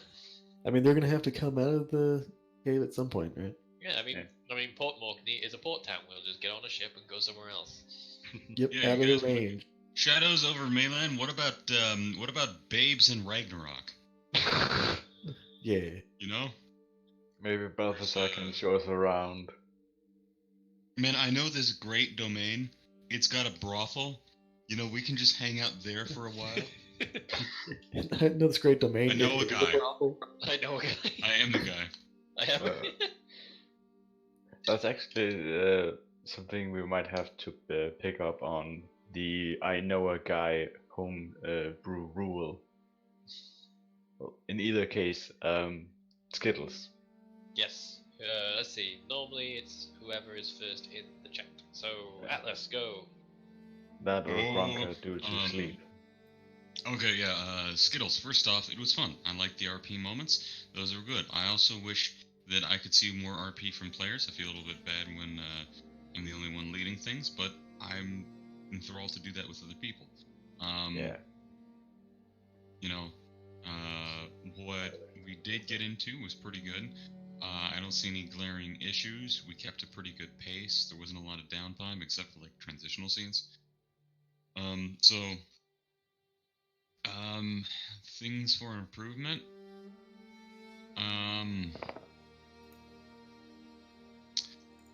Speaker 7: I mean, they're gonna have to come out of the cave at some point, right?
Speaker 1: Yeah, I mean, Port Morkney is a port town. We'll just get on a ship and go somewhere else.
Speaker 7: Yep,
Speaker 5: Yeah,
Speaker 7: out
Speaker 5: you
Speaker 7: of
Speaker 5: guys
Speaker 7: the
Speaker 5: would-
Speaker 7: range.
Speaker 5: Shadows over Mainland. What about Babes in Ragnarok?
Speaker 7: Yeah.
Speaker 5: You know,
Speaker 6: Maybe Balthazar can show us around.
Speaker 5: man, I know this great domain. It's got a brothel. You know, we can just hang out there for a while.
Speaker 7: I know this great domain.
Speaker 5: I know a
Speaker 7: It is
Speaker 5: guy.
Speaker 7: brothel.
Speaker 1: I know a guy.
Speaker 5: I am the guy.
Speaker 1: I have.
Speaker 6: That's actually something we might have to pick up on the I know a guy home brew rule. Well, in either case, Skittles.
Speaker 1: Yes. Let's see. Normally it's whoever is first in the chat. So Atlas, go.
Speaker 6: That or
Speaker 5: Oh,
Speaker 6: Bronca due to sleep.
Speaker 5: Okay, yeah, Skittles, first off, it was fun. I liked the RP moments. Those were good. I also wish that I could see more RP from players. I feel a little bit bad when I'm the only one leading things, but I'm enthralled to do that with other people.
Speaker 6: Yeah.
Speaker 5: You know, what we did get into was pretty good. I don't see any glaring issues. We kept a pretty good pace. There wasn't a lot of downtime except for like transitional scenes. Things for improvement.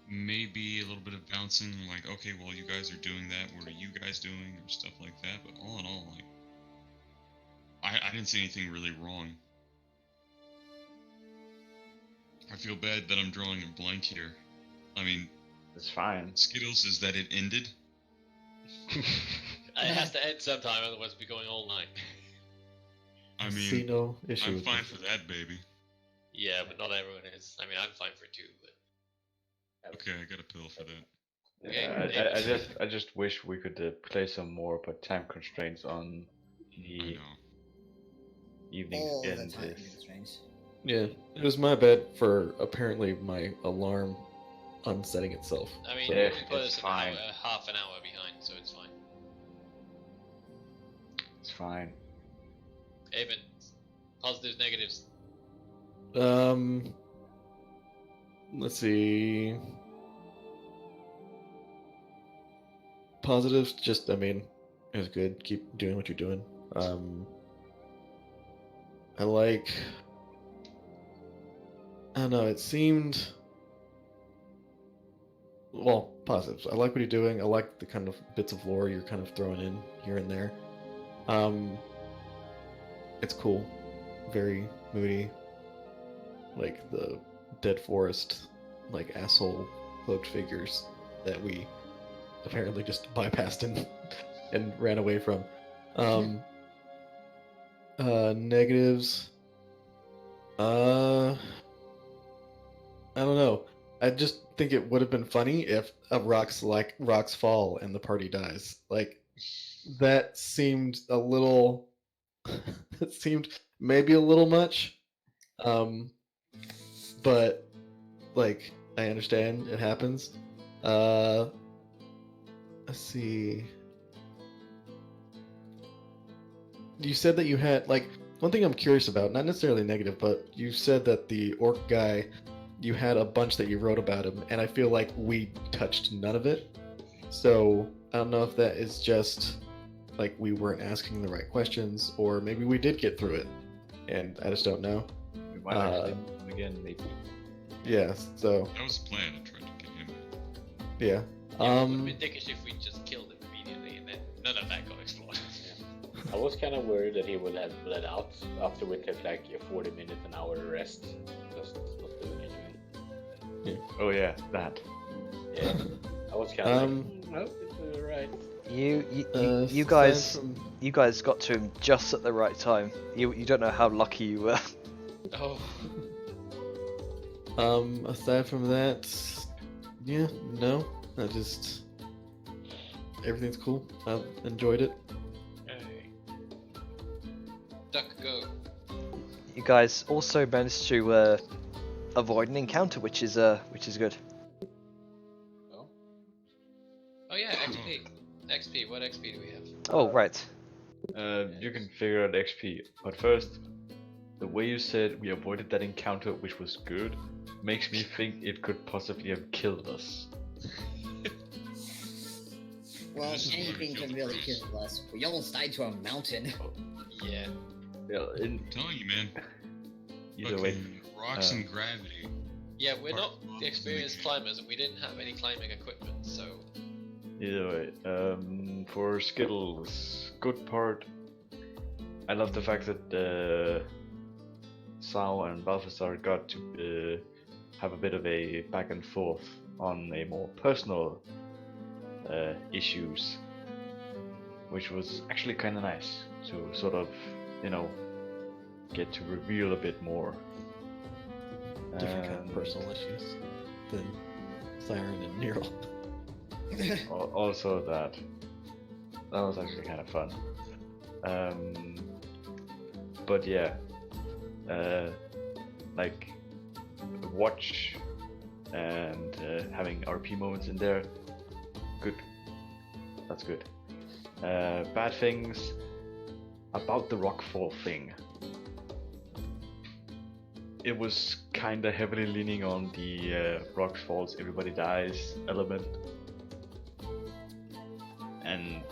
Speaker 5: Maybe a little bit of bouncing, like, okay, well, you guys are doing that, what are you guys doing, or stuff like that, but all in all, like, I didn't see anything really wrong. I feel bad that I'm drawing a blank here. I mean,
Speaker 6: It's fine.
Speaker 5: Skittles is that it ended.
Speaker 1: It has to end sometime, otherwise we'll be going all night.
Speaker 5: I
Speaker 7: See
Speaker 5: mean,
Speaker 7: no issue
Speaker 5: I'm
Speaker 7: with
Speaker 5: fine
Speaker 7: this.
Speaker 5: for that, baby.
Speaker 1: Yeah, but not everyone is. I mean, I'm fine for it too, but...
Speaker 5: Okay, I got a pill for that.
Speaker 1: Okay,
Speaker 6: Yeah, I just wish we could play some more, but time constraints on
Speaker 5: I
Speaker 6: the
Speaker 5: know.
Speaker 6: evening
Speaker 2: All the
Speaker 6: end
Speaker 2: time
Speaker 6: is.
Speaker 2: constraints.
Speaker 7: Yeah, it was my bad for apparently my alarm unsetting itself.
Speaker 1: I mean,
Speaker 7: So-
Speaker 1: you
Speaker 6: Yeah,
Speaker 1: only put
Speaker 6: it's
Speaker 1: us
Speaker 6: fine.
Speaker 1: half an hour behind, so it's fine.
Speaker 6: It's fine.
Speaker 1: Amen. Positives, negatives.
Speaker 7: Let's see. Positives, just, I mean, it was good. Keep doing what you're doing. I don't know, it seemed... Well, positives. I like what you're doing. I like the kind of bits of lore you're kind of throwing in here and there. It's cool. Very moody. Like the dead forest, like asshole cloaked figures that we apparently just bypassed and ran away from. Negatives. I don't know. I just think it would have been funny if rocks fall and the party dies. Like, that seemed a little. It seemed maybe a little much. But like, I understand it happens. Let's see. You said that you had, like, one thing I'm curious about, not necessarily negative, but you said that the orc guy, you had a bunch that you wrote about him, and I feel like we touched none of it. So I don't know if that is just like we weren't asking the right questions, or maybe we did get through it, and I just don't know.
Speaker 6: We might actually again, maybe.
Speaker 7: Yeah, so
Speaker 5: That was the plan, I tried to get him.
Speaker 7: yeah.
Speaker 1: Yeah, it would be dickish if we just killed him immediately and then none of that got explored.
Speaker 4: I was kind of worried that he would have bled out after we took like a 40-minute, an hour rest. Just not doing anything.
Speaker 6: Oh yeah, that.
Speaker 4: Yeah. I was kind of nope, it's alright.
Speaker 3: You guys got to him just at the right time. You don't know how lucky you were.
Speaker 1: Oh.
Speaker 7: Aside from that, yeah, no. Everything's cool. I enjoyed it.
Speaker 1: Hey. Duck, go.
Speaker 3: You guys also managed to avoid an encounter, which is good.
Speaker 1: Oh. Oh yeah, XP. XP. What XP do we have?
Speaker 3: Oh right.
Speaker 6: You can figure out XP, but first, the way you said we avoided that encounter, which was good, makes me think it could possibly have killed us.
Speaker 2: Well,
Speaker 5: This is why we
Speaker 2: anything
Speaker 5: killed
Speaker 2: can
Speaker 5: the
Speaker 2: really
Speaker 5: crows.
Speaker 2: kill us. We almost died to a mountain.
Speaker 1: Yeah.
Speaker 6: Yeah,
Speaker 5: I'm telling you, man.
Speaker 6: either way.
Speaker 5: Fucking rocks and gravity.
Speaker 1: Yeah, we're
Speaker 5: Are
Speaker 1: not
Speaker 5: awesome
Speaker 1: experienced
Speaker 5: game.
Speaker 1: climbers and we didn't have any climbing equipment, so...
Speaker 6: Either way, for Skittles, good part. I love the fact that Sao and Balthazar got to have a bit of a back and forth on a more personal issues, which was actually kind of nice to sort of, get to reveal a bit more.
Speaker 7: Different kind of personal issues than Siren and Nero.
Speaker 6: Also that was actually kind of fun. But yeah, like watch and having RP moments in there, good. That's good. Bad things about the rockfall thing. It was kind of heavily leaning on the rocks falls, everybody dies element. And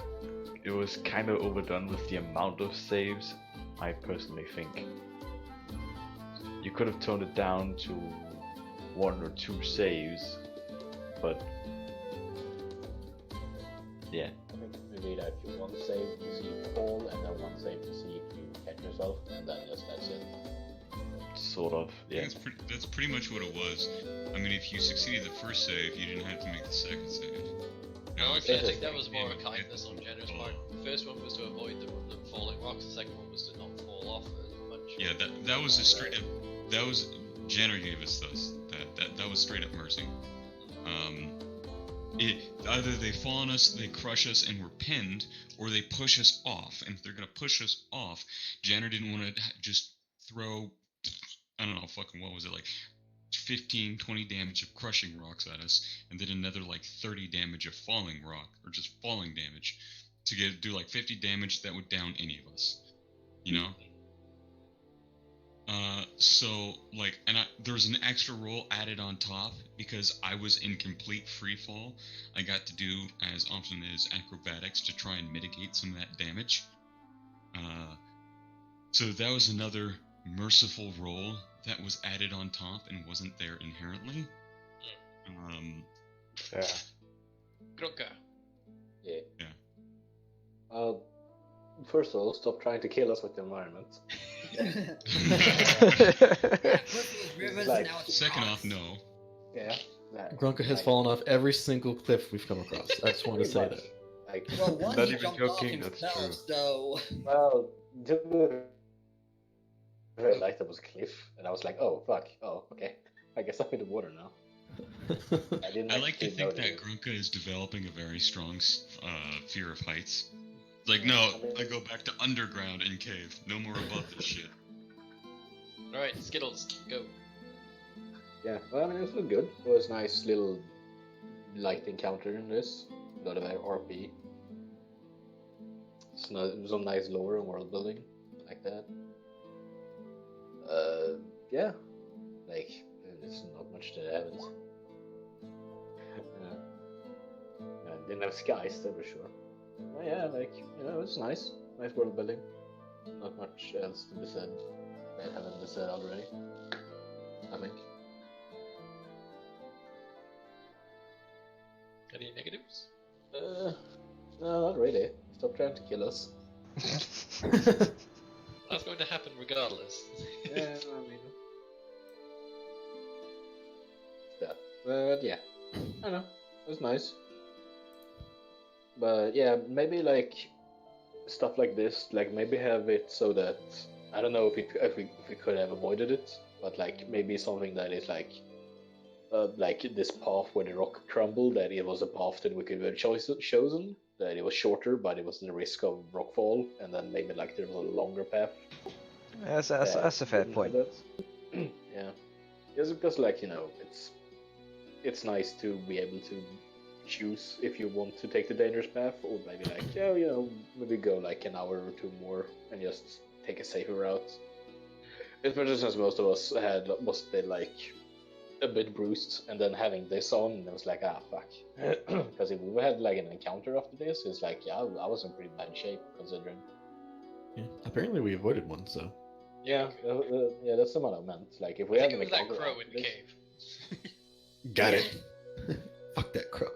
Speaker 6: it was kind of overdone with the amount of saves, I personally think. You could have toned it down to 1 or 2 saves, but yeah.
Speaker 4: I think maybe like one save to see if you fall, and then one save to see if you catch yourself, and then just that's it.
Speaker 6: Sort of,
Speaker 5: I
Speaker 6: yeah.
Speaker 5: think that's pretty much what it was. I mean, if you succeeded the first save, you didn't have to make the second save.
Speaker 1: No,
Speaker 5: Now,
Speaker 1: actually, I
Speaker 5: if-
Speaker 1: think that was more a kindness on Jenner's part. The first one was to avoid the falling rocks, the second one was to not fall off as much.
Speaker 5: Yeah, that was a straight up. That was Jenner gave us those. That was straight up mercy. Either they fall on us, they crush us, and we're pinned, or they push us off. And if they're gonna push us off, Jenner didn't want to just throw, I don't know, fucking what was it, like 15, 20 damage of crushing rocks at us, and then another like 30 damage of falling rock, or just falling damage, to do like 50 damage that would down any of us. You know? So like, there was an extra roll added on top because I was in complete free fall. I got to do as often as acrobatics to try and mitigate some of that damage. So that was another merciful roll that was added on top and wasn't there inherently.
Speaker 4: Yeah.
Speaker 1: Grunka.
Speaker 4: Yeah. First of all, stop trying to kill us with the environment.
Speaker 5: Second off, no.
Speaker 4: Yeah.
Speaker 7: Grunka has fallen off every single cliff we've come across. I just want to say that.
Speaker 4: Like,
Speaker 2: well, one
Speaker 6: Not
Speaker 2: he
Speaker 6: even
Speaker 2: jumped
Speaker 6: joking,
Speaker 2: off
Speaker 6: that's
Speaker 2: himself,
Speaker 6: true.
Speaker 2: so...
Speaker 4: well, very light that was a cliff, and I was like, oh fuck, oh okay, I guess I'm in the water now.
Speaker 5: I like to think that Grunka is developing a very strong fear of heights. Like, no, I go back to underground in cave. No more above this shit.
Speaker 1: Alright, Skittles, go.
Speaker 4: Yeah, well, I mean, it was good. It was a nice little light encounter in this. A lot of RP. It was some nice lore and world building, like that. Yeah, like, there's not much that happens. Didn't have skies, that for sure. But yeah, like, it was nice. Nice world building. Not much else to be said that haven't been said already, I think.
Speaker 1: Any negatives?
Speaker 4: No, not really. Stop trying to kill us.
Speaker 1: That's going to happen regardless.
Speaker 4: Yeah, I mean... Yeah, but yeah. I don't know. It was nice. But yeah, maybe like stuff like this, like maybe have it so that I don't know if we could have avoided it, but like maybe something that is like this path where the rock crumbled, that it was a path that we could have chosen, that it was shorter, but it was the risk of rockfall, and then maybe like there was a longer path.
Speaker 3: That's a fair point.
Speaker 4: Yeah, just because like it's nice to be able to choose if you want to take the dangerous path, or maybe like maybe go like an hour or two more and just take a safer route. Especially since most of us must be like a bit bruised, and then having this on, and it was like fuck. Because if we had like an encounter after this, it's like I was in pretty bad shape considering.
Speaker 7: Yeah, apparently we avoided one, so.
Speaker 4: Yeah, yeah, that's the one I meant. Like if we had an encounter.
Speaker 1: That crow in the cave.
Speaker 7: Got it. Fuck that crow.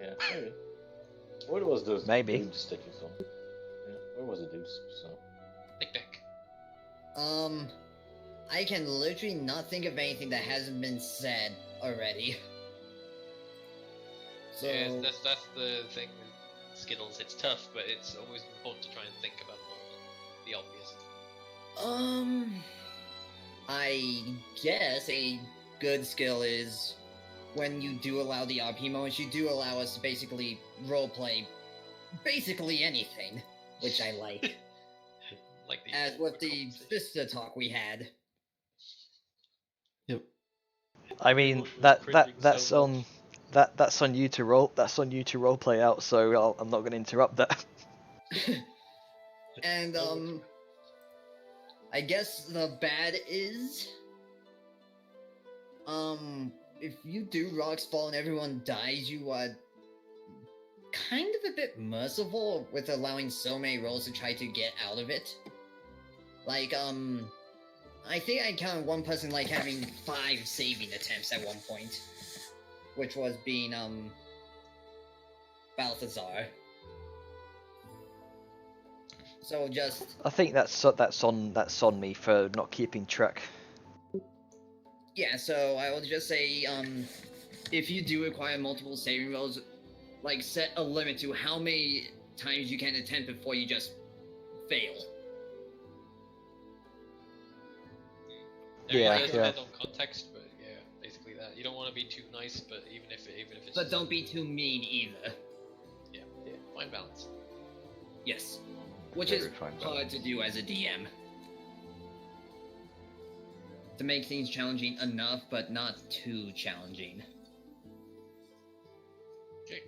Speaker 4: Yeah, maybe. Where was those
Speaker 3: maybe
Speaker 4: dudes that you saw? Yeah, where was the dudes? So.
Speaker 1: Nick.
Speaker 2: I can literally not think of anything that hasn't been said already. So
Speaker 1: yeah, that's the thing with Skittles. It's tough, but it's always important to try and think about more than the obvious.
Speaker 2: I guess a good skill is when you do allow the RP moments, you do allow us to basically roleplay basically anything, which I like.
Speaker 1: Like the
Speaker 2: as with the sister talk we had.
Speaker 7: Yep.
Speaker 3: I mean that's on you to roleplay out. So I'm not going to interrupt that.
Speaker 2: And I guess the bad is if you do rocks fall and everyone dies, you are kind of a bit merciful with allowing so many rolls to try to get out of it. Like, I think I counted one person like having 5 saving attempts at one point, which was being, Balthazar. So just...
Speaker 3: I think that's on me for not keeping track.
Speaker 2: Yeah, so I will just say, if you do require multiple saving rolls, like, set a limit to how many times you can attempt before you just fail.
Speaker 3: Yeah,
Speaker 1: it depends on context, but yeah, basically that. You don't want to be too nice, but even if it's...
Speaker 2: But don't be too mean either.
Speaker 1: Yeah, fine balance.
Speaker 2: Yes. Which is hard to do as a DM. To make things challenging enough, but not too challenging.
Speaker 1: Okay.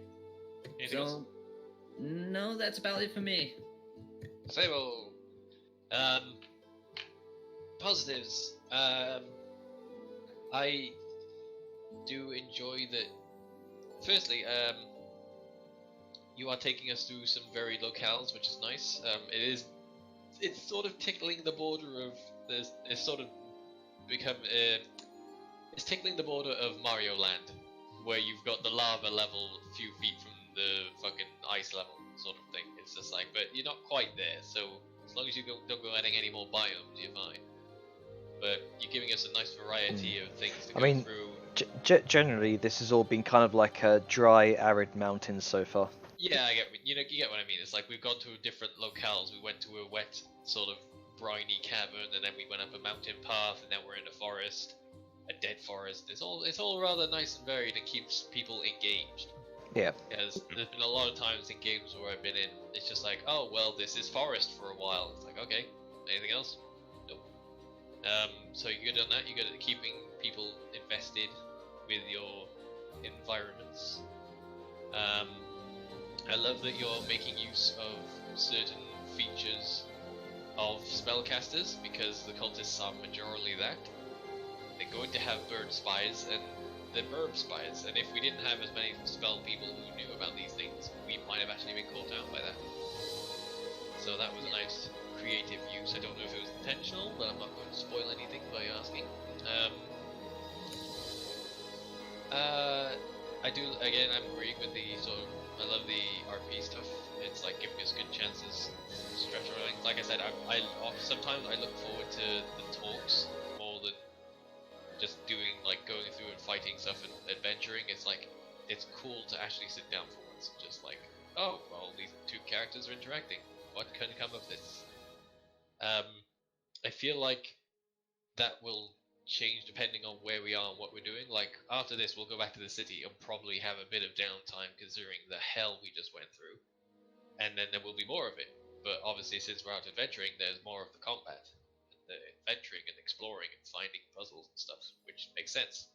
Speaker 2: Anything else? No, that's about it for me.
Speaker 1: Sable. Positives. I do enjoy that. Firstly, you are taking us through some very locales, which is nice. It's sort of tickling the border of this. It's sort of become. It's tickling the border of Mario Land, where you've got the lava level a few feet from the fucking ice level, sort of thing. It's just like, but you're not quite there. So as long as you don't go adding any more biomes, you're fine. But you're giving us a nice variety of things to go through.
Speaker 3: Generally, this has all been kind of like a dry, arid mountains so far.
Speaker 1: Yeah, I get you get what I mean. It's like we've gone to different locales. We went to a wet, sort of briny cavern, and then we went up a mountain path, and then we're in a forest, a dead forest. It's all rather nice and varied, and keeps people engaged.
Speaker 3: Yeah.
Speaker 1: Because there's been a lot of times in games where I've been in, it's just like, oh well, this is forest for a while. It's like, okay, anything else? Nope. So you're good on that. You're good at keeping people invested with your environments. I love that you're making use of certain features of spellcasters, because the cultists are majorly that. They're going to have bird spies, and they're burb spies, and if we didn't have as many spell people who knew about these things, we might have actually been caught out by that. So that was a nice creative use. I don't know if it was intentional, but I'm not going to spoil anything by asking. I do, again, I'm agreeing with the sort of, I love the RP stuff. It's like giving us good chances to stretch our legs. Like I said, sometimes I look forward to the talks more than just doing, like, going through and fighting stuff and adventuring. It's like, it's cool to actually sit down for once and just like, oh, well, these two characters are interacting. What can come of this? I feel like that will change depending on where we are and what we're doing. Like, after this, we'll go back to the city and probably have a bit of downtime considering the hell we just went through. And then there will be more of it. But obviously, since we're out adventuring, there's more of the combat. The adventuring and exploring and finding puzzles and stuff, which makes sense.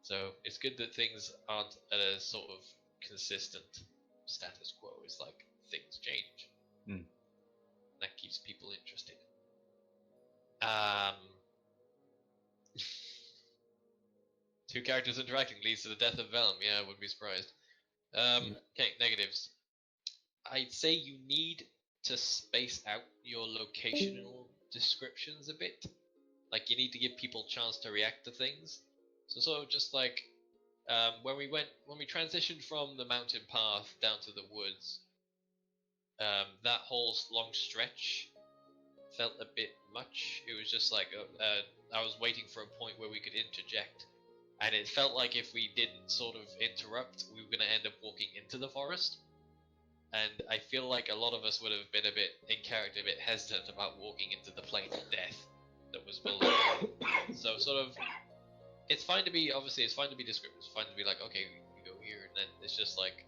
Speaker 1: So it's good that things aren't at a sort of consistent status quo. It's like things change. That keeps people interested. Two characters interacting leads to the death of Vellum. Yeah, I wouldn't be surprised. Okay, negatives. I'd say you need to space out your locational descriptions a bit. Like, you need to give people a chance to react to things. So sort of just like when we transitioned from the mountain path down to the woods, that whole long stretch felt a bit much. It was just like I was waiting for a point where we could interject, and it felt like if we didn't sort of interrupt, we were going to end up walking into the forest. And I feel like a lot of us would have been a bit, in character, a bit hesitant about walking into the plane of death that was below. So sort of, it's fine to be descriptive. It's fine to be like, okay, we go here, and then it's just like,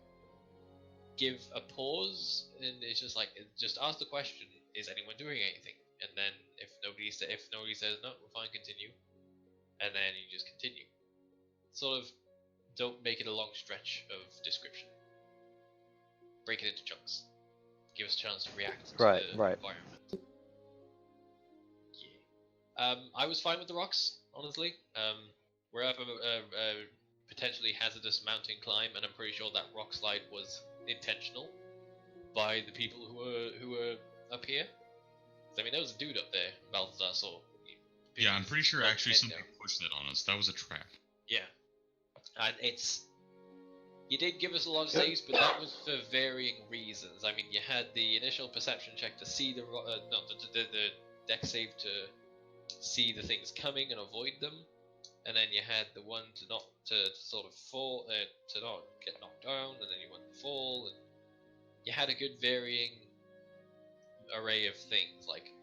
Speaker 1: give a pause, and it's just like, just ask the question, is anyone doing anything? And then if nobody says no, we're fine, continue. And then you just continue. Sort of, don't make it a long stretch of description. Break it into chunks. Give us a chance to react to the environment. Yeah. I was fine with the rocks, honestly. We're up a potentially hazardous mountain climb, and I'm pretty sure that rock slide was intentional by the people who were up here. I mean, there was a dude up there, Balthazar saw.
Speaker 5: Yeah, I'm pretty sure actually somebody pushed that on us. That was a trap.
Speaker 1: Yeah. And you did give us a lot of saves, but that was for varying reasons. I mean, you had the initial perception check to see the deck save to see the things coming and avoid them, and then you had the one to sort of fall, to not get knocked down, and then you went to fall, and you had a good varying array of things. Like,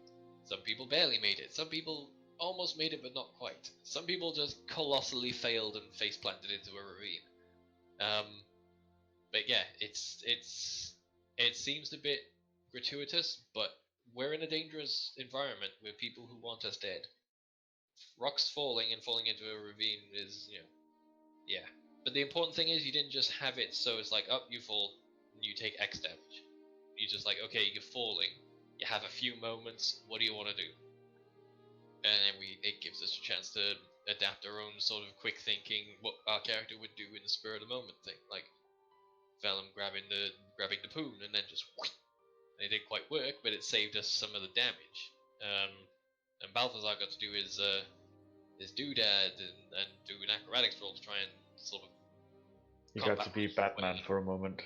Speaker 1: some people barely made it, some people almost made it but not quite, some people just colossally failed and face planted into a ravine. But yeah, it seems a bit gratuitous, but we're in a dangerous environment with people who want us dead. Rocks falling and falling into a ravine is, yeah. But the important thing is you didn't just have it so it's like, oh, you fall, and you take X damage. You just like, okay, you're falling, you have a few moments, what do you want to do? and then it gives us a chance to adapt our own sort of quick thinking, what our character would do in the spur of the moment thing, like Vellum grabbing the poon and then just whoosh, and it didn't quite work, but it saved us some of the damage. And Balthazar got to do his doodad and do an acrobatics roll to try and sort of.
Speaker 6: You got to be Batman for a moment.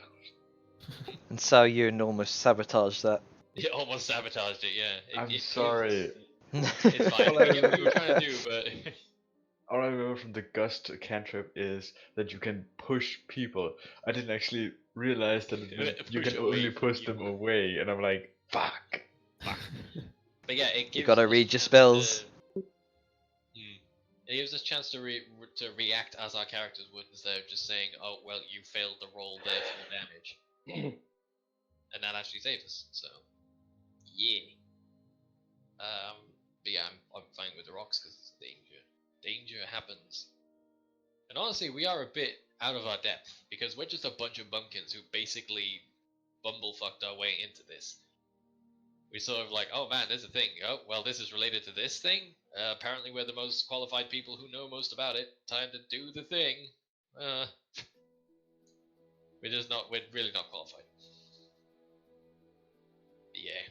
Speaker 3: And so you almost sabotaged that.
Speaker 1: It almost sabotaged it, yeah.
Speaker 6: I'm sorry.
Speaker 1: It's fine. We get what we were trying to do, but.
Speaker 6: All I remember from the Gust cantrip is that you can push people. I didn't actually realize that you can only push them away, and I'm like, fuck.
Speaker 1: But yeah, it gives
Speaker 3: you gotta
Speaker 1: us
Speaker 3: read your
Speaker 1: chance
Speaker 3: spells.
Speaker 1: It gives us a chance to react as our characters would, instead of just saying, "Oh well, you failed the roll, therefore damage," and that actually saved us. So, yeah. But yeah, I'm fine with the rocks because it's danger. Danger happens. And honestly, we are a bit out of our depth, because we're just a bunch of bumpkins who basically bumblefucked our way into this. We sort of like, oh man, there's a thing. Oh, well, this is related to this thing. Apparently we're the most qualified people who know most about it. Time to do the thing. We're really not qualified. Yeah.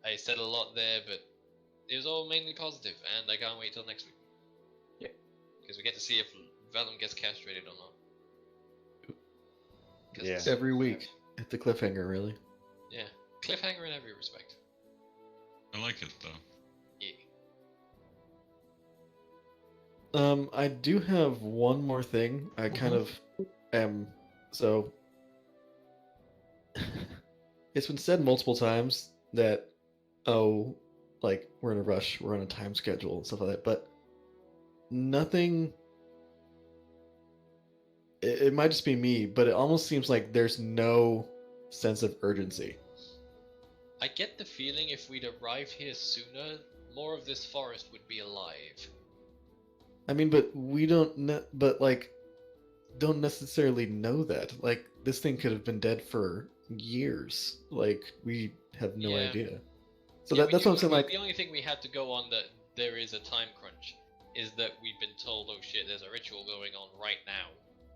Speaker 1: I said a lot there, but it was all mainly positive, and I can't wait till next week.
Speaker 4: Yeah.
Speaker 1: Because we get to see if Vellum gets castrated or not.
Speaker 6: Yeah.
Speaker 7: Every week. At the cliffhanger, really.
Speaker 1: Yeah. Cliffhanger in every respect.
Speaker 5: I like it though.
Speaker 1: Yeah.
Speaker 7: I do have one more thing. I kind of am so. It's been said multiple times that, oh, like we're in a rush, we're on a time schedule and stuff like that, but nothing. It might just be me, but it almost seems like there's no sense of urgency.
Speaker 1: I get the feeling if we'd arrived here sooner, more of this forest would be alive.
Speaker 7: I mean, but we don't don't necessarily know that. Like, this thing could have been dead for years. Like, we have no idea. So
Speaker 1: yeah,
Speaker 7: that's what I'm saying. Like,
Speaker 1: the only thing we had to go on that there is a time crunch is that we've been told, oh shit, there's a ritual going on right now,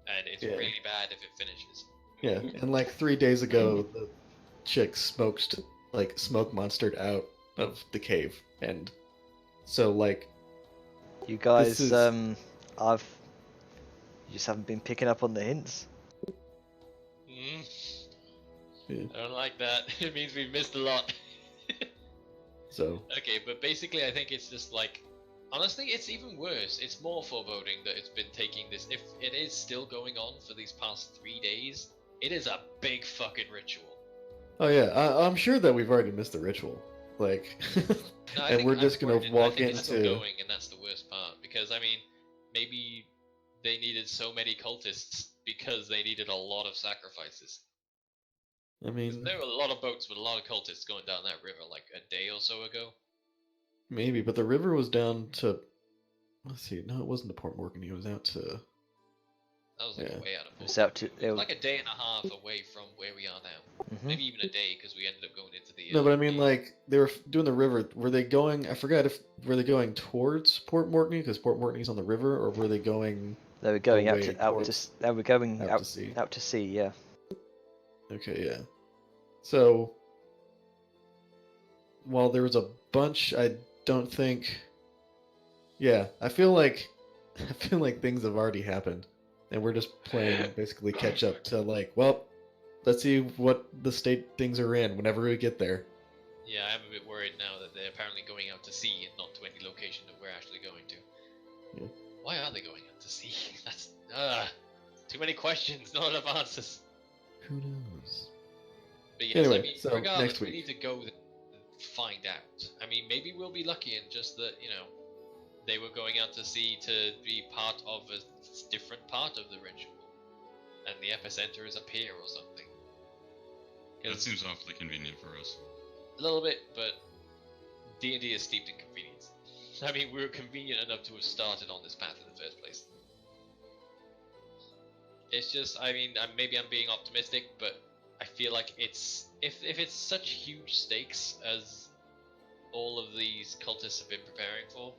Speaker 1: and it's really bad if it finishes.
Speaker 7: Yeah, and like 3 days ago, the chick smoke monstered out of the cave, and so like.
Speaker 3: You guys, you just haven't been picking up on the hints.
Speaker 1: I don't like that. It means we've missed a lot.
Speaker 7: So.
Speaker 1: Okay, but basically I think it's just like, honestly, it's even worse. It's more foreboding that it's been taking this. If it is still going on for these past 3 days, it is a big fucking ritual.
Speaker 7: Oh yeah, I'm sure that we've already missed the ritual. Like,
Speaker 1: no,
Speaker 7: and we're just gonna walk into.
Speaker 1: It's still going, and that's the worst part. Because I mean, maybe they needed so many cultists because they needed a lot of sacrifices.
Speaker 7: I mean,
Speaker 1: there were a lot of boats with a lot of cultists going down that river like a day or so ago.
Speaker 7: Maybe, but the river was down to. Let's see. No, it wasn't to Port Morgan. It was out to.
Speaker 1: That was like way out of.
Speaker 3: It was out to.
Speaker 1: Like a day and a half away from where we are now. Mm-hmm. Maybe even a day because we ended up going into the.
Speaker 7: No, but I mean, like they were doing the river. Were they going? I forgot if were they going towards Port Morgan because Port Morgan's on the river, or were they going?
Speaker 3: They were going out to sea. Yeah.
Speaker 7: Okay. Yeah. So. While there was a bunch, I don't think. Yeah, I feel like things have already happened, and we're just playing basically catch up to like, well, let's see what the state things are in whenever we get there.
Speaker 1: Yeah, I'm a bit worried now that they're apparently going out to sea and not to any location that we're actually going to.
Speaker 7: Yeah.
Speaker 1: Why are they going out to sea? That's too many questions, not enough answers.
Speaker 7: Who knows?
Speaker 1: But yes,
Speaker 7: anyway,
Speaker 1: I mean,
Speaker 7: so
Speaker 1: regardless,
Speaker 7: next week.
Speaker 1: we need to go and find out. I mean, maybe we'll be lucky in just that, they were going out to sea to be part of a different part of the ritual, and the epicenter is up here or something.
Speaker 5: That seems awfully convenient for us.
Speaker 1: A little bit, but D&D is steeped in convenience. I mean, we were convenient enough to have started on this path in the first place. It's just, I mean, maybe I'm being optimistic, but I feel like it's if it's such huge stakes as all of these cultists have been preparing for,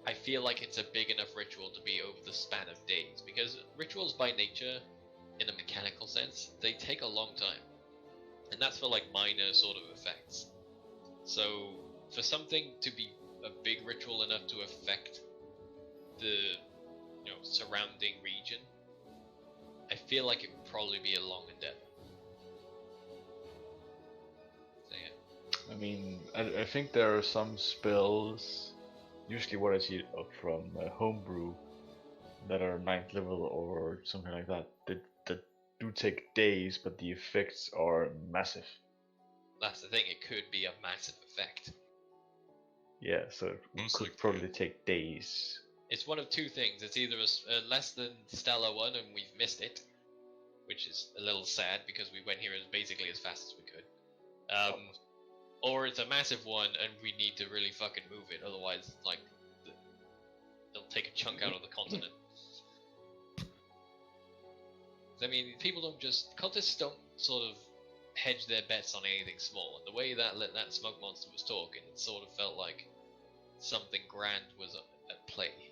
Speaker 1: I feel like it's a big enough ritual to be over the span of days, because rituals by nature, in a mechanical sense, they take a long time. And that's for like minor sort of effects. So for something to be a big ritual enough to affect the surrounding region, I feel like it would probably be a long endeavor. So yeah.
Speaker 6: I mean, I think there are some spells, usually what I see from homebrew, that are 9th level or something like that, that do take days, but the effects are massive.
Speaker 1: That's the thing, it could be a massive effect.
Speaker 6: Yeah, so it could probably take days.
Speaker 1: It's one of two things. It's either a less than stellar one and we've missed it, which is a little sad because we went here basically as fast as we could. Or it's a massive one and we need to really fucking move it, otherwise, like, they'll take a chunk out of the continent. I mean, cultists don't sort of hedge their bets on anything small, and the way that smoke monster was talking, it sort of felt like something grand was at play here.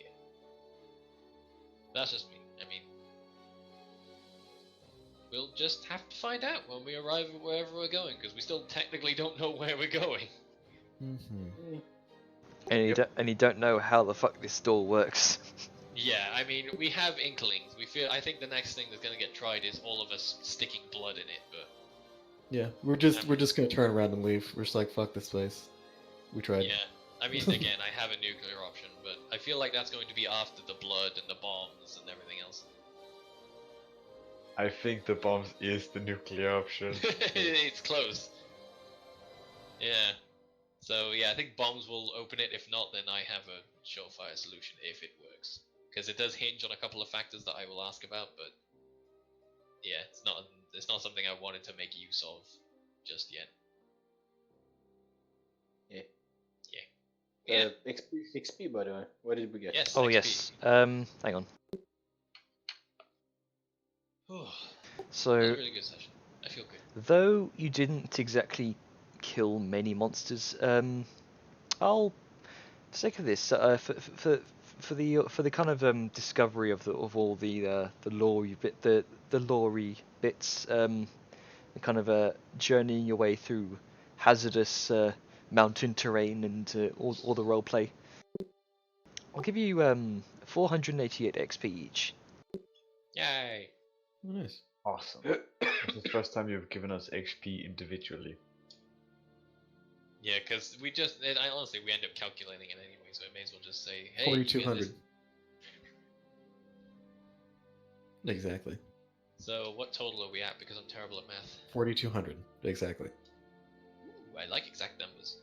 Speaker 1: That's just me. I mean, we'll just have to find out when we arrive at wherever we're going, because we still technically don't know where we're going.
Speaker 7: Mm-hmm.
Speaker 3: And you don't know how the fuck this door works.
Speaker 1: Yeah, I mean, we have inklings. I think the next thing that's gonna get tried is all of us sticking blood in it, but...
Speaker 7: Yeah, we're just gonna turn around and leave. We're just like, fuck this place. We tried.
Speaker 1: Yeah, I mean, again, I have a nuclear option, but I feel like that's going to be after the blood and the bombs and everything else.
Speaker 6: I think the bombs is the nuclear option.
Speaker 1: It's close. Yeah. So, yeah, I think bombs will open it. If not, then I have a surefire solution if it works. Because it does hinge on a couple of factors that I will ask about, but... yeah, it's not something I wanted to make use of just yet. Yeah.
Speaker 4: XP, by the way. What did we get?
Speaker 1: Yes.
Speaker 3: Oh
Speaker 1: XP.
Speaker 3: yes. Hang on. So,
Speaker 1: That was a really good session. I feel good.
Speaker 3: though you didn't exactly kill many monsters, I'll, for the sake of this, for the kind of discovery of all the lore-y bits, the kind of journeying your way through hazardous mountain terrain and all the roleplay, I'll give you 488 XP each.
Speaker 1: Yay!
Speaker 7: Nice.
Speaker 6: Awesome. This is the first time you've given us XP individually.
Speaker 1: Yeah, because honestly, we end up calculating it anyway, so I may as well just say, hey,
Speaker 7: 4,200. Exactly.
Speaker 1: So what total are we at? Because I'm terrible at math.
Speaker 7: 4,200. Exactly.
Speaker 1: Ooh, I like exact numbers.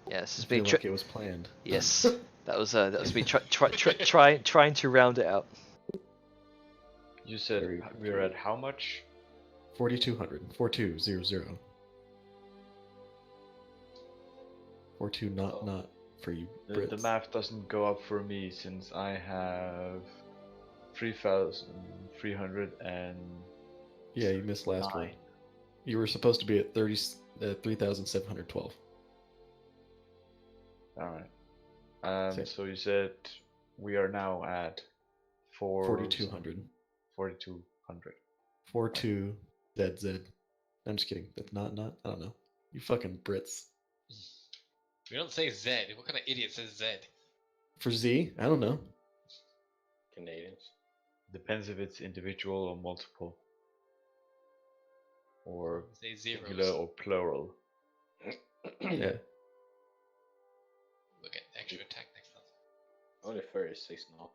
Speaker 3: Yeah, this has
Speaker 7: I feel
Speaker 3: been
Speaker 7: like it was planned.
Speaker 3: Yes, that was me trying to round it out.
Speaker 6: You said we're at how much?
Speaker 7: 4,200. 4200. 42 not for you Brits.
Speaker 6: The math doesn't go up for me since I have 3,300 and...
Speaker 7: Yeah, you missed last one. You were supposed to be at 3,712.
Speaker 6: Alright. So you said we are now at
Speaker 7: 4,200.
Speaker 6: 4,200.
Speaker 7: 42 ZZ. I'm just kidding. That's not. I don't know. You fucking Brits.
Speaker 1: We don't say Z. What kind of idiot says Z?
Speaker 7: For Z, I don't know.
Speaker 4: Canadians.
Speaker 6: Depends if it's individual or multiple. Or
Speaker 1: say zeros.
Speaker 6: Singular or plural.
Speaker 7: Yeah.
Speaker 1: Look at extra attack next level.
Speaker 4: Only 36 now.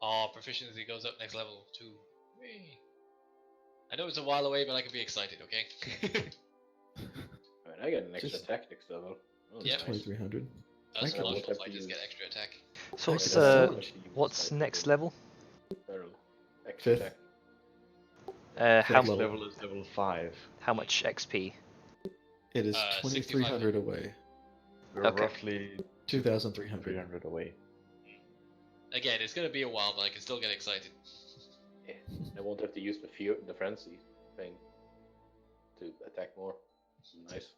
Speaker 1: Oh, proficiency goes up next level too. Whee. I know it's a while away, but I can be excited, okay?
Speaker 4: I get an extra attack next level.
Speaker 1: Yeah,
Speaker 7: 2,300.
Speaker 1: Us normal fighters get extra attack.
Speaker 3: So what's next level?
Speaker 4: Extra
Speaker 7: Fifth.
Speaker 4: attack.
Speaker 3: How
Speaker 6: level is level 5.
Speaker 3: How much XP?
Speaker 7: It is 2,300 away.
Speaker 6: We're
Speaker 3: Okay.
Speaker 6: roughly
Speaker 7: 2,300
Speaker 6: away.
Speaker 1: Again, it's gonna be a while, but I can still get excited.
Speaker 4: Yeah. I won't have to use the frenzy thing to attack more. Nice.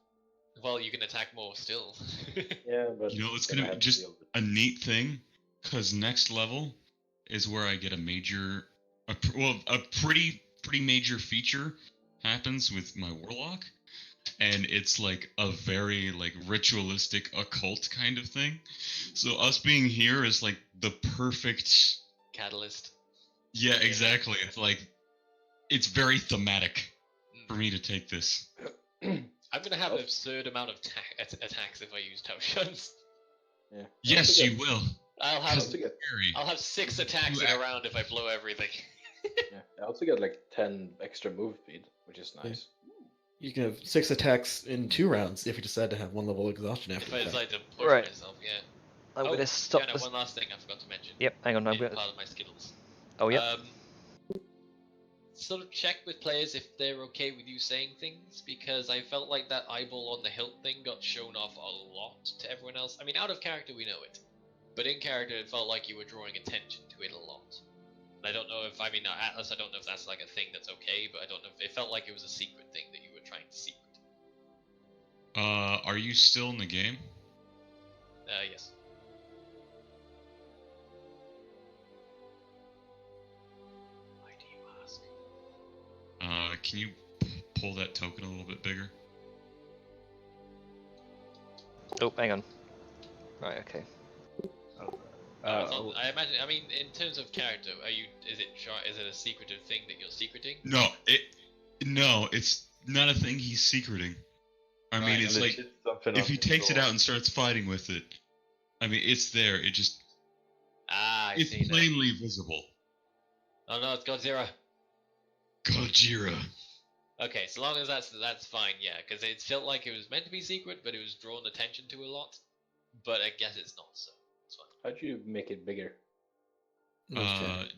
Speaker 1: Well, you can attack more still.
Speaker 4: Yeah, but
Speaker 5: You know, it's
Speaker 4: then I
Speaker 5: gonna be
Speaker 4: have to
Speaker 5: just
Speaker 4: deal with
Speaker 5: a neat thing, because next level is where I get a pretty major feature happens with my warlock, and it's like a very like ritualistic occult kind of thing. So us being here is like the perfect
Speaker 1: Catalyst.
Speaker 5: Yeah, exactly. It's like it's very thematic for me to take this.
Speaker 1: I'm gonna have an absurd amount of attacks if I use potions.
Speaker 4: Yeah.
Speaker 5: Yes, you will.
Speaker 1: I'll
Speaker 5: Scary.
Speaker 1: have 6 attacks in a round if I blow everything.
Speaker 4: Yeah, I also get like 10 extra move speed, which is nice.
Speaker 7: You can have 6 attacks in 2 rounds if you decide to have 1 level exhaustion after
Speaker 1: If I
Speaker 7: the
Speaker 1: decide
Speaker 7: fact.
Speaker 1: to push myself, yeah.
Speaker 3: I'm gonna stop.
Speaker 1: Yeah, no, one last thing I forgot to mention.
Speaker 3: Yep, hang on. I'm
Speaker 1: In
Speaker 3: gonna.
Speaker 1: part of my Skittles.
Speaker 3: Oh yeah.
Speaker 1: Sort of check with players if they're okay with you saying things, because I felt like that eyeball on the hilt thing got shown off a lot to everyone else. I mean, out of character we know it, but in character it felt like you were drawing attention to it a lot. And I don't know if, Atlas, I don't know if that's like a thing that's okay, but I don't know if it felt like it was a secret thing that you were trying to secret.
Speaker 5: Are you still in the game?
Speaker 1: Yes. Why do you ask?
Speaker 5: Can you pull that token a little bit bigger?
Speaker 3: Oh, hang on. Right. Okay.
Speaker 1: I imagine. I mean, in terms of character, is it a secretive thing that you're secreting?
Speaker 5: No, it's not a thing he's secreting. I mean, it's like if he takes it out and starts fighting with it, I mean, it's there. It just it's plainly visible.
Speaker 1: Oh no, it's Godzilla.
Speaker 5: Gojira.
Speaker 1: Okay, so long as that's fine, yeah, because it felt like it was meant to be secret, but it was drawn attention to a lot. But I guess it's not, so it's fine.
Speaker 4: How'd you make it bigger?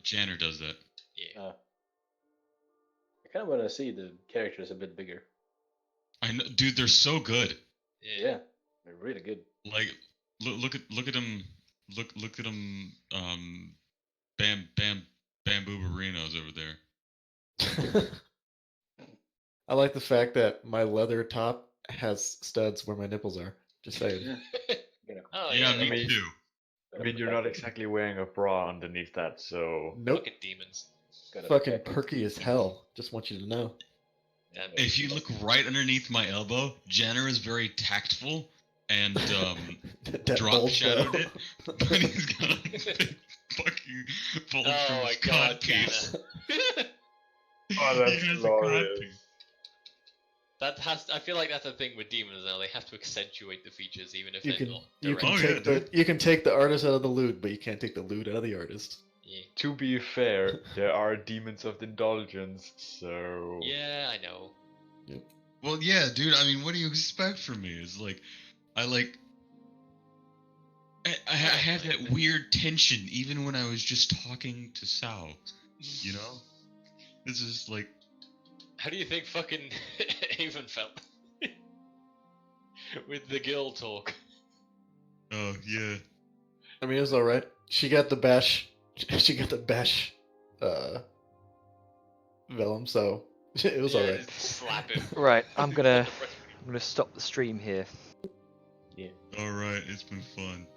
Speaker 5: Janner does that.
Speaker 1: Yeah.
Speaker 4: I kind of want to see the characters a bit bigger.
Speaker 5: I know, dude. They're so good.
Speaker 4: Yeah, they're really good.
Speaker 5: Like, look at him. Look at him. Bamboo Barinos over there.
Speaker 7: I like the fact that my leather top has studs where my nipples are. Just saying.
Speaker 1: Oh,
Speaker 5: yeah, me too.
Speaker 6: I mean, you're not exactly wearing a bra underneath that, so...
Speaker 7: Nope.
Speaker 1: Fucking demons.
Speaker 7: Fucking perky as hell. Just want you to know.
Speaker 5: If you look right underneath my elbow, Janner is very tactful and drop shadowed it, but he's got a big fucking bulge from his cod piece.
Speaker 6: Oh, that's glorious.
Speaker 1: I feel like that's a thing with demons now. They have to accentuate the features, even if
Speaker 7: You
Speaker 1: they're
Speaker 7: can
Speaker 1: not.
Speaker 7: you can take the artist out of the loot, but you can't take the loot out of the artist.
Speaker 1: Yeah.
Speaker 6: To be fair, there are demons of indulgence, so...
Speaker 1: Yeah, I know.
Speaker 7: Yep.
Speaker 5: Well, yeah, dude. I mean, what do you expect from me? It's like, I have that weird tension even when I was just talking to Sal. You know, this is like.
Speaker 1: How do you think fucking Haven felt with the girl talk?
Speaker 5: Oh yeah.
Speaker 7: I mean, it was all right. She got the bash. She got the bash. Vellum, so it was all right.
Speaker 1: Slap him.
Speaker 3: Right, I'm gonna stop the stream here.
Speaker 6: Yeah.
Speaker 5: All right, it's been fun.